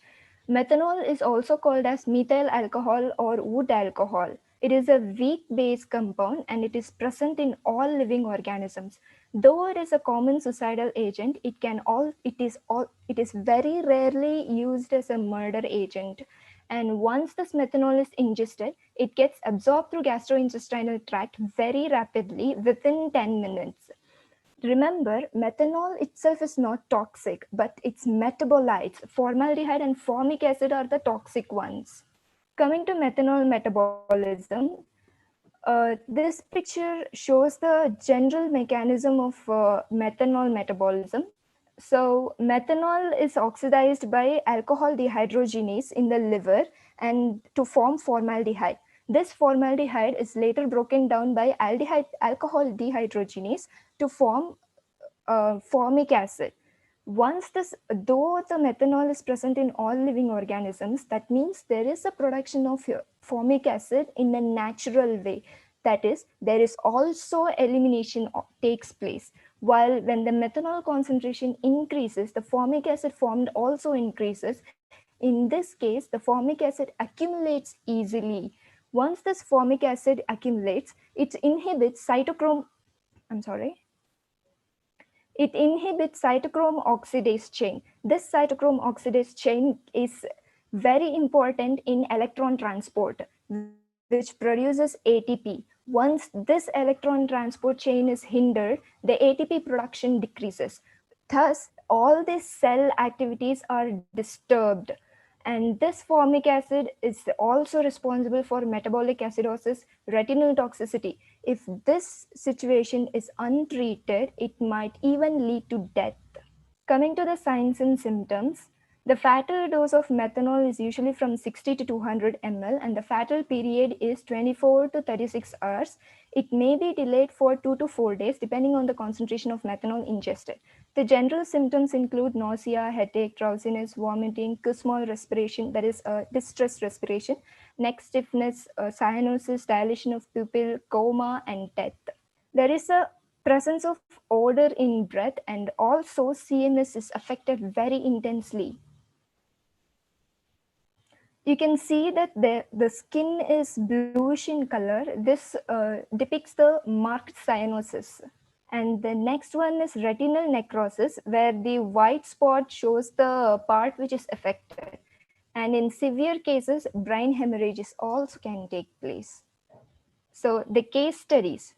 Methanol is also called as methyl alcohol or wood alcohol. It is a weak base compound and it is present in all living organisms. Though it is a common suicidal agent, it is very rarely used as a murder agent. And once this methanol is ingested, it gets absorbed through gastrointestinal tract very rapidly within 10 minutes. Remember, methanol itself is not toxic, but its metabolites, formaldehyde and formic acid, are the toxic ones. Coming to methanol metabolism, this picture shows the general mechanism of methanol metabolism. So methanol is oxidized by alcohol dehydrogenase in the liver and to form formaldehyde. This formaldehyde is later broken down by alcohol dehydrogenase to form formic acid. Though the methanol is present in all living organisms, that means there is a production of formic acid in a natural way. That is, there is also elimination takes place. While when the methanol concentration increases, the formic acid formed also increases. In this case, the formic acid accumulates easily. Once this formic acid accumulates, it inhibits cytochrome oxidase chain. This cytochrome oxidase chain is very important in electron transport, which produces ATP. Once this electron transport chain is hindered, the ATP production decreases. Thus, all these cell activities are disturbed. And this formic acid is also responsible for metabolic acidosis, retinal toxicity. If this situation is untreated, it might even lead to death. Coming to the signs and symptoms, the fatal dose of methanol is usually from 60 to 200 ml, and the fatal period is 24 to 36 hours. It may be delayed for 2 to 4 days depending on the concentration of methanol ingested. The general symptoms include nausea, headache, drowsiness, vomiting, small respiration, that is distress respiration, neck stiffness, cyanosis, dilation of pupil, coma, and death. There is a presence of odor in breath, and also CNS is affected very intensely. You can see that the skin is bluish in color. This depicts the marked cyanosis. And the next one is retinal necrosis, where the white spot shows the part which is affected. And in severe cases, brain hemorrhages also can take place. So the case studies.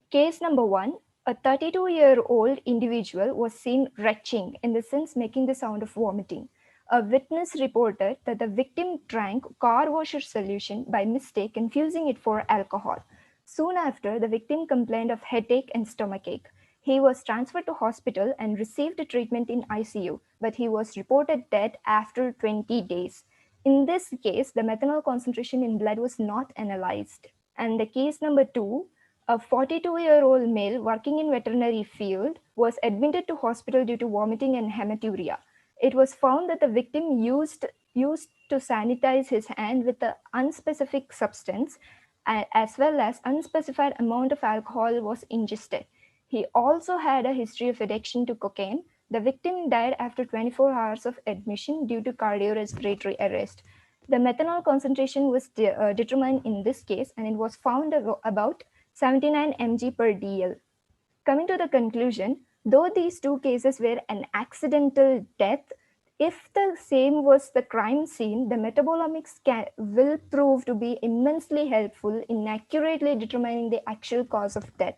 Case number 1, a 32-year-old individual was seen retching, in the sense making the sound of vomiting. A witness reported that the victim drank car washer solution by mistake, confusing it for alcohol. Soon after, the victim complained of headache and stomachache. He was transferred to hospital and received treatment in ICU, but he was reported dead after 20 days. In this case, the methanol concentration in blood was not analyzed. And the case number 2, a 42-year-old male working in veterinary field was admitted to hospital due to vomiting and hematuria. It was found that the victim used to sanitize his hand with an unspecific substance, as well as unspecified amount of alcohol was ingested. He also had a history of addiction to cocaine. The victim died after 24 hours of admission due to cardiorespiratory arrest. The methanol concentration was determined in this case, and it was found about 79 mg per dl. Coming to the conclusion, though these two cases were an accidental death, if the same was the crime scene, the metabolomics will prove to be immensely helpful in accurately determining the actual cause of death.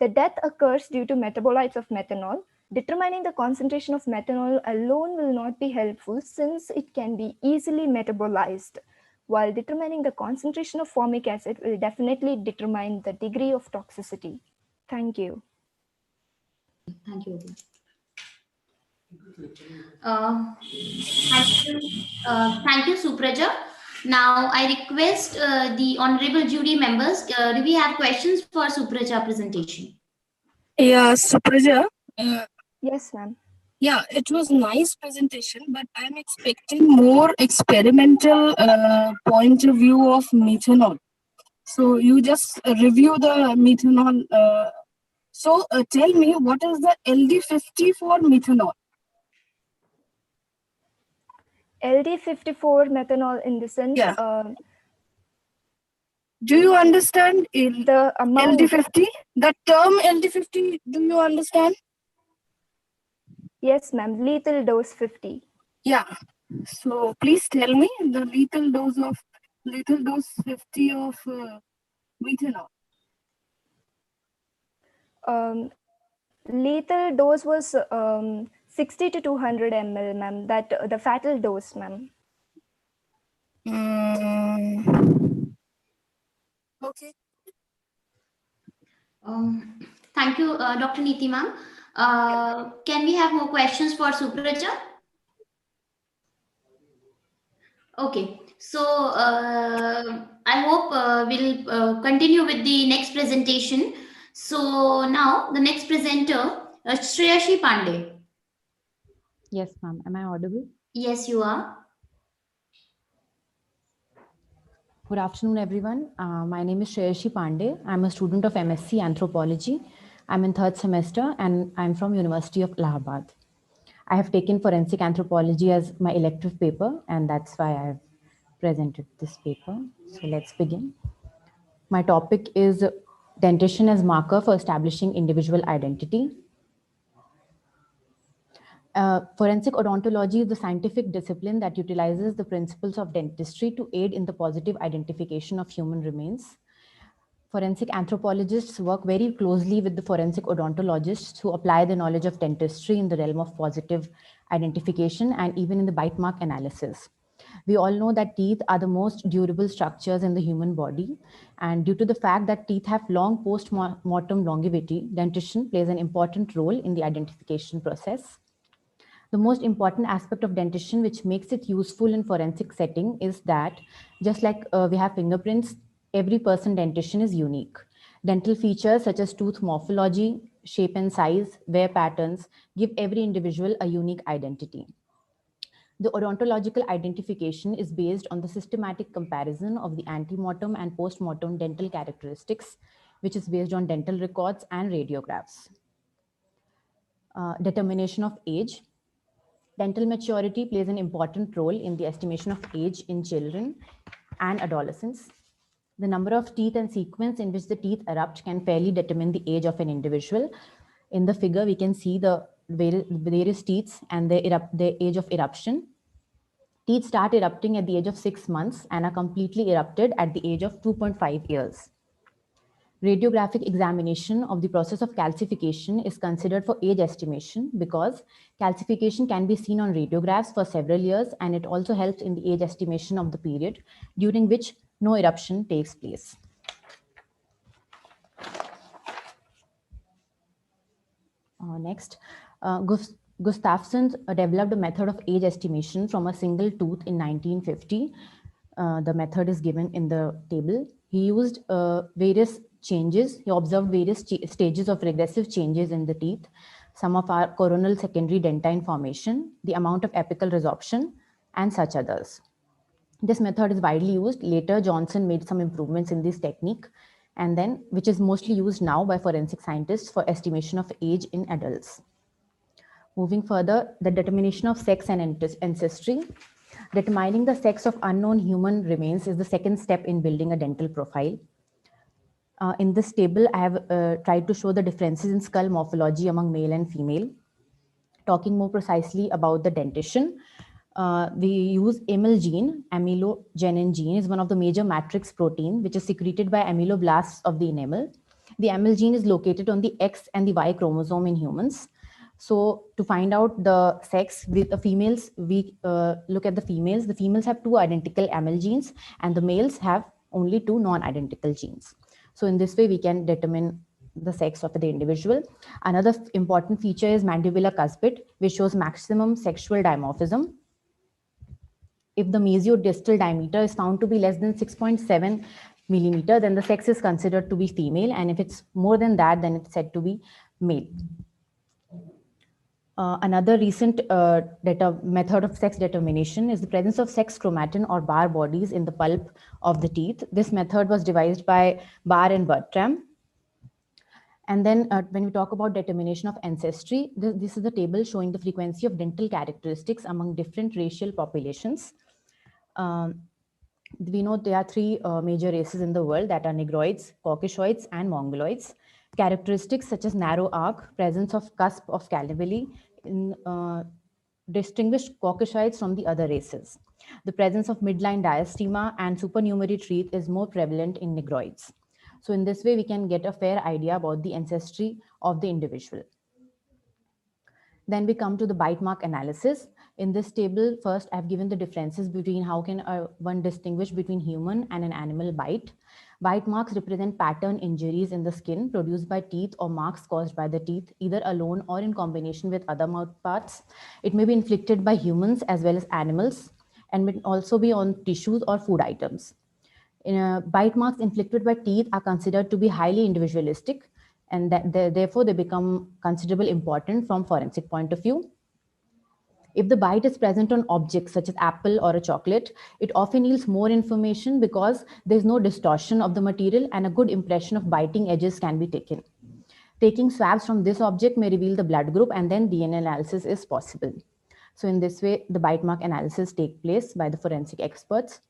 The death occurs due to metabolites of methanol. Determining the concentration of methanol alone will not be helpful, since it can be easily metabolized, while determining the concentration of formic acid will definitely determine the degree of toxicity. Thank you. Thank you. Thank you, Supraja. Now, I request the honorable jury members, do we have questions for Supraja presentation? Yeah, Supraja. Yes, ma'am. Yeah, it was nice presentation, but I'm expecting more experimental point of view of methanol. So you just review the methanol. So tell me, what is the LD50 for methanol? LD54 methanol in the sense. Yeah. Do you understand the amount? LD50? The term LD50, do you understand? Yes, ma'am. Lethal dose 50. Yeah. So please tell me the lethal dose 50 of methanol. Lethal dose was 60 to 200 ml, ma'am. That the fatal dose, ma'am. Okay. Thank you, Dr. Neeti, ma'am. Can we have more questions for Supraja? Okay, so I hope we'll continue with the next presentation. So now the next presenter, Shreyashi Pandey. Yes, ma'am. Am I audible? Yes, you are. Good afternoon, everyone. My name is Shreyashi Pandey. I'm a student of MSc Anthropology. I'm in 3rd semester and I'm from University of Allahabad. I have taken forensic anthropology as my elective paper, and that's why I've presented this paper. So let's begin. My topic is dentition as marker for establishing individual identity. Forensic odontology is the scientific discipline that utilizes the principles of dentistry to aid in the positive identification of human remains. Forensic anthropologists work very closely with the forensic odontologists who apply the knowledge of dentistry in the realm of positive identification and even in the bite mark analysis. We all know that teeth are the most durable structures in the human body, and due to the fact that teeth have long post-mortem longevity, dentition plays an important role in the identification process. The most important aspect of dentition, which makes it useful in forensic setting, is that just like we have fingerprints, every person dentition is unique. Dental features such as tooth morphology, shape and size, wear patterns give every individual a unique identity. The odontological identification is based on the systematic comparison of the antemortem and postmortem dental characteristics, which is based on dental records and radiographs. Determination of age. Dental maturity plays an important role in the estimation of age in children and adolescents. The number of teeth and sequence in which the teeth erupt can fairly determine the age of an individual. In the figure, we can see the various teeth and the age of eruption. Teeth start erupting at the age of 6 months and are completely erupted at the age of 2.5 years. Radiographic examination of the process of calcification is considered for age estimation because calcification can be seen on radiographs for several years, and it also helps in the age estimation of the period during which no eruption takes place. Next, Gustafsson developed a method of age estimation from a single tooth in 1950. The method is given in the table. He used various changes. He observed various stages of regressive changes in the teeth, some of our coronal secondary dentine formation, the amount of apical resorption, and such others. This method is widely used. Later, Johnson made some improvements in this technique, and then which is mostly used now by forensic scientists for estimation of age in adults. Moving further, the determination of sex and ancestry. Determining the sex of unknown human remains is the second step in building a dental profile. In this table, I have tried to show the differences in skull morphology among male and female. Talking more precisely about the dentition, we use amyl gene. Amylogenin gene is one of the major matrix protein which is secreted by amyloblasts of the enamel. The amyl gene is located on the X and the Y chromosome in humans. So to find out the sex with the females, we look at the females. The females have 2 identical amyl genes and the males have only 2 non-identical genes. So in this way, we can determine the sex of the individual. Another important feature is mandibular cuspid, which shows maximum sexual dimorphism. If the mesiodistal diameter is found to be less than 6.7 millimeter, then the sex is considered to be female. And if it's more than that, then it's said to be male. Another recent method of sex determination is the presence of sex chromatin or Barr bodies in the pulp of the teeth. This method was devised by Barr and Bertram. And then when we talk about determination of ancestry, this is the table showing the frequency of dental characteristics among different racial populations. We know there are 3 major races in the world that are Negroids, Caucasoids, and Mongoloids. Characteristics such as narrow arc, presence of cusp of canavali, distinguish Caucasoids from the other races. The presence of midline diastema and supernumerary teeth is more prevalent in Negroids. So in this way, we can get a fair idea about the ancestry of the individual. Then we come to the bite mark analysis. In this table, first I've given the differences between how can one distinguish between human and an animal bite. Bite marks represent pattern injuries in the skin produced by teeth or marks caused by the teeth, either alone or in combination with other mouth parts. It may be inflicted by humans as well as animals. and may also be on tissues or food items. Bite marks inflicted by teeth are considered to be highly individualistic, and therefore they become considerably important from forensic point of view. If the bite is present on objects such as apple or a chocolate, it often yields more information because there's no distortion of the material and a good impression of biting edges can be taken. Taking swabs from this object may reveal the blood group, and then DNA analysis is possible. So in this way, the bite mark analysis takes place by the forensic experts.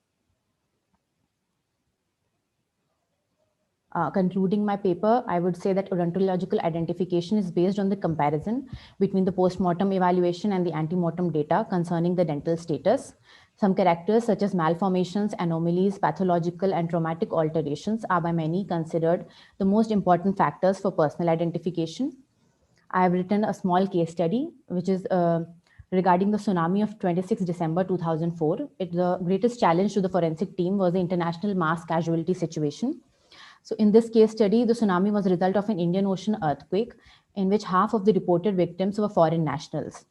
Concluding my paper, I would say that odontological identification is based on the comparison between the post-mortem evaluation and the ante-mortem data concerning the dental status. Some characters such as malformations, anomalies, pathological and traumatic alterations are by many considered the most important factors for personal identification. I have written a small case study, which is regarding the tsunami of 26 December 2004. The greatest challenge to the forensic team was the international mass casualty situation. So in this case study, the tsunami was a result of an Indian Ocean earthquake in which half of the reported victims were foreign nationals.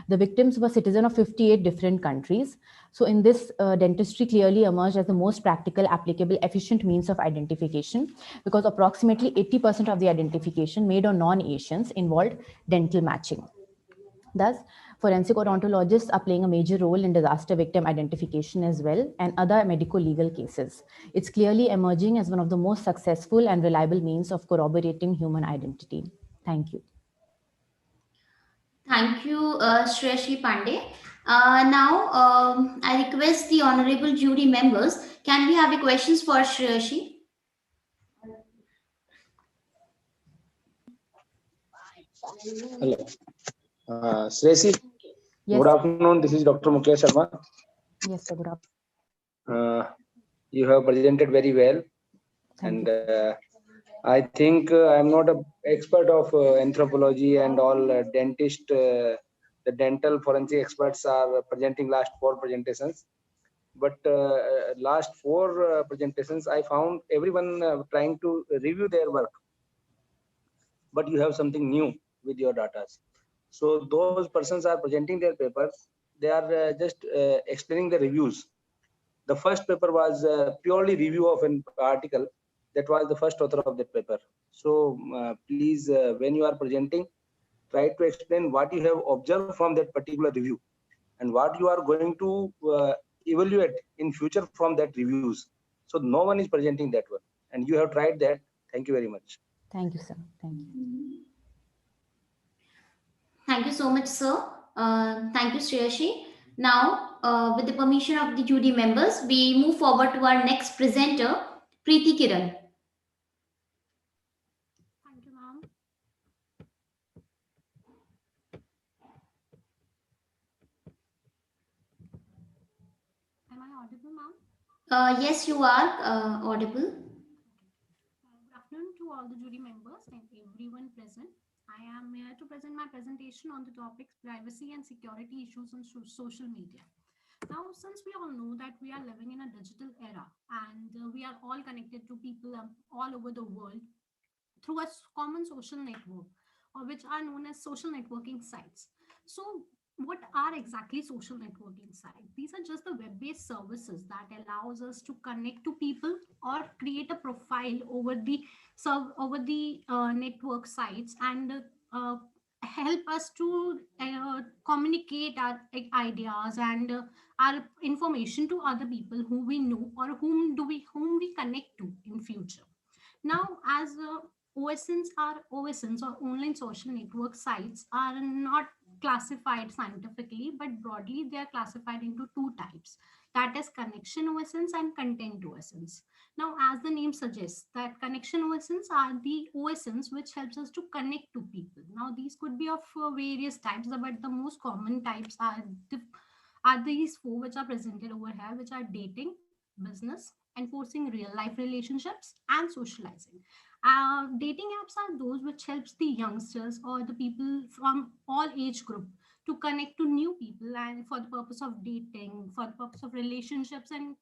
The victims were citizens of 58 different countries. So in this, dentistry clearly emerged as the most practical, applicable, efficient means of identification, because approximately 80% of the identification made on non-Asians involved dental matching. Thus, forensic odontologists are playing a major role in disaster victim identification as well, and other medico-legal cases. It's clearly emerging as one of the most successful and reliable means of corroborating human identity. Thank you. Thank you, Shreyashi Pandey. Now, I request the honorable jury members, can we have the questions for Shreyashi? Hello. Shresi, Yes. Good afternoon. This is Dr. Mukesh Sharma. Yes, sir. Good afternoon. You have presented very well. Thank and I think I'm not an expert of anthropology and all dentist. The dental forensic experts are presenting last 4 presentations. But last 4 presentations, I found everyone trying to review their work. But you have something new with your data. So those persons are presenting their papers. They are just explaining the reviews. The first paper was purely review of an article. That was the first author of that paper. So please, when you are presenting, try to explain what you have observed from that particular review and what you are going to evaluate in future from that reviews. So no one is presenting that one, and you have tried that. Thank you very much. Thank you, sir. Thank you. Thank you so much, sir. Thank you, Shreyashi. Now, with the permission of the jury members, we move forward to our next presenter, Preeti Kiran. Thank you, ma'am. Am I audible, ma'am? Yes, you are audible. Good afternoon to all the jury members and everyone present. I am here to present my presentation on the topics privacy and security issues on social media. Now, since we all know that we are living in a digital era and we are all connected to people all over the world through a common social network, or which are known as social networking sites. So what are exactly social networking sites? These are just the web-based services that allows us to connect to people or create a profile over the network sites and help us to communicate our ideas and our information to other people who we know or whom we connect to in future. Now, as OSNs or online social network sites are not classified scientifically, but broadly they are classified into 2 types. That is connection OSNs and content OSNs. Now, as the name suggests, that connection OSNs are the OSNs which helps us to connect to people. Now, these could be of various types, but the most common types are these 4 which are presented over here, which are dating, business, enforcing real life relationships, and socializing. Dating apps are those which helps the youngsters or the people from all age group to connect to new people and for the purpose of dating, for the purpose of relationships, and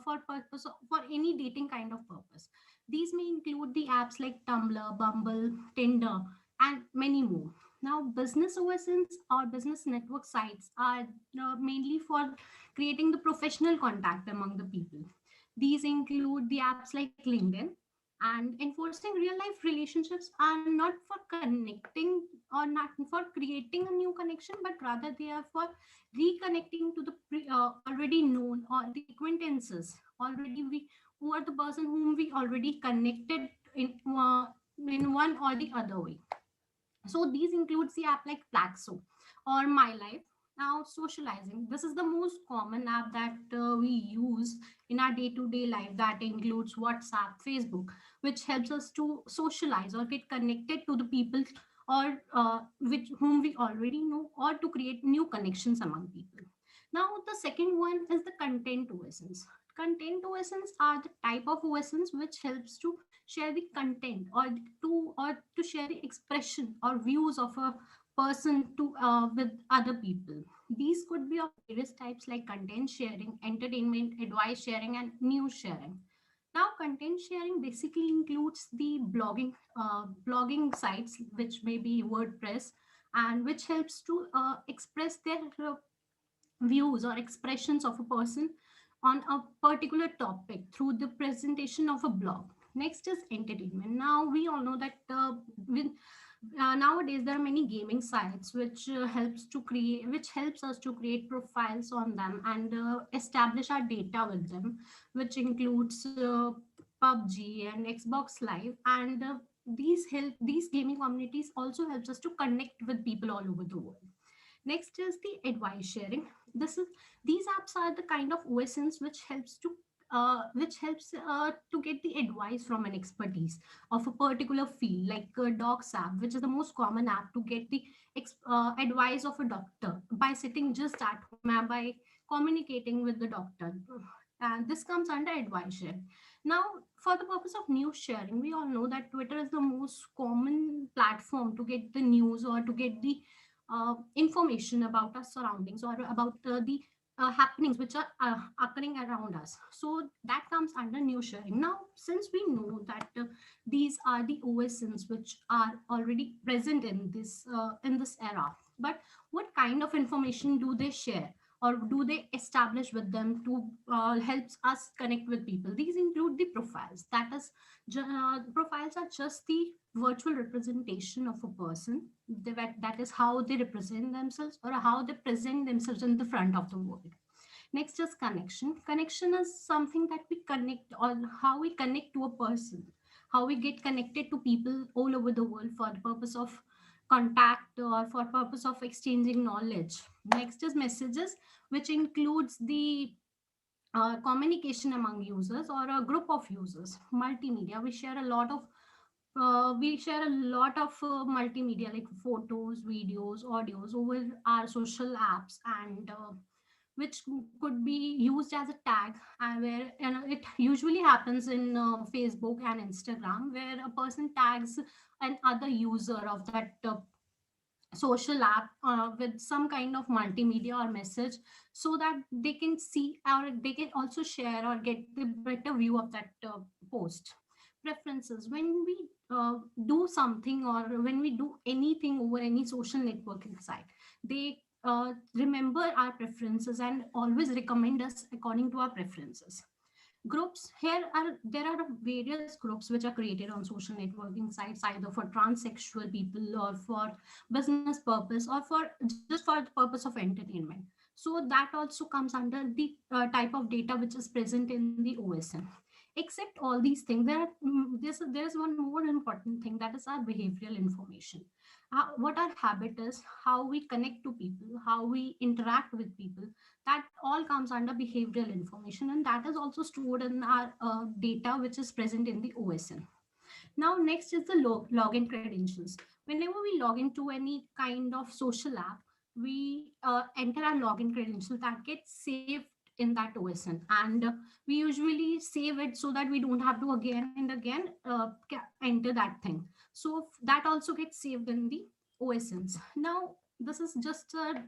for any dating kind of purpose. These may include the apps like Tumblr, Bumble, Tinder, and many more. Now, business OSNs or business network sites are mainly for creating the professional contact among the people. These include the apps like LinkedIn, and enforcing real life relationships are not for connecting or not for creating a new connection, but rather they are for reconnecting to the already known or the acquaintances already we who are the person whom we already connected in one or the other way. So these includes the app like Plaxo or My Life. Now, socializing. This is the most common app that we use in our day-to-day life. That includes WhatsApp, Facebook, which helps us to socialize or get connected to the people or which whom we already know, or to create new connections among people. Now, the second one is the content OSNs. Content OSNs are the type of OSNs which helps to share the content or to share the expression or views of a person to with other people. These could be of various types like content sharing, entertainment, advice sharing, and news sharing. Now, content sharing basically includes the blogging sites, which may be WordPress, and which helps to express their views or expressions of a person on a particular topic through the presentation of a blog. Next is entertainment. Now, we all know that nowadays there are many gaming sites which helps us to create profiles on them and establish our data with them, which includes PUBG and Xbox Live, and these gaming communities also helps us to connect with people all over the world. Next is the advice sharing. These apps are the kind of OSNs which helps to get the advice from an expertise of a particular field, like Docs app, which is the most common app to get the advice of a doctor by sitting just at home and by communicating with the doctor. And this comes under advice sharing. Now, for the purpose of news sharing, we all know that Twitter is the most common platform to get the news or to get the information about our surroundings or about the happenings which are occurring around us. So that comes under news sharing. Now, since we know that these are the OSNs which are already present in this era, but what kind of information do they share or do they establish with them to helps us connect with people? These include the profiles. Profiles are just the virtual representation of a person. That is how they represent themselves or how they present themselves in the front of the world. Next is connection. Connection is something that we connect, or how we connect to a person, how we get connected to people all over the world for the purpose of contact or for purpose of exchanging knowledge. Next is messages, which includes the communication among users or a group of users. Multimedia, we share a lot of multimedia like photos, videos, audios over our social apps, and which could be used as a tag, where it usually happens in Facebook and Instagram, where a person tags another user of that social app with some kind of multimedia or message, so that they can see or they can also share or get the better view of that post. Preferences. When we do something or when we do anything over any social networking site, they remember our preferences and always recommend us according to our preferences. Groups. There are various groups which are created on social networking sites, either for transsexual people or for business purpose or for just for the purpose of entertainment. So that also comes under the type of data which is present in the OSN. Except all these things, there's one more important thing, that is our behavioral information. What our habit is, how we connect to people, how we interact with people, that all comes under behavioral information, and that is also stored in our data which is present in the OSN. Now, next is the login credentials. Whenever we log into any kind of social app, we enter our login credential that gets saved in that OSN, and we usually save it so that we don't have to again and again enter that thing. So that also gets saved in the OSNs. Now, this is just a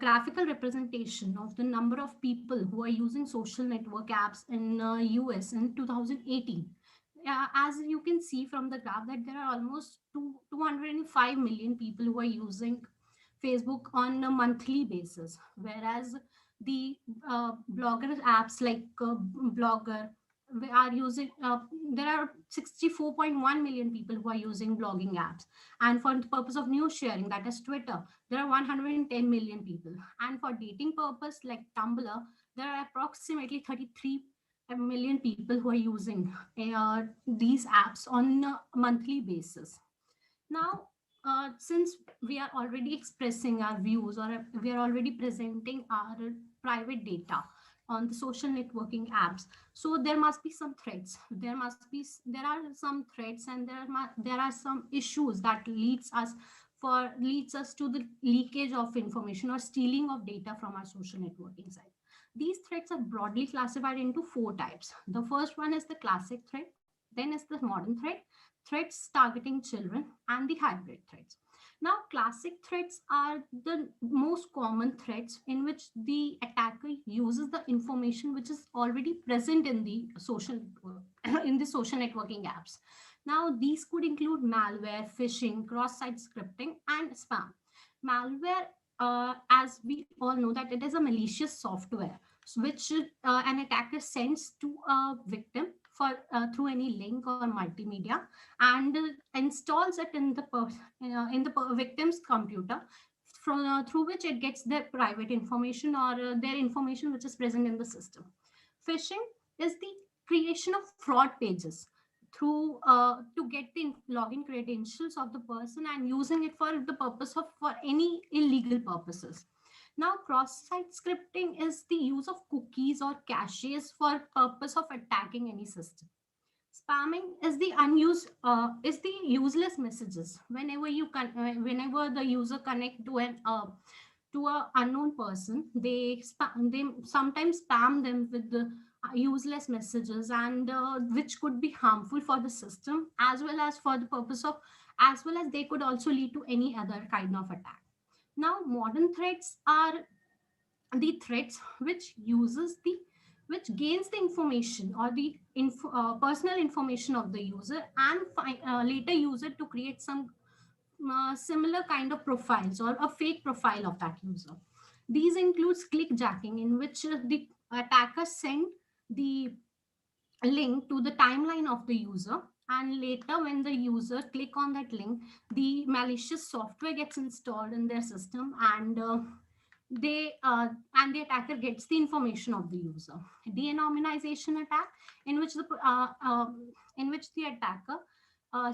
graphical representation of the number of people who are using social network apps in US in 2018. as you can see from the graph, that there are almost 205 million people who are using Facebook on a monthly basis, whereas the blogger apps like Blogger we are using, there are 64.1 million people who are using blogging apps. And for the purpose of news sharing, that is Twitter, there are 110 million people. And for dating purpose like Tumblr, there are approximately 33 million people who are using these apps on a monthly basis. Now, since we are already expressing our views, or we are already presenting our private data on the social networking apps, so there must be some threats. There are some threats, and there are some issues that leads us to the leakage of information or stealing of data from our social networking site. These threats are broadly classified into 4 types. The first one is the classic threat, then is the modern threat, threats targeting children, and the hybrid threats. Now, classic threats are the most common threats in which the attacker uses the information which is already present in the social networking apps. Now, these could include malware, phishing, cross-site scripting, and spam. Malware, as we all know, that it is a malicious software which an attacker sends to a victim for through any link or multimedia, and installs it in the victim's computer, through which it gets their private information or their information which is present in the system. Phishing is the creation of fraud pages to get the login credentials of the person and using it for the purpose of for any illegal purposes. Now, cross-site scripting is the use of cookies or caches for purpose of attacking any system. Spamming is the useless messages. Whenever the user connect to a unknown person, they sometimes spam them with the useless messages, and which could be harmful for the system, as well as they could also lead to any other kind of attack. Now, modern threats are the threats which gains the information or the personal information of the user, and later use it to create some similar kind of profiles or a fake profile of that user. These includes clickjacking, in which the attacker send the link to the timeline of the user, and later when the user click on that link, the malicious software gets installed in their system, and the attacker gets the information of the user. De-anonymization attack, in which the attacker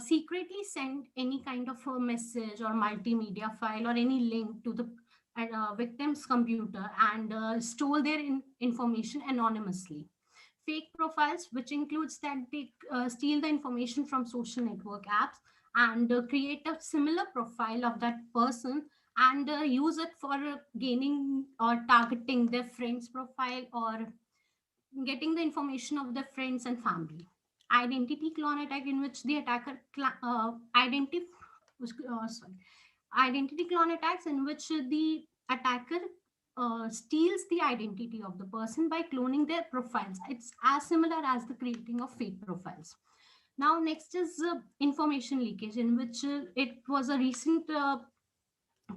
secretly send any kind of a message or multimedia file or any link to the victim's computer, and stole their information anonymously. Fake profiles, which includes that they steal the information from social network apps and create a similar profile of that person, and use it for gaining or targeting their friends profile or getting the information of their friends and family. Identity clone attack, in which the attacker identity clone attacks, in which the attacker steals the identity of the person by cloning their profiles. It's as similar as the creating of fake profiles. Now, next is information leakage, in which it was a recent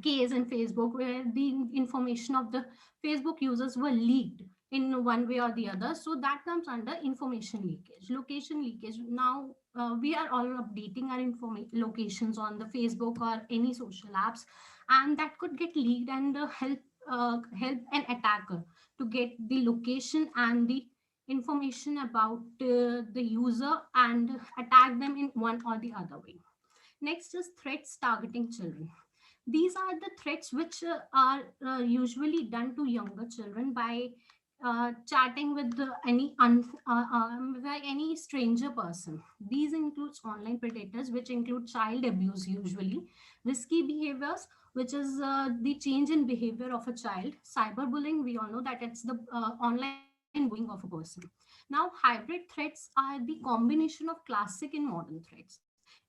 case in Facebook where the information of the Facebook users were leaked in one way or the other. So that comes under information leakage. Location leakage. Now we are all updating our locations on the Facebook or any social apps, and that could get leaked and help an attacker to get the location and the information about the user and attack them in one or the other way. Next is threats targeting children. These are the threats which are usually done to younger children by chatting with any stranger person. These includes online predators, which include child abuse usually, risky behaviors, which is the change in behavior of a child. Cyberbullying, we all know that it's the online bullying of a person. Now, hybrid threats are the combination of classic and modern threats.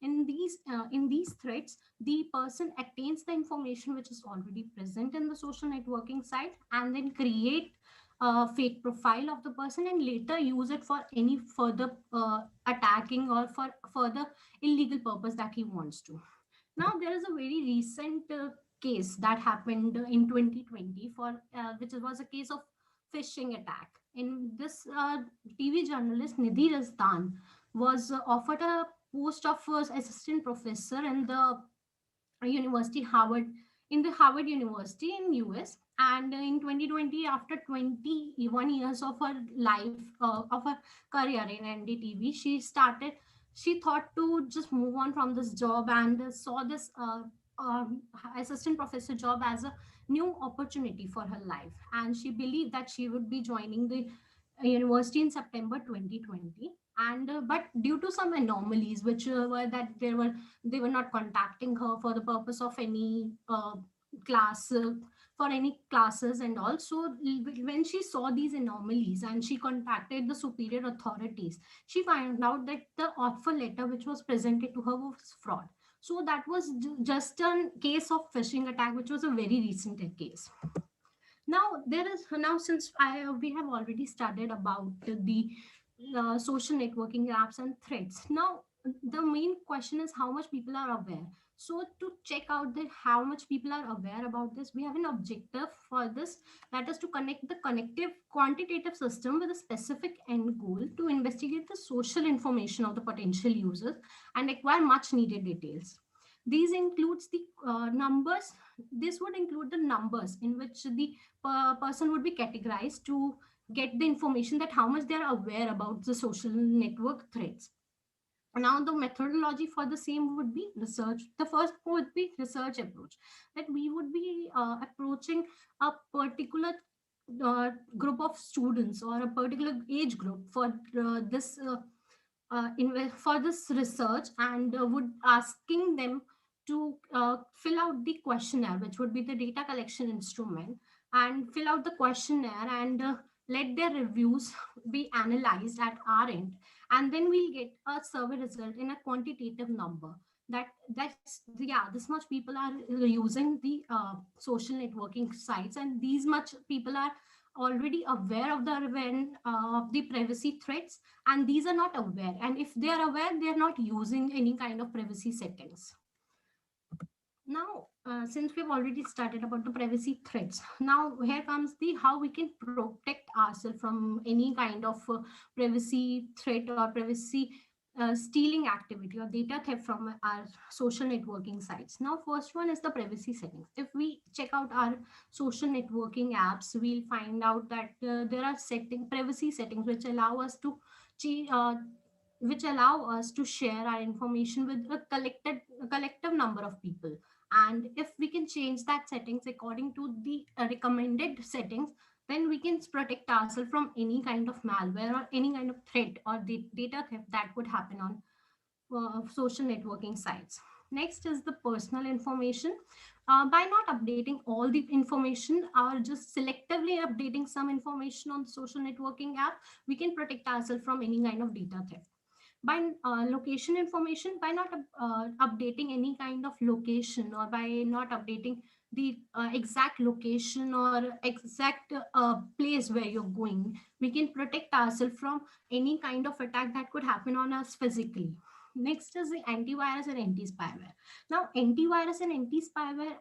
In these threats, the person attains the information which is already present in the social networking site, and then create fake profile of the person and later use it for any further attacking or for further illegal purpose that he wants to. Now there is a very recent case that happened in 2020 for which was a case of phishing attack. In this, TV journalist Nidhi Rasdan was offered a post of assistant professor in the University Harvard, in the Harvard University in US. And in 2020, after 21 years of her life, of her career in NDTV, she thought to just move on from this job and saw this assistant professor job as a new opportunity for her life. And she believed that she would be joining the university in September 2020. And but due to some anomalies, which were that they were not contacting her for the purpose of any class for any classes, and also when she saw these anomalies and she contacted the superior authorities, she found out that the offer letter which was presented to her was fraud. So that was just a case of phishing attack, which was a very recent case. Now there is, now since we have already studied about the social networking apps and threats. Now the main question is how much people are aware. So to check out that how much people are aware about this, we have an objective for this, that is to connect the connective quantitative system with a specific end goal to investigate the social information of the potential users and acquire much needed details. These includes the numbers. This would include the numbers in which the person would be categorized to get the information that how much they are aware about the social network threats. Now the methodology for the same would be research. The first would be research approach, that we would be approaching a particular group of students or a particular age group for for this research, and would asking them to fill out the questionnaire, which would be the data collection instrument, and fill out the questionnaire and let their reviews be analyzed at our end, and then we'll get a survey result in a quantitative number, that's yeah, this much people are using the social networking sites, and these much people are already aware of the privacy threats, and these are not aware, and if they are aware, they are not using any kind of privacy settings. Now since we've already started about the privacy threats, now here comes the how we can protect ourselves from any kind of privacy threat or privacy stealing activity or data theft from our social networking sites. Now first one is the privacy settings. If we check out our social networking apps, we'll find out that there are privacy settings which allow us to share our information with a collective number of people. And if we can change that settings according to the recommended settings, then we can protect ourselves from any kind of malware or any kind of threat or the data theft that would happen on social networking sites. Next is the personal information. By not updating all the information or just selectively updating some information on the social networking app, we can protect ourselves from any kind of data theft. By location information, by not updating any kind of location, or by not updating the exact location or exact place where you're going, we can protect ourselves from any kind of attack that could happen on us physically. Next is the antivirus and anti-spyware. Now antivirus and anti-spyware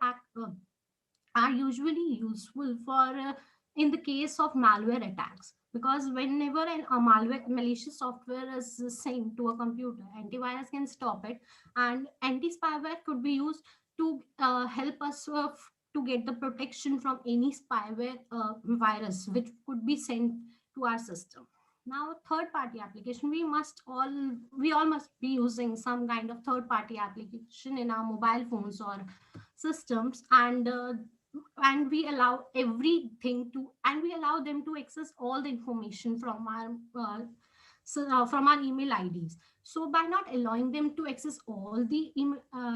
are usually useful for in the case of malware attacks, because whenever a malicious software is sent to a computer, antivirus can stop it, and anti-spyware could be used to help us to get the protection from any spyware virus which could be sent to our system. Now third party application, we all must be using some kind of third party application in our mobile phones or systems, and we allow we allow them to access all the information from our email IDs. So by not allowing them to access all the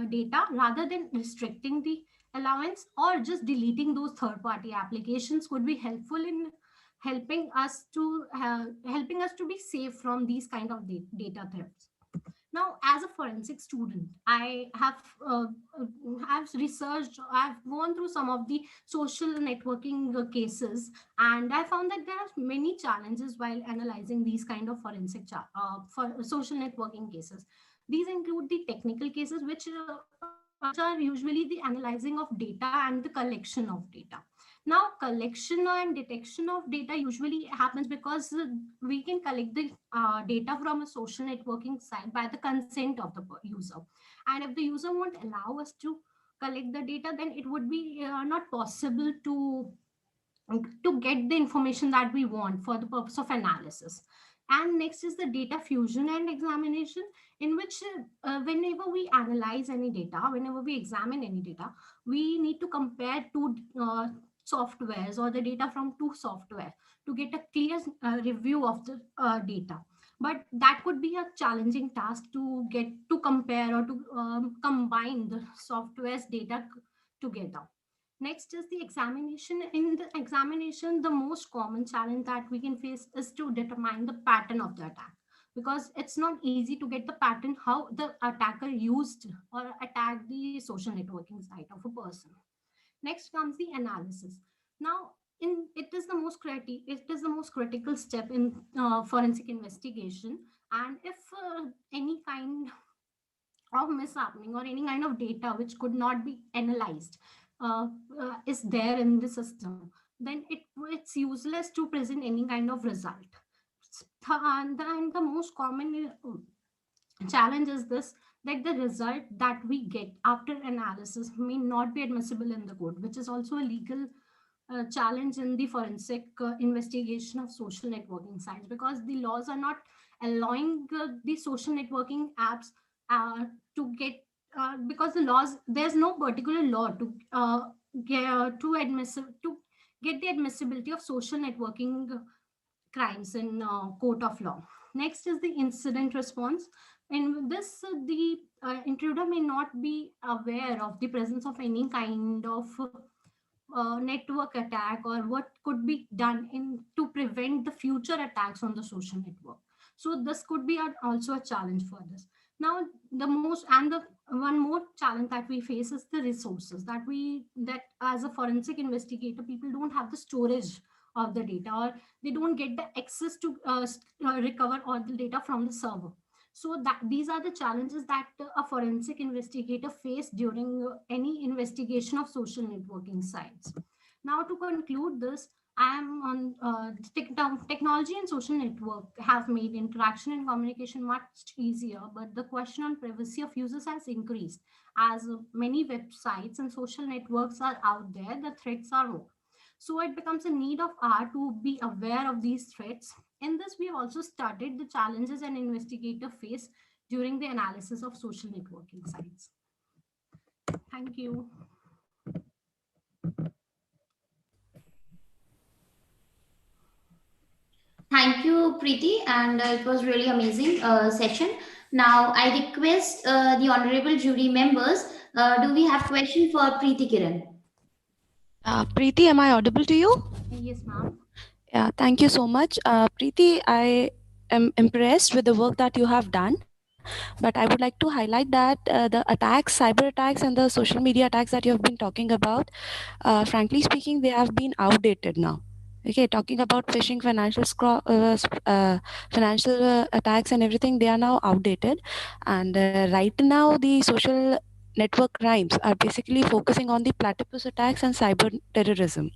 data, rather than restricting the allowance or just deleting those third party applications, could be helpful in helping us to be safe from these kind of data thefts. Now, as a forensic student, I have researched, I've gone through some of the social networking cases, and I found that there are many challenges while analyzing these kind of for social networking cases. These include the technical cases, which are usually the analyzing of data and the collection of data. Now, collection and detection of data usually happens because we can collect the data from a social networking site by the consent of the user. And if the user won't allow us to collect the data, then it would be not possible to get the information that we want for the purpose of analysis. And next is the data fusion and examination, in which whenever we analyze any data, whenever we examine any data, we need to compare two softwares or the data from two software to get a clear review of the data. But that could be a challenging task to get to compare or to combine the software's data together. Next is the examination. In the examination, the most common challenge that we can face is to determine the pattern of the attack, because it's not easy to get the pattern how the attacker used or attacked the social networking site of a person. Next comes the analysis. Now, it is the most critical step in forensic investigation, and if any kind of mishappening or any kind of data which could not be analyzed is there in the system, then it's useless to present any kind of result. And the most common challenge is this, that the result that we get after analysis may not be admissible in the court, which is also a legal challenge in the forensic investigation of social networking sites, because the laws are not allowing the social networking apps to get because there's no particular law to get the admissibility of social networking crimes in court of law. Next is the incident response. In this, the intruder may not be aware of the presence of any kind of network attack or what could be done to prevent the future attacks on the social network. So this could be also a challenge for this. Now, the one more challenge that we face is the resources that as a forensic investigator, people don't have the storage of the data, or they don't get the access to recover all the data from the server. So that these are the challenges that a forensic investigator face during any investigation of social networking sites. Now, to conclude this, I am on technology and social network have made interaction and communication much easier, but the question on privacy of users has increased. As many websites and social networks are out there, the threats are more. So it becomes a need of ours to be aware of these threats. In this, we also studied the challenges an investigator face during the analysis of social networking sites. Thank you. Thank you, Preeti, and it was really amazing session. Now, I request the honorable jury members, do we have question for Preeti Kiran? Preeti, am I audible to you? Yes, ma'am. Yeah, thank you so much. Preeti, I am impressed with the work that you have done. But I would like to highlight that the attacks, cyber attacks, and the social media attacks that you have been talking about, frankly speaking, they have been outdated now. Okay, talking about phishing, financial attacks, and everything, they are now outdated. And right now, the social network crimes are basically focusing on the platypus attacks and cyber terrorism.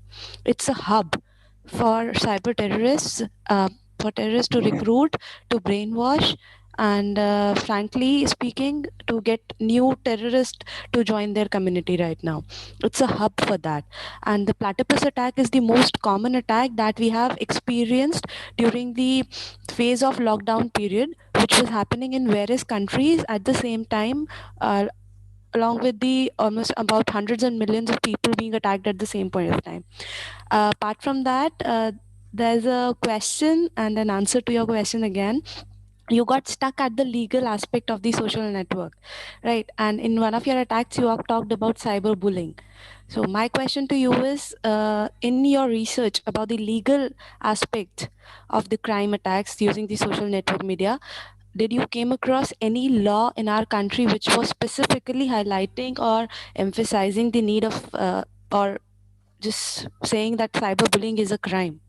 It's a hub for cyber terrorists, for terrorists to recruit, to brainwash, and frankly speaking, to get new terrorists to join their community right now. It's a hub for that. And the platypus attack is the most common attack that we have experienced during the phase of lockdown period, which was happening in various countries at the same time, along with the almost about hundreds and millions of people being attacked at the same point of time. Apart from that, there's a question and an answer to your question again. You got stuck at the legal aspect of the social network, right? And in one of your attacks, you have talked about cyberbullying. So my question to you is, in your research about the legal aspect of the crime attacks using the social network media, did you came across any law in our country which was specifically highlighting or emphasizing the need of or just saying that cyberbullying is a crime?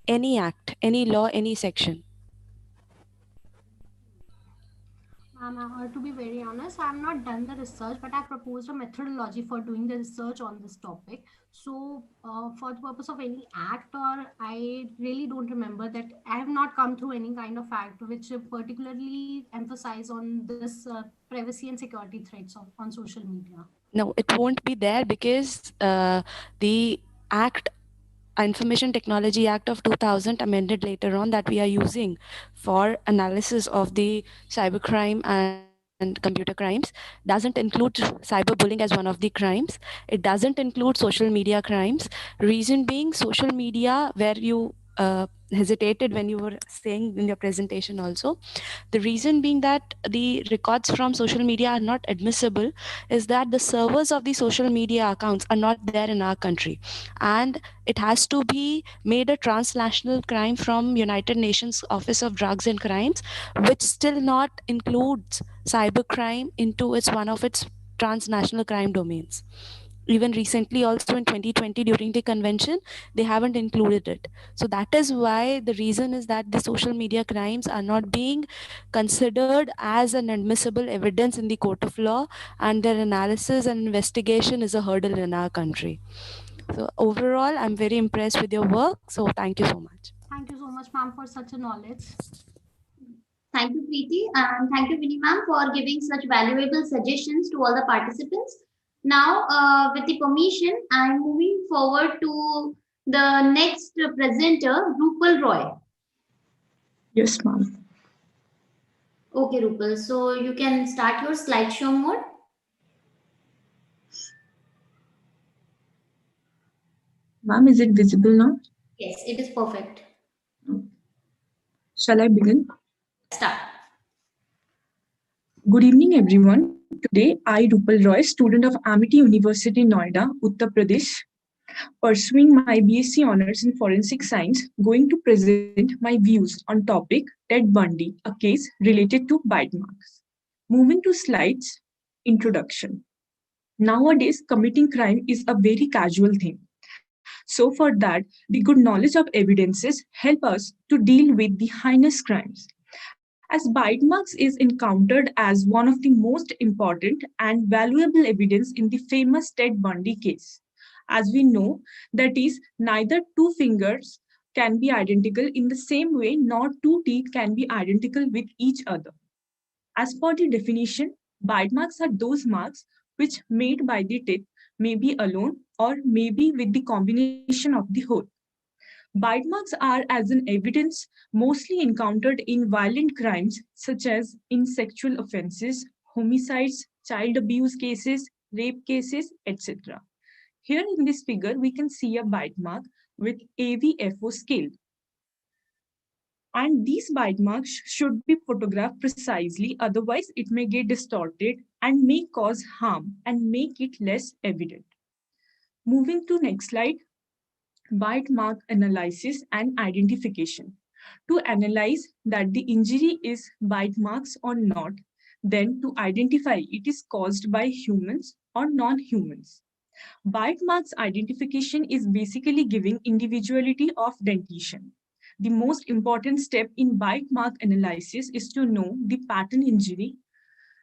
Any act, any law, any section? To be very honest, I have not done the research, but I proposed a methodology for doing the research on this topic. So, for the purpose of any act, or I really don't remember that I have not come through any kind of act which particularly emphasize on this privacy and security threats on social media. No, it won't be there because the act, Information Technology Act of 2000, amended later on, that we are using for analysis of the cybercrime and computer crimes, doesn't include cyberbullying as one of the crimes. It doesn't include social media crimes. Reason being, social media, where you hesitated when you were saying in your presentation also, the reason being that the records from social media are not admissible is that the servers of the social media accounts are not there in our country, and it has to be made a transnational crime from United Nations Office of Drugs and Crimes, which still not includes cybercrime into its one of its transnational crime domains. Even recently also in 2020 during the convention, they haven't included it. So that is why the reason is that the social media crimes are not being considered as an admissible evidence in the court of law, and their analysis and investigation is a hurdle in our country. So overall, I'm very impressed with your work. So thank you so much. Thank you so much, ma'am, for such a knowledge. Thank you, Preeti, and thank you, Vinny ma'am, for giving such valuable suggestions to all the participants. Now, with the permission, I'm moving forward to the next presenter, Rupal Roy. Yes, ma'am. Okay, Rupal, so you can start your slideshow mode. Ma'am, is it visible now? Yes, it is perfect. Shall I begin? Start. Good evening, everyone. Today, I, Rupal Roy, student of Amity University, Noida, Uttar Pradesh, pursuing my BSc Honours in Forensic Science, going to present my views on topic Ted Bundy, a case related to bite marks. Moving to slides, introduction. Nowadays, committing crime is a very casual thing. So for that, the good knowledge of evidences help us to deal with the heinous crimes. As bite marks is encountered as one of the most important and valuable evidence in the famous Ted Bundy case. As we know, that is, neither two fingers can be identical in the same way, nor two teeth can be identical with each other. As per the definition, bite marks are those marks which made by the teeth may be alone or maybe with the combination of the whole. Bite marks are as an evidence mostly encountered in violent crimes such as in sexual offences, homicides, child abuse cases, rape cases, etc. Here in this figure, we can see a bite mark with AVFO scale. And these bite marks should be photographed precisely, otherwise it may get distorted and may cause harm and make it less evident. Moving to next slide, bite mark analysis and identification. To analyze that the injury is bite marks or not, then to identify it is caused by humans or non-humans. Bite marks identification is basically giving individuality of dentition. The most important step in bite mark analysis is to know the pattern injury.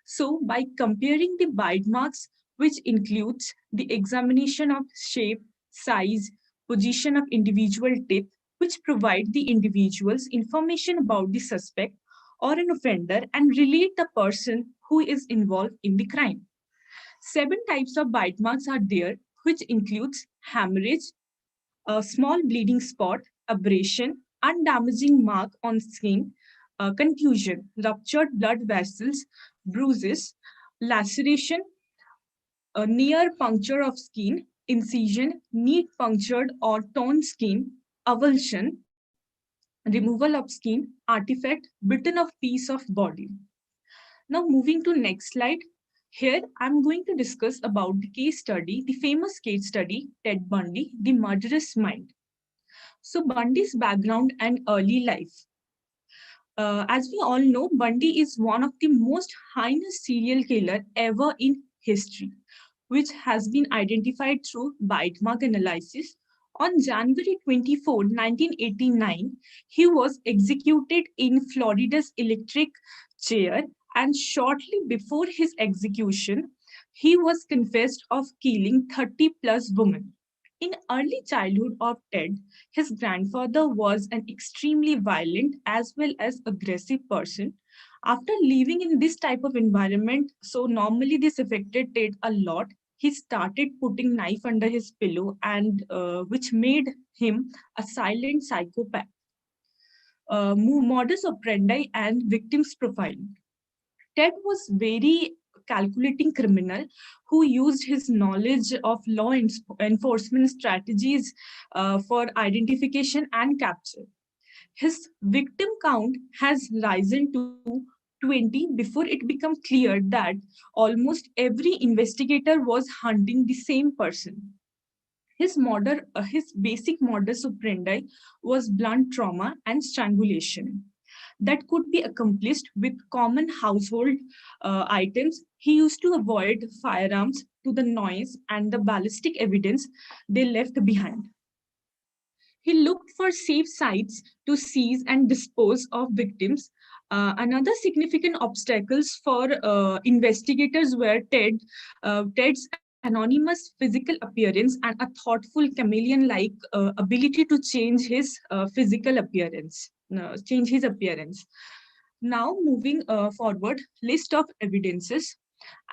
So by comparing the bite marks, which includes the examination of shape, size, position of individual teeth, which provide the individuals information about the suspect or an offender and relate the person who is involved in the crime. 7 types of bite marks are there, which includes hemorrhage, a small bleeding spot, abrasion, undamaging mark on skin, contusion, ruptured blood vessels, bruises, laceration, a near puncture of skin, incision, neat punctured or torn skin, avulsion, removal of skin, artifact, bitten of piece of body. Now moving to next slide. Here, I'm going to discuss about the case study, the famous case study, Ted Bundy, the murderous mind. So Bundy's background and early life. As we all know, Bundy is one of the most heinous serial killer ever in history, which has been identified through bite mark analysis. On January 24, 1989, he was executed in Florida's electric chair, and shortly before his execution, he was confessed of killing 30 plus women. In early childhood of Ted, his grandfather was an extremely violent as well as aggressive person. After living in this type of environment, so normally this affected Ted a lot. He started putting knife under his pillow, and which made him a silent psychopath. Modus operandi and victims profile. Ted was very calculating criminal who used his knowledge of law enforcement strategies for identification and capture. His victim count has risen to 20 before it became clear that almost every investigator was hunting the same person. His basic modus operandi was blunt trauma and strangulation that could be accomplished with common household items. He used to avoid firearms to the noise and the ballistic evidence they left behind. He looked for safe sites to seize and dispose of victims. Another significant obstacles for investigators were Ted's anonymous physical appearance and a thoughtful chameleon-like ability to change his appearance. Now, moving forward, list of evidences.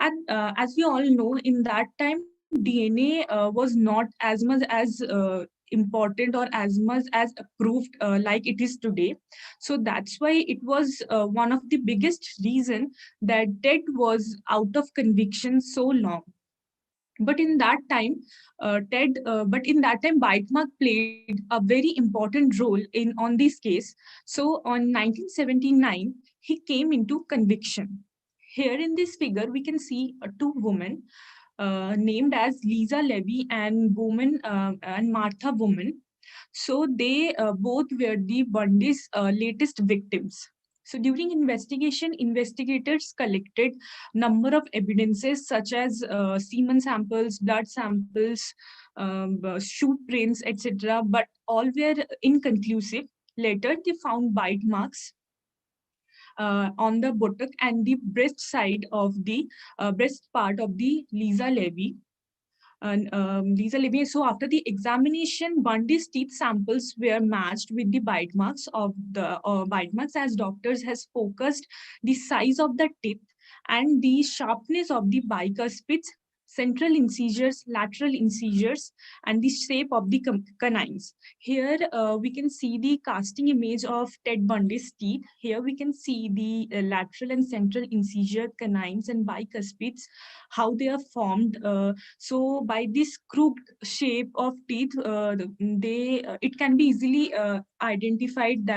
And as we all know, in that time, DNA was not as much as important or as much as approved like it is today. So that's why it was one of the biggest reason that Ted was out of conviction so long. But in that time, bite mark played a very important role on this case. So on 1979, he came into conviction. Here in this figure, we can see two women named as Lisa Levy and Martha Woman. So they both were the Bundy's latest victims. So during investigation, investigators collected number of evidences such as semen samples, blood samples, shoe prints, etc. But all were inconclusive. Later, they found bite marks on the buttock and the breast side of the breast part of the Lisa Levy. So after the examination, Bundy's teeth samples were matched with the bite marks as doctors has focused the size of the teeth and the sharpness of the bicuspids, central incisors, lateral incisors, and the shape of the canines. Here we can see the casting image of Ted Bundy's teeth. Here we can see the lateral and central incisor, canines, and bicuspids, how they are formed. So by this crooked shape of teeth, it can be easily identified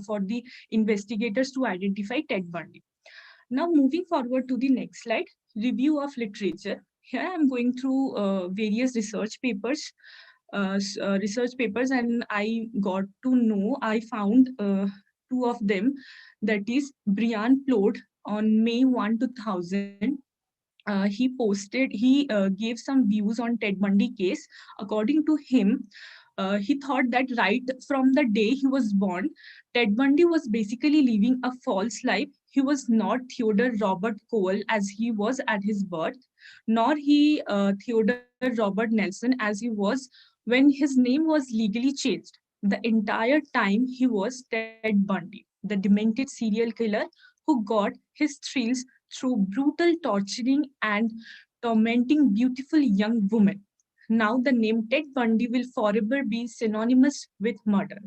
for the investigators to identify Ted Bundy. Now moving forward to the next slide, review of literature. Here I'm going through various research papers, and I got to know, I found two of them, that is Brian Plod on May 1, 2000. He gave some views on Ted Bundy case. According to him, he thought that right from the day he was born, Ted Bundy was basically living a false life. He was not Theodore Robert Cole as he was at his birth, nor Theodore Robert Nelson as he was when his name was legally changed. The entire time he was Ted Bundy, the demented serial killer who got his thrills through brutal torturing and tormenting beautiful young women. Now the name Ted Bundy will forever be synonymous with murder.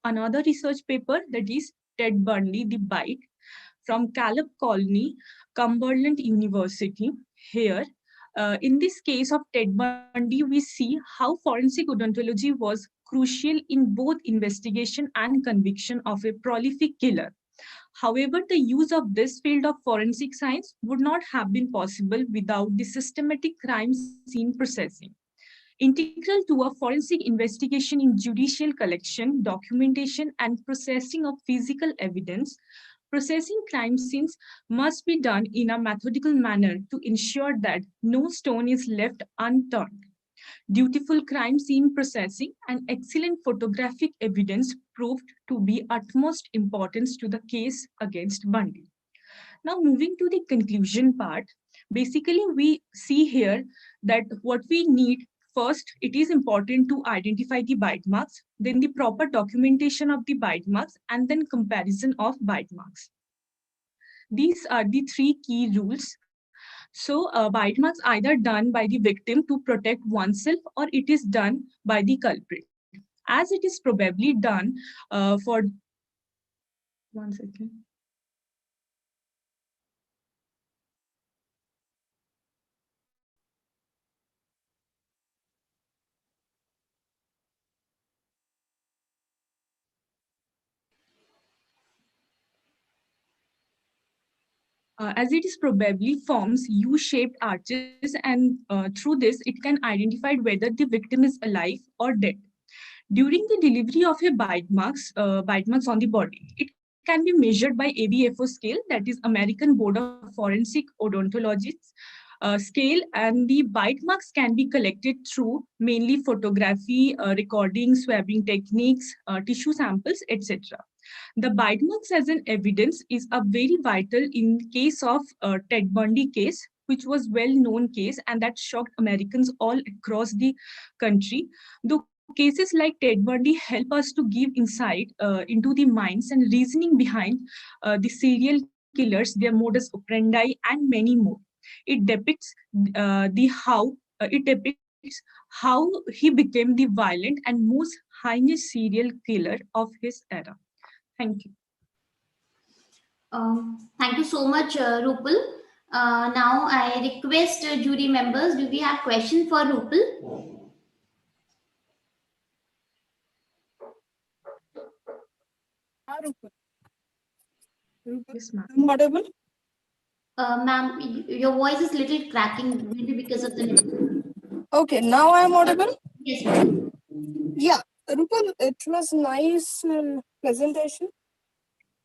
Another research paper, that is Ted Bundy, The Bite, from Caleb Colony, Cumberland University. Here, in this case of Ted Bundy, we see how forensic odontology was crucial in both investigation and conviction of a prolific killer. However, the use of this field of forensic science would not have been possible without the systematic crime scene processing. In integral to a forensic investigation in judicial collection, documentation, and processing of physical evidence. Processing crime scenes must be done in a methodical manner to ensure that no stone is left unturned. Dutiful crime scene processing and excellent photographic evidence proved to be utmost importance to the case against Bundy. Now moving to the conclusion part, basically we see here that what we need first, it is important to identify the bite marks, then the proper documentation of the bite marks, and then comparison of bite marks. These are the three key rules. So bite marks either done by the victim to protect oneself or it is done by the culprit. As it is probably done for, one second. As it is probably forms U-shaped arches, and through this it can identify whether the victim is alive or dead. During the delivery of a bite marks on the body, it can be measured by ABFO scale, that is American Board of Forensic Odontologists scale, and the bite marks can be collected through mainly photography, recording, swabbing techniques, tissue samples, etc. The bite marks as an evidence is a very vital in case of Ted Bundy case, which was well-known case and that shocked Americans all across the country. Though cases like Ted Bundy help us to give insight into the minds and reasoning behind the serial killers, their modus operandi, and many more. It depicts how he became the violent and most heinous serial killer of his era. Thank you. Thank you so much, Rupal. Now I request jury members, do we have questions for Rupal? Yes, ma'am. I'm audible? Ma'am, your voice is little cracking, maybe because of the network. Okay, now I'm audible? Yes, ma'am. Yeah, Rupal, it was nice presentation.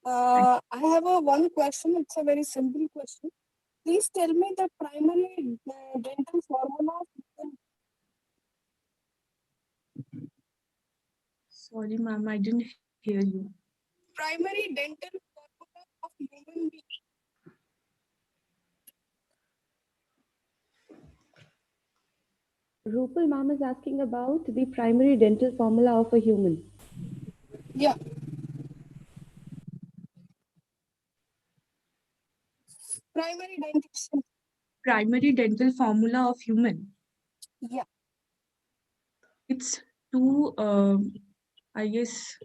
I have one question. It's a very simple question. Please tell me the primary dental formula. Sorry, ma'am, I didn't hear you. Primary dental formula of human being. Rupal ma'am is asking about the primary dental formula of a human. Yeah. Primary dental formula of human. Yeah. It's 2, I guess,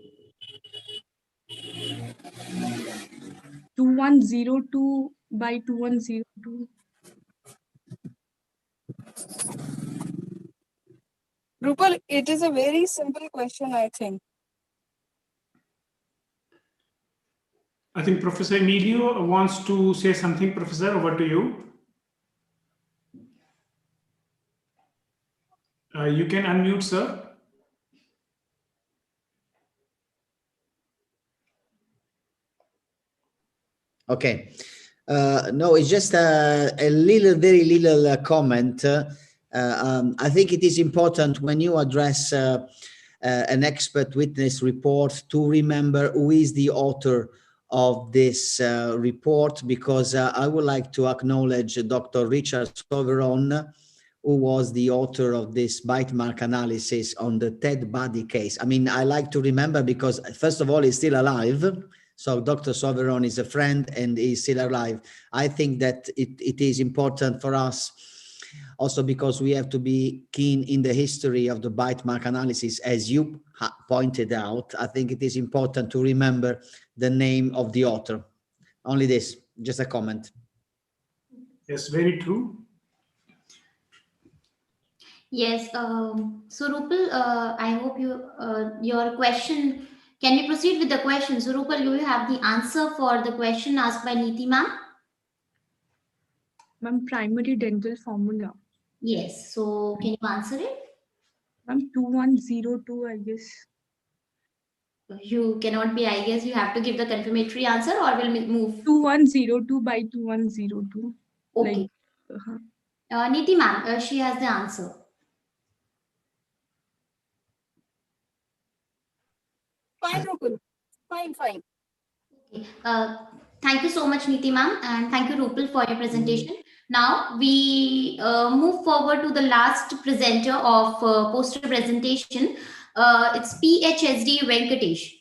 2102 by 2102. Rupal, it is a very simple question, I think. I think Professor Emilio wants to say something. Professor, over to you. You can unmute, sir. Okay. No, it's just a little, very little comment. I think it is important when you address an expert witness report to remember who is the author of this report, because I would like to acknowledge Dr. Richard Soveron, who was the author of this bite mark analysis on the Ted Bundy case. I mean, I like to remember because, first of all, he's still alive. So Dr. Soveron is a friend and is still alive. I think that it is important for us also because we have to be keen in the history of the bite mark analysis, as you pointed out. I think it is important to remember the name of the author. Only this, just a comment. Yes, very true. Yes, so Rupal, I hope your question, can we proceed with the question? So Rupal, you have the answer for the question asked by Neeti ma'am? Ma'am, primary dental formula. Yes, so can you answer it? Ma'am, 2102, I guess. You cannot be, I guess you have to give the confirmatory answer or we'll move. 2102 by 2102. Okay. Like, Niti ma'am, she has the answer. Fine, Rupal. Fine, fine. Okay. Thank you so much, Niti ma'am, and thank you, Rupal, for your presentation. Now we move forward to the last presenter of poster presentation. It's PhD Venkatesh.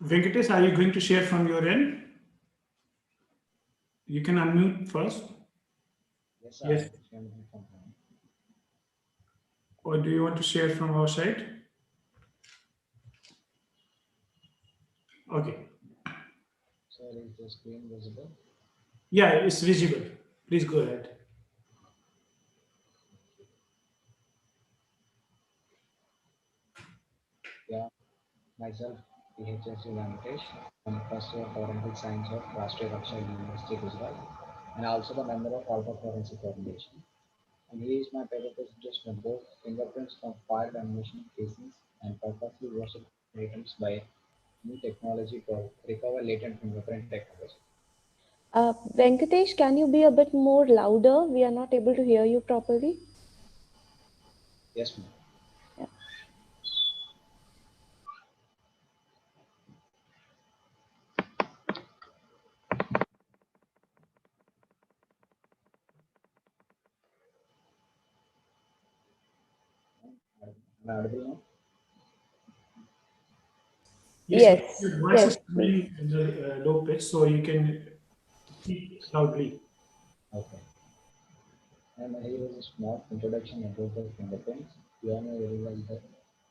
Venkatesh, are you going to share from your end? You can unmute first. Yes, Yes. Or do you want to share from our side? Okay. Sir, is the screen visible? Yeah, it's visible. Please go ahead. Yeah, myself, PhD Venkatesh. I'm first year forensic science of Rashtriya Raksha University, Gujarat, and also the member of Alpha Forensic Coordination. And here is my paper presentation about fingerprints from fired ammunition casings and purposely washed items by new technology called recover latent fingerprint technology. Venkatesh, can you be a bit more louder? We are not able to hear you properly. Yes, ma'am. Am I audible now? Yes. Your voice Yes, is coming in the low pitch, so you can speak loudly. Okay. And here is a small introduction about the fingerprints. You all know very well that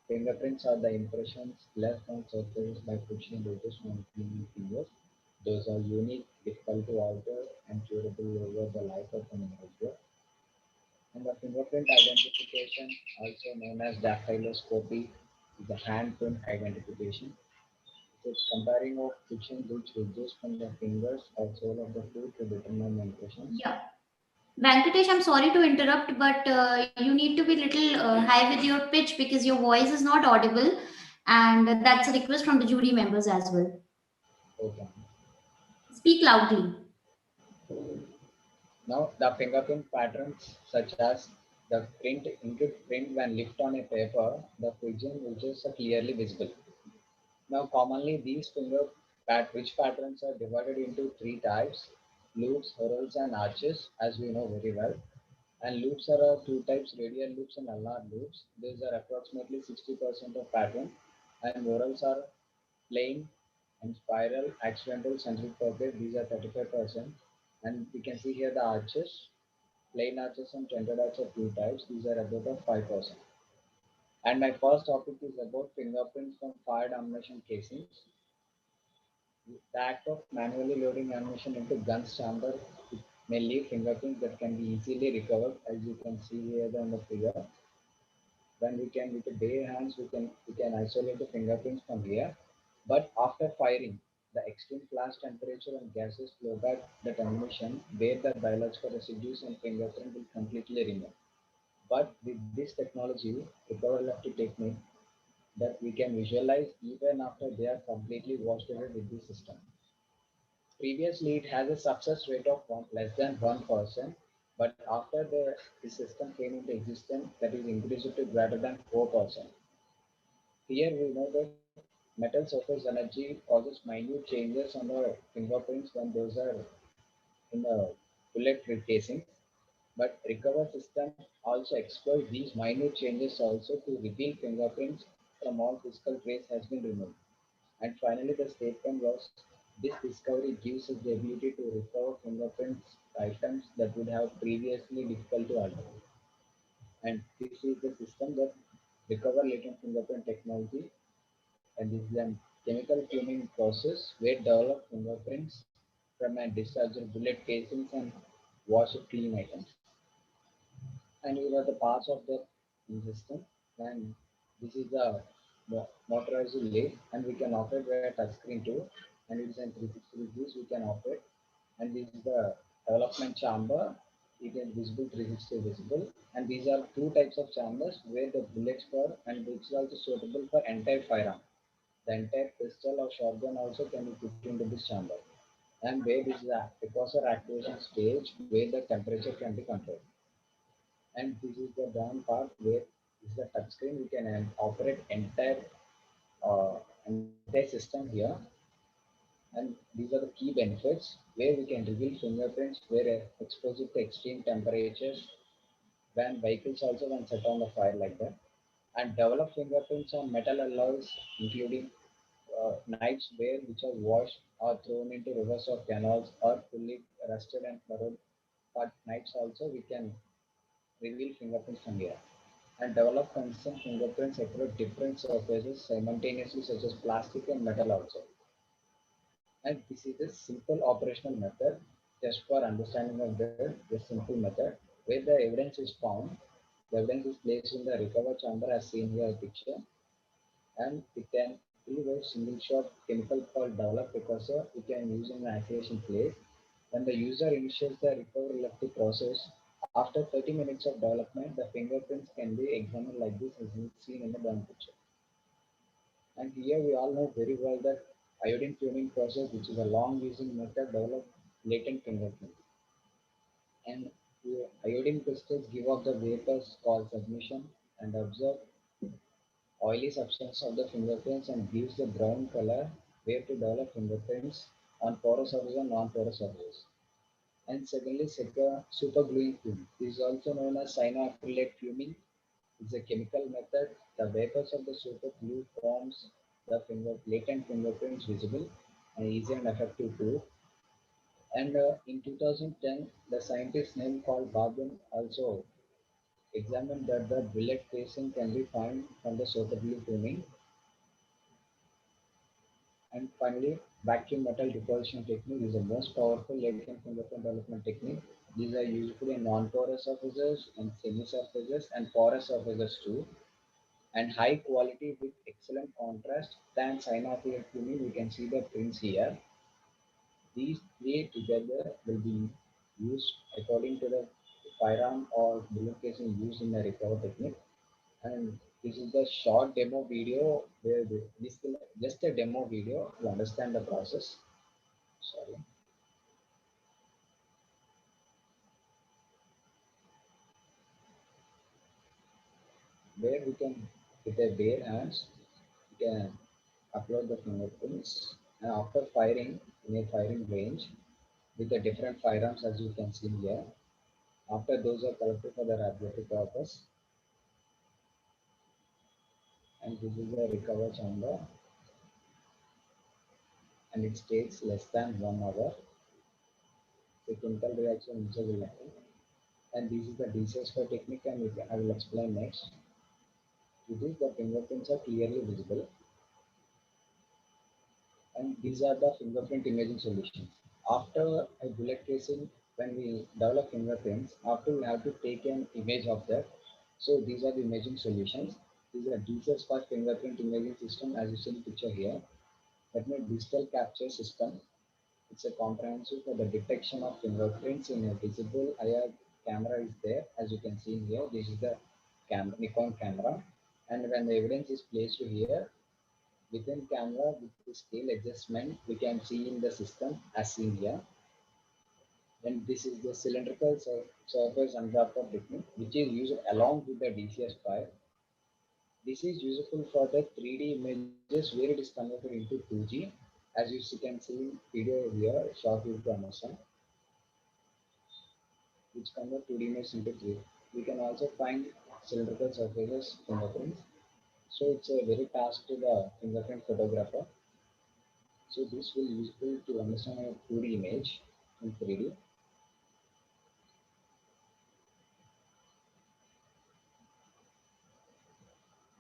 fingerprints are the impressions left on surfaces by pushing edges on human fingers. Those are unique, difficult to alter, and durable over the life of an individual. And the fingerprint identification, also known as dactyloscopy, is the handprint identification. It's comparing of fixing which ridges from the fingers or sole of the foot to determine the impressions. Yeah. Venkatesh, I'm sorry to interrupt, but you need to be little high with your pitch because your voice is not audible, and that's a request from the jury members as well. Okay. Speak loudly. Now, the fingerprint patterns, such as the inked print when left on a paper, the pigeon ridges are clearly visible. Now, commonly these ridge patterns are divided into three types: loops, whorls, and arches, as we know very well. And loops are two types: radial loops and ulnar loops. These are approximately 60% of pattern. And whorls are plain and spiral, accidental, centric pocket. These are 35%. And we can see here the arches. Plain arches and tented arches are two types. These are about 5%. And my first topic is about fingerprints from fired ammunition casings. The act of manually loading ammunition into gun's chamber may leave fingerprints that can be easily recovered, as you can see here on the figure. When we can, with the bare hands, we can isolate the fingerprints from here. But after firing, the extreme flash temperature and gases flow back the ammunition, where the biological residues and fingerprint will completely remove. But with this technology, recoverability technique, that we can visualize even after they are completely washed away with the system. Previously, it has a success rate of less than 1%, but after the system came into existence, that is increased to greater than 4%. Here we know that metal surface energy causes minute changes on the fingerprints when those are in the bullet casing. But recover system also exploit these minute changes also to reveal fingerprints from all physical trace has been removed. And finally, the statement was, this discovery gives us the ability to recover fingerprints items that would have previously difficult to alter. And this is the system that recover latent fingerprint technology. And this is a chemical fuming process where develop fingerprints from a discharged bullet casings and wash clean items. And you are the parts of the system, and this is the motorized lathe, and we can operate via touchscreen too. and it's in 360 degrees we can operate. And this is the development chamber. It is visible, 360 visible. And these are two types of chambers where the bullets for, and which is also suitable for entire firearm. The entire pistol or shotgun also can be put into this chamber. And where this is a precursor activation stage where the temperature can be controlled. And this is the down part where this is the touch screen. We can operate entire system here. And these are the key benefits where we can reveal fingerprints where exposed to extreme temperatures when vehicles also when set on the fire like that, and develop fingerprints on metal alloys including knives where which are washed or thrown into rivers or canals or fully rusted and corroded, but knives also we can reveal fingerprints from here, and develop consistent fingerprints across different surfaces simultaneously such as plastic and metal also. And this is a simple operational method just for understanding of the simple method where the evidence is found. The evidence is placed in the recover chamber as seen here picture, and it can leave a single shot chemical called develop precursor we can use in the activation place. When the user initiates the recover electric process, after 30 minutes of development, the fingerprints can be examined like this as seen in the down picture. And here we all know very well that iodine tuning process, which is a long using method, develop latent fingerprints. And the iodine crystals give off the vapors called submission and absorb oily substance of the fingerprints and gives the brown color where to develop fingerprints on porous surfaces and non-porous surfaces. And secondly, super gluing film. This is also known as cyanoacrylate fuming. It's a chemical method. The vapors of the super glue forms the latent fingerprints visible and easy and effective too. And in 2010, the scientist name called Babin also examined that the bullet casing can be found from the super glue fuming. And finally, vacuum metal deposition technique is the most powerful latent fingerprint development technique. These are useful in non-porous surfaces and semi-surfaces and porous surfaces too. And high quality with excellent contrast than cyanoacrylate fuming. We can see the prints here. These three together will be used according to the firearm or bullet casing used in the recover technique. And this is the short demo video where this is just a demo video to understand the process. Sorry. Where we can, with a bare hands, we can upload the fingerprints, and after firing in a firing range with the different firearms as you can see here, after those are collected for the laboratory purpose, and this is the recover chamber, and it takes less than 1 hour. The chemical reaction will happen, and this is the DCS4 technique, and I will explain next. With this, the fingerprints are clearly visible. And these are the fingerprint imaging solutions. After a bullet casing, when we develop fingerprints, after we have to take an image of that. So these are the imaging solutions. These are DCS5 fingerprint imaging system as you see in the picture here. That means digital capture system. It's a comprehensive for the detection of fingerprints in a visible IR camera is there as you can see here. This is the Nikon camera, and when the evidence is placed here, within camera with the scale adjustment we can see in the system as seen here. And this is the cylindrical surface unwrapper technique which is used along with the DCS5. This is useful for the 3D images where it is converted into 2G as you can see in video here, short video to understand, which convert 2D images into 3D. We can also find cylindrical surfaces fingerprints. So it's a very task to the fingerprint photographer. So this will be useful to understand a 2D image in 3D.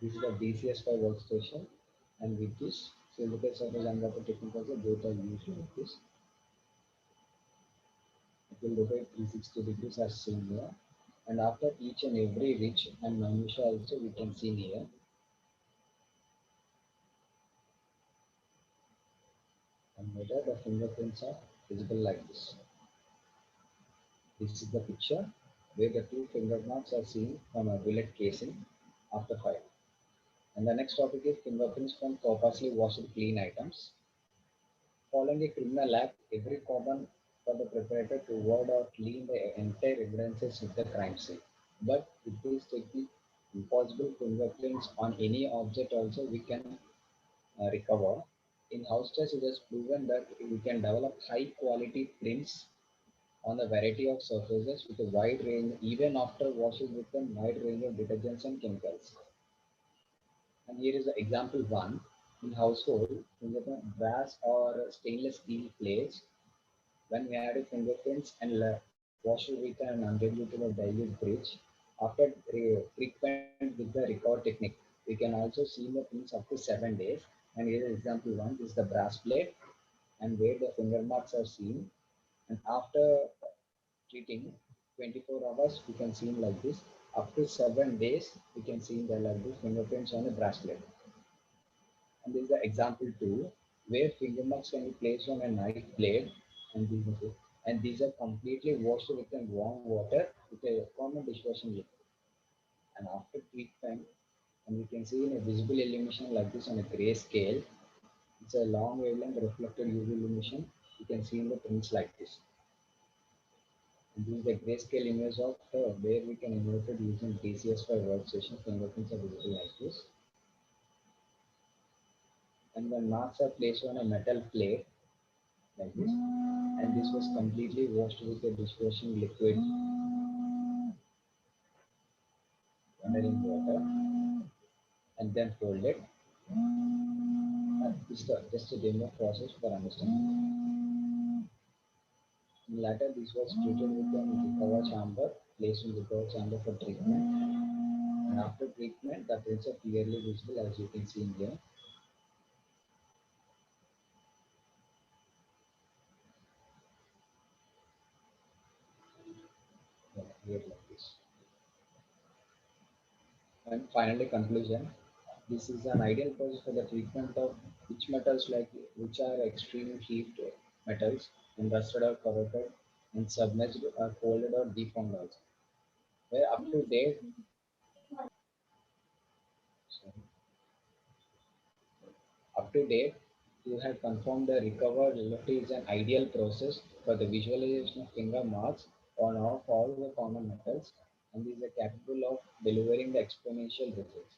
This is the DCS5 workstation, and with this, cylindrical surface and the technical both are used like this. It will rotate 360 degrees as seen here, and after each and every ridge and minutia also we can see here. And later the fingerprints are visible like this. This is the picture where the two finger marks are seen from a bullet casing after fire. And the next topic is fingerprints from purposely washed clean items. Following a criminal act, every common for the perpetrator to ward or clean the entire evidences of the crime scene. But it is technically impossible fingerprints on any object also we can recover. In house test, it has proven that we can develop high quality prints on a variety of surfaces with a wide range, even after washing with a wide range of detergents and chemicals. And here is the example one. In household, brass or stainless steel plates, when we add fingerprints and wash it with an undiluted dilute bridge, after frequent with the recover technique, we can also see the prints up to 7 days. And here is example one. This is the brass plate, and where the finger marks are seen. And after treating 24 hours, we can see like this. Up to 7 days, we can see the like this fingerprints on the bracelet. And this is the example two, where finger marks can be placed on a knife blade, and these are completely washed with warm water with a common dishwashing liquid. And after treatment, and we can see in a visible illumination like this on a gray scale. It's a long wavelength reflected UV illumination. You can see in the prints like this. And this is the grayscale image of where we can invert it using DCS5 workstation. Fingerprints are visible like this. And when marks are placed on a metal plate like this, and this was completely washed with a dishwashing liquid under in water, and then folded. This is just a demo process for understanding. Later, this was treated with a recover chamber, placed in the recover chamber for treatment. And after treatment, the prints are clearly visible, as you can see in here. Here like this. And finally, conclusion. This is an ideal process for the treatment of which metals which are extreme heat metals, and rusted or corroded, and submerged or folded or deformed also. Where up to date, you have confirmed the recover relative is an ideal process for the visualization of finger marks on all the common metals, and these are capable of delivering the exponential results.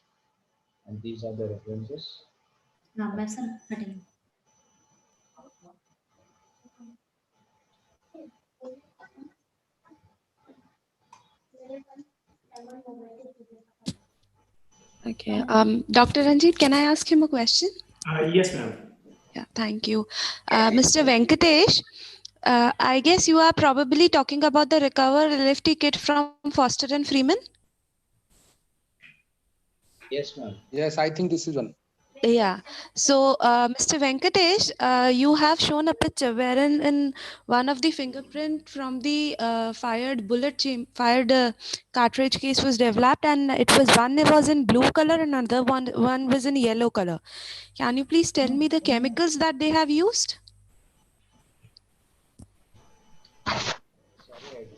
And these are the references. Okay. Dr. Ranjit, can I ask him a question? Yes, ma'am. Yeah, thank you. Mr. Venkatesh, I guess you are probably talking about the Recover LFT kit from Foster and Freeman? Yes, ma'am. Yes, I think this is one. Yeah. So, Mr. Venkatesh, you have shown a picture wherein in one of the fingerprint from the fired cartridge case was developed, and one was in blue color and another one was in yellow color. Can you please tell me the chemicals that they have used? Sorry,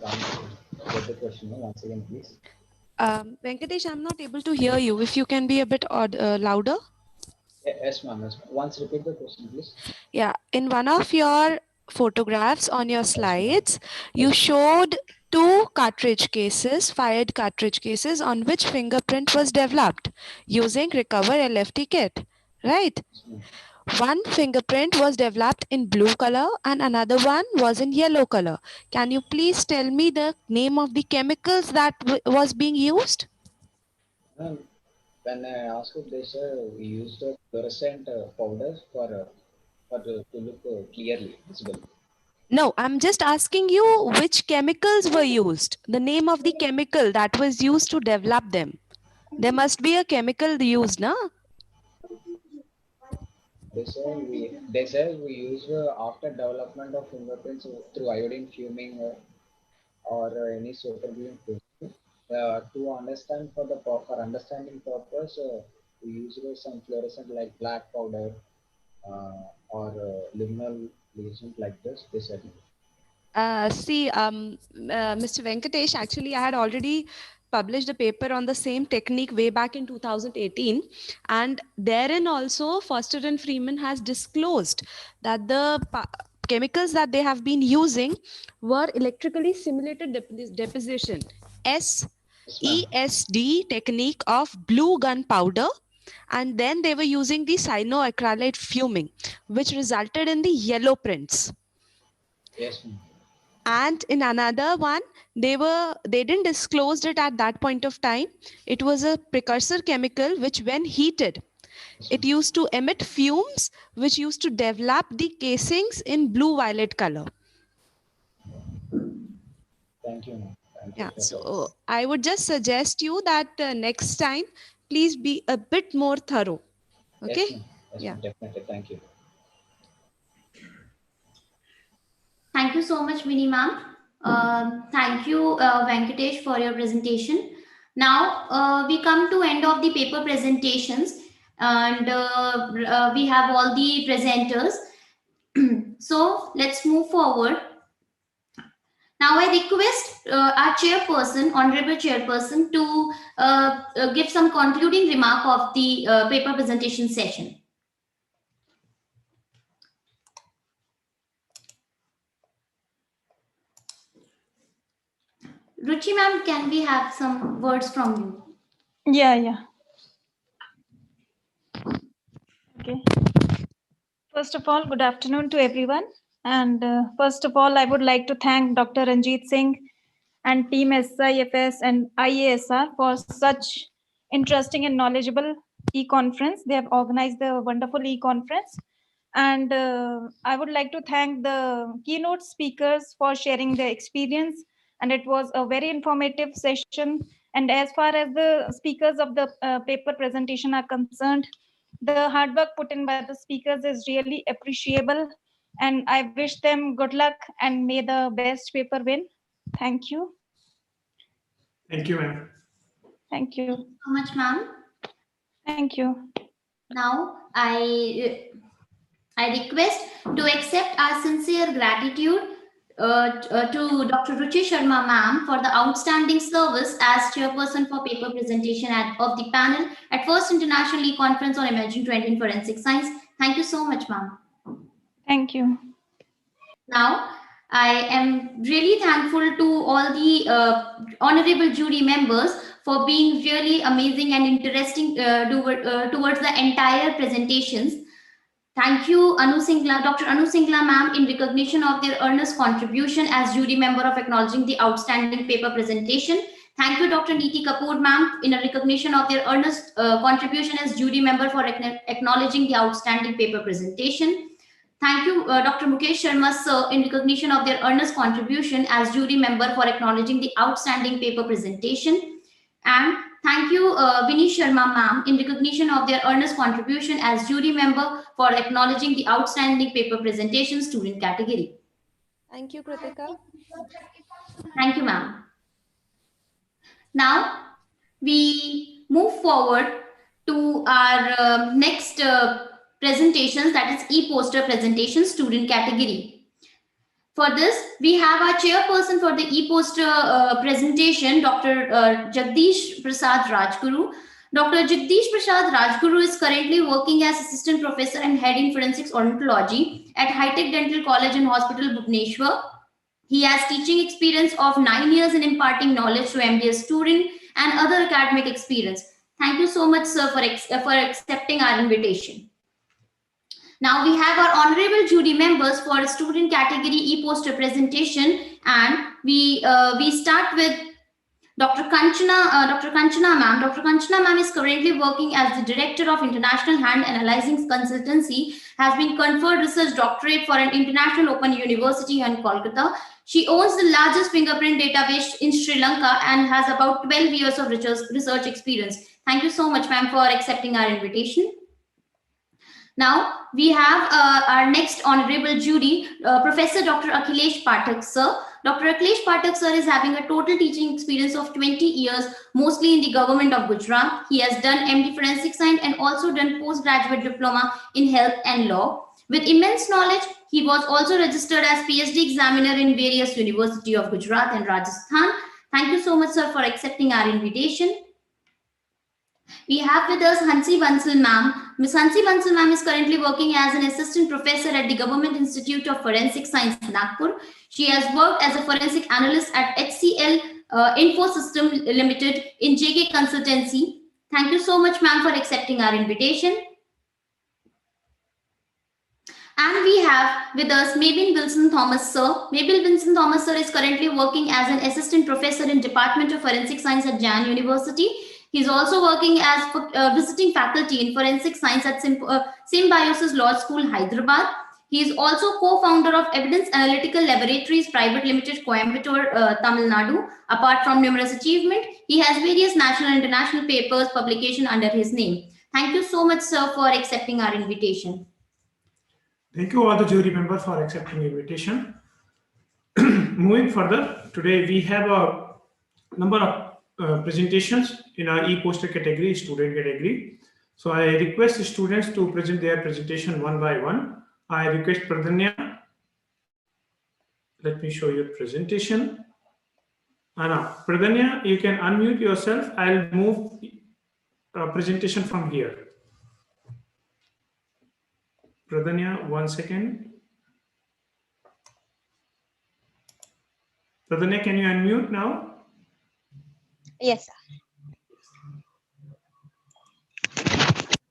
I can't get the question once again, please. Venkatesh, I'm not able to hear you. If you can be a bit louder. Yes, ma'am. Once repeat the question, please. Yeah, in one of your photographs on your slides, you showed two fired cartridge cases on which fingerprint was developed using Recover LFT kit, right? One fingerprint was developed in blue color and another one was in yellow color. Can you please tell me the name of the chemicals that was being used? When I asked this, we used a fluorescent powder to look clearly visible. No, I'm just asking you which chemicals were used, the name of the chemical that was used to develop them. There must be a chemical used, no? They say we use after development of fingerprints through iodine fuming or any supergluing process. To understand for understanding purpose, we use some fluorescent like black powder or luminal lesion like this segment? Mr. Venkatesh, actually, I had already published a paper on the same technique way back in 2018. And therein also, Foster and Freeman has disclosed that the chemicals that they have been using were electrically simulated deposition, SESD technique of blue gunpowder. And then they were using the cyanoacrylate fuming, which resulted in the yellow prints. Yes, ma'am. And in another one, they didn't disclose it at that point of time. It was a precursor chemical which, when heated, it used to emit fumes which used to develop the casings in blue-violet color. Thank you, ma'am. Yeah, so I would just suggest you that next time, please be a bit more thorough. Okay? Yes, ma'am. Yes, yeah. Definitely. Thank you. Thank you so much, Vinny ma'am. Thank you, Venkatesh, for your presentation. Now we come to end of the paper presentations, and we have all the presenters. So let's move forward. Now I request our chairperson, honorable chairperson, to give some concluding remark of the paper presentation session. Ruchi ma'am, can we have some words from you? Yeah. Okay. First of all, good afternoon to everyone. And first of all, I would like to thank Dr. Ranjit Singh and team SIFS and IASR for such interesting and knowledgeable e-conference. They have organized the wonderful e-conference. And I would like to thank the keynote speakers for sharing their experience. And it was a very informative session. And as far as the speakers of the paper presentation are concerned, the hard work put in by the speakers is really appreciable. And I wish them good luck and may the best paper win. Thank you. Thank you, ma'am. Thank you so much, ma'am. Thank you. Now I request to accept our sincere gratitude to Dr. Ruchi Sharma ma'am for the outstanding service as chairperson for paper presentation of the panel at First International eConference on Emerging Trend in Forensic Science. Thank you so much, ma'am. Thank you. Now, I am really thankful to all the honorable jury members for being really amazing and interesting towards the entire presentations. Thank you, Dr. Anu Singla ma'am, in recognition of their earnest contribution as jury member of acknowledging the outstanding paper presentation. Thank you, Dr. Neeti Kapoor ma'am, in a recognition of their earnest contribution as jury member for acknowledging the outstanding paper presentation. Thank you, Dr. Mukesh Sharma sir, in recognition of their earnest contribution as jury member for acknowledging the outstanding paper presentation. And thank you, Vinny Sharma ma'am, in recognition of their earnest contribution as jury member for acknowledging the outstanding paper presentation student category. Thank you, Kritika. Thank you, ma'am. Now we move forward to our next presentations, that is e-poster presentation student category. For this, we have our chairperson for the e-poster presentation, Dr. Jagdish Prasad Rajguru. Dr. Jagdish Prasad Rajguru is currently working as assistant professor and head in forensics odontology at High Tech Dental College and Hospital, Bhubaneswar. He has teaching experience of 9 years in imparting knowledge to MDS student and other academic experience. Thank you so much, sir, for accepting our invitation. Now we have our honorable jury members for student category e-poster presentation, and we start with Dr. Kanchana ma'am. Dr. Kanchana ma'am is currently working as the director of International Hand Analyzing Consultancy, has been conferred research doctorate for an international open university in Kolkata. She owns the largest fingerprint database in Sri Lanka and has about 12 years of research experience. Thank you so much, ma'am, for accepting our invitation. Now we have our next honorable jury, Professor Dr. Akhilesh Pathak sir. Dr. Akhilesh Pathak sir is having a total teaching experience of 20 years, mostly in the government of Gujarat. He has done MD Forensic Science and also done postgraduate diploma in health and law. With immense knowledge, he was also registered as PhD examiner in various University of Gujarat and Rajasthan. Thank you so much, sir, for accepting our invitation. We have with us Hansi Bansal ma'am. Ms. Hansi Bansal ma'am is currently working as an assistant professor at the Government Institute of Forensic Science, Nagpur. She has worked as a forensic analyst at HCL Infosystem Limited in JK Consultancy. Thank you so much, ma'am, for accepting our invitation. And we have with us Mabel Wilson Thomas, sir. Mabel Wilson Thomas, sir, is currently working as an assistant professor in Department of Forensic Science at Jain University. He is also working as visiting faculty in forensic science at Symbiosis Law School, Hyderabad. He is also co-founder of Evidence Analytical Laboratories Private Limited, Coimbatore, Tamil Nadu. Apart from numerous achievements, he has various national and international papers publication under his name. Thank you so much, sir, for accepting our invitation. Thank you all the jury members for accepting the invitation. Moving further, today we have a number of presentations in our e-poster category, student category. So I request the students to present their presentation one by one. I request Pradanya. Let me show you presentation. Anna, Pradanya, you can unmute yourself. I'll move presentation from here. Pradanya, 1 second. Pradanya, can you unmute now? Yes, sir.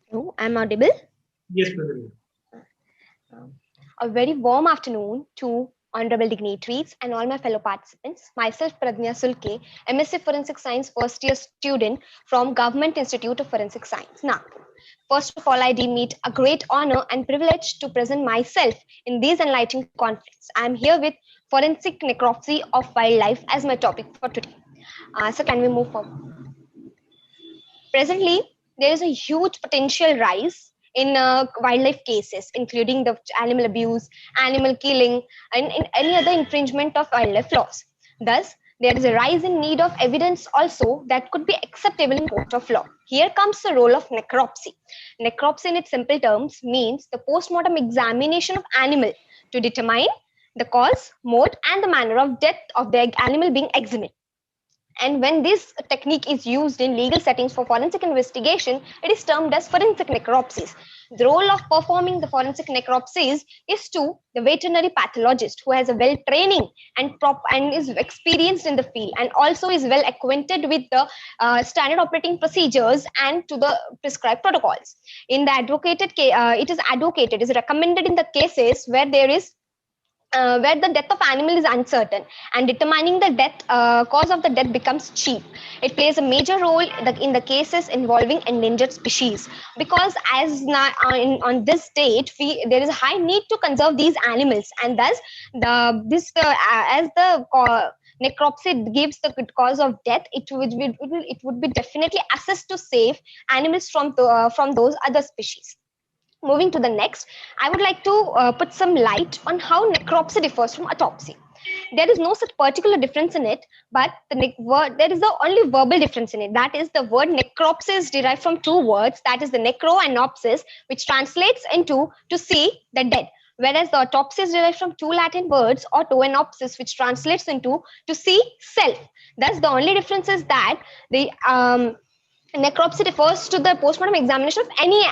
Hello, I'm audible? Yes, Pradanya. A very warm afternoon to honorable dignitaries and all my fellow participants. Myself, Pradnya Sulke, MSc Forensic Science first year student from Government Institute of Forensic Science, Nagpur. First of all, I deem it a great honor and privilege to present myself in this enlightening conference. I am here with forensic necropsy of wildlife as my topic for today. So can we move forward? Presently, there is a huge potential rise in wildlife cases, including the animal abuse, animal killing, and in any other infringement of wildlife laws. Thus, there is a rise in need of evidence also that could be acceptable in court of law. Here comes the role of necropsy. Necropsy in its simple terms means the post-mortem examination of animal to determine the cause, mode, and the manner of death of the animal being examined. And when this technique is used in legal settings for forensic investigation, it is termed as forensic necropsies. The role of performing the forensic necropsies is to the veterinary pathologist who has a well training and is experienced in the field and also is well acquainted with the standard operating procedures and to the prescribed protocols. In the it is recommended in the cases where there is where the death of animal is uncertain and determining the death cause of the death becomes cheap. It plays a major role in the cases involving endangered species, because as on this date there is a high need to conserve these animals, and thus as the necropsy gives the cause of death, it would be definitely assessed to save animals from those other species. Moving to the next, I would like to put some light on how necropsy differs from autopsy. There is no such particular difference in it, but there is the only verbal difference in it. That is, the word necropsy is derived from two words, that is the necro and opsis, which translates into to see the dead. Whereas the autopsy is derived from two Latin words, auto and opsis, which translates into to see self. Thus, the only difference is that the necropsy refers to the postmortem examination of any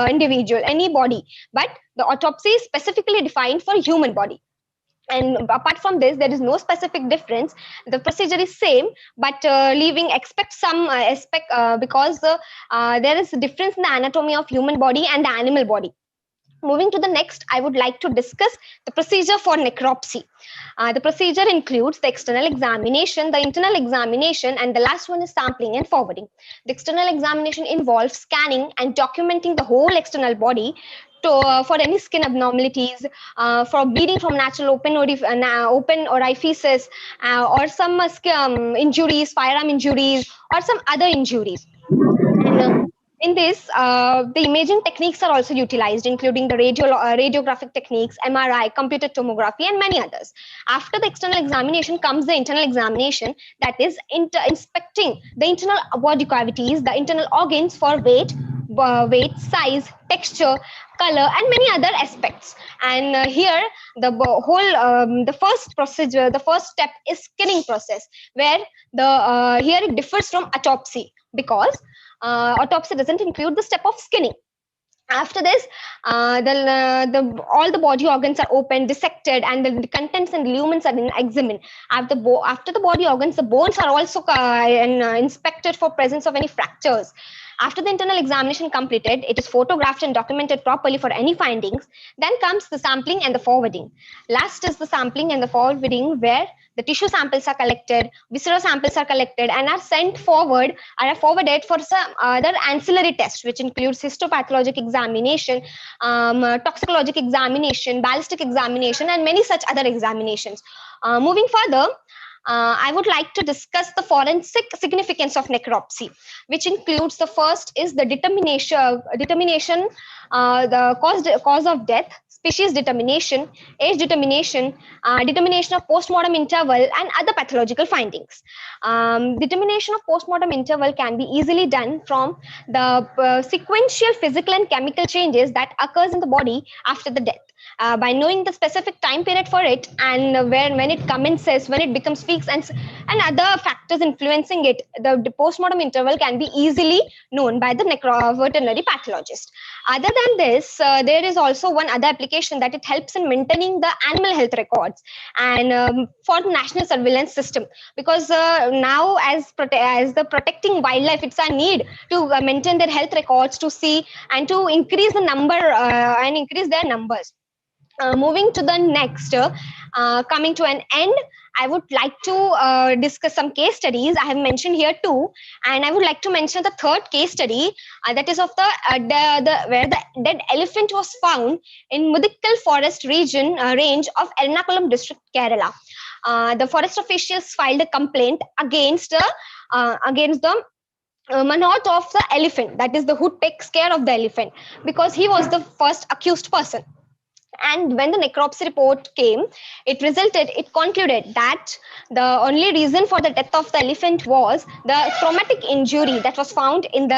individual, any body, but the autopsy is specifically defined for human body. And apart from this, there is no specific difference. The procedure is same, but expect some aspect because there is a difference in the anatomy of human body and the animal body. Moving to the next, I would like to discuss the procedure for necropsy. The procedure includes the external examination, the internal examination, and the last one is sampling and forwarding. The external examination involves scanning and documenting the whole external body for any skin abnormalities, for bleeding from natural open orifices, or some injuries, firearm injuries, or some other injuries. And, in this, the imaging techniques are also utilized, including the radiographic techniques, MRI, computed tomography, and many others. After the external examination comes the internal examination, that is inspecting the internal body cavities, the internal organs for weight, weight, size, texture, color, and many other aspects. And here the first procedure, the first step is skinning process, where here it differs from autopsy, because autopsy doesn't include the step of skinning. After this, all the body organs are opened, dissected, and the contents and lumens are examined. After the body organs, the bones are also inspected for presence of any fractures. After the internal examination completed, it is photographed and documented properly for any findings. Then comes the sampling and the forwarding. Last is the sampling and the forwarding, where the tissue samples are collected, visceral samples are collected, and are sent forward or are forwarded for some other ancillary tests, which includes histopathologic examination, toxicologic examination, ballistic examination, and many such other examinations. Moving further, I would like to discuss the forensic significance of necropsy, which includes the first is the determination, the cause of death, species determination, age determination, determination of postmortem interval, and other pathological findings. Determination of postmortem interval can be easily done from the sequential physical and chemical changes that occurs in the body after the death. By knowing the specific time period for it, and when it commences, when it becomes fixed, and other factors influencing it, the postmortem interval can be easily known by the veterinary pathologist. Other than this, there is also one other application that it helps in maintaining the animal health records and for the national surveillance system, because now as the protecting wildlife, it's a need to maintain their health records, to see and to increase the number and increase their numbers. Moving to the next, coming to an end, I would like to discuss some case studies. I have mentioned here two, and I would like to mention the third case study, that is of where the dead elephant was found in Mudikkal forest range of Ernakulam district, Kerala. The forest officials filed a complaint against the manot of the elephant, that is the who takes care of the elephant, because he was the first accused person. And when the necropsy report came, it concluded that the only reason for the death of the elephant was the traumatic injury that was found in the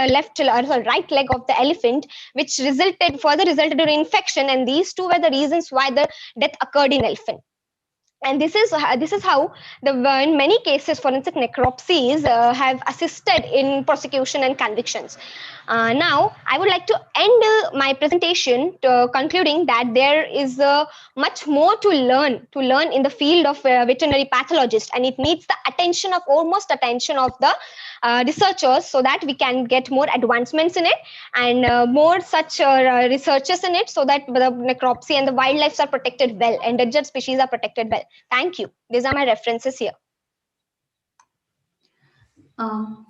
right leg of the elephant, which further resulted in infection, and these two were the reasons why the death occurred in elephant. And this is how in many cases forensic necropsies have assisted in prosecution and convictions. Now I would like to end my presentation concluding that there is much more to learn in the field of veterinary pathologist, and it needs the attention of the researchers, so that we can get more advancements in it and more such researchers in it, so that the necropsy and the wildlife are protected well, endangered species are protected well. Thank you. These are my references here.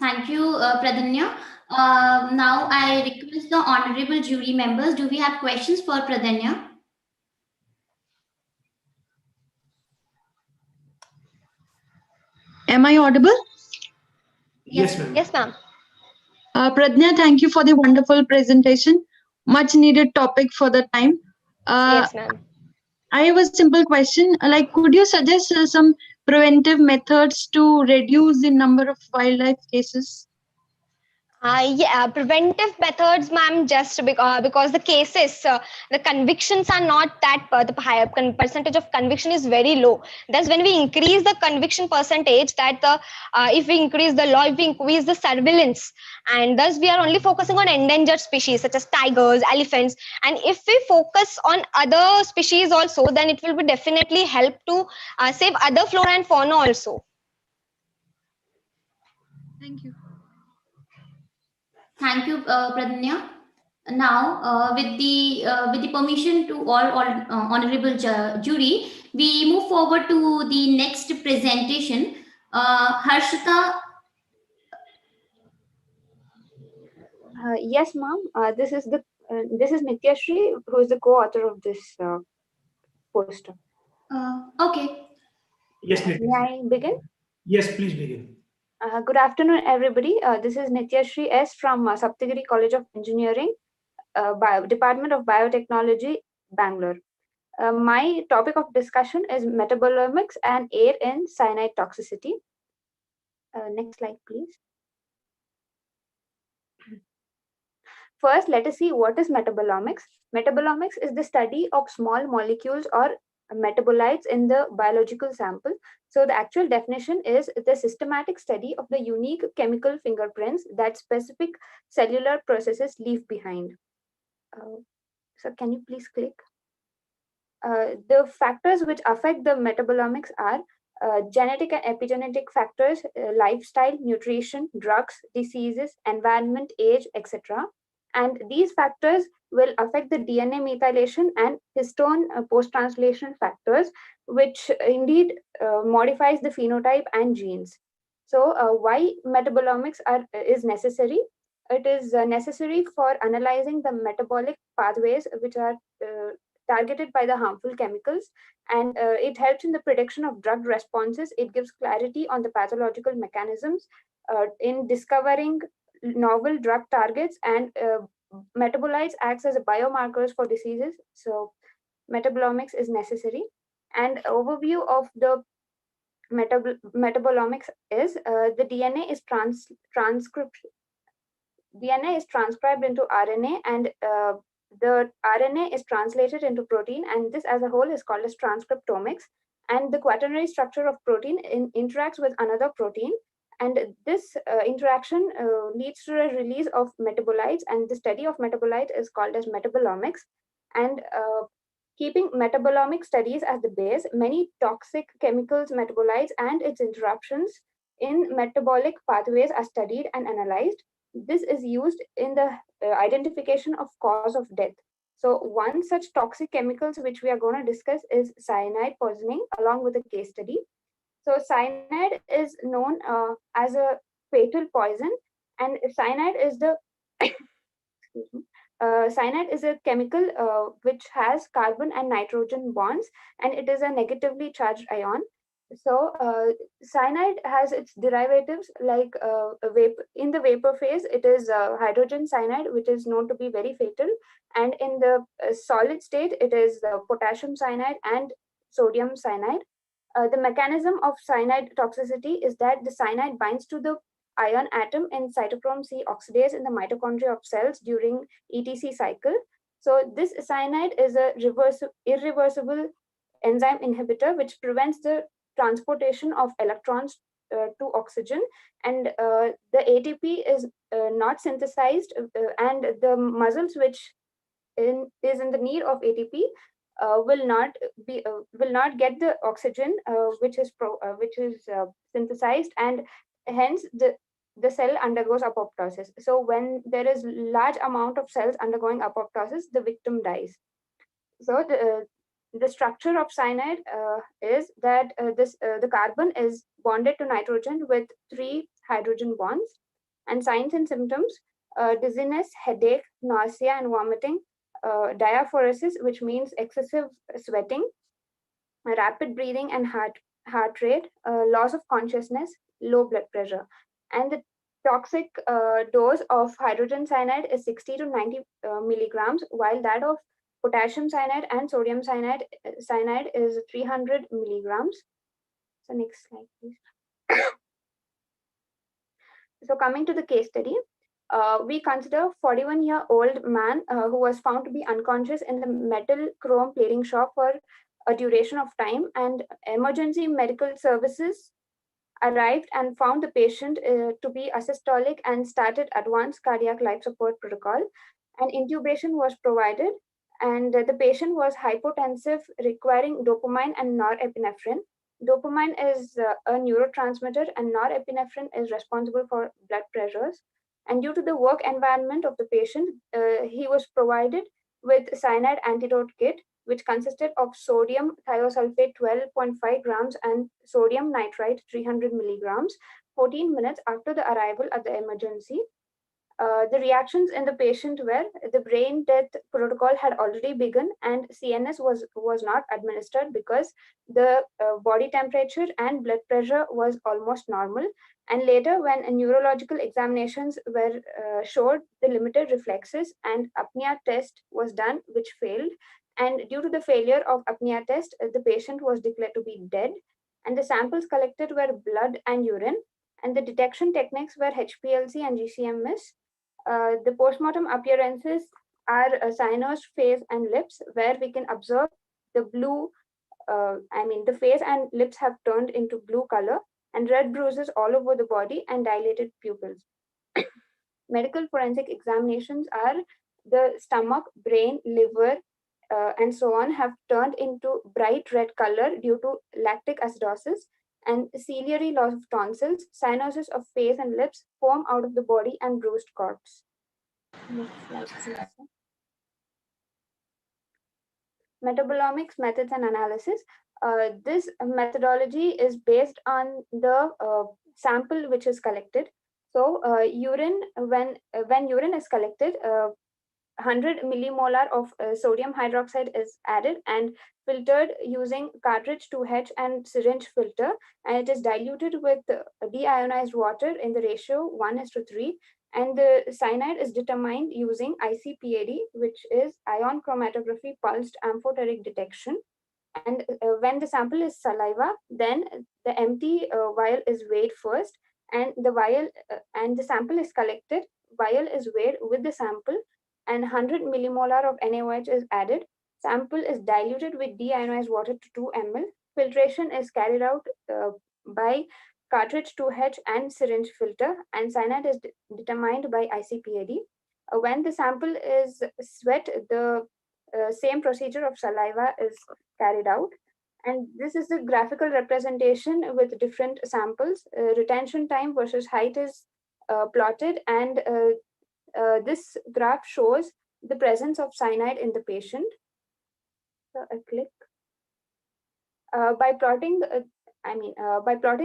Thank you, Pradanya. Now I request the honorable jury members, do we have questions for Pradanya? Am I audible? Yes, ma'am. Yes, ma'am. Pradnya, thank you for the wonderful presentation. Much needed topic for the time. Yes, ma'am. I have a simple question. Like, could you suggest some preventive methods to reduce the number of wildlife cases? Preventive methods, ma'am, just because the cases, the convictions are not that, the higher percentage of conviction is very low. Thus, when we increase the conviction percentage, if we increase the law, if we increase the surveillance, and thus we are only focusing on endangered species such as tigers, elephants, and if we focus on other species also, then it will be definitely help to save other flora and fauna also. Thank you. Thank you, Pradanya. Now, with the permission to all honorable jury, we move forward to the next presentation. Harshita. Yes, ma'am. This is Nityashri, who is the co-author of this poster. Okay. Yes, Nityashri. May I begin? Yes, please begin. Good afternoon, everybody. This is Nityashri S. from Saptagiri College of Engineering, Department of Biotechnology, Bangalore. My topic of discussion is metabolomics and air in cyanide toxicity. Next slide, please. First, let us see what is metabolomics. Metabolomics is the study of small molecules or metabolites in the biological sample. So the actual definition is the systematic study of the unique chemical fingerprints that specific cellular processes leave behind. So can you please click? The factors which affect the metabolomics are genetic and epigenetic factors, lifestyle, nutrition, drugs, diseases, environment, age, etc. And these factors will affect the DNA methylation and histone post-translation factors, which indeed modifies the phenotype and genes. So why metabolomics is necessary? It is necessary for analyzing the metabolic pathways which are targeted by the harmful chemicals, and it helps in the prediction of drug responses. It gives clarity on the pathological mechanisms in discovering novel drug targets, and metabolites acts as a biomarkers for diseases. So metabolomics is necessary. And overview of the metabolomics is the DNA is transcribed into RNA, and the RNA is translated into protein, and this as a whole is called as transcriptomics. And the quaternary structure of protein interacts with another protein, and this interaction leads to a release of metabolites, and the study of metabolites is called as metabolomics. And keeping metabolomic studies as the base, many toxic chemicals, metabolites, and its interruptions in metabolic pathways are studied and analyzed. This is used in the identification of cause of death. So one such toxic chemicals which we are going to discuss is cyanide poisoning, along with a case study. So cyanide is known as a fatal poison, and cyanide is the excuse me, cyanide is a chemical which has carbon and nitrogen bonds, and it is a negatively charged ion. So cyanide has its derivatives like in the vapor phase, it is hydrogen cyanide, which is known to be very fatal. And in the solid state, it is potassium cyanide and sodium cyanide. The mechanism of cyanide toxicity is that the cyanide binds to the ion atom in cytochrome C oxidase in the mitochondria of cells during ETC cycle. So this cyanide is a irreversible enzyme inhibitor which prevents the transportation of electrons to oxygen, and the ATP is not synthesized, and the muscles which is in the need of ATP will not get the oxygen which is synthesized, and hence the cell undergoes apoptosis. So when there is large amount of cells undergoing apoptosis, the victim dies. So the structure of cyanide is that the carbon is bonded to nitrogen with 3 hydrogen bonds. And signs and symptoms: dizziness, headache, nausea and vomiting, diaphoresis, which means excessive sweating, rapid breathing and heart rate, loss of consciousness, low blood pressure. And the toxic dose of hydrogen cyanide is 60 to 90 milligrams, while that of potassium cyanide and sodium cyanide is 300 milligrams. So next slide, please. So coming to the case study, we consider 41-year-old man who was found to be unconscious in the metal chrome plating shop for a duration of time, and emergency medical services arrived and found the patient to be asystolic and started advanced cardiac life support protocol, and intubation was provided, and the patient was hypotensive, requiring dopamine and norepinephrine. Dopamine is a neurotransmitter, and norepinephrine is responsible for blood pressures. And due to the work environment of the patient, he was provided with cyanide antidote kit, which consisted of sodium thiosulfate 12.5 grams and sodium nitrite 300 milligrams, 14 minutes after the arrival at the emergency. The reactions in the patient were the brain death protocol had already begun, and CNS was not administered because the body temperature and blood pressure was almost normal. And later, when neurological examinations were showed the limited reflexes, and apnea test was done, which failed. And due to the failure of apnea test, the patient was declared to be dead. And the samples collected were blood and urine. And the detection techniques were HPLC and GCMS. The postmortem appearances are cyanosed face and lips, where we can observe the blue, the face and lips have turned into blue color, and red bruises all over the body and dilated pupils. Medical forensic examinations are the stomach, brain, liver, and so on have turned into bright red color due to lactic acidosis and ciliary loss of tonsils, cyanosis of face and lips, foam out of the body, and bruised corpse. Next slide, please. Metabolomics methods and analysis. This methodology is based on the sample which is collected. So urine, when urine is collected, 100 millimolar of sodium hydroxide is added and filtered using cartridge 2H and syringe filter, and it is diluted with deionized water in the ratio 1:3, and the cyanide is determined using ICPAD, which is ion chromatography pulsed amphoteric detection. And when the sample is saliva, then the empty vial is weighed first, and the vial and the sample is collected. Vial is weighed with the sample, and 100 millimolar of NaOH is added. Sample is diluted with deionized water to 2 ml. Filtration is carried out by cartridge 2H and syringe filter, and cyanide is determined by ICPAD. When the sample is sweat, the same procedure of saliva is carried out. And this is the graphical representation with different samples. Retention time versus height is plotted, and this graph shows the presence of cyanide in the patient. So a click. By plotting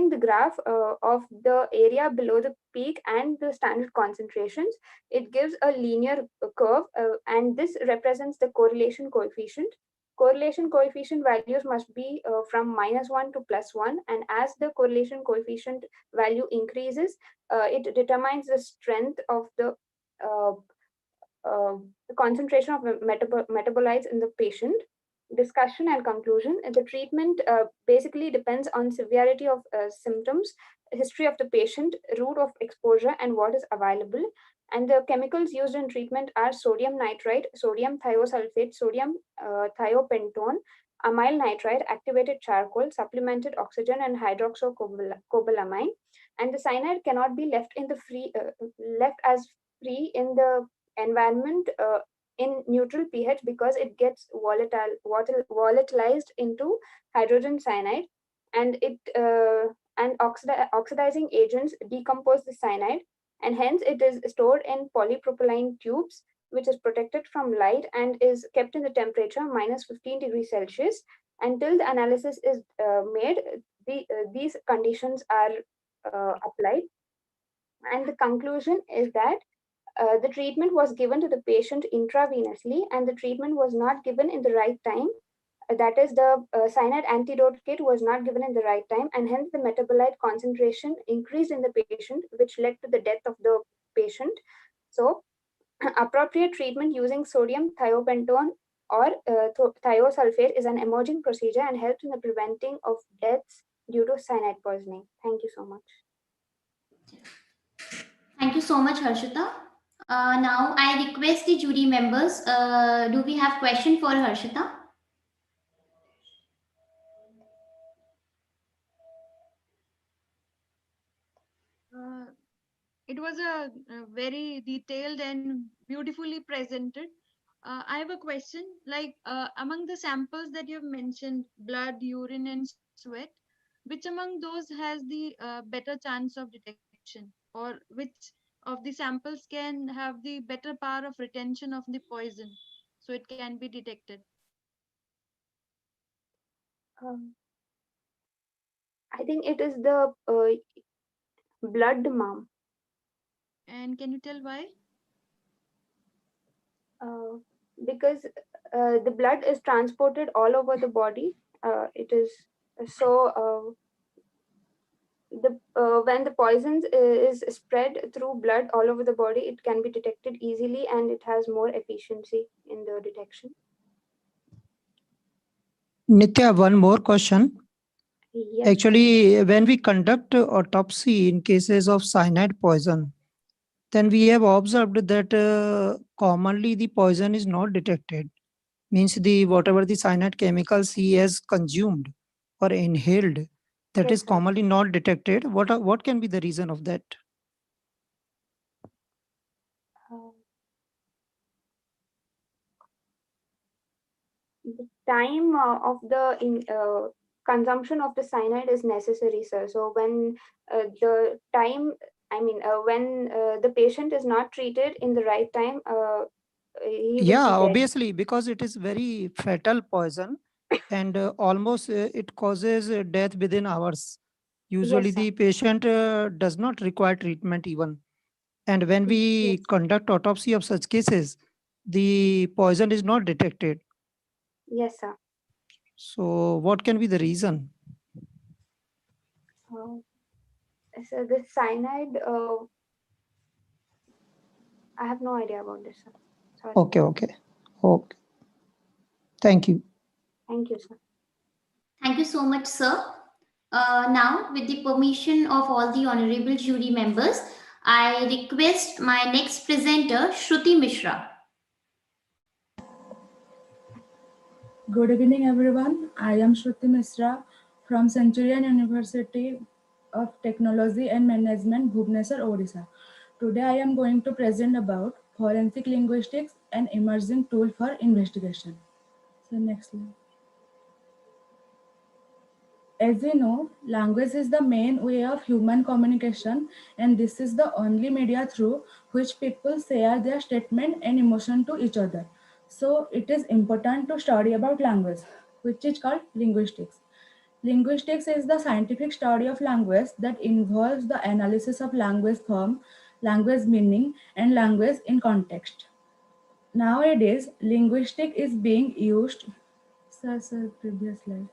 the graph of the area below the peak and the standard concentrations, it gives a linear curve, and this represents the correlation coefficient. Correlation coefficient values must be from -1 to +1, and as the correlation coefficient value increases, it determines the strength of the concentration of metabolites in the patient. Discussion and conclusion. The treatment basically depends on severity of symptoms, history of the patient, route of exposure, and what is available. And the chemicals used in treatment are sodium nitrite, sodium thiosulfate, sodium thiopentone, amyl nitrite, activated charcoal, supplemented oxygen, and hydroxycobalamine. And the cyanide cannot be left in the left as free in the environment in neutral pH, because it gets volatilized into hydrogen cyanide, and oxidizing agents decompose the cyanide, and hence it is stored in polypropylene tubes, which is protected from light and is kept in the temperature -15 degrees Celsius until the analysis is made. These conditions are applied, and the conclusion is that the treatment was given to the patient intravenously, and the treatment was not given in the right time. That is, the cyanide antidote kit was not given in the right time, and hence the metabolite concentration increased in the patient, which led to the death of the patient. So, appropriate treatment using sodium thiopentone or thiosulfate is an emerging procedure and helps in the preventing of deaths due to cyanide poisoning. Thank you so much. Thank you so much, Harshita. Now I request the jury members, do we have question for Harshita? It was a very detailed and beautifully presented. I have a question, like among the samples that you've mentioned, blood, urine, and sweat, which among those has the better chance of detection, or which of the samples can have the better power of retention of the poison, so it can be detected? I think it is the blood, ma'am. And can you tell why? Because the blood is transported all over the body. It is so when the poisons is spread through blood all over the body, it can be detected easily, and it has more efficiency in the detection. Nitya, one more question. Yes. Actually, when we conduct autopsy in cases of cyanide poison, then we have observed that commonly the poison is not detected. Means the whatever the cyanide chemicals he has consumed or inhaled, that Yes, is sir. commonly not detected. What can be the reason of that? The time of the consumption of the cyanide is necessary, sir. So when the time, I mean, when the patient is not treated in the right time, he will Yeah, be dead. obviously, because it is very fatal poison and almost it causes death within hours. Usually Yes, sir. the patient does not require treatment even. And when we conduct autopsy of such cases, the poison is not detected. Yes, sir. So what can be the reason? So the cyanide, I have no idea about this, sir. Sorry. Okay. Thank you. Thank you, sir. Thank you so much, sir. Now, with the permission of all the honorable jury members, I request my next presenter, Shruti Mishra. Good evening, everyone. I am Shruti Mishra from Centurion University of Technology and Management, Bhubaneswar, Odisha. Today, I am going to present about forensic linguistics, an emerging tool for investigation. So, next slide. As we know, language is the main way of human communication, and this is the only media through which people share their statement and emotion to each other. So it is important to study about language, which is called linguistics. Linguistics is the scientific study of language that involves the analysis of language form, language meaning, and language in context. Nowadays, linguistics is being used. Sir, previous slide.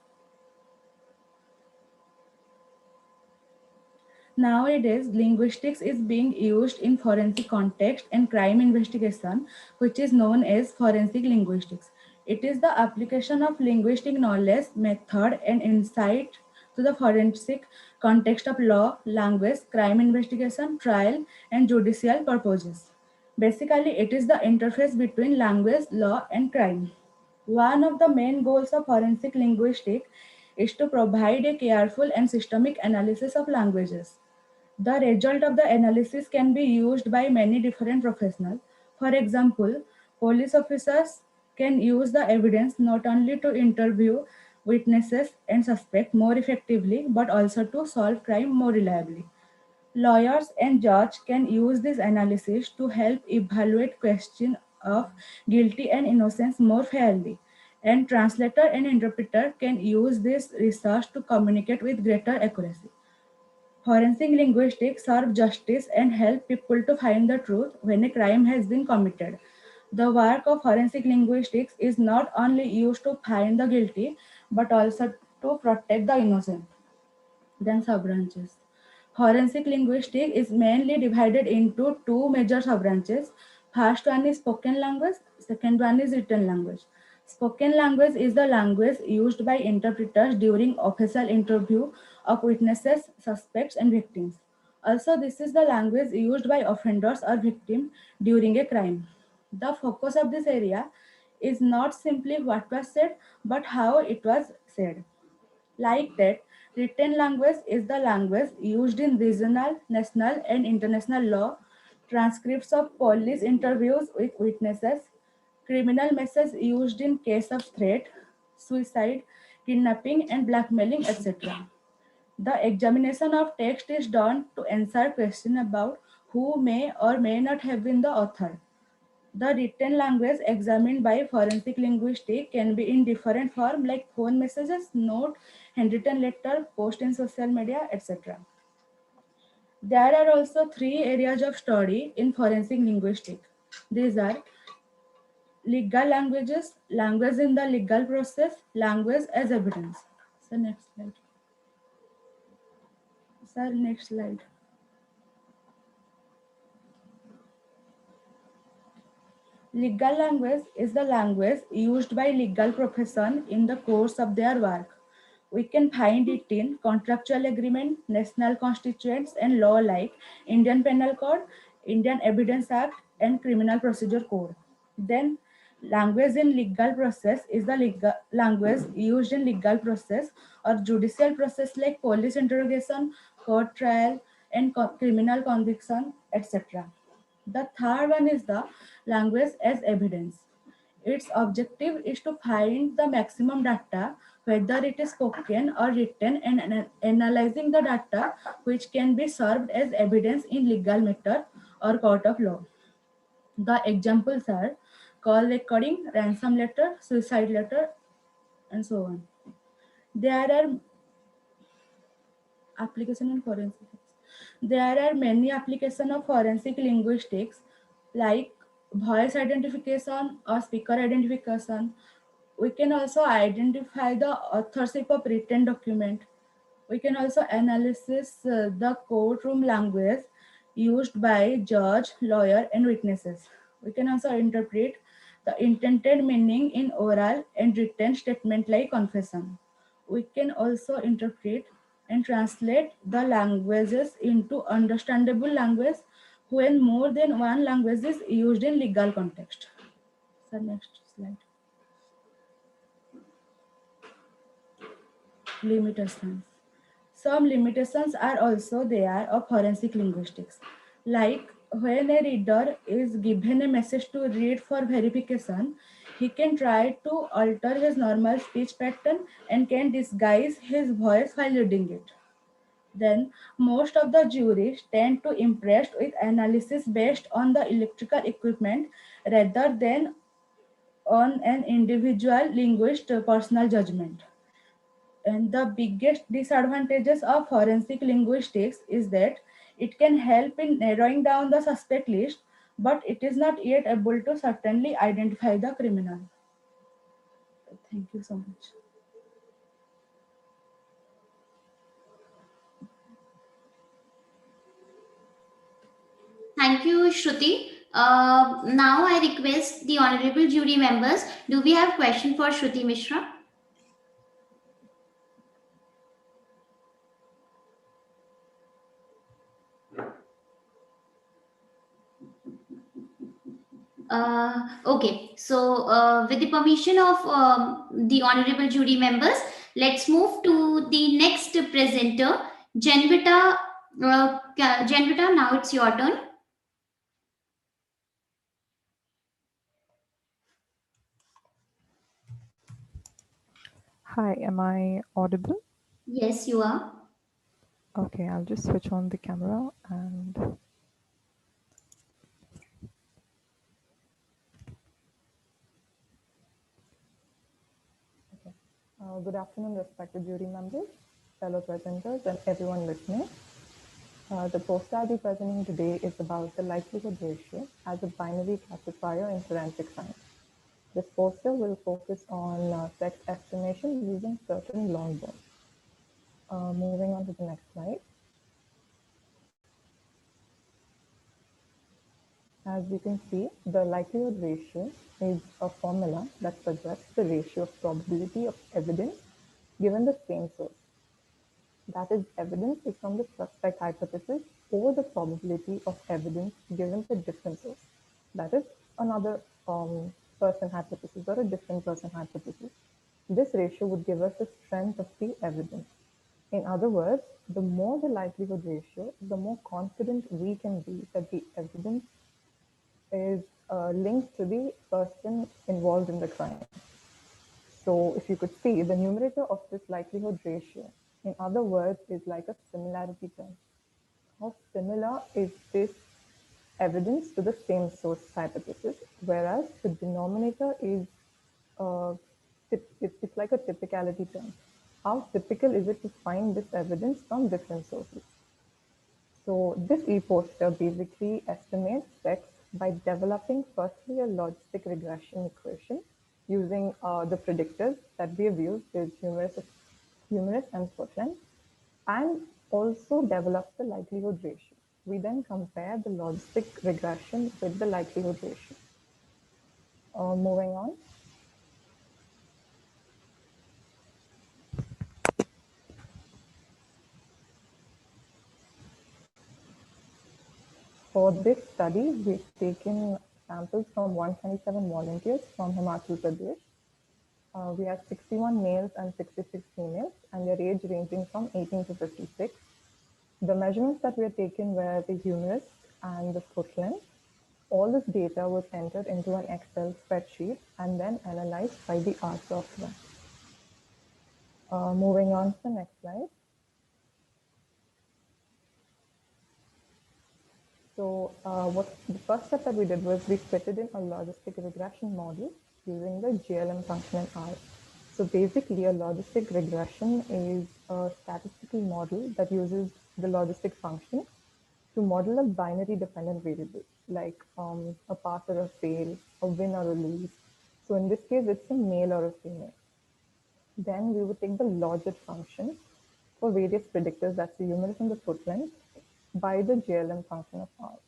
Nowadays, linguistics is being used in forensic context and crime investigation, which is known as forensic linguistics. It is the application of linguistic knowledge, method, and insight to the forensic context of law, language, crime investigation, trial, and judicial purposes. Basically, it is the interface between language, law, and crime. One of the main goals of forensic linguistics is to provide a careful and systemic analysis of languages. The result of the analysis can be used by many different professionals. For example, police officers can use the evidence not only to interview witnesses and suspects more effectively, but also to solve crime more reliably. Lawyers and judges can use this analysis to help evaluate questions of guilty and innocence more fairly. And translator and interpreter can use this research to communicate with greater accuracy. Forensic linguistics serve justice and help people to find the truth when a crime has been committed. The work of forensic linguistics is not only used to find the guilty, but also to protect the innocent. Then sub-branches. Forensic linguistics is mainly divided into two major sub-branches. First one is spoken language, second one is written language. Spoken language is the language used by interpreters during official interview of witnesses, suspects, and victims. Also, this is the language used by offenders or victims during a crime. The focus of this area is not simply what was said, but how it was said. Like that, written language is the language used in regional, national, and international law, transcripts of police interviews with witnesses, criminal messages used in case of threat, suicide, kidnapping, and blackmailing, etc. The examination of text is done to answer questions about who may or may not have been the author. The written language examined by forensic linguistics can be in different form like phone messages, note, handwritten letter, post in social media, etc. There are also three areas of study in forensic linguistics. These are legal languages, language in the legal process, language as evidence. So next slide. Sir, next slide. Legal language is the language used by legal profession in the course of their work. We can find it in contractual agreement, national constituents, and law like Indian Penal Code, Indian Evidence Act, and Criminal Procedure Code. Then language in legal process is the legal language used in legal process or judicial process like police interrogation, court trial, and criminal conviction, etc. The third one is the language as evidence. Its objective is to find the maximum data, whether it is spoken or written, and analyzing the data which can be served as evidence in legal matter or court of law. The examples are call recording, ransom letter, suicide letter, and so on. There are application in forensics. There are many applications of forensic linguistics like voice identification or speaker identification. We can also identify the authorship of written document. We can also analysis the courtroom language used by judge, lawyer, and witnesses. We can also interpret the intended meaning in oral and written statement like confession. We can also interpret and translate the languages into understandable language when more than one language is used in legal context. So next slide. Limitations. Some limitations are also there of forensic linguistics, like when a reader is given a message to read for verification, he can try to alter his normal speech pattern and can disguise his voice while reading it. Then, most of the juries tend to impressed with analysis based on the electrical equipment rather than on an individual linguist's personal judgment. And the biggest disadvantages of forensic linguistics is that it can help in narrowing down the suspect list, but it is not yet able to certainly identify the criminal. Thank you so much. Thank you, Shruti. Now I request the honorable jury members. Do we have question for Shruti Mishra? Okay, so with the permission of the honorable jury members, let's move to the next presenter, Janvita. Janvita, now it's your turn. Hi, am I audible? Yes, you are. Okay, I'll just switch on the camera and okay. Good afternoon, respected jury members, fellow presenters, and everyone listening. The poster I'll be presenting today is about the likelihood ratio as a binary classifier in forensic science. This poster will focus on sex estimation using certain long bones. Moving on to the next slide. As you can see, the likelihood ratio is a formula that suggests the ratio of probability of evidence given the same source. That is, evidence is from the suspect hypothesis over the probability of evidence given the different source. That is, another person hypothesis or a different person hypothesis. This ratio would give us the strength of the evidence. In other words, the more the likelihood ratio, the more confident we can be that the evidence is linked to the person involved in the crime. So if you could see, the numerator of this likelihood ratio, in other words, is like a similarity term. How similar is this evidence to the same source hypothesis, whereas the denominator is, it's like a typicality term. How typical is it to find this evidence from different sources? So this e-poster basically estimates sex by developing firstly a logistic regression equation using the predictors that we have used is humerus and Fortran, and also develops the likelihood ratio. We then compare the logistic regression with the likelihood ratio. Moving on. For this study, we've taken samples from 127 volunteers from Himachal Pradesh. We have 61 males and 66 females, and their age ranging from 18 to 56. The measurements that were taken were the humerus and the foot length. All this data was entered into an Excel spreadsheet and then analyzed by the R software. Moving on to the next slide. So the first step that we did was we fitted in a logistic regression model using the GLM function in R. So basically a logistic regression is a statistical model that uses the logistic function to model a binary dependent variable like a pass or a fail, a win or a lose. So in this case, it's a male or a female. Then we would take the logit function for various predictors, that's the humerus and the foot length, by the GLM function of R.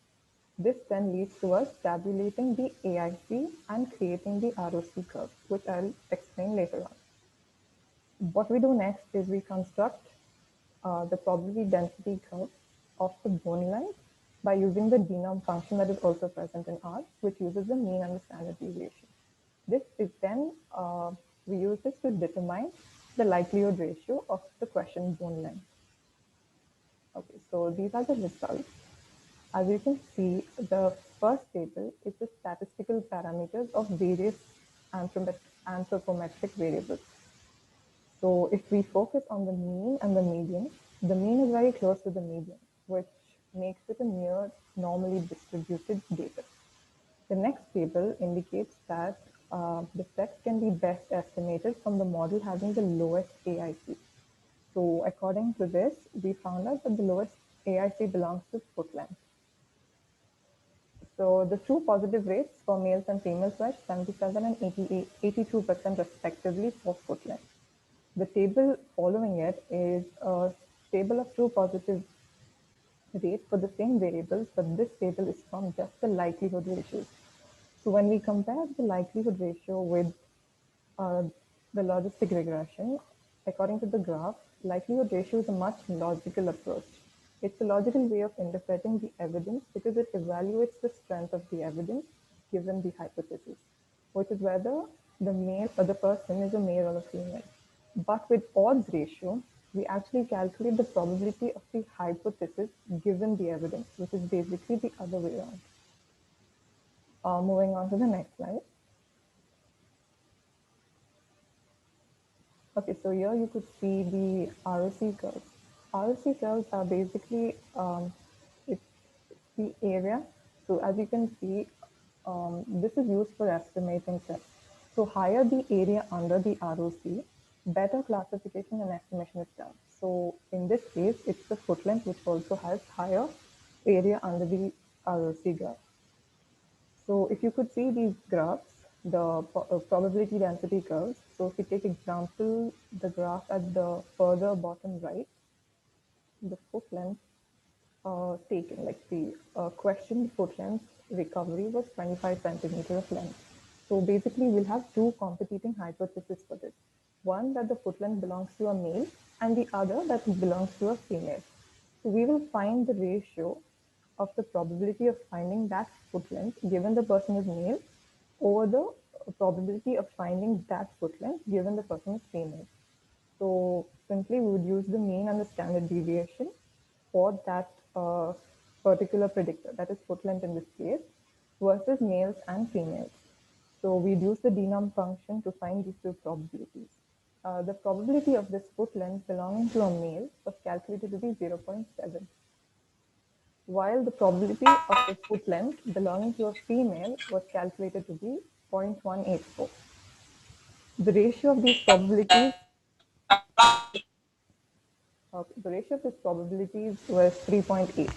This then leads to us tabulating the AIC and creating the ROC curve, which I'll explain later on. What we do next is we construct the probability density curve of the bone length by using the denom function that is also present in R, which uses the mean and the standard deviation. This is then, we use this to determine the likelihood ratio of the question bone length. Okay, so these are the results. As you can see, the first table is the statistical parameters of various anthropometric variables. So if we focus on the mean and the median, the mean is very close to the median, which makes it a near normally distributed data. The next table indicates that the sex can be best estimated from the model having the lowest AIC. So according to this, we found out that the lowest AIC belongs to foot length. So the true positive rates for males and females were 77 and 82% respectively for foot length. The table following it is a table of true positive rates for the same variables, but this table is from just the likelihood ratios. So when we compare the likelihood ratio with the logistic regression, according to the graph, likelihood ratio is a much logical approach. It's a logical way of interpreting the evidence because it evaluates the strength of the evidence given the hypothesis, which is whether the male or the person is a male or a female. But with odds ratio, we actually calculate the probability of the hypothesis given the evidence, which is basically the other way around. Moving on to the next slide. Okay, so here you could see the ROC curves. ROC curves are basically it's the area. So as you can see, this is used for estimating sex. So higher the area under the ROC, better classification and estimation is done. So in this case, it's the foot length which also has higher area under the ROC graph. So if you could see these graphs, the probability density curves. So if we take example, the graph at the further bottom right, the foot length taken, like the questioned foot length recovery was 25 centimeters of length. So basically we'll have two competing hypotheses for this. One that the foot length belongs to a male and the other that it belongs to a female. So we will find the ratio of the probability of finding that foot length given the person is male over the probability of finding that foot length given the person is female. So simply we would use the mean and the standard deviation for that particular predictor, that is foot length in this case, versus males and females. So we'd use the denom function to find these two probabilities. The probability of this foot length belonging to a male was calculated to be 0.7, while the probability of the foot length belonging to a female was calculated to be 0.184. The ratio of these probabilities was 3.8,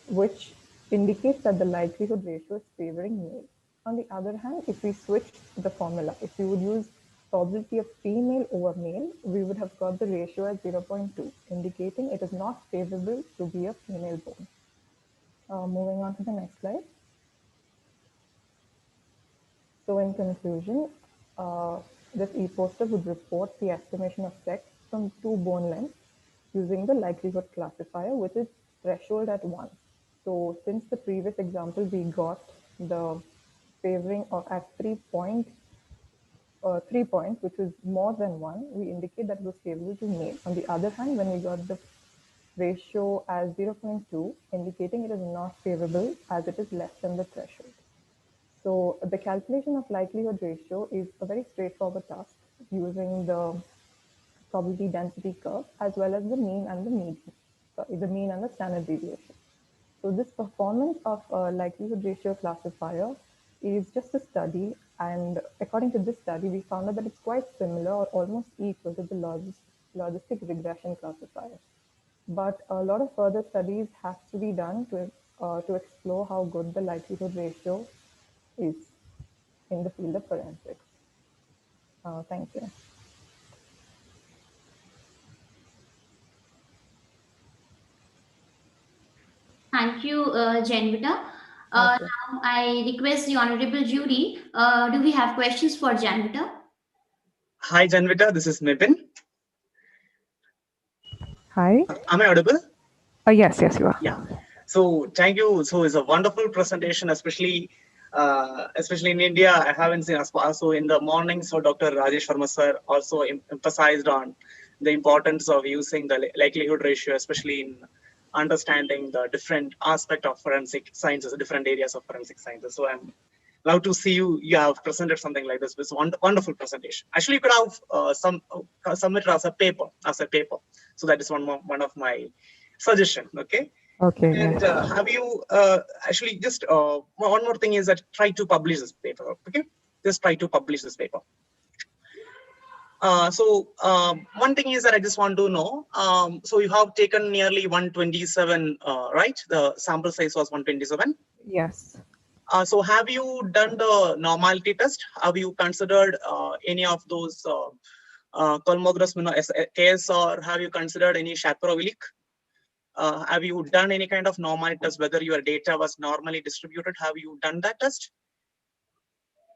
which indicates that the likelihood ratio is favoring male. On the other hand, if we switch the formula, if we would use probability of female over male, we would have got the ratio as 0.2, indicating it is not favorable to be a female bone. Moving on to the next slide. So in conclusion, this e-poster would report the estimation of sex from two bone lengths using the likelihood classifier, which is threshold at 1. So since the previous example we got the favoring of at 3 points, which is more than 1, we indicate that it was favorable to male. On the other hand, when we got the ratio as 0.2, indicating it is not favorable as it is less than the threshold. So the calculation of likelihood ratio is a very straightforward task using the probability density curve as well as the mean and the median, the mean and the standard deviation. So this performance of a likelihood ratio classifier is just a study, and according to this study, we found out that it's quite similar or almost equal to the logistic regression classifier. But a lot of further studies have to be done to explore how good the likelihood ratio is in the field of forensics. Thank you. Thank you, Janvita. Now I request the honorable jury. Do we have questions for Janvita? Hi, Janvita. This is Mipin. Hi. Am I audible? Yes, you are. Yeah. So thank you. So it's a wonderful presentation, especially in India. I haven't seen also in the morning. So Dr. Rajesh Verma sir also emphasized on the importance of using the likelihood ratio, especially in understanding the different aspect of forensic sciences, different areas of forensic sciences. So I'm love to see you have presented something like this. It's a wonderful presentation. Actually, you could have submit as a paper. So that is one of my suggestion. Okay. Okay. And have you actually just one more thing is that try to publish this paper. Okay. Just try to publish this paper. One thing is that I just want to know, so you have taken nearly 127, right? The sample size was 127. Yes. So have you done the normality test? Have you considered any of those Kolmogorov case, or have you considered any Shapirovic? Have you done any kind of normality test, whether your data was normally distributed? Have you done that test?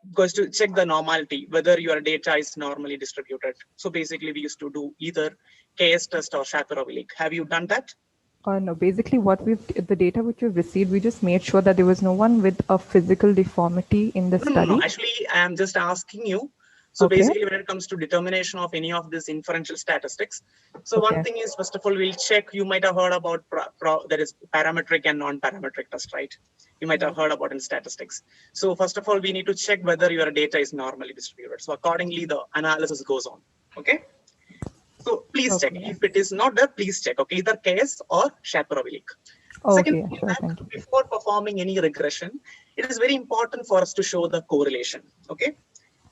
Because to check the normality, whether your data is normally distributed. So basically we used to do either KS test or Shapirovic. Have you done that? No, basically the data which we've received, we just made sure that there was no one with a physical deformity in the study. No, actually I am just asking you. So basically when it comes to determination of any of these inferential statistics, so one thing is, first of all, we'll check, you might have heard about that is parametric and non-parametric test, right? You might have heard about in statistics. So first of all, we need to check whether your data is normally distributed. So accordingly, the analysis goes on, okay? So please check. If it is not there, please check, okay? Either KS or Shapirovic. Second, before performing any regression, it is very important for us to show the correlation, okay?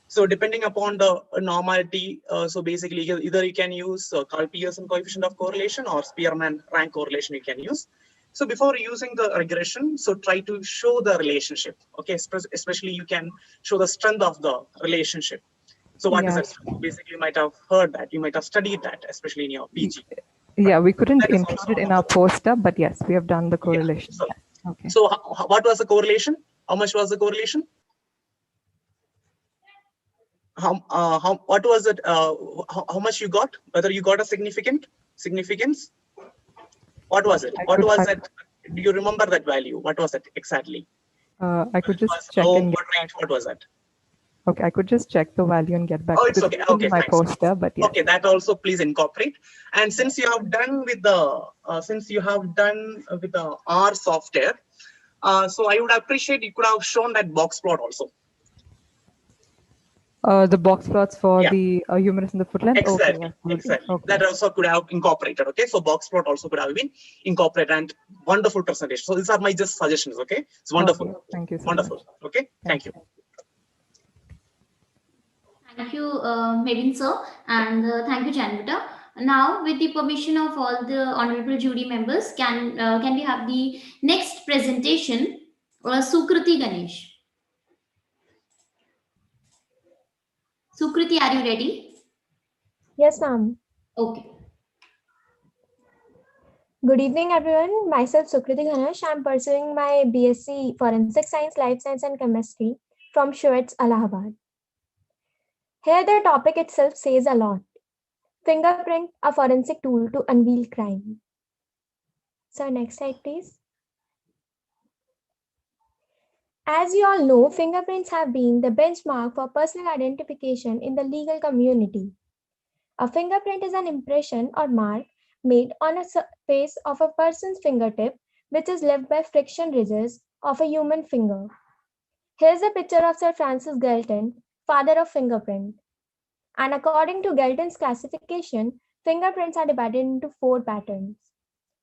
So depending upon the normality, so basically either you can use Carl-Pearson coefficient of correlation or Spearman rank correlation you can use. So before using the regression, so try to show the relationship, okay? Especially you can show the strength of the relationship. So what is that? Basically you might have heard that, you might have studied that, especially in your PG. Yeah, we couldn't include it in our poster, but yes, we have done the correlation. Yeah. So what was the correlation? How much was the correlation? What was it? How much you got? Whether you got a significance? What was it? What was it? Do you remember that value? What was it exactly? I could just check low, and moderate, what was that? Okay, I could just check the value and get back. Oh, it's okay. Okay, my fine. poster, but yes. Okay, that also please incorporate. And since you have done with the R software, so I would appreciate you could have shown that box plot also. The box plots for the humerus and the foot length. Exactly, okay, exactly. That also could have incorporated. Okay, so box plot also could have been incorporated, and wonderful presentation. So these are my just suggestions. Okay, it's wonderful. Okay, thank you so wonderful. much. Okay, thank you. Thank you, Mebin sir, and thank you, Janvita. Now, with the permission of all the honorable jury members, can we have the next presentation? Sukriti Ganesh. Sukriti, are you ready? Yes, ma'am. Okay. Good evening, everyone. Myself, Sukriti Ganesh. I'm pursuing my BSc Forensic Science, Life Science and Chemistry from Shuets, Allahabad. Here, the topic itself says a lot. Fingerprint, a forensic tool to unveil crime. So, next slide, please. As you all know, fingerprints have been the benchmark for personal identification in the legal community. A fingerprint is an impression or mark made on a surface of a person's fingertip, which is left by friction ridges of a human finger. Here's a picture of Sir Francis Galton, father of fingerprint. And according to Galton's classification, fingerprints are divided into 4 patterns.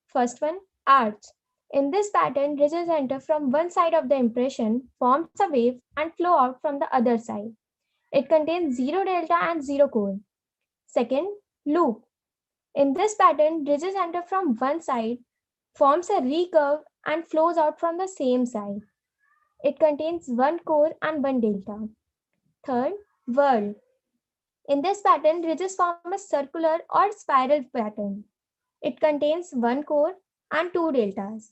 First one, arch. In this pattern, ridges enter from one side of the impression, forms a wave, and flow out from the other side. It contains 0 delta and 0 core. Second, loop. In this pattern, ridges enter from one side, forms a recurve, and flows out from the same side. It contains 1 core and 1 delta. Third, whirl. In this pattern, ridges form a circular or spiral pattern. It contains 1 core and 2 deltas.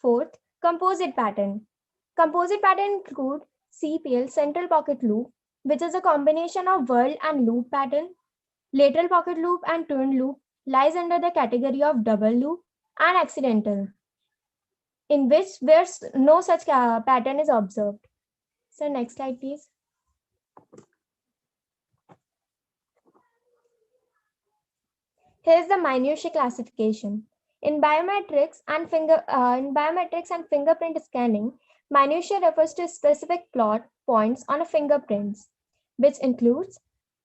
Fourth, composite pattern. Composite pattern include CPL, central pocket loop, which is a combination of whirl and loop pattern. Lateral pocket loop and twin loop lies under the category of double loop and accidental, in which where no such pattern is observed. So next slide, please. Here's the minutiae classification. In biometrics and fingerprint scanning, minutiae refers to specific plot points on a fingerprints, which includes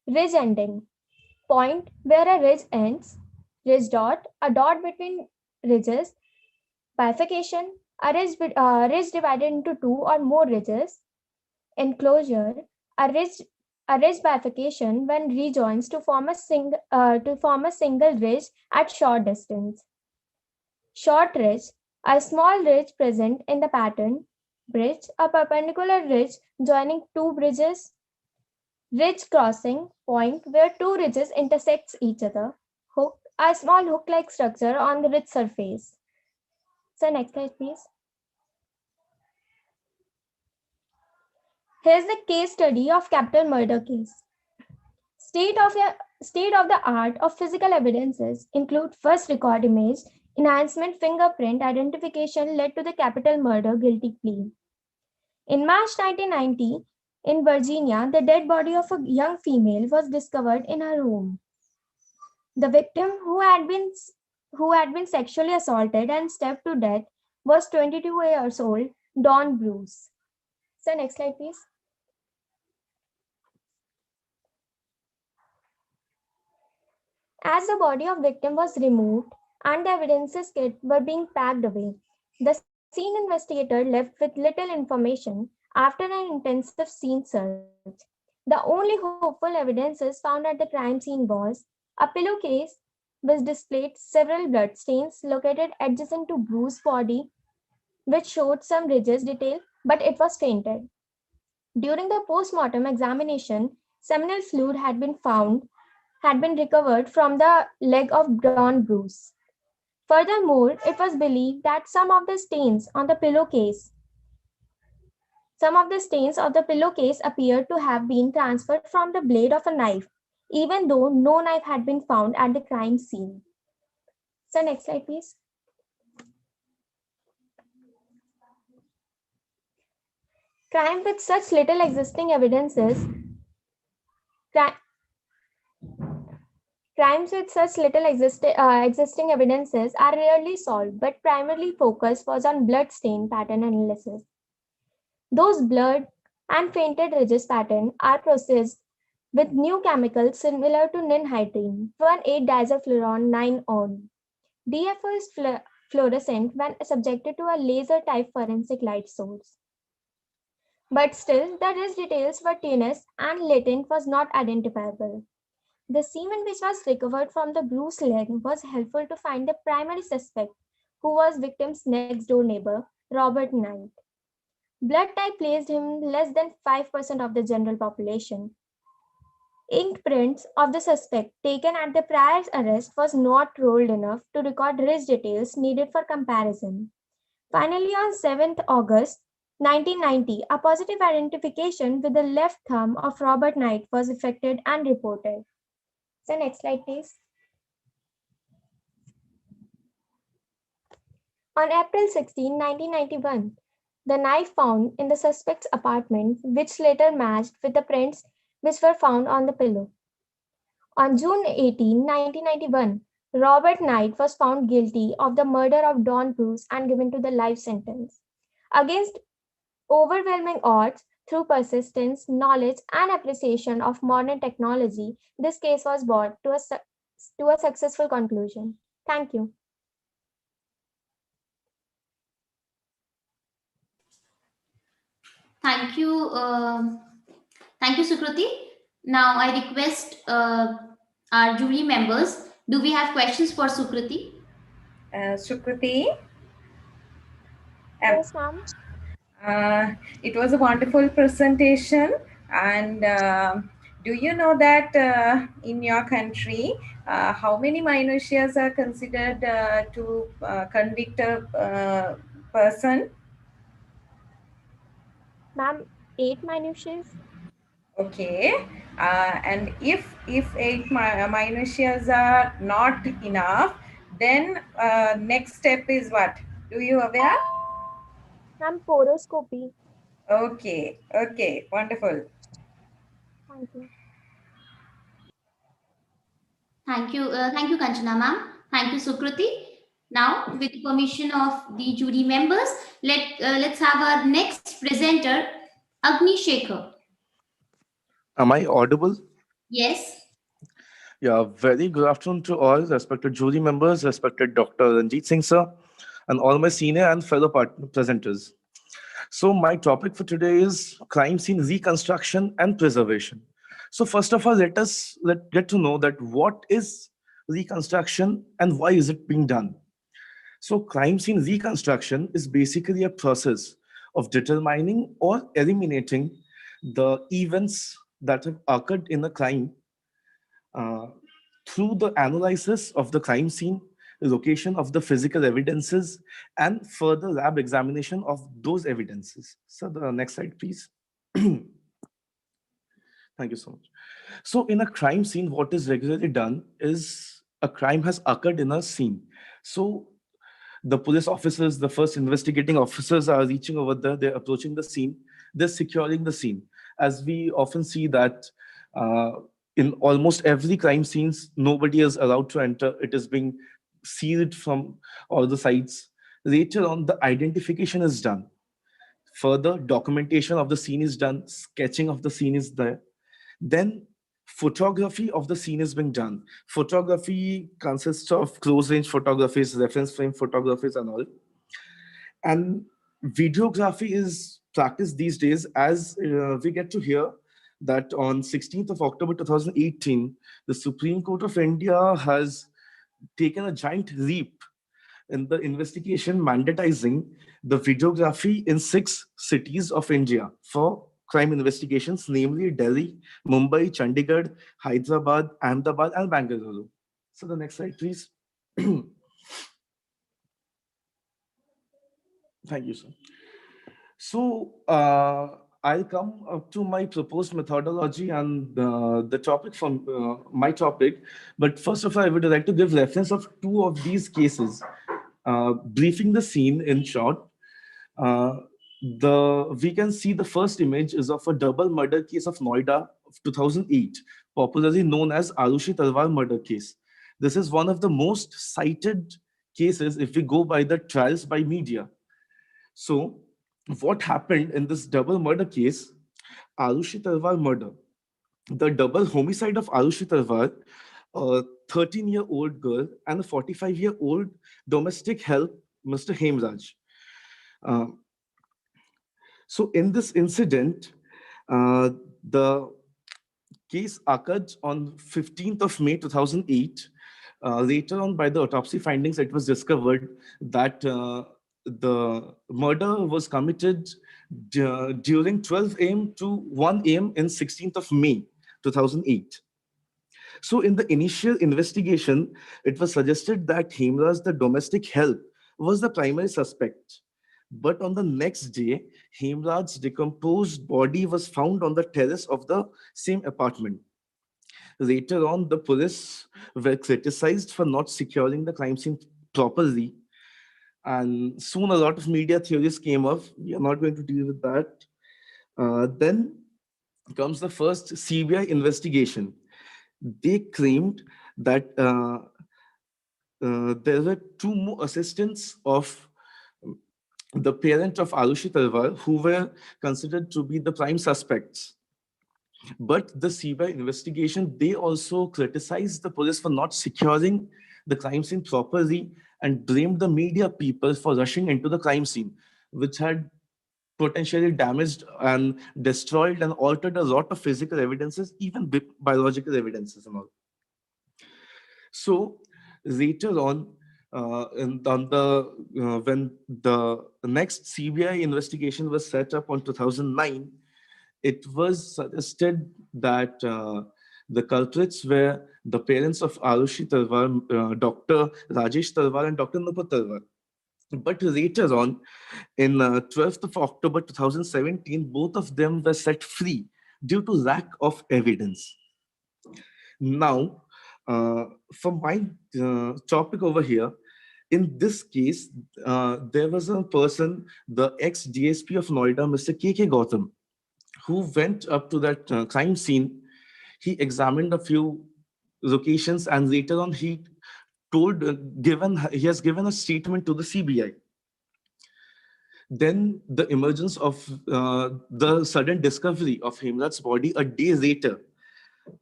ridge ending, point where a ridge ends, ridge dot, a dot between ridges, bifurcation, a ridge divided into 2 or more ridges, enclosure, a ridge bifurcation when rejoins to form a single ridge at short distance. Short ridge, a small ridge present in the pattern. Bridge, a perpendicular ridge joining 2 bridges. Ridge crossing, point where 2 ridges intersect each other. Hook, a small hook-like structure on the ridge surface. So next slide, please. Here's the case study of capital murder case. State of the art of physical evidences include first record image, enhancement, fingerprint identification led to the capital murder guilty plea. In March 1990, in Virginia, the dead body of a young female was discovered in her home. The victim, who had been sexually assaulted and stabbed to death, was 22 years old, Dawn Bruce. So next slide, please. As the body of victim was removed and the evidences kit were being packed away, the scene investigator left with little information after an intensive scene search. The only hopeful evidences found at the crime scene was a pillowcase which displayed several blood stains located adjacent to Bruce's body, which showed some ridges detail, but it was fainted. During the post-mortem examination, seminal fluid had been recovered from the leg of Dawn Bruce. Furthermore, it was believed that some of the stains of the pillowcase appeared to have been transferred from the blade of a knife, even though no knife had been found at the crime scene. So next slide, please. Crimes with such little existing evidences existing evidences are rarely solved, but primarily focus was on blood stain pattern analysis. Those blurred and fainted ridges pattern are processed with new chemicals similar to ninhydrin, 1,8-diazofluorone 9-on. DFO is fluorescent when subjected to a laser-type forensic light source. But still, the ridge details were tenuous and latent was not identifiable. The semen which was recovered from the bruised leg was helpful to find the primary suspect, who was victim's next-door neighbor, Robert Knight. Blood type placed him less than 5% of the general population. Ink prints of the suspect taken at the prior arrest was not rolled enough to record ridge details needed for comparison. Finally, on 7th August 1990, a positive identification with the left thumb of Robert Knight was effected and reported. So next slide, please. On April 16, 1991, the knife found in the suspect's apartment, which later matched with the prints which were found on the pillow. On June 18, 1991, Robert Knight was found guilty of the murder of Don Bruce and given to the life sentence. Against overwhelming odds, through persistence, knowledge, and appreciation of modern technology, this case was brought to a successful conclusion. Thank you. Thank you. Thank you, Sukriti. Now I request our jury members, do we have questions for Sukriti? Sukriti? Yes, ma'am. It was a wonderful presentation. And do you know that in your country, how many minutiae are considered to convict a person? Ma'am, 8 minutiae. Okay. And if 8 minutiae are not enough, then next step is what? Do you aware? Ma'am, poroscopy. Okay. Okay. Wonderful. Thank you. Thank you, Kanchana ma'am. Thank you, Sukriti. Now, with the permission of the jury members, let's have our next presenter, Agni Shekhar. Am I audible? Yes. Yeah, very good afternoon to all respected jury members, respected Dr. Ranjit Singh sir, and all my senior and fellow presenters. So my topic for today is crime scene reconstruction and preservation. So first of all, let's get to know that what is reconstruction and why is it being done. So crime scene reconstruction is basically a process of determining or eliminating the events that have occurred in a crime through the analysis of the crime scene, location of the physical evidences, and further lab examination of those evidences. So the next slide, please. Thank you so much. So in a crime scene, what is regularly done is a crime has occurred in a scene. So the police officers, the first investigating officers are reaching over there, they're approaching the scene, they're securing the scene. As we often see that in almost every crime scenes, nobody is allowed to enter. It is being sealed from all the sides. Later on, the identification is done. Further, documentation of the scene is done. Sketching of the scene is there. Then photography of the scene is being done. Photography consists of close-range photographies, reference frame photographies, and all. And videography is practiced these days, as we get to hear that on 16th of October 2018, the Supreme Court of India has taken a giant leap in the investigation mandatizing the videography in 6 cities of India for crime investigations, namely Delhi, Mumbai, Chandigarh, Hyderabad, Ahmedabad, and Bangalore. So the next slide, please. Thank you, sir. So I'll come up to my proposed methodology and the topic from my topic. But first of all, I would like to give reference of 2 of these cases, briefing the scene in short. We can see the first image is of a double murder case of Noida of 2008, popularly known as Arushi Talwar murder case. This is one of the most cited cases if we go by the trials by media. So what happened in this double murder case, Arushi Talwar murder, the double homicide of Arushi Talwar, a 13-year-old girl and a 45-year-old domestic help, Mr. Hemraj. So in this incident, the case occurred on 15th of May 2008. Later on, by the autopsy findings, it was discovered that the murder was committed during 12 a.m. to 1 a.m. in 16th of May 2008. So in the initial investigation, it was suggested that Hemraj, the domestic help, was the primary suspect. But on the next day, Hemraj's decomposed body was found on the terrace of the same apartment. Later on, the police were criticized for not securing the crime scene properly. And soon a lot of media theories came up. We are not going to deal with that. Then comes the first CBI investigation. They claimed that there were 2 more assistants of the parent of Arushi Talwar who were considered to be the prime suspects. But the CBI investigation, they also criticized the police for not securing the crime scene properly and blamed the media people for rushing into the crime scene, which had potentially damaged and destroyed and altered a lot of physical evidences, even biological evidences and all. So later on, when the next CBI investigation was set up on 2009, it was suggested that the culprits were the parents of Arushi Talwar, Dr. Rajesh Talwar and Dr. Nupur Talwar. But later on, in 12th of October 2017, both of them were set free due to lack of evidence. Now, for my topic over here, in this case, there was a person, the ex-DSP of Noida, Mr. K.K. Gautam, who went up to that crime scene. He examined a few locations, and later on he has given a statement to the CBI. Then the emergence of the sudden discovery of Hemrat's body a day later,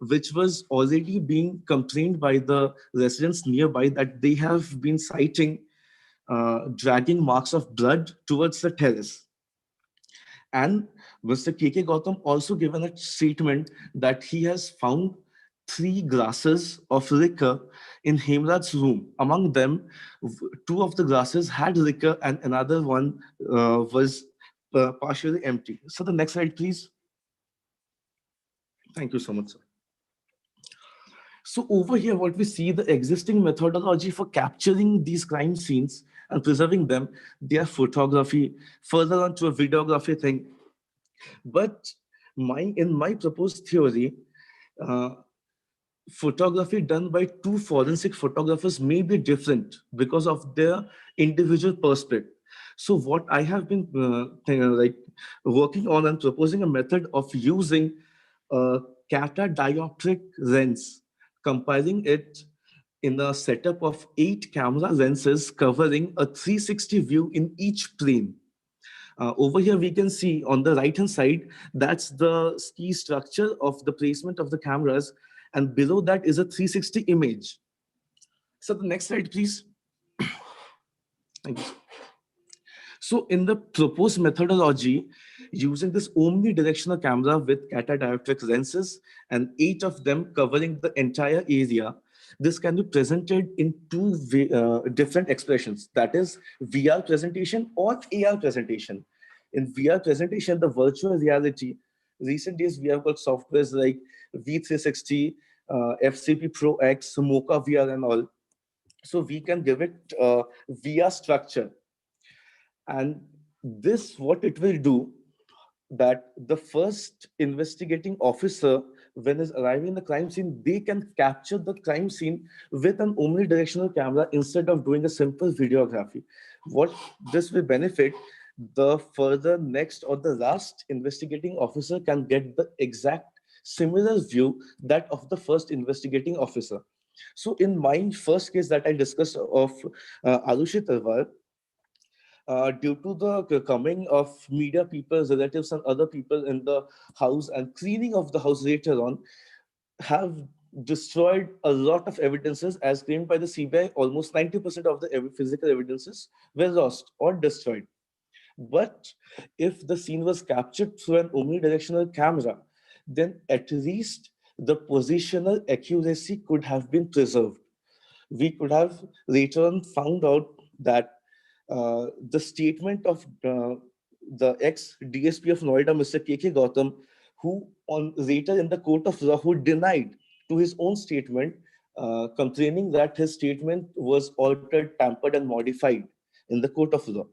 which was already being complained by the residents nearby that they have been citing dragging marks of blood towards the terrace. And Mr. K.K. Gautam also given a statement that he has found 3 glasses of liquor in Hemrat's room. Among them, 2 of the glasses had liquor and another one was partially empty. So the next slide, please. Thank you so much, sir. So over here, what we see, the existing methodology for capturing these crime scenes and preserving them, they are photography, further on to a videography thing. But in my proposed theory, photography done by 2 forensic photographers may be different because of their individual perspective. So what I have been working on and proposing a method of using a catadioptric lens, compiling it in a setup of 8 camera lenses covering a 360 view in each plane. Over here, we can see on the right-hand side, that's the key structure of the placement of the cameras, and below that is a 360 image. So the next slide, please. Thank you. So in the proposed methodology, using this omnidirectional camera with catadioptric lenses and 8 of them covering the entire area, this can be presented in 2 different expressions, that is VR presentation or AR presentation. In VR presentation, the virtual reality, recent days we have got softwares like V360, FCP Pro X, Mocha VR and all. So we can give it VR structure. And this, what it will do, that the first investigating officer, when is arriving in the crime scene, they can capture the crime scene with an omnidirectional camera instead of doing a simple videography. What this will benefit, the further next or the last investigating officer can get the exact similar view that of the first investigating officer. So in my first case that I discussed of Arushi Talwar, due to the coming of media people, relatives, and other people in the house and cleaning of the house later on, have destroyed a lot of evidences. As claimed by the CBI, almost 90% of the physical evidences were lost or destroyed. But if the scene was captured through an omnidirectional camera, then at least the positional accuracy could have been preserved. We could have later on found out that the statement of the ex-DSP of Noida, Mr. K.K. Gautam, who later in the court of law, who denied to his own statement, complaining that his statement was altered, tampered, and modified in the court of law.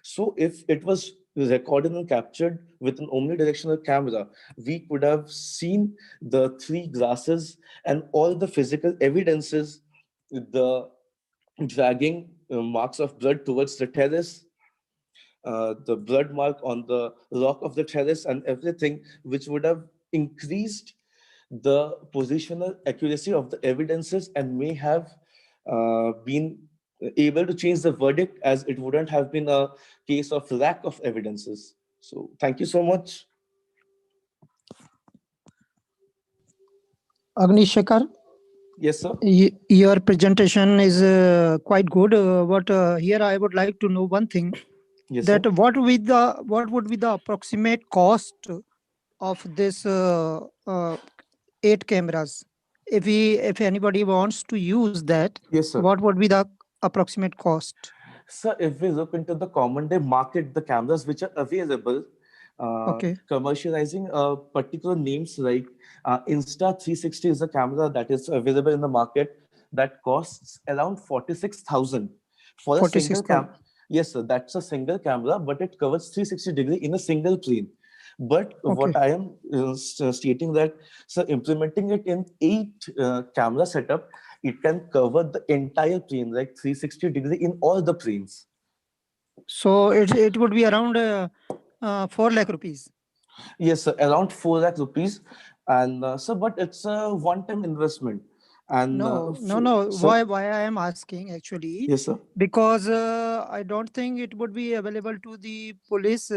So if it was recorded and captured with an omnidirectional camera, we could have seen the 3 glasses and all the physical evidences, the dragging marks of blood towards the terrace, the blood mark on the rock of the terrace, and everything, which would have increased the positional accuracy of the evidences and may have been able to change the verdict, as it wouldn't have been a case of lack of evidences. So thank you so much. Agnishekar, yes, sir. Your presentation is quite good, but here I would like to know one thing. Yes, that sir. what would be the approximate cost of this 8 cameras? If anybody wants to use that, yes, sir. what would be the approximate cost? So if we look into the common day market, the cameras which are available, Okay. commercializing particular names like Insta360 is a camera that is available in the market that costs around 46,000 for a single 46,000. Yes, sir, that's a single camera, but it covers 360 degree in a single plane. But what I am stating that, so implementing it in 8 camera setup, it can cover the entire plane, like 360 degree in all the planes. So it would be around 4 lakh rupees. Yes, sir, around 4 lakh rupees. And sir, but it's a one-time investment. And No. sir? Why I am asking actually? Yes, sir. Because I don't think it would be available to the police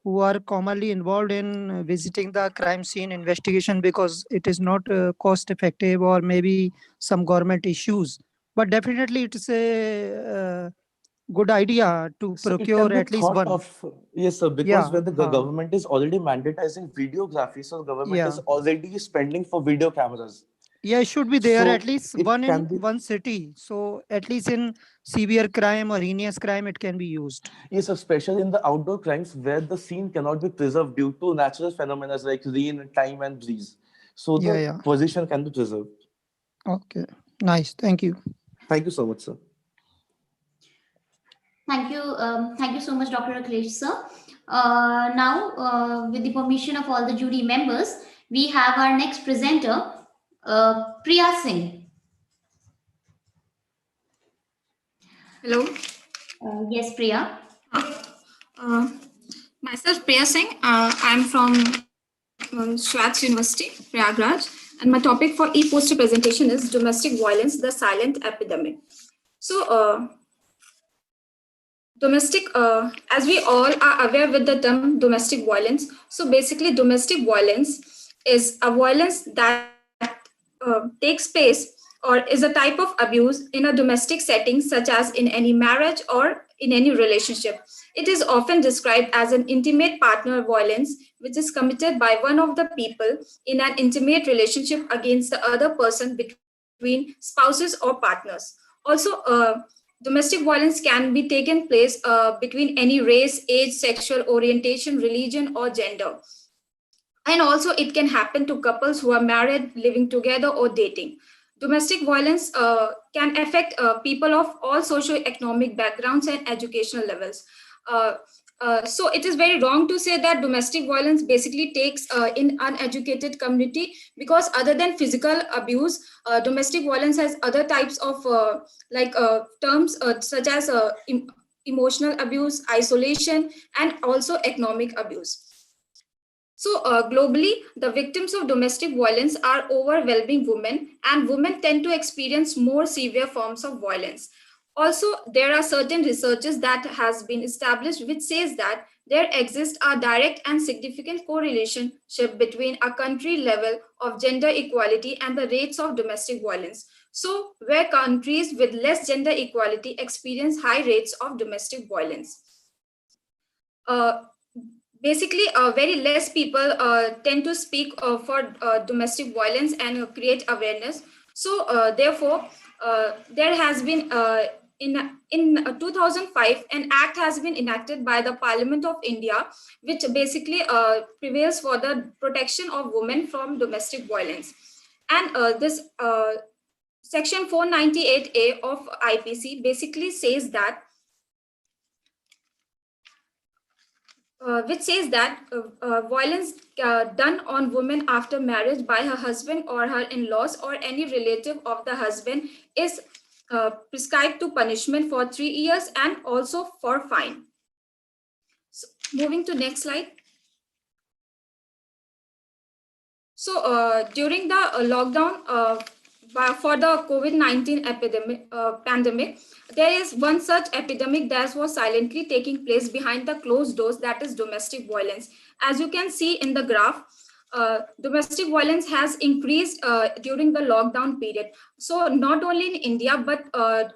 who are commonly involved in visiting the crime scene investigation, because it is not cost effective, or maybe some government issues. But definitely it's a good idea to So it procure can be at least thought one. of, yes, sir, because when the government is already mandatizing videography, so the government is already spending for video cameras. Yeah, it should be there So at least it one can in be- one city. So at least in severe crime or heinous crime, it can be used. Yes, especially in the outdoor crimes where the scene cannot be preserved due to natural phenomena like rain, time, and breeze. So the position can be preserved. Okay, nice. Thank you. Thank you so much, sir. Thank you so much, Dr. Akhilesh, sir. Now, with the permission of all the jury members, we have our next presenter, Priya Singh. Hello. Yes, Priya. Myself, Priya Singh. I'm from Swats University, Prayagraj, and my topic for e-poster presentation is domestic violence, the silent epidemic. So, as we all are aware with the term domestic violence, so basically domestic violence is a violence that takes place or is a type of abuse in a domestic setting, such as in any marriage or in any relationship. It is often described as an intimate partner violence, which is committed by one of the people in an intimate relationship against the other person between spouses or partners. Also, domestic violence can be taken place between any race, age, sexual orientation, religion, or gender. And also it can happen to couples who are married, living together, or dating. Domestic violence can affect people of all socio-economic backgrounds and educational levels. So it is very wrong to say that domestic violence basically takes in uneducated community, because other than physical abuse, domestic violence has other types of terms such as emotional abuse, isolation, and also economic abuse. So globally, the victims of domestic violence are overwhelming women, and women tend to experience more severe forms of violence. Also, there are certain researches that has been established which says that there exists a direct and significant correlationship between a country level of gender equality and the rates of domestic violence. So, where countries with less gender equality experience high rates of domestic violence. Basically, very less people tend to speak for domestic violence and create awareness. So therefore, there has been in 2005 an act has been enacted by the Parliament of India, which basically prevails for the protection of women from domestic violence. And this section 498A of IPC basically says that which says that violence done on women after marriage by her husband or her in-laws or any relative of the husband is prescribed to punishment for 3 years and also for fine. So, moving to next slide. So during the lockdown for the COVID-19 pandemic, there is one such epidemic that was silently taking place behind the closed doors, that is domestic violence. As you can see in the graph, domestic violence has increased during the lockdown period. So not only in India, but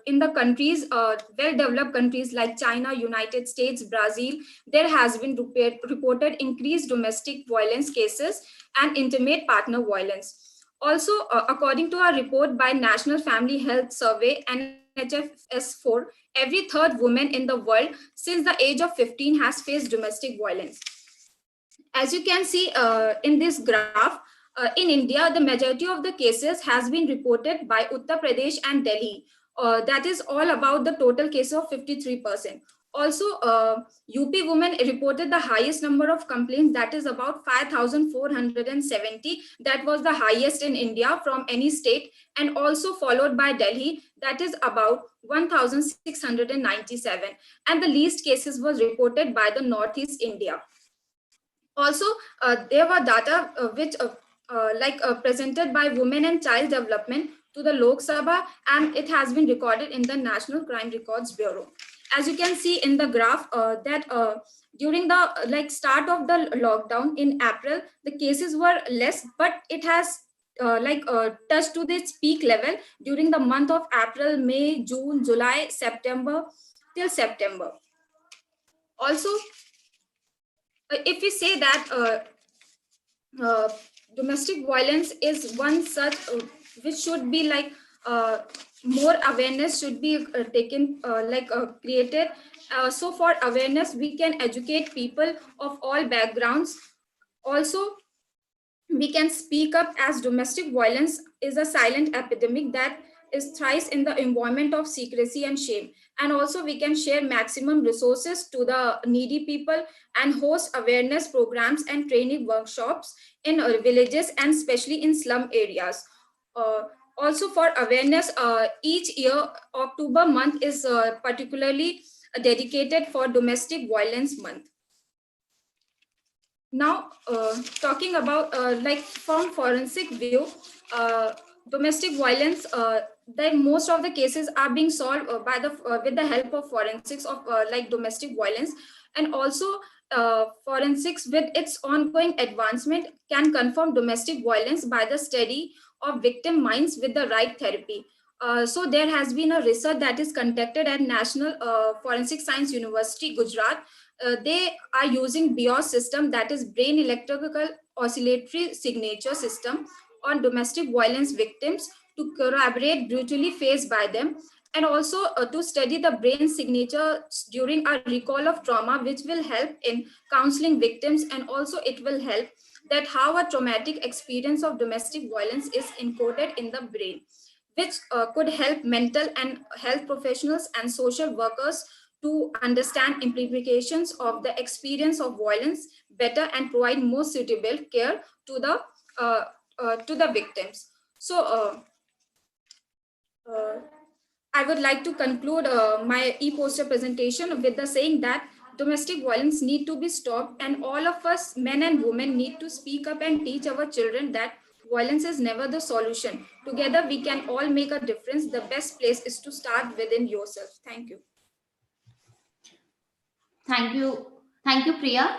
in the countries, well-developed countries like China, United States, Brazil, there has been reported increased domestic violence cases and intimate partner violence. Also, according to a report by National Family Health Survey, NHFS4, every third woman in the world since the age of 15 has faced domestic violence. As you can see in this graph, in India, the majority of the cases has been reported by Uttar Pradesh and Delhi. That is all about the total case of 53%. Also, UP women reported the highest number of complaints, that is about 5,470. That was the highest in India from any state, and also followed by Delhi, that is about 1,697. And the least cases was reported by the Northeast India. Also, there were data which presented by Women and Child Development to the Lok Sabha, and it has been recorded in the National Crime Records Bureau. As you can see in the graph, that during the start of the lockdown in April, the cases were less, but it has touched to its peak level during the month of April, May, June, July, September, till September. Also, if we say that domestic violence is one such which should be more awareness should be taken created. So for awareness, we can educate people of all backgrounds. Also, we can speak up, as domestic violence is a silent epidemic that is thrice in the environment of secrecy and shame. And also we can share maximum resources to the needy people and host awareness programs and training workshops in villages and especially in slum areas. Also for awareness, each year October month is particularly dedicated for domestic violence month. Now, talking about from forensic view, domestic violence, most of the cases are being solved by with the help of forensics of domestic violence, and also forensics with its ongoing advancement can confirm domestic violence by the study of victim minds with the right therapy. So there has been a research that is conducted at National Forensic Science University, Gujarat. They are using BIOS system, that is brain electrical oscillatory signature system, on domestic violence victims to corroborate brutally faced by them, and also to study the brain signature during a recall of trauma, which will help in counseling victims, and also it will help that how a traumatic experience of domestic violence is encoded in the brain, which could help mental and health professionals and social workers to understand implications of the experience of violence better and provide more suitable care to the victims. So I would like to conclude my e-poster presentation with the saying that domestic violence need to be stopped, and all of us, men and women, need to speak up and teach our children that violence is never the solution. Together we can all make a difference. The best place is to start within yourself. Thank you. Thank you, Priya.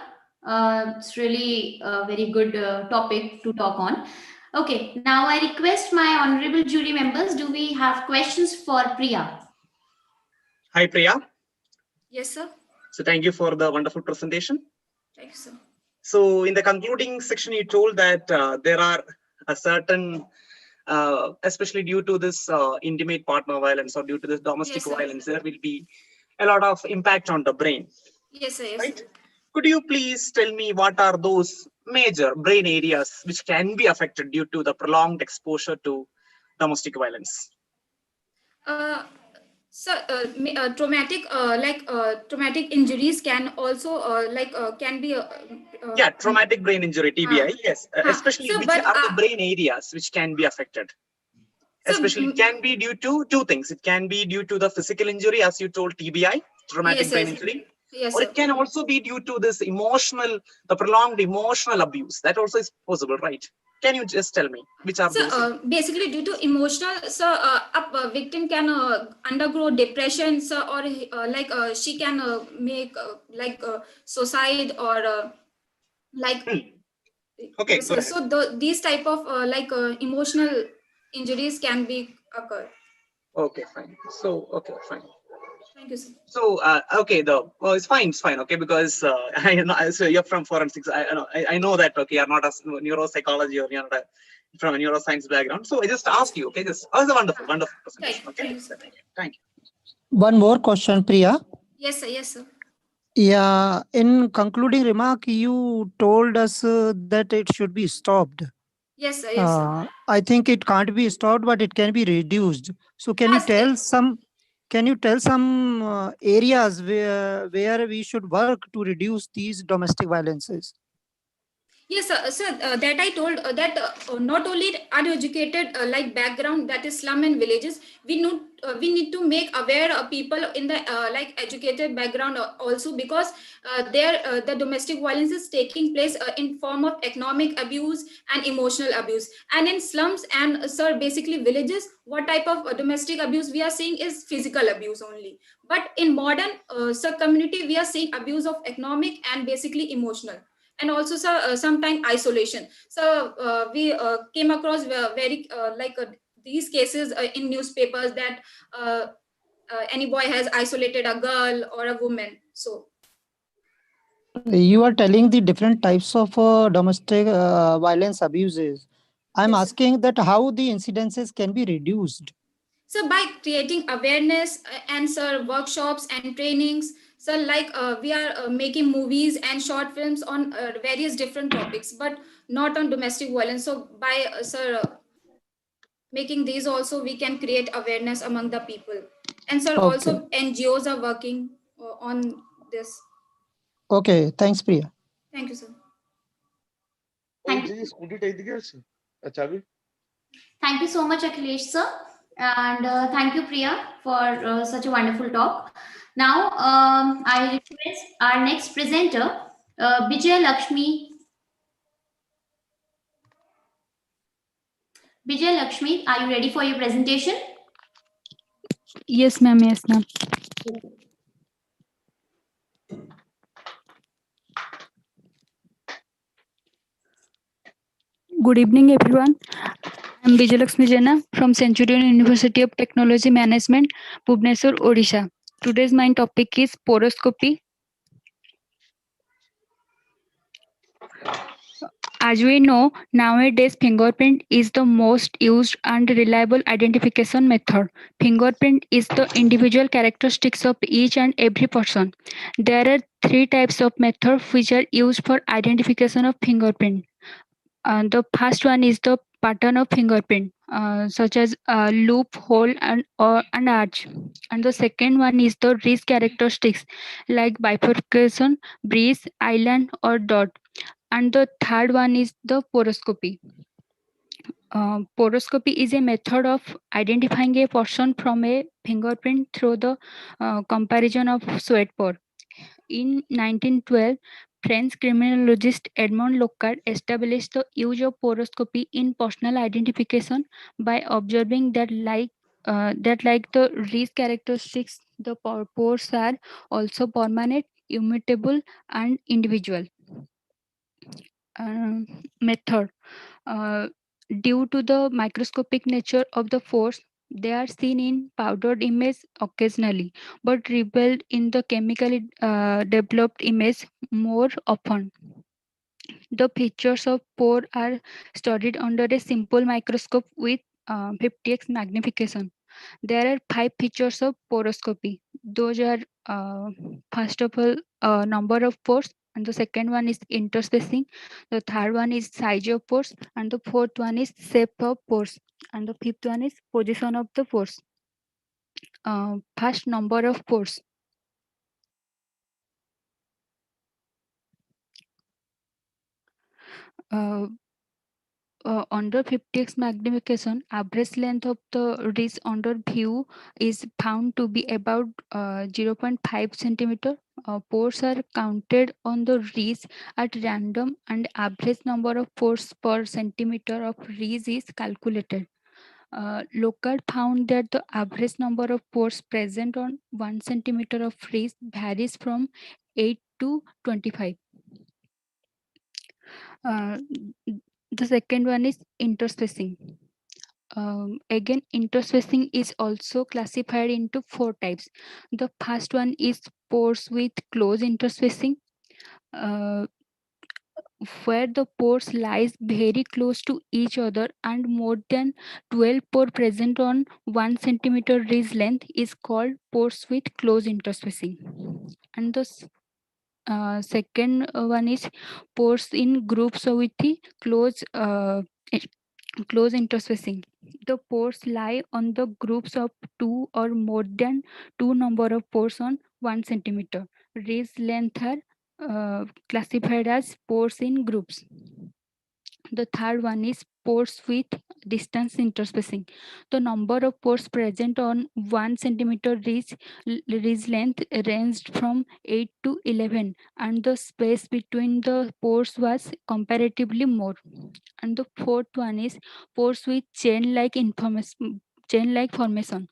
It's really a very good topic to talk on. Okay, now I request my honorable jury members, do we have questions for Priya? Hi, Priya. Yes, sir. So thank you for the wonderful presentation. Thank you, sir. So in the concluding section, you told that there are a certain, especially due to this intimate partner violence or due to this domestic violence, there will be a lot of impact on the brain. Yes, sir. Yes, right? sir. Could you please tell me what are those major brain areas which can be affected due to the prolonged exposure to domestic violence? Traumatic traumatic injuries can also can be yeah, traumatic brain injury, TBI. Yes, especially so, which are the brain areas which can be affected? Especially, it can be due to two things. It can be due to the physical injury, as you told, TBI, traumatic brain injury, or it can also be due to this the prolonged emotional abuse. That also is possible, right? Can you just tell me which are those? Basically, due to emotional, a victim can undergo depression, or she can make suicide, or Okay, these type of emotional injuries can be occur. Okay, fine. So, okay, fine. Thank you, sir. So, okay, it's fine, okay, because I know, so you're from forensics. I know that, okay, you're not a neuropsychology or you're not from a neuroscience background. So I just asked you, okay, this was a wonderful presentation. Okay, thank you. One more question, Priya. Yes, sir. Yes, sir. Yeah, in concluding remark, you told us that it should be stopped. Yes, sir. Yes, sir. I think it can't be stopped, but it can be reduced. So can you tell some areas where we should work to reduce these domestic violences? Yes, sir. That I told that not only uneducated background, that is slum and villages, we need to make aware people in the educated background also, because there the domestic violence is taking place in form of economic abuse and emotional abuse. And in slums and sir, basically villages, what type of domestic abuse we are seeing is physical abuse only. But in modern community, we are seeing abuse of economic and basically emotional, and also sometimes isolation. So we came across very these cases in newspapers, that any boy has isolated a girl or a woman. So You are telling the different types of domestic violence abuses. I'm asking that how the incidences can be reduced. so by creating awareness and sir workshops and trainings, so we are making movies and short films on various different topics, but not on domestic violence. So by making these also, we can create awareness among the people. And sir, also NGOs are working on this. Okay, thanks, Priya. Thank you, sir. Thank you so much, Akhilesh sir. And thank you, Priya, for such a wonderful talk. Now, I request our next presenter, Vijay Lakshmi. Vijay Lakshmi, are you ready for your presentation? Yes, ma'am. Yes, ma'am. Good evening, everyone. I'm Vijay Lakshmi Jena from Centurion University of Technology Management, Bhubaneswar, Odisha. Today's main topic is poroscopy. As we know, nowadays fingerprint is the most used and reliable identification method. Fingerprint is the individual characteristics of each and every person. There are three types of methods which are used for identification of fingerprint. The first one is the pattern of fingerprint, such as loop, hole, and or an arch. And the second one is the wrist characteristics like bifurcation, breeze, island, or dot. And the third one is the poroscopy. Poroscopy is a method of identifying a person from a fingerprint through the comparison of sweat pore. In 1912, French criminologist Edmond Locard established the use of poroscopy in personal identification by observing that like the wrist characteristics, the pores are also permanent, immutable, and individual. Method. Due to the microscopic nature of the pores, they are seen in powdered image occasionally, but revealed in the chemically developed image more often. The features of pore are studied under a simple microscope with 50x magnification. There are 5 features of poroscopy. Those are, first of all, number of pores, and the second one is interspacing, the third one is size of pores, and the fourth one is shape of pores, and the fifth one is position of the pores. First, number of pores. under 50x magnification, average length of the ridge under view is found to be about 0.5 centimeter. Pores are counted on the ridge at random, and average number of pores per centimeter of ridge is calculated. Local found that the average number of pores present on 1 centimeter of ridge varies from 8 to 25. The second one is interspacing. Again, interspacing is also classified into 4 types. The first one is pores with close interspacing, where the pores lies very close to each other and more than 12 pore present on 1 centimeter ridge length is called pores with close interspacing. And the second one is pores in groups with the close interspacing. The pores lie on the groups of 2 or more than 2 number of pores on 1 centimeter. Ridge length are classified as pores in groups. The third one is pores with distance interspacing. The number of pores present on 1 centimeter ridge length ranged from 8 to 11, and the space between the pores was comparatively more. And the fourth one is pores with chain-like formation.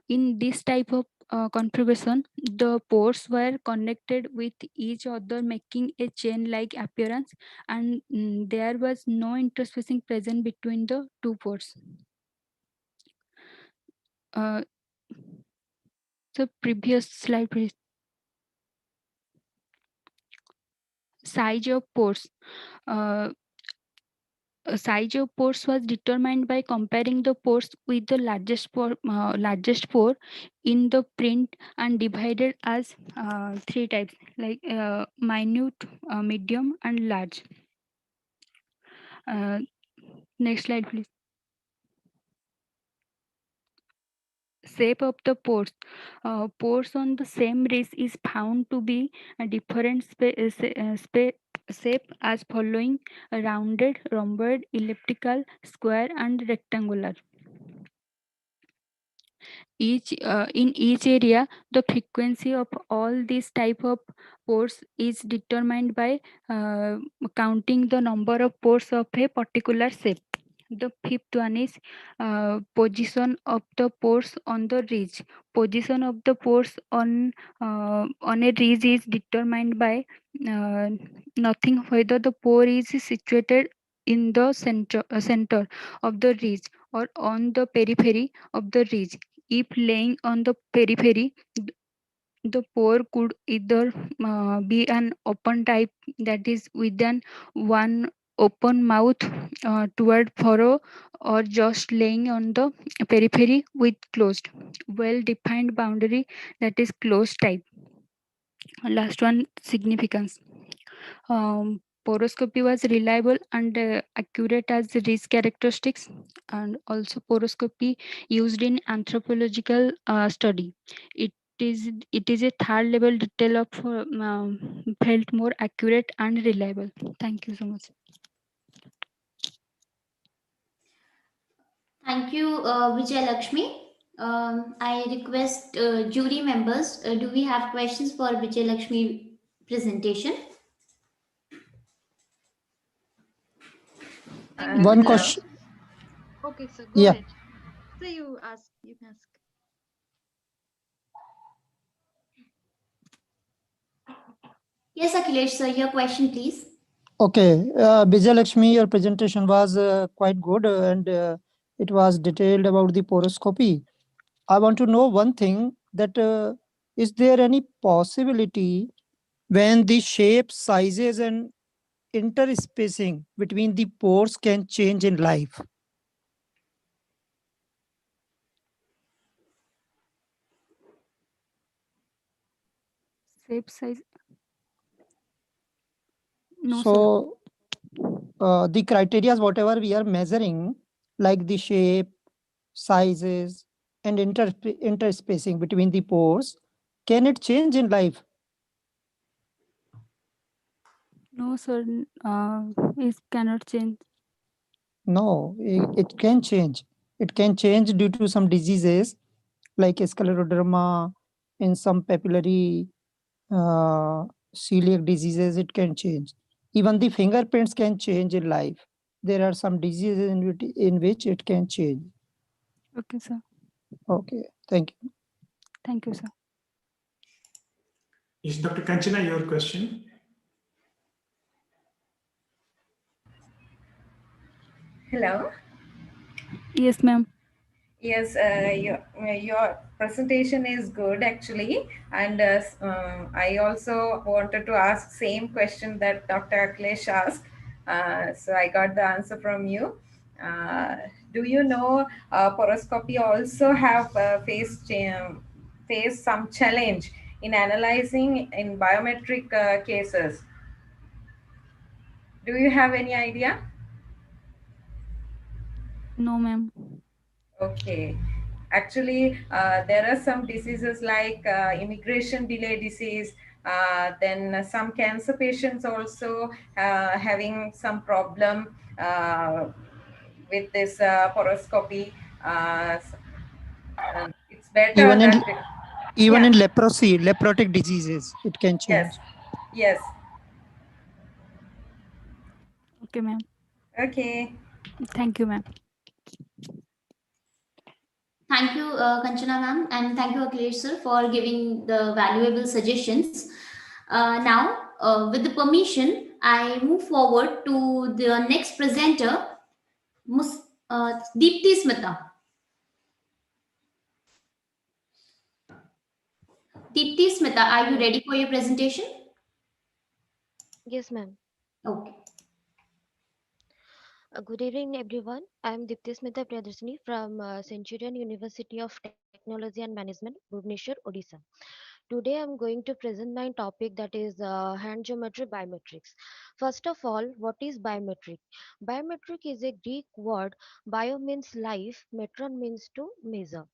In this type of configuration, the pores were connected with each other, making a chain-like appearance, and there was no interspacing present between the two pores. The previous slide, please. Size of pores. Size of pores was determined by comparing the pores with the largest pore in the print and divided as 3 types, like minute, medium, and large. Next slide, please. Shape of the pores. Pores on the same ridge is found to be a different shape as following: rounded, rhomboid, elliptical, square, and rectangular. In each area, the frequency of all these type of pores is determined by counting the number of pores of a particular shape. The fifth one is position of the pores on the ridge. Position of the pores on a ridge is determined by nothing whether the pore is situated in the center of the ridge or on the periphery of the ridge. If laying on the periphery, the pore could either be an open type, that is within one open mouth toward furrow, or just laying on the periphery with closed, well defined boundary, that is closed type. Last one, significance. Poroscopy was reliable and accurate as ridge characteristics, and also poroscopy used in anthropological study. It is a third level detail of felt more accurate and reliable. Thank you so much. Thank you, Vijay Lakshmi. I request jury members, do we have questions for Vijay Lakshmi presentation? One question. Okay, sir, go Yeah. ahead. So you can ask. Yes, Akhilesh, sir, your question, please. Okay, Vijay Lakshmi, your presentation was quite good and it was detailed about the poroscopy. I want to know one thing, that is there any possibility when the shape, sizes, and interspacing between the pores can change in life? Shape, size? No, so, the criteria, whatever we are measuring, like the shape, sizes, and interspacing between the pores, can it change in life? No, sir. It cannot change. No, it can change. It can change due to some diseases like scleroderma, in some papillary uh, celiac diseases, it can change. Even the fingerprints can change in life. There are some diseases in which it can change. Okay, sir. Okay, thank you. Thank you, sir. Yes, Dr. Kanchana, your question. Hello. Yes, ma'am. Yes, your presentation is good actually, and I also wanted to ask same question that Dr. Akhilesh asked. So I got the answer from you. Uh, do you know poroscopy also have faced some challenge in analyzing in biometric cases? Do you have any idea? No, ma'am. Okay. Actually, there are some diseases like immigration delay disease, then some cancer patients also having some problem with this poroscopy. It's better Even in that, even yeah, in leprosy, leprotic diseases, it can yes, change. yes. Okay, ma'am. Okay. Thank you, ma'am. Thank you, Kanchana ma'am, and thank you, Akhilesh sir, for giving the valuable suggestions. Now, with the permission, I move forward to the next presenter, Deepti Smita. Deepti Smita, are you ready for your presentation? Yes, ma'am. Okay. Good evening, everyone. I am Dipti Smita Priyadarshini from Centurion University of Technology and Management, Bhubaneswar, Odisha. Today, I'm going to present my topic, that is hand geometry biometrics. First of all, what is biometric? Biometric is a Greek word. Bio means life, metron means to measure.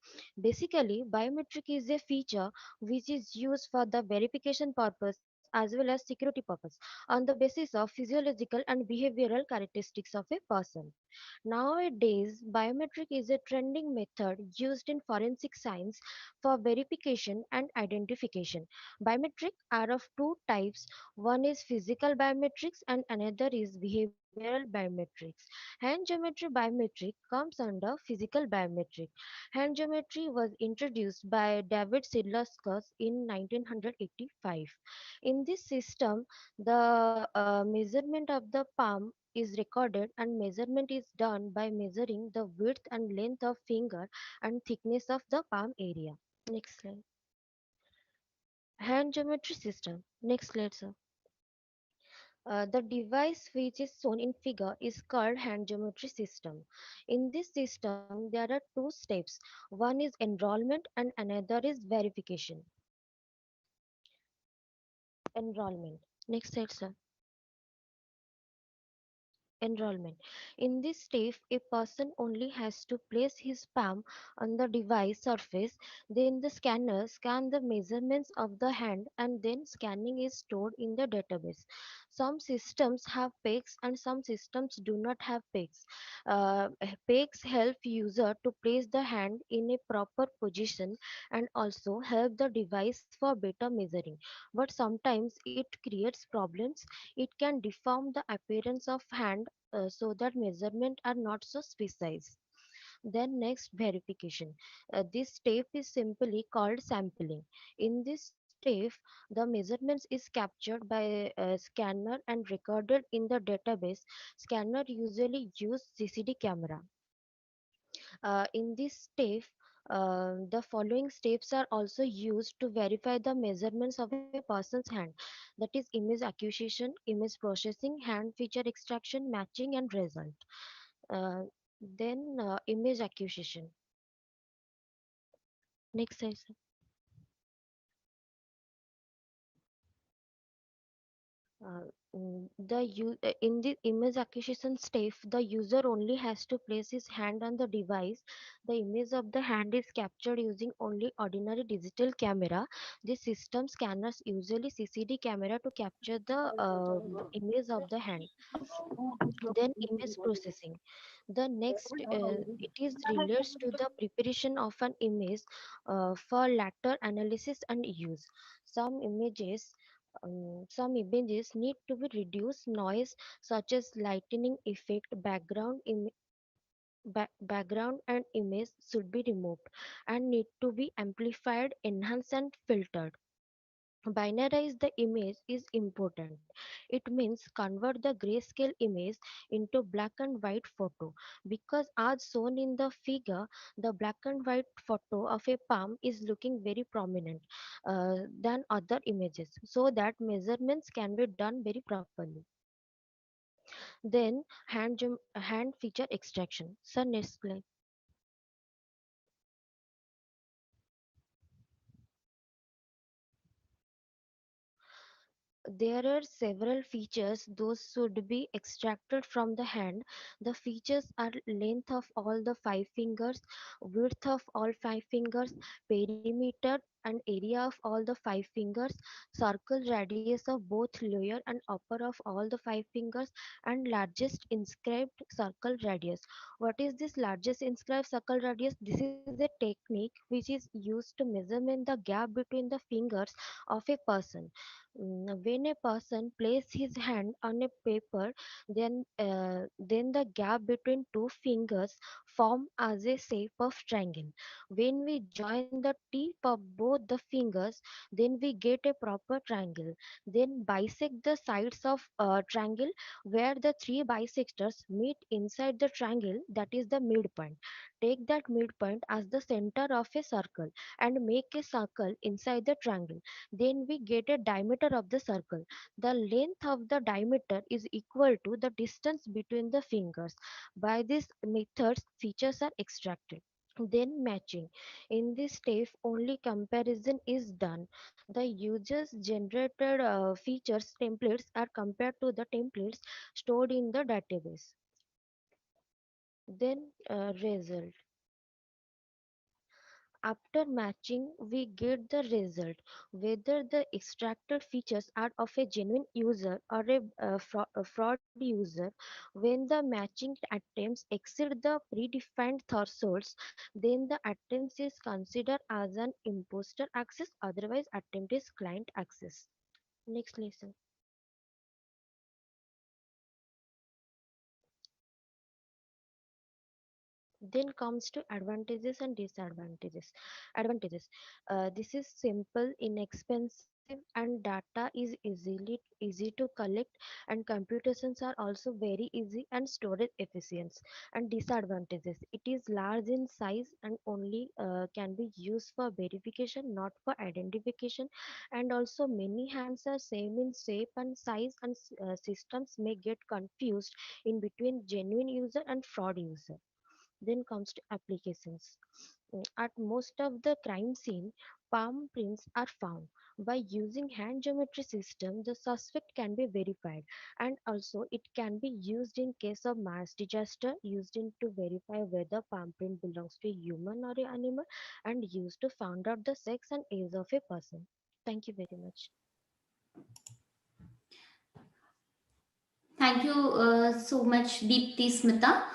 Basically, biometric is a feature which is used for the verification purpose as well as security purpose on the basis of physiological and behavioral characteristics of a person. Nowadays, biometric is a trending method used in forensic science for verification and identification. Biometric are of two types. One is physical biometrics and another is behavioral biometrics. Hand geometry biometric comes under physical biometric. Hand geometry was introduced by David Sidlauskas in 1985. In this system, the measurement of the palm is recorded, and measurement is done by measuring the width and length of finger and thickness of the palm area. Next slide. Hand geometry system. Next slide, sir. The device which is shown in figure is called hand geometry system. In this system, there are two steps. One is enrollment and another is verification. Enrollment. Next slide, sir. Enrollment. In this step, a person only has to place his palm on the device surface, then the scanner scan the measurements of the hand, and then scanning is stored in the database. Some systems have pegs and some systems do not have pegs. Pegs help user to place the hand in a proper position and also help the device for better measuring. But sometimes it creates problems. It can deform the appearance of hand so that measurement are not so precise. Then next, verification. This step is simply called sampling. In this step, the measurements is captured by a scanner and recorded in the database. Scanner usually use CCD camera. In this step, the following steps are also used to verify the measurements of a person's hand, that is image acquisition, image processing, hand feature extraction, matching, and result. Then image acquisition. Next slide, sir. In the image acquisition step, the user only has to place his hand on the device. The image of the hand is captured using only ordinary digital camera. The system scanners usually CCD camera to capture the image of the hand. Then image processing. The next, it is relates to the preparation of an image for later analysis and use. Some images need to be reduced noise such as lightning effect, background and image should be removed and need to be amplified, enhanced and filtered. Binarize the image is important. It means convert the grayscale image into black and white photo, because as shown in the figure, the black and white photo of a palm is looking very prominent than other images, so that measurements can be done very properly. Then hand feature extraction. So next slide. There are several features those should be extracted from the hand. The features are length of all the five fingers, width of all five fingers, perimeter and area of all the five fingers, circle radius of both lower and upper of all the five fingers, and largest inscribed circle radius. What is this largest inscribed circle radius? This is a technique which is used to measurement the gap between the fingers of a person. When a person places his hand on a paper, then the gap between two fingers form as a shape of triangle. When we join the tip of both the fingers, then we get a proper triangle. Then bisect the sides of triangle where the three bisectors meet inside the triangle, that is the midpoint. Take that midpoint as the center of a circle and make a circle inside the triangle. Then we get a diameter of the circle. The length of the diameter is equal to the distance between the fingers. By this method, features are extracted. Then matching. In this step, only comparison is done. The user's generated features templates are compared to the templates stored in the database. Then result. After matching, we get the result, whether the extracted features are of a genuine user or a fraud user. When the matching attempts exceed the predefined thresholds, then the attempt is considered as an imposter access, otherwise attempt is client access. Next lesson. Then comes to advantages and disadvantages. Advantages. This is simple, inexpensive, and data is easy to collect, and computations are also very easy and storage efficient. And disadvantages. It is large in size and only can be used for verification, not for identification. And also many hands are same in shape and size, and systems may get confused in between genuine user and fraud user. Then comes to applications. At most of the crime scene, palm prints are found. By using hand geometry system, the suspect can be verified, and also it can be used in case of mass disaster, used in to verify whether palm print belongs to a human or an animal, and used to find out the sex and age of a person. Thank you very much. Thank you so much, Deepti Smita.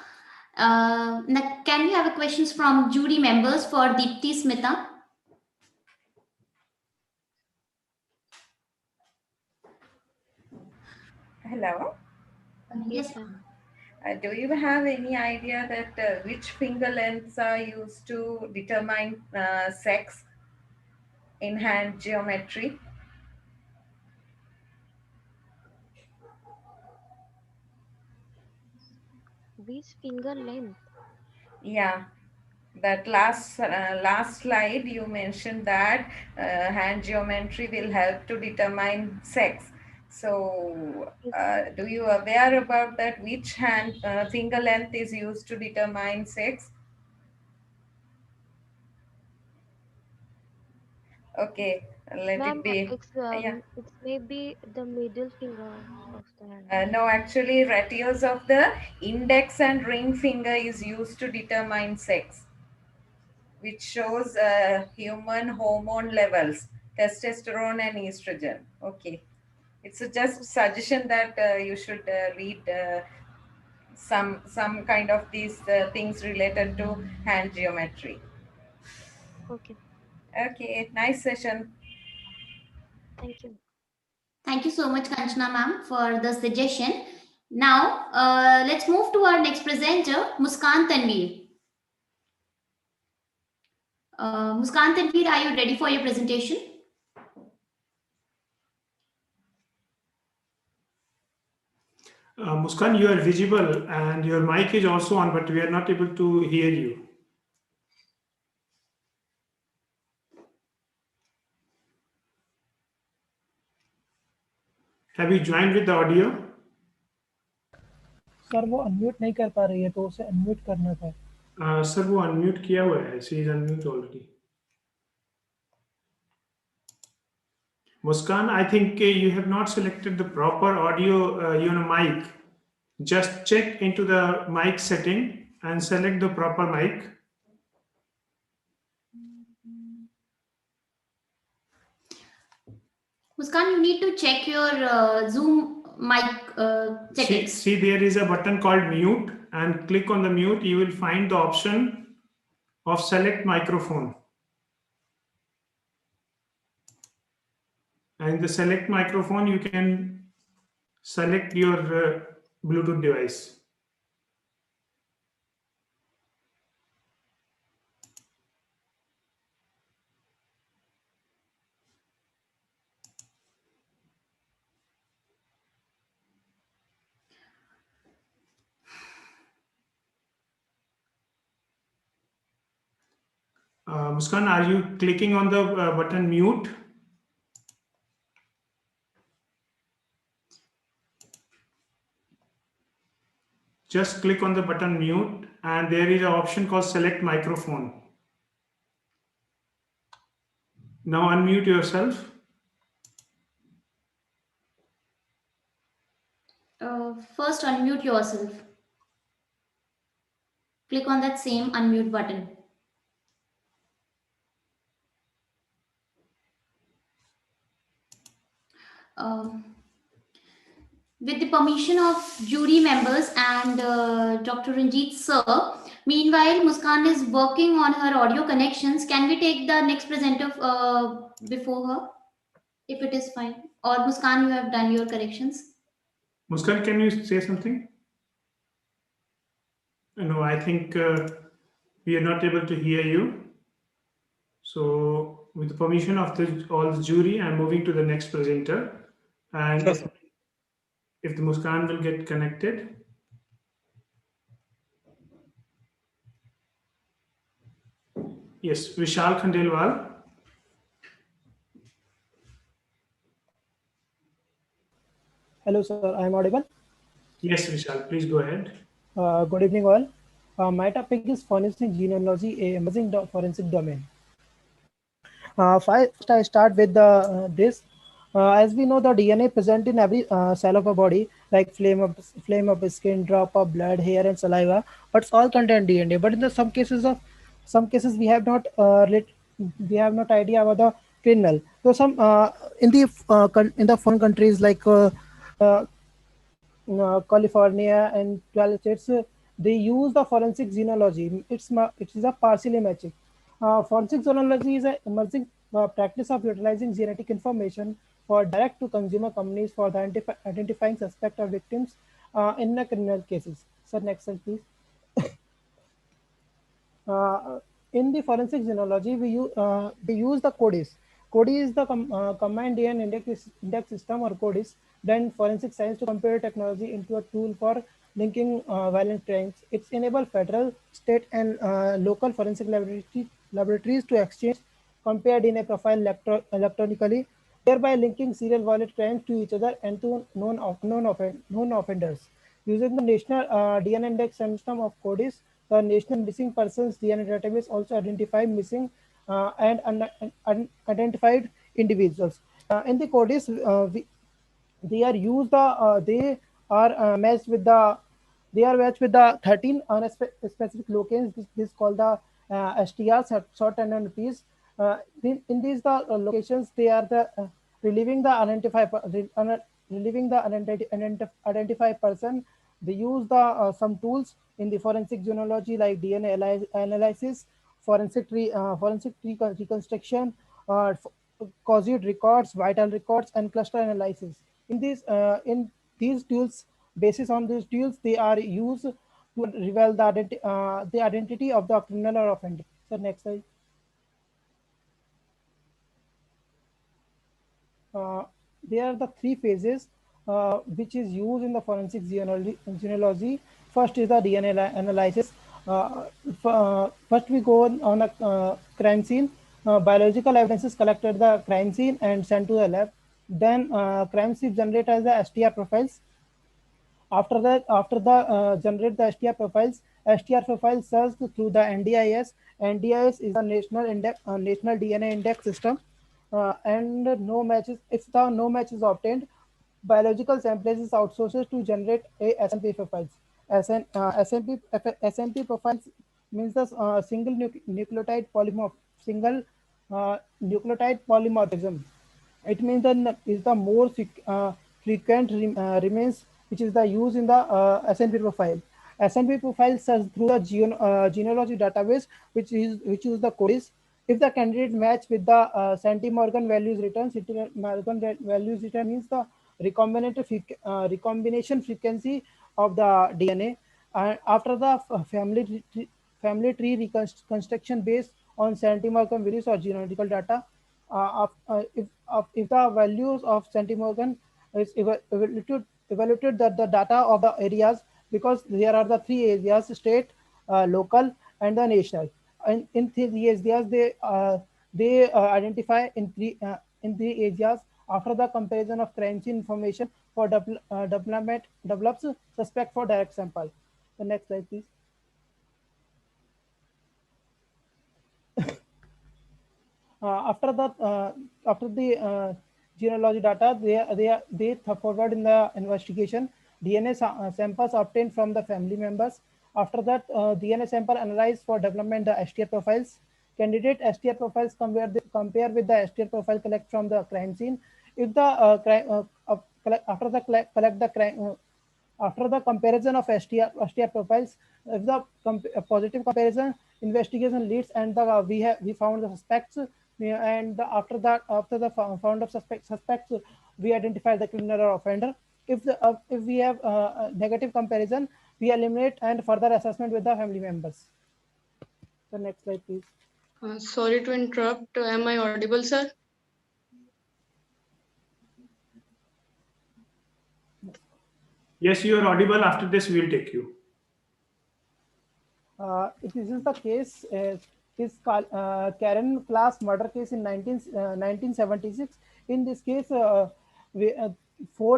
Now, can we have a questions from jury members for Deepti Smita? Hello. Yes, ma'am. Do you have any idea that which finger lengths are used to determine sex in hand geometry? Which finger length? Yeah, that last slide you mentioned that hand geometry will help to determine sex. So, do you aware about that? Which hand finger length is used to determine sex? Okay, let Ma'am, it be. Yeah. it's maybe the middle finger of the hand. No, actually, ratios of the index and ring finger is used to determine sex, which shows human hormone levels, testosterone and estrogen. Okay, it's just suggestion that you should read some kind of these things related to hand geometry. Okay. Okay, nice session. Thank you. Thank you so much, Kanchana ma'am, for the suggestion. Now, let's move to our next presenter, Muskan Tanveer. Muskan Tanveer, are you ready for your presentation? Muskan, you are visible and your mic is also on, but we are not able to hear you. Have you joined with the audio? Sir वो unmute नहीं कर पा रही है तो उसे unmute करना था सर वो अनम्यूट किया हुआ है she is unmute already Muskan, I think you have not selected the proper audio mic. Just check into the mic setting and select the proper mic. Muskan, you need to check your Zoom mic settings. See, there is a button called mute, and click on the mute. You will find the option of select microphone. And the select microphone, you can select your Bluetooth device. Muskan, are you clicking on the button mute? Just click on the button mute and there is an option called select microphone. Now unmute yourself. First, unmute yourself. Click on that same unmute button. With the permission of jury members and Dr. Ranjit sir, meanwhile, Muskan is working on her audio connections. Can we take the next presenter before her, if it is fine? Or Muskan, you have done your corrections? Muskan, can you say something? No, I think we are not able to hear you. So with the permission of all the jury, I'm moving to the next presenter. And sure. If the Muskan will get connected. Yes, Vishal Khandelwal. Hello, sir. I am audible? Yes, Vishal, please go ahead. Good evening, all. My topic is forensic genealogy, a emerging forensic domain. First, I start with this. As we know, the DNA present in every cell of a body, like flame of skin, drop of blood, hair, and saliva, but it's all contain DNA. But in the some cases we have not idea about the criminal. So some in the foreign countries like California and 12 states, they use the forensic genealogy. It is a partially matching. Forensic genealogy is an emerging practice of utilizing genetic information for direct-to-consumer companies for the identifying suspect or victims in the criminal cases. Sir, next slide, please. In the forensic genealogy, we use the CODIS. CODIS is the combined DNA index system, or CODIS, then forensic science to computer technology into a tool for linking violent crimes. It's enabled federal, state, and local forensic laboratories to exchange compare DNA profile electronically, thereby linking serial violent crimes to each other and to known offenders. Using the national DNA index system of CODIS, the National Missing Persons DNA database also identify missing and unidentified individuals. In the CODIS, they are used they are matched with the 13 specific locales. This called the STR, short and piece. In these locations, they are the relieving the relieving the identified person. They use the some tools in the forensic genealogy like DNA analysis, forensic tree reconstruction, caused records, vital records, and cluster analysis. In these tools, basis on these tools, they are used to reveal the identity of the criminal or offender. So next slide. There are the three phases which is used in the forensic genealogy. First is the DNA analysis. First we go on a crime scene. Biological evidence is collected at the crime scene and sent to the lab. Then crime scene generate as the STR profiles. After that, after the generate the STR profiles searched through the NDIS. NDIS is the national DNA index system, and no matches. If the no match is obtained, biological samples is outsourced to generate a SMP profiles. SMP profiles means the single nucleotide polymorphism. It means that is the more frequent remains which is the use in the SNP profile. SNP profile search through the genealogy database, which is the CODIS. If the candidate match with the Santi-Morgan values return, Morgan values return means the recombination frequency of the DNA. And after the family tree reconstruction based on Santi-Morgan values or genealogical data, if the values of Santi-Morgan is evaluated that the data of the areas, because there are the three areas: state, local, and the national. And in three areas, they identify in three areas. After the comparison of crime scene information for develops suspect for direct sample. The next slide, please. After the genealogy data, they forward in the investigation. DNA samples obtained from the family members. After that, DNA sample analyzed for development the STR profiles. Candidate STR profiles compare with the STR profile collect from the crime scene. If the after the crime after the comparison of STR profiles, if the positive comparison, investigation leads, and we found the suspects, and after the found of suspects, we identify the criminal or offender. If we have a negative comparison, we eliminate and further assessment with the family members. The next slide, please. Sorry to interrupt. Am I audible, sir? Yes, you are audible. After this, we will take you. If this is the case, is Karen class murder case in 1976. In this case, 4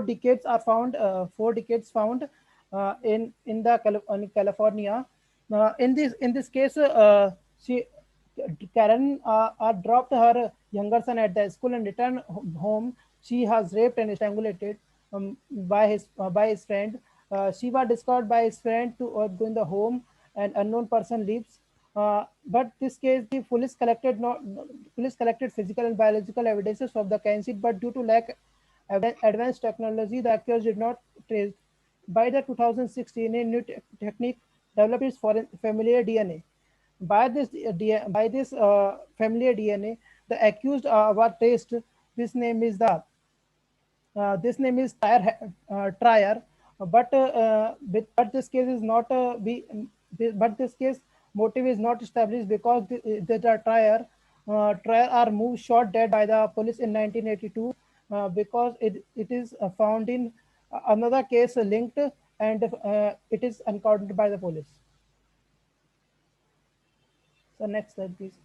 decades are found. 4 decades found in California. In this case, Karen dropped her younger son at the school and returned home. She has raped and strangulated by his friend. She was discovered by his friend to go in the home, and unknown person leaves. But this case, the police collected physical and biological evidences of the crime scene, but due to lack of advanced technology, the accused did not trace. By the 2016, a new technique developed is for familiar DNA. By this familiar DNA, the accused was traced. This name is Trier, but this case is not but this case motive is not established because the Trier are moved shot dead by the police in 1982 because it is found in another case linked, and it is encountered by the police. So next slide, please.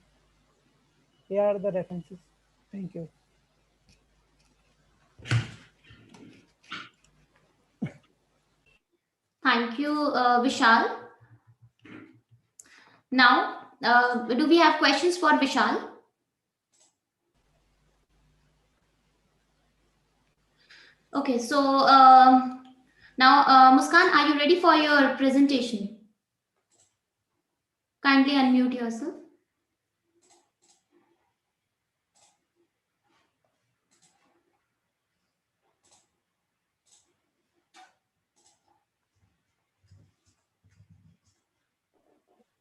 Here are the references. Thank you. Thank you, Vishal. Now, do we have questions for Vishal? Okay, so now Muskan, are you ready for your presentation? Kindly unmute yourself.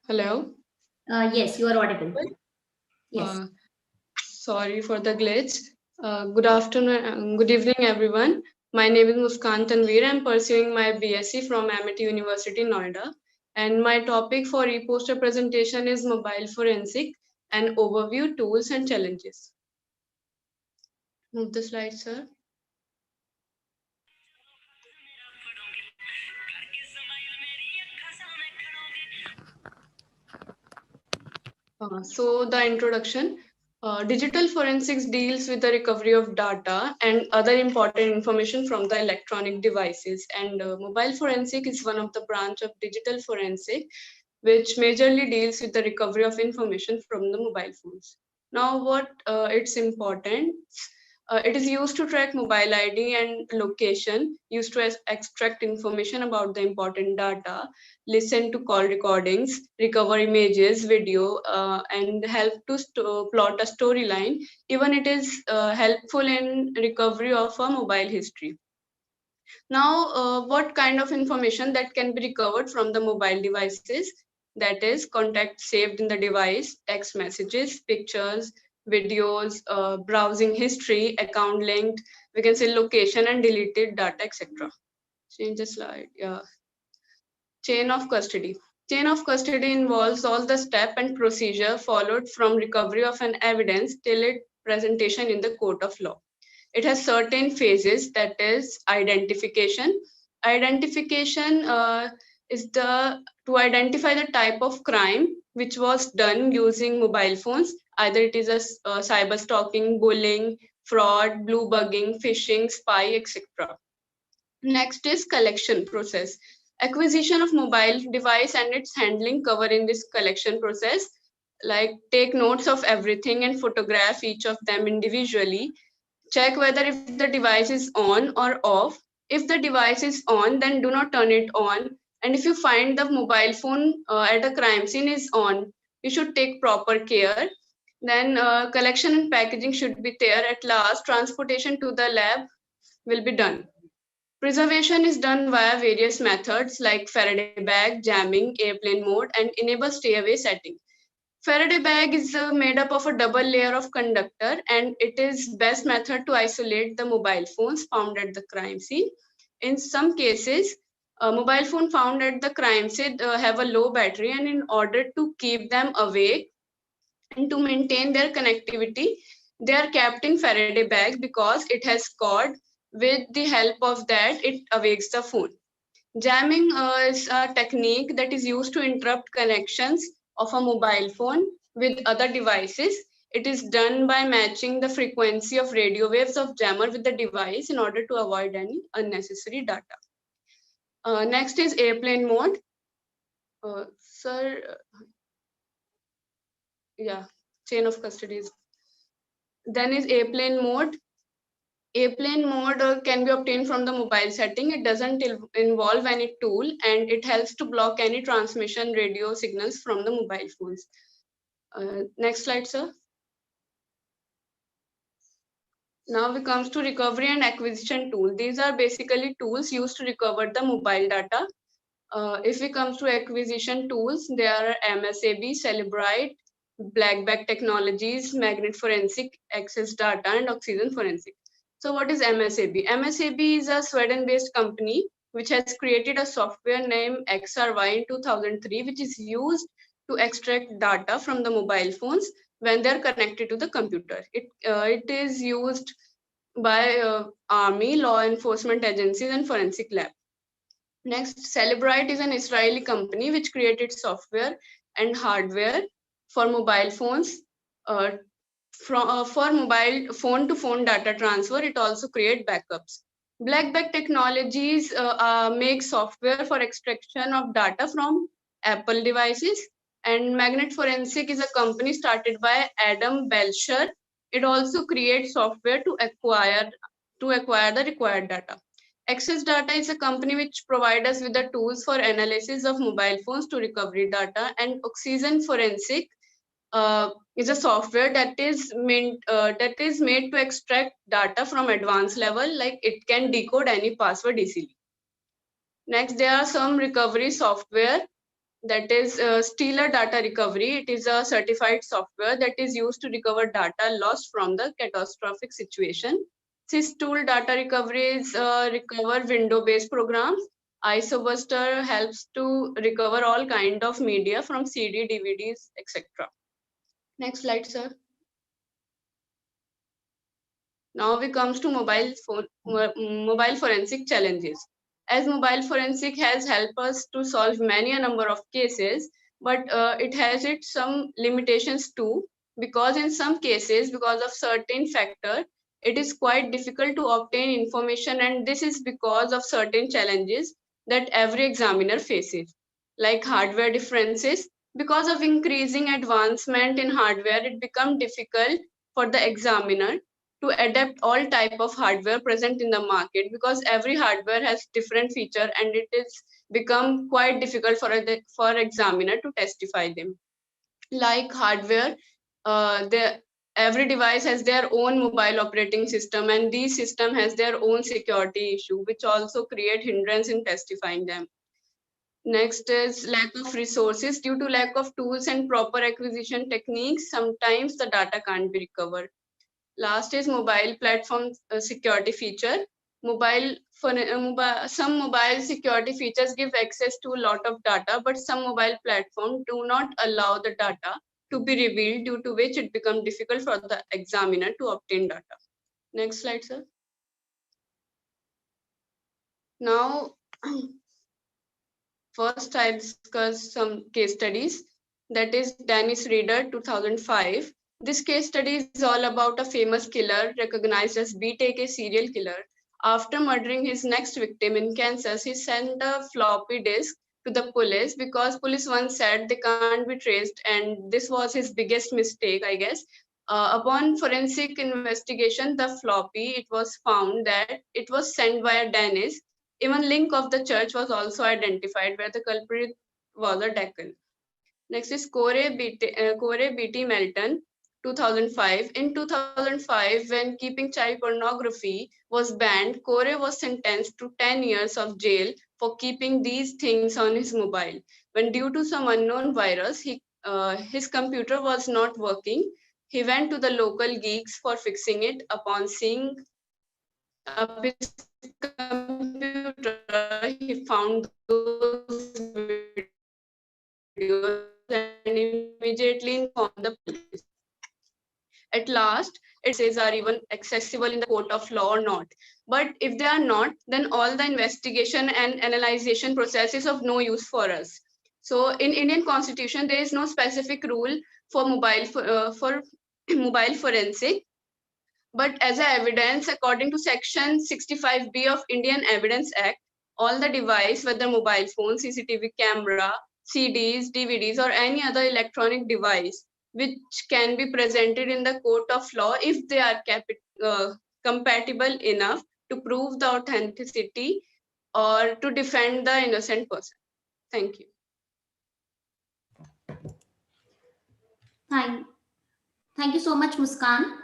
Hello. Yes, you are audible. Yes. Sorry for the glitch. Good afternoon, good evening, everyone. My name is Muskan Tanveer. I'm pursuing my BSc from Amity University, Noida. And my topic for e-poster presentation is mobile forensic and overview, tools and challenges. Move the slide, sir. So the introduction. Digital forensics deals with the recovery of data and other important information from the electronic devices. And mobile forensic is one of the branch of digital forensic, which majorly deals with the recovery of information from the mobile phones. Now, what it's important. It is used to track mobile ID and location, used to extract information about the important data, listen to call recordings, recover images, video, and help to plot a storyline. Even it is helpful in recovery of a mobile history. Now, what kind of information that can be recovered from the mobile devices? That is contacts saved in the device, text messages, pictures, videos, browsing history, account linked, we can say location and deleted data, etc. Change the slide. Yeah. Chain of custody. Chain of custody involves all the step and procedure followed from recovery of an evidence till its presentation in the court of law. It has certain phases, that is identification. Identification is to identify the type of crime which was done using mobile phones. Either it is a cyber stalking, bullying, fraud, blue bugging, phishing, spy, etc. Next is collection process. Acquisition of mobile device and its handling cover in this collection process. Like take notes of everything and photograph each of them individually. Check whether if the device is on or off. If the device is on, then do not turn it on. And if you find the mobile phone at a crime scene is on, you should take proper care. Then collection and packaging should be there. At last, transportation to the lab will be done. Preservation is done via various methods like Faraday bag, jamming, airplane mode, and enable stay away setting. Faraday bag is made up of a double layer of conductor, and it is best method to isolate the mobile phones found at the crime scene. In some cases, a mobile phone found at the crime scene have a low battery, and in order to keep them awake and to maintain their connectivity, they are kept in Faraday bag because it has cord. With the help of that, it awakes the phone. Jamming is a technique that is used to interrupt connections of a mobile phone with other devices. It is done by matching the frequency of radio waves of jammer with the device in order to avoid any unnecessary data. Next is airplane mode. Sir, yeah, chain of custody. Then is airplane mode. Airplane mode can be obtained from the mobile setting. It doesn't involve any tool, and it helps to block any transmission radio signals from the mobile phones. Next slide, sir. Now we comes to recovery and acquisition tool. These are basically tools used to recover the mobile data. If we comes to acquisition tools, there are MSAB, Celebrite, Black Bag Technologies, Magnet Forensic, Access Data, and Oxygen Forensic. So what is MSAB? MSAB is a Sweden-based company which has created a software named XRY in 2003, which is used to extract data from the mobile phones when they're connected to the computer. It is used by army, law enforcement agencies, and forensic lab. Next, Celebrite is an Israeli company which created software and hardware for mobile phones. For mobile phone to phone data transfer, it also creates backups. Black Bag Technologies make software for extraction of data from Apple devices. And Magnet Forensic is a company started by Adam Belcher. It also creates software to acquire to acquire the required data. Access Data is a company which provides us with the tools for analysis of mobile phones to recovery data, and Oxygen Forensic is a software that is made to extract data from advanced level, like it can decode any password easily. Next, there are some recovery software, that is Stealer Data Recovery. It is a certified software that is used to recover data lost from the catastrophic situation. This tool data recovery is recover window-based programs. ISObuster helps to recover all kind of media from CD, DVDs, etc. Next slide, sir. Now we comes to mobile forensic challenges. As mobile forensic has helped us to solve many a number of cases, but it has its some limitations too, because in some cases, because of certain factor, it is quite difficult to obtain information, and this is because of certain challenges that every examiner faces, like hardware differences. Because of increasing advancement in hardware, it becomes difficult for the examiner to adapt all type of hardware present in the market, because every hardware has different feature, and it is become quite difficult for examiner to testify them. Like hardware, every device has their own mobile operating system, and these system has their own security issue, which also create hindrance in testifying them. Next is lack of resources. Due to lack of tools and proper acquisition techniques, sometimes the data can't be recovered. Last is mobile platform security feature. Some mobile security features give access to a lot of data, but some mobile platforms do not allow the data to be revealed, due to which it becomes difficult for the examiner to obtain data. Next slide, sir. Now, first I discuss some case studies. That is Dennis Reader, 2005. This case study is all about a famous killer recognized as BTK serial killer. After murdering his next victim in Kansas, he sent a floppy disk to the police, because police once said they can't be traced, and this was his biggest mistake, I guess. Upon forensic investigation, the floppy, it was found that it was sent by a Dennis. Even link of the church was also identified where the culprit was a deacon. Next is Corey B.T. Melton, 2005. In 2005, when keeping child pornography was banned, Corey was sentenced to 10 years of jail for keeping these things on his mobile. When due to some unknown virus, his computer was not working, he went to the local geeks for fixing it. Upon seeing up his computer, he found those videos and immediately informed the police. At last, its are even accessible in the court of law or not. But if they are not, then all the investigation and analyzation process is of no use for us. So in Indian Constitution, there is no specific rule for mobile forensic. But as a evidence, according to Section 65B of Indian Evidence Act, all the device, whether mobile phone, CCTV camera, CDs, DVDs, or any other electronic device, which can be presented in the court of law if they are compatible enough to prove the authenticity or to defend the innocent person. Thank you. Thank you so much, Muskan.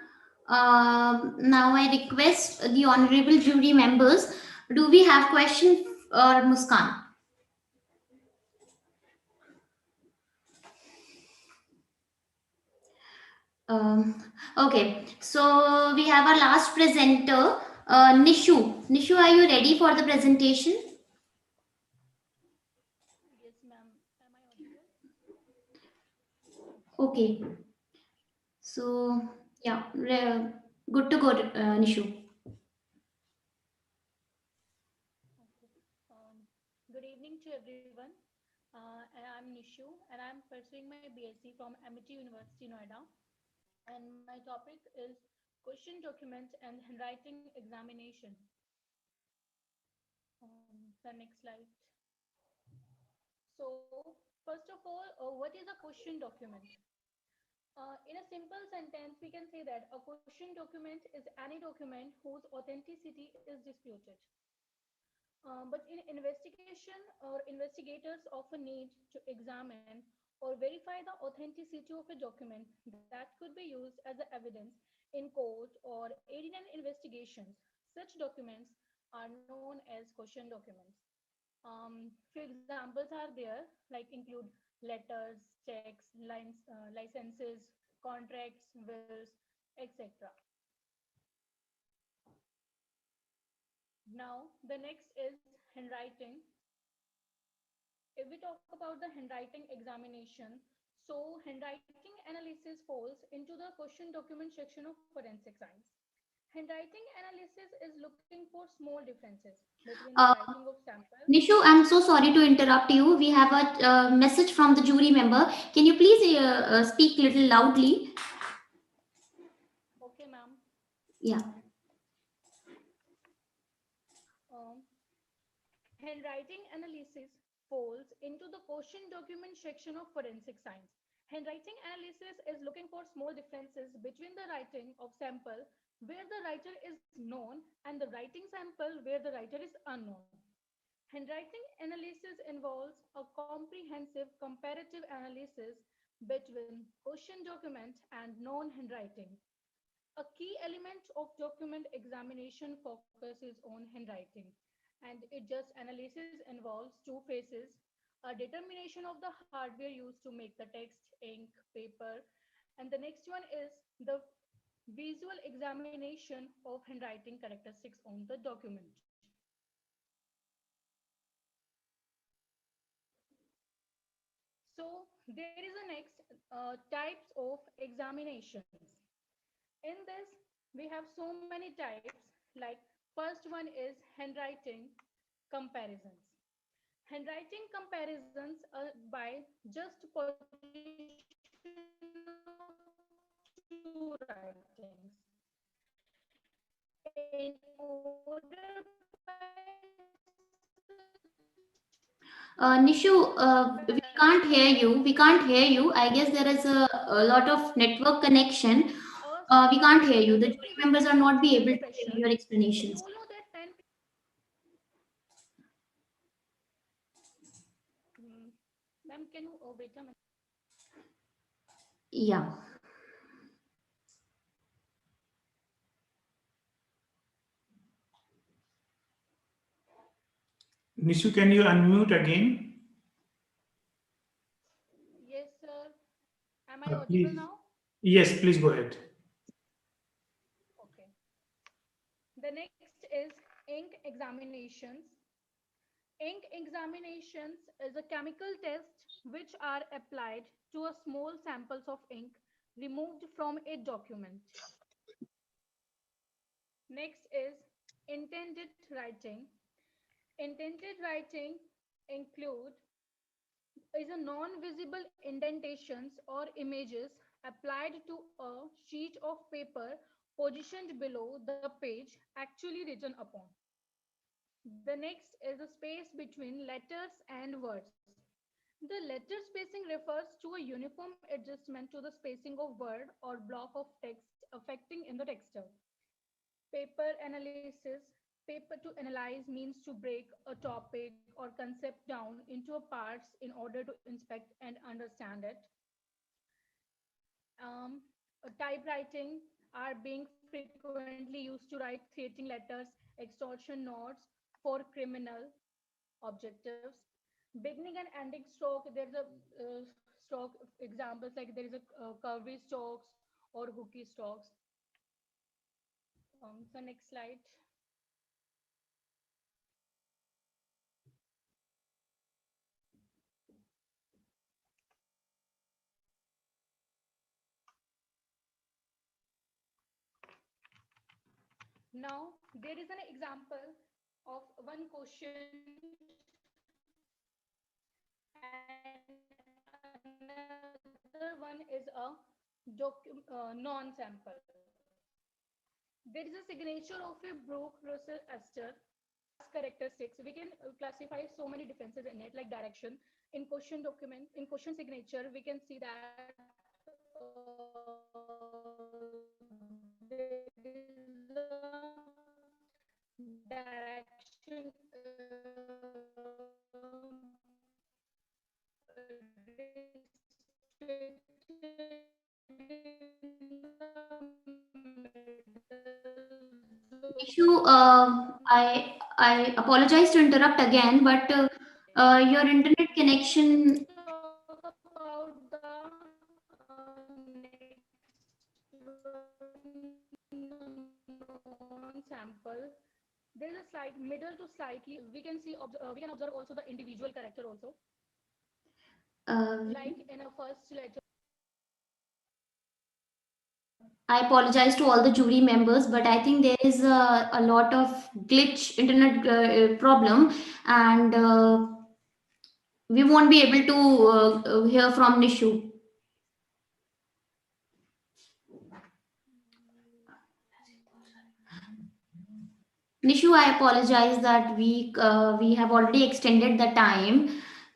Now I request the honorable jury members, do we have questions for Muskan? Okay, so we have our last presenter, Nishu. Nishu, are you ready for the presentation? Yes, ma'am. Am I audible? Okay. So, yeah, good to go, Nishu. Okay. Good evening to everyone. I'm Nishu, and I'm pursuing my BSc from MIT University, Noida. And my topic is question documents and handwriting examination. The next slide. So, first of all, what is a question document? In a simple sentence, we can say that a question document is any document whose authenticity is disputed. But in investigation, or investigators often need to examine or verify the authenticity of a document that could be used as a evidence in court or aid in investigations. Such documents are known as question documents. Few examples are there, like include letters, checks, licenses, contracts, wills, etc. Now, the next is handwriting. If we talk about the handwriting examination, so handwriting analysis falls into the question document section of forensic science. Handwriting analysis is looking for small differences between the Uh, writing of samples. Nishu, I'm so sorry to interrupt you. We have a message from the jury member. Can you please speak little loudly? Okay, ma'am. Yeah. Um, Handwriting analysis falls into the question document section of forensic science. Handwriting analysis is looking for small differences between the writing of sample where the writer is known and the writing sample where the writer is unknown. Handwriting analysis involves a comprehensive comparative analysis between question document and known handwriting. A key element of document examination focuses on handwriting, and it just analysis involves two phases: a determination of the hardware used to make the text, ink, paper, and the next one is the visual examination of handwriting characteristics on the document. So there is a next types of examinations. In this, we have so many types. Like first one is handwriting comparisons. Handwriting comparisons are by just position of two writings in order by Nishu, we can't hear you. We can't hear you. I guess there is a lot of network connection. We can't hear you. The jury members are not be able to hear your explanations. you know that 10 ma'am, can you wait a minute? Yeah. Nishu, can you unmute again? Yes, sir. Am I audible Please. now? Yes, please go ahead. Okay. The next is ink examinations. Ink examinations is a chemical test which are applied to a small samples of ink removed from a document. Next is intended writing. Intended writing include is a non-visible indentations or images applied to a sheet of paper positioned below the page actually written upon. The next is the space between letters and words. The letter spacing refers to a uniform adjustment to the spacing of word or block of text affecting in the texture. Paper analysis. Paper to analyze means to break a topic or concept down into parts in order to inspect and understand it. Um, Typewriting are being frequently used to write threatening letters, extortion notes for criminal objectives. Beginning and ending stroke, there's a stroke examples like there is a curvy strokes or hooky strokes. So next slide. Now there is an example of one question and another one is a non-sample. There is a signature of a Brooke Russell Ester characteristics. We can classify so many differences in it, like direction. In question document, in question signature, we can see that Issue, I apologize to interrupt again, but your internet connection. Sample. There's a slight middle to slightly. We can see. We can observe also the individual character also. Like in a first lecture. I apologize to all the jury members, but I think there is a lot of glitch internet problem, and we won't be able to hear from Nishu. Nishu, I apologize that we have already extended the time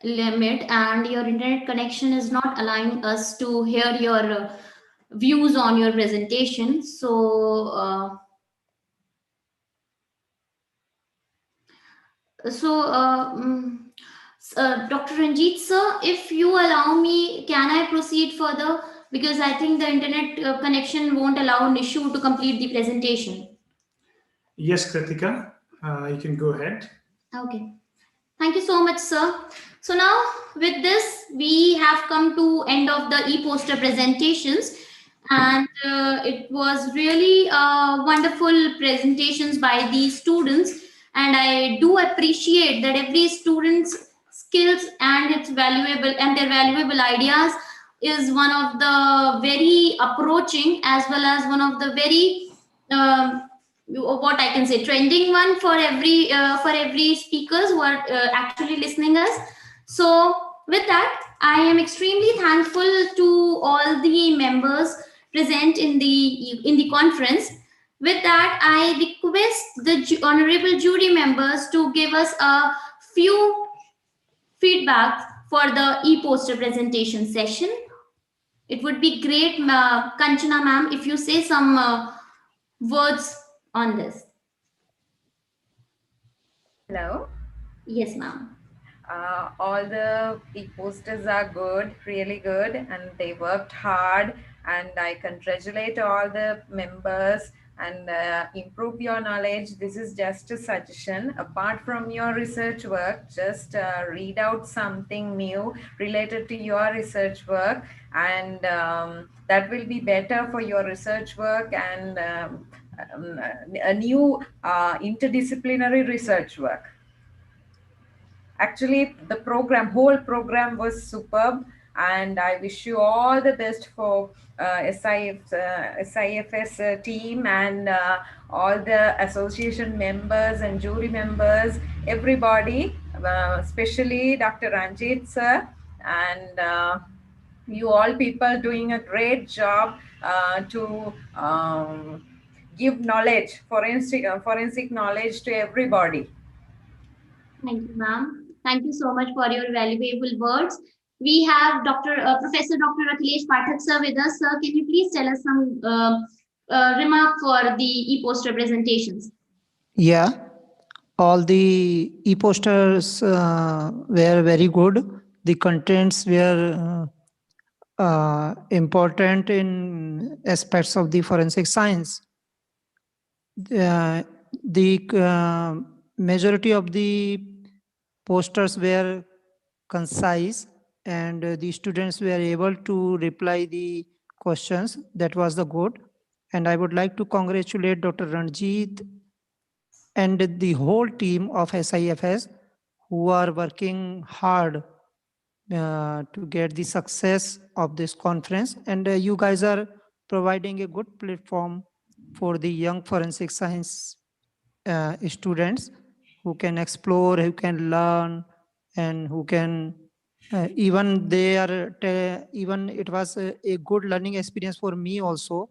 limit, and your internet connection is not allowing us to hear your views on your presentation. So, Dr. Ranjit sir, if you allow me, can I proceed further? Because I think the internet connection won't allow Nishu to complete the presentation. Yes, Kritika, you can go ahead. Okay. Thank you so much, sir. So now with this, we have come to end of the e-poster presentations, and it was really wonderful presentations by these students, and I do appreciate that every student's skills and its valuable and their valuable ideas is one of the very approaching, as well as one of the very what I can say, trending one for every speakers who are actually listening us. So with that, I am extremely thankful to all the members present in the conference. With that, I request the honorable jury members to give us a few feedback for the e-poster presentation session. It would be great, Kanchana ma'am, if you say some words on this. Hello. Yes, ma'am. All the posters are good, really good, and they worked hard. And I congratulate all the members and improve your knowledge. This is just a suggestion. Apart from your research work, just read out something new related to your research work, and that will be better for your research work and a new interdisciplinary research work. Actually, the whole program was superb, and I wish you all the best for SIFS team and all the association members and jury members, everybody, especially Dr. Ranjit sir, and you all people doing a great job to give knowledge, forensic knowledge to everybody. Thank you, ma'am. Thank you so much for your valuable words. We have Professor Dr. Akhilesh Pathak sir with us. Sir, can you please tell us some remark for the e-poster presentations? Yeah, all the e-posters were very good. The contents were important in aspects of the forensic science. The majority of the posters were concise, and the students were able to reply the questions. That was the good. And I would like to congratulate Dr. Ranjit and the whole team of SIFS who are working hard to get the success of this conference. And you guys are providing a good platform for the young forensic science students who can explore, who can learn, and who can even it was a good learning experience for me also.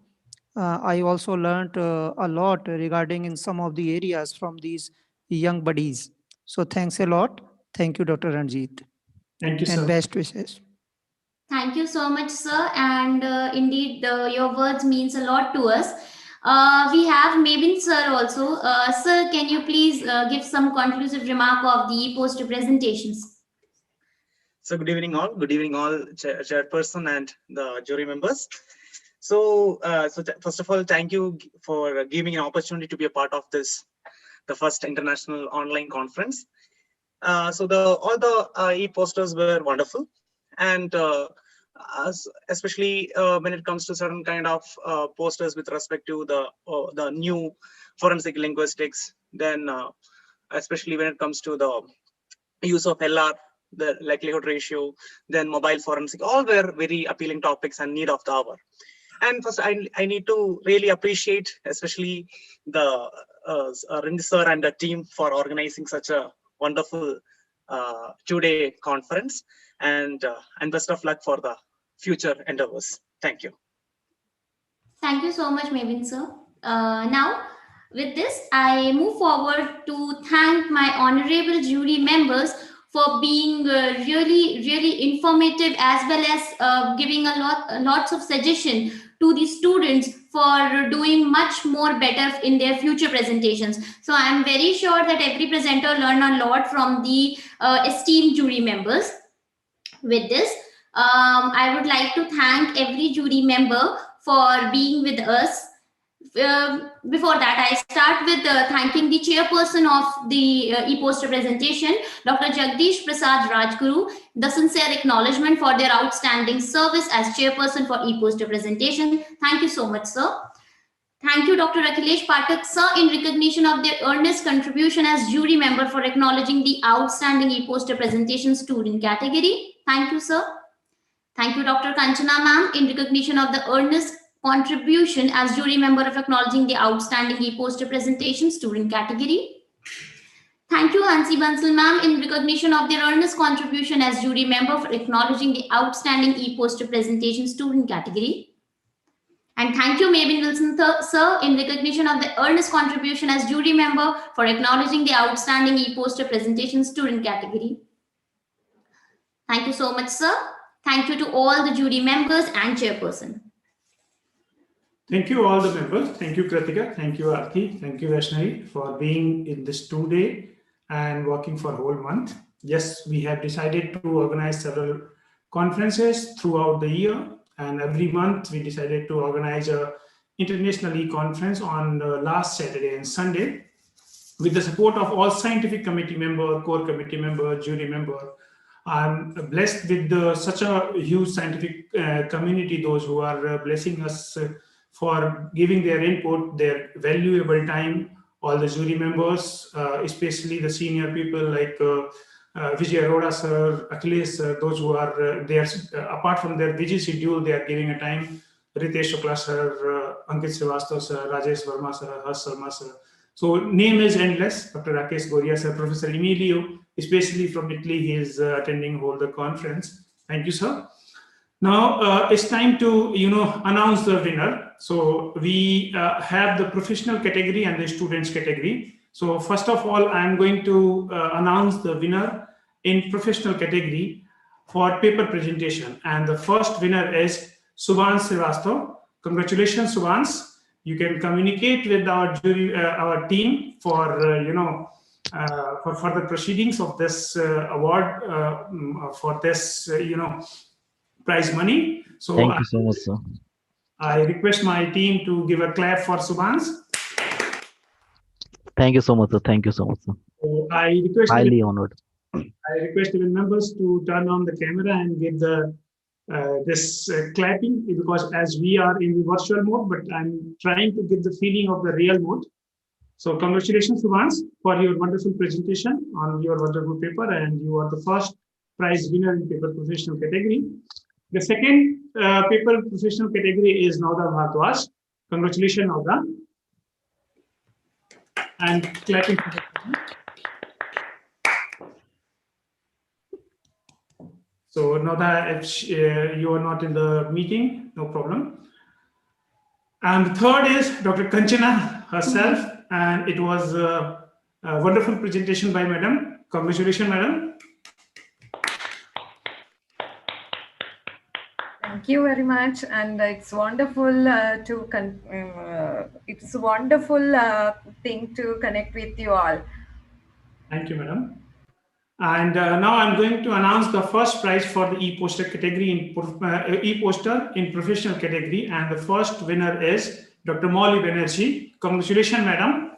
I also learned a lot regarding in some of the areas from these young buddies. So thanks a lot. Thank you, Dr. Ranjit. Thank you, sir. And best wishes. Thank you so much, sir. And indeed, your words means a lot to us. We have Mabin sir also. Sir, can you please give some conclusive remark of the e-poster presentations? So good evening all. Good evening all, Chairperson and the jury members. So, first of all, thank you for giving an opportunity to be a part of this, the first international online conference. So all the e-posters were wonderful, and especially when it comes to certain kind of posters with respect to the new forensic linguistics, then especially when it comes to the use of LR, the likelihood ratio, then mobile forensic, all were very appealing topics and need of the hour. And first, I need to really appreciate, especially the Rind sir and the team for organizing such a wonderful 2-day conference, and best of luck for the future endeavors. Thank you. Thank you so much, Mavin sir. Now, with this, I move forward to thank my honorable jury members for being really informative, as well as giving lots of suggestion to the students for doing much more better in their future presentations. So I'm very sure that every presenter learned a lot from the esteemed jury members. With this, I would like to thank every jury member for being with us. Before that, I start with thanking the chairperson of the e-poster presentation, Dr. Jagdish Prasad Rajguru, the sincere acknowledgement for their outstanding service as chairperson for e-poster presentation. Thank you so much, sir. Thank you, Dr. Akhilesh Pathak, sir, in recognition of their earnest contribution as jury member for acknowledging the outstanding e-poster presentation student category. Thank you, sir. Thank you, Dr. Kanchana ma'am, in recognition of the earnest contribution as jury member of acknowledging the outstanding e-poster presentation student category. Thank you, Hansi Bansal ma'am, in recognition of their earnest contribution as jury member for acknowledging the outstanding e-poster presentation student category. And thank you, Mabin Wilson sir, in recognition of the earnest contribution as jury member for acknowledging the outstanding e-poster presentation student category. Thank you so much, sir. Thank you to all the jury members and chairperson. Thank you all the members. Thank you, Kritika. Thank you, Aarti. Thank you, Vaishnavi, for being in this 2-day and working for a whole month. Yes, we have decided to organize several conferences throughout the year, and every month we decided to organize a international e-conference on last Saturday and Sunday with the support of all scientific committee member, core committee member, jury member. I'm blessed with such a huge scientific community, those who are blessing us for giving their input, their valuable time, all the jury members, especially the senior people like Vijay Arora sir, Akhilesh sir, those who are there, apart from their busy schedule, they are giving a time, Ritesh Shukla sir, Ankit Srivastava sir, Rajesh Verma sir, Harsh Sharma sir. So name is endless. Dr. Rakesh Goria sir, Professor Emilio, especially from Italy, he is attending all the conference. Thank you, sir. Now it's time to announce the winner. So we have the professional category and the students category. So first of all, I'm going to announce the winner in professional category for paper presentation, and the first winner is Subhans Srivastava. Congratulations, Subhans. You can communicate with our jury, our team for for further proceedings of this award for this prize money. So thank you so much, sir. I request my team to give a clap for Subhans. Thank you so much, sir. Thank you so much, sir. So I request highly honored. I request even members to turn on the camera and give the this clapping, because as we are in the virtual mode, but I'm trying to give the feeling of the real mode. So congratulations, Subhans, for your wonderful presentation on your wonderful paper, and you are the first prize winner in paper professional category. The second paper professional category is Nauda Bhardwaj. Congratulations, Nauda. And clapping. So Nauda, if you are not in the meeting, no problem. And the third is Dr. Kanchana herself, and it was a wonderful presentation by Madam. Congratulations, Madam. Thank you very much, and it's wonderful it's a wonderful thing to connect with you all. Thank you, Madam. And now I'm going to announce the first prize for the e-poster category e-poster in professional category. And the first winner is Dr. Molly Banerjee. Congratulations, madam.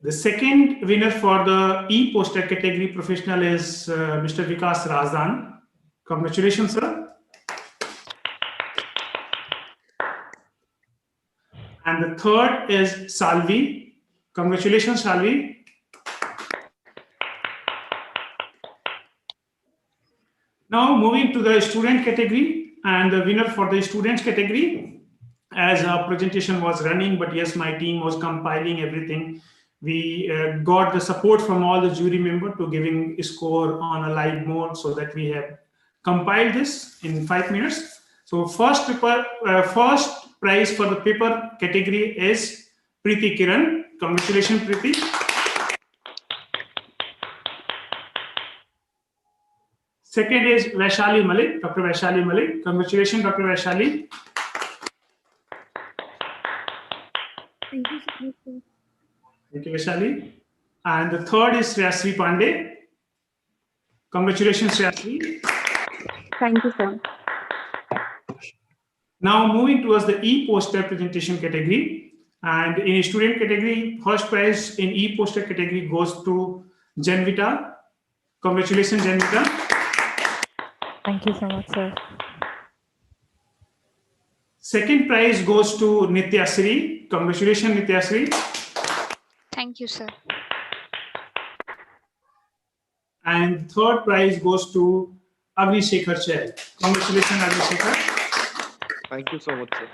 The second winner for the e-poster category professional is Mr. Vikas Razdan. Congratulations, sir. And the third is Salvi. Congratulations, Salvi. Now moving to the student category, and the winner for the students category, as our presentation was running, but yes, my team was compiling everything. We got the support from all the jury members to giving a score on a live mode, so that we have compiled this in 5 minutes. So first prize for the paper category is Preeti Kiran. Congratulations, Preeti. Second is Vaishali Malik, Dr. Vaishali Malik. Congratulations, Dr. Vaishali. Thank you so much, sir. Thank you, Vaishali. And the third is Shreyasri Pandey. Congratulations, Shreyasri. Thank you, sir. Now moving towards the e-poster presentation category. And in a student category, first prize in e-poster category goes to Janvita. Congratulations, Janvita. Thank you so much, sir. Second prize goes to Nityasri. Congratulations, Nityasri. Thank you, sir. And third prize goes to Agnishekhar Chel. Congratulations, Agnishekhar. Thank you so much, sir.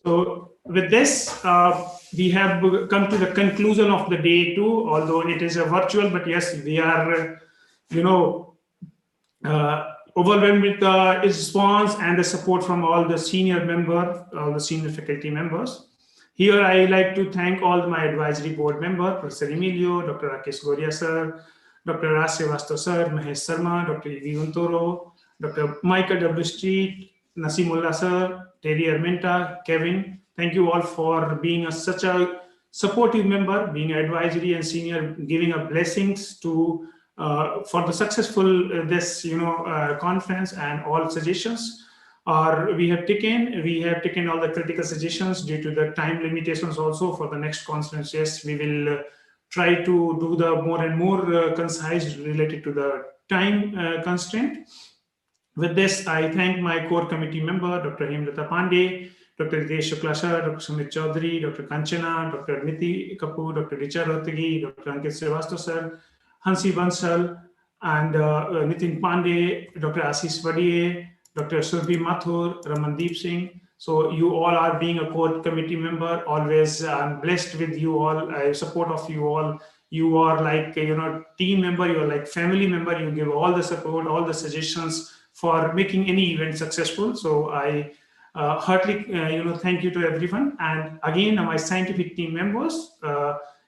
So with this, we have come to the conclusion of the day 2, although it is a virtual, but yes, we are, overwhelmed with the response and the support from all the senior faculty members. Here, I like to thank all my advisory board members, Professor Emilio, Dr. Rakesh Goria sir, Dr. Raj Srivastav sir, Mahesh Sharma, Dr. E.V. Untoro, Dr. Michael W. Street, Nasimullah sir, Terry Armenta, Kevin. Thank you all for being such a supportive member, being advisory and senior, giving us blessings to for the successful conference, and all suggestions we have taken all the critical suggestions due to the time limitations. Also for the next conference, yes, we will try to do the more and more concise related to the time constraint. With this, I thank my core committee member, Dr. Hemlata Pandey, Dr. Hitesh Shukla sir, Dr. Sumit Chaudhary, Dr. Kanchana, Dr. Niti Kapoor, Dr. Richa Rohtagi, Dr. Ankit Srivastav sir, Hansi Bansal, and Nitin Pandey, Dr. Ashish Vadiye, Dr. Surbhi Mathur, Ramandeep Singh. So you all are being a core committee member. Always I'm blessed with you all, support of you all. You are like, team member, you're like family member. You give all the support, all the suggestions for making any event successful. So I heartily, thank you to everyone. And again, my scientific team members,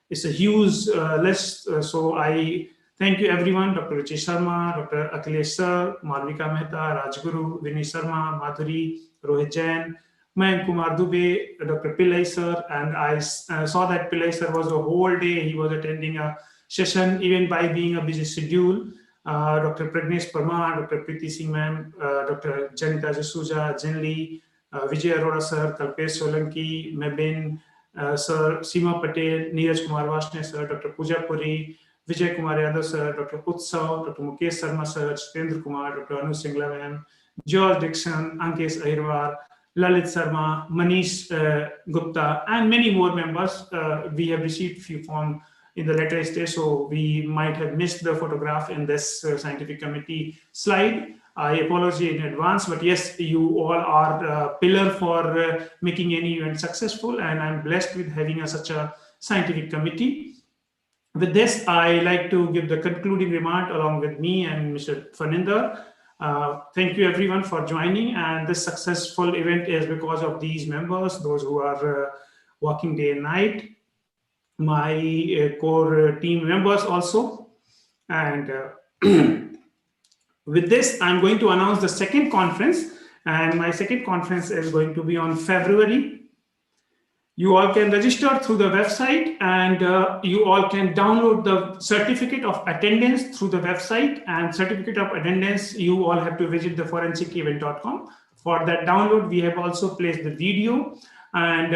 it's a huge list. So I thank you everyone, Dr. Richesh Sharma, Dr. Akhilesh sir, Malvika Mehta, Rajguru, Vinay Sharma, Madhuri, Rohit Jain, Mayank Kumar Dubey, Dr. Pillai sir, and I saw that Pillai sir was a whole day, he was attending a session even by being a busy schedule. Dr. Pragnesh Parmar, Dr. Preeti Singh ma'am, Dr. Janita Jasuja, Jinli, Vijay Arora sir, Kalpesh Solanki, Mebin sir, Seema Patel, Neeraj Kumar Vashne sir, Dr. Pooja Puri, Vijay Kumar Yadav sir, Dr. Utsav, Dr. Mukesh Sharma sir, Jitendra Kumar, Dr. Anu Singla ma'am, George Dixon, Ankesh Ahirwar, Lalit Sharma, Manish Gupta, and many more members. We have received few forms in the later stage, so we might have missed the photograph in this scientific committee slide. I apologize in advance, but yes, you all are a pillar for making any event successful, and I'm blessed with having such a scientific committee. With this, I like to give the concluding remark along with me and Mr. Faninder. Thank you everyone for joining, and this successful event is because of these members, those who are working day and night, my core team members also. And with this, I'm going to announce the second conference, and my second conference is going to be on February You all can register through the website, and you all can download the certificate of attendance through the website. And certificate of attendance, you all have to visit the forensicevent.com. For that download, we have also placed the video. And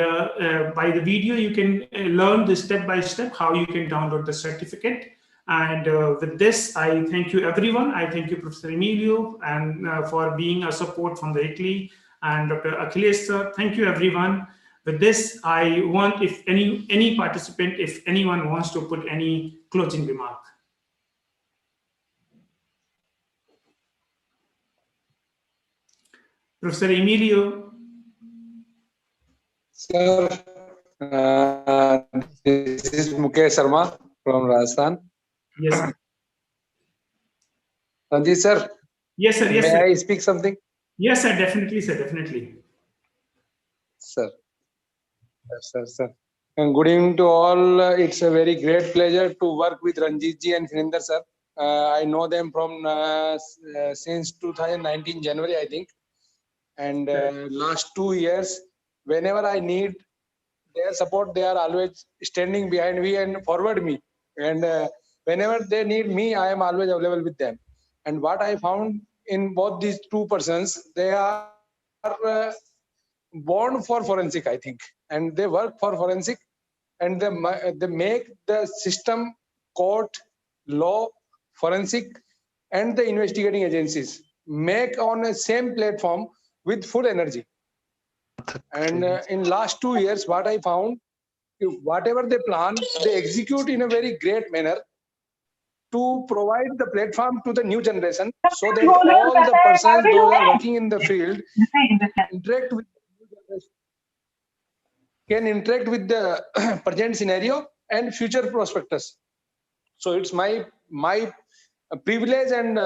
by the video, you can learn the step-by-step how you can download the certificate. And with this, I thank you, everyone. I thank you, Professor Emilio, and for being a support from the ICLEI, and Dr. Akhilesh sir. Thank you, everyone. With this, I want, if any participant, if anyone wants to put any closing remark. Professor Emilio. Sir, this is Mukesh Sharma from Rajasthan. Yes, sir. Ranjit sir. Yes, sir. Yes, may sir. I speak something? Yes, sir. Definitely, sir. Definitely. Sir. Yes, sir. And good evening to all. It's a very great pleasure to work with Ranjit ji and Surinder sir. I know them from since 2019 January, I think. And last 2 years, whenever I need their support, they are always standing behind me and forward me. And whenever they need me, I am always available with them. And what I found in both these two persons, they are born for forensic, I think. And they work for forensic, and they make the system, court, law, forensic, and the investigating agencies make on the same platform with full energy. And in last 2 years, what I found, whatever they plan, they execute in a very great manner to provide the platform to the new generation, so that all the persons those are working in the field interact with the new generation, can interact with the present scenario and future prospectus. So it's my privilege and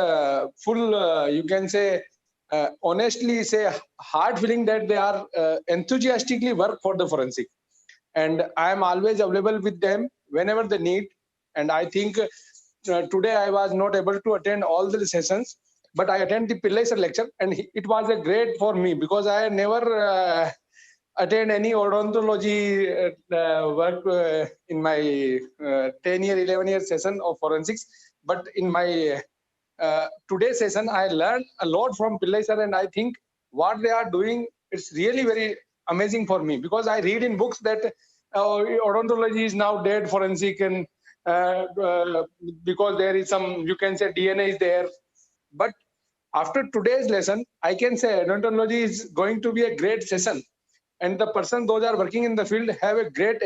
full, you can say, honestly say, hard feeling that they are enthusiastically work for the forensic. And I am always available with them whenever they need. And I think today I was not able to attend all the sessions, but I attended the Pillai sir lecture, and it was a great for me, because I never attend any odontology work in my 10-year, 11-year session of forensics. But in my today's session, I learned a lot from Pillai sir, and I think what they are doing, it's really very amazing for me, because I read in books that odontology is now dead, forensic, and because there is some, you can say, DNA is there. But after today's lesson, I can say odontology is going to be a great session, and the person those are working in the field have a great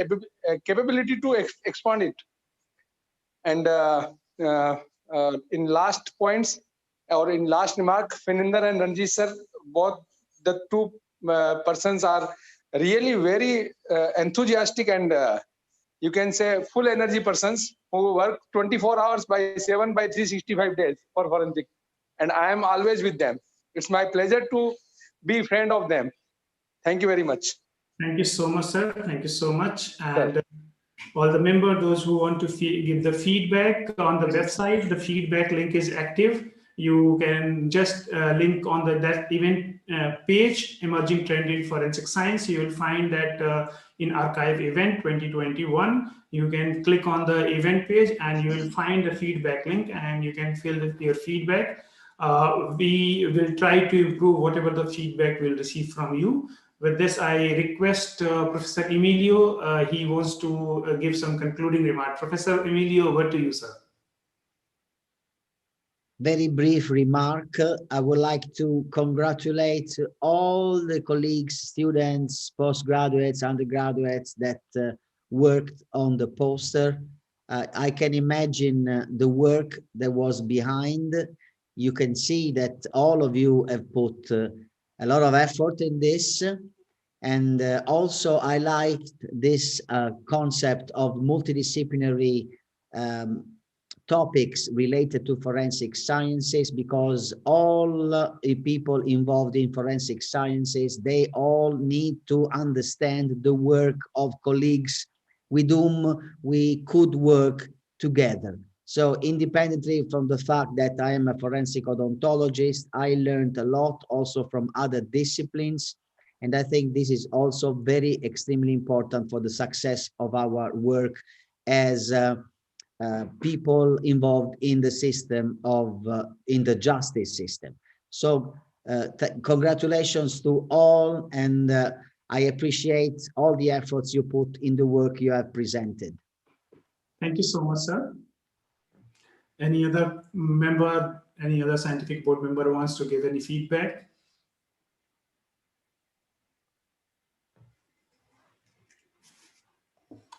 capability to expand it. And in last points, or in last remark, Fininder and Ranjit sir, both the two persons are really very enthusiastic and you can say full energy persons who work 24 hours by 7 by 365 days for forensic. And I am always with them. It's my pleasure to be friend of them. Thank you very much. Thank you so much, sir. Thank you so much. And all the members, those who want to give the feedback on the website, the feedback link is active. You can just link on that event page, Emerging Trend in Forensic Science. You will find that in Archive Event 2021, you can click on the event page and you will find the feedback link, and you can fill your feedback. We will try to improve whatever the feedback we'll receive from you. With this, I request Professor Emilio, he wants to give some concluding remarks. Professor Emilio, over to you, sir. Very brief remark. I would like to congratulate all the colleagues, students, postgraduates, undergraduates that worked on the poster. I can imagine the work that was behind. You can see that all of you have put a lot of effort in this. And also I liked this concept of multidisciplinary topics related to forensic sciences, because all people involved in forensic sciences, they all need to understand the work of colleagues with whom we could work together. So independently from the fact that I am a forensic odontologist, I learned a lot also from other disciplines. And I think this is also very extremely important for the success of our work as people involved in the system of in the justice system. So congratulations to all, and I appreciate all the efforts you put in the work you have presented. Thank you so much, sir. Any other member, any other scientific board member wants to give any feedback?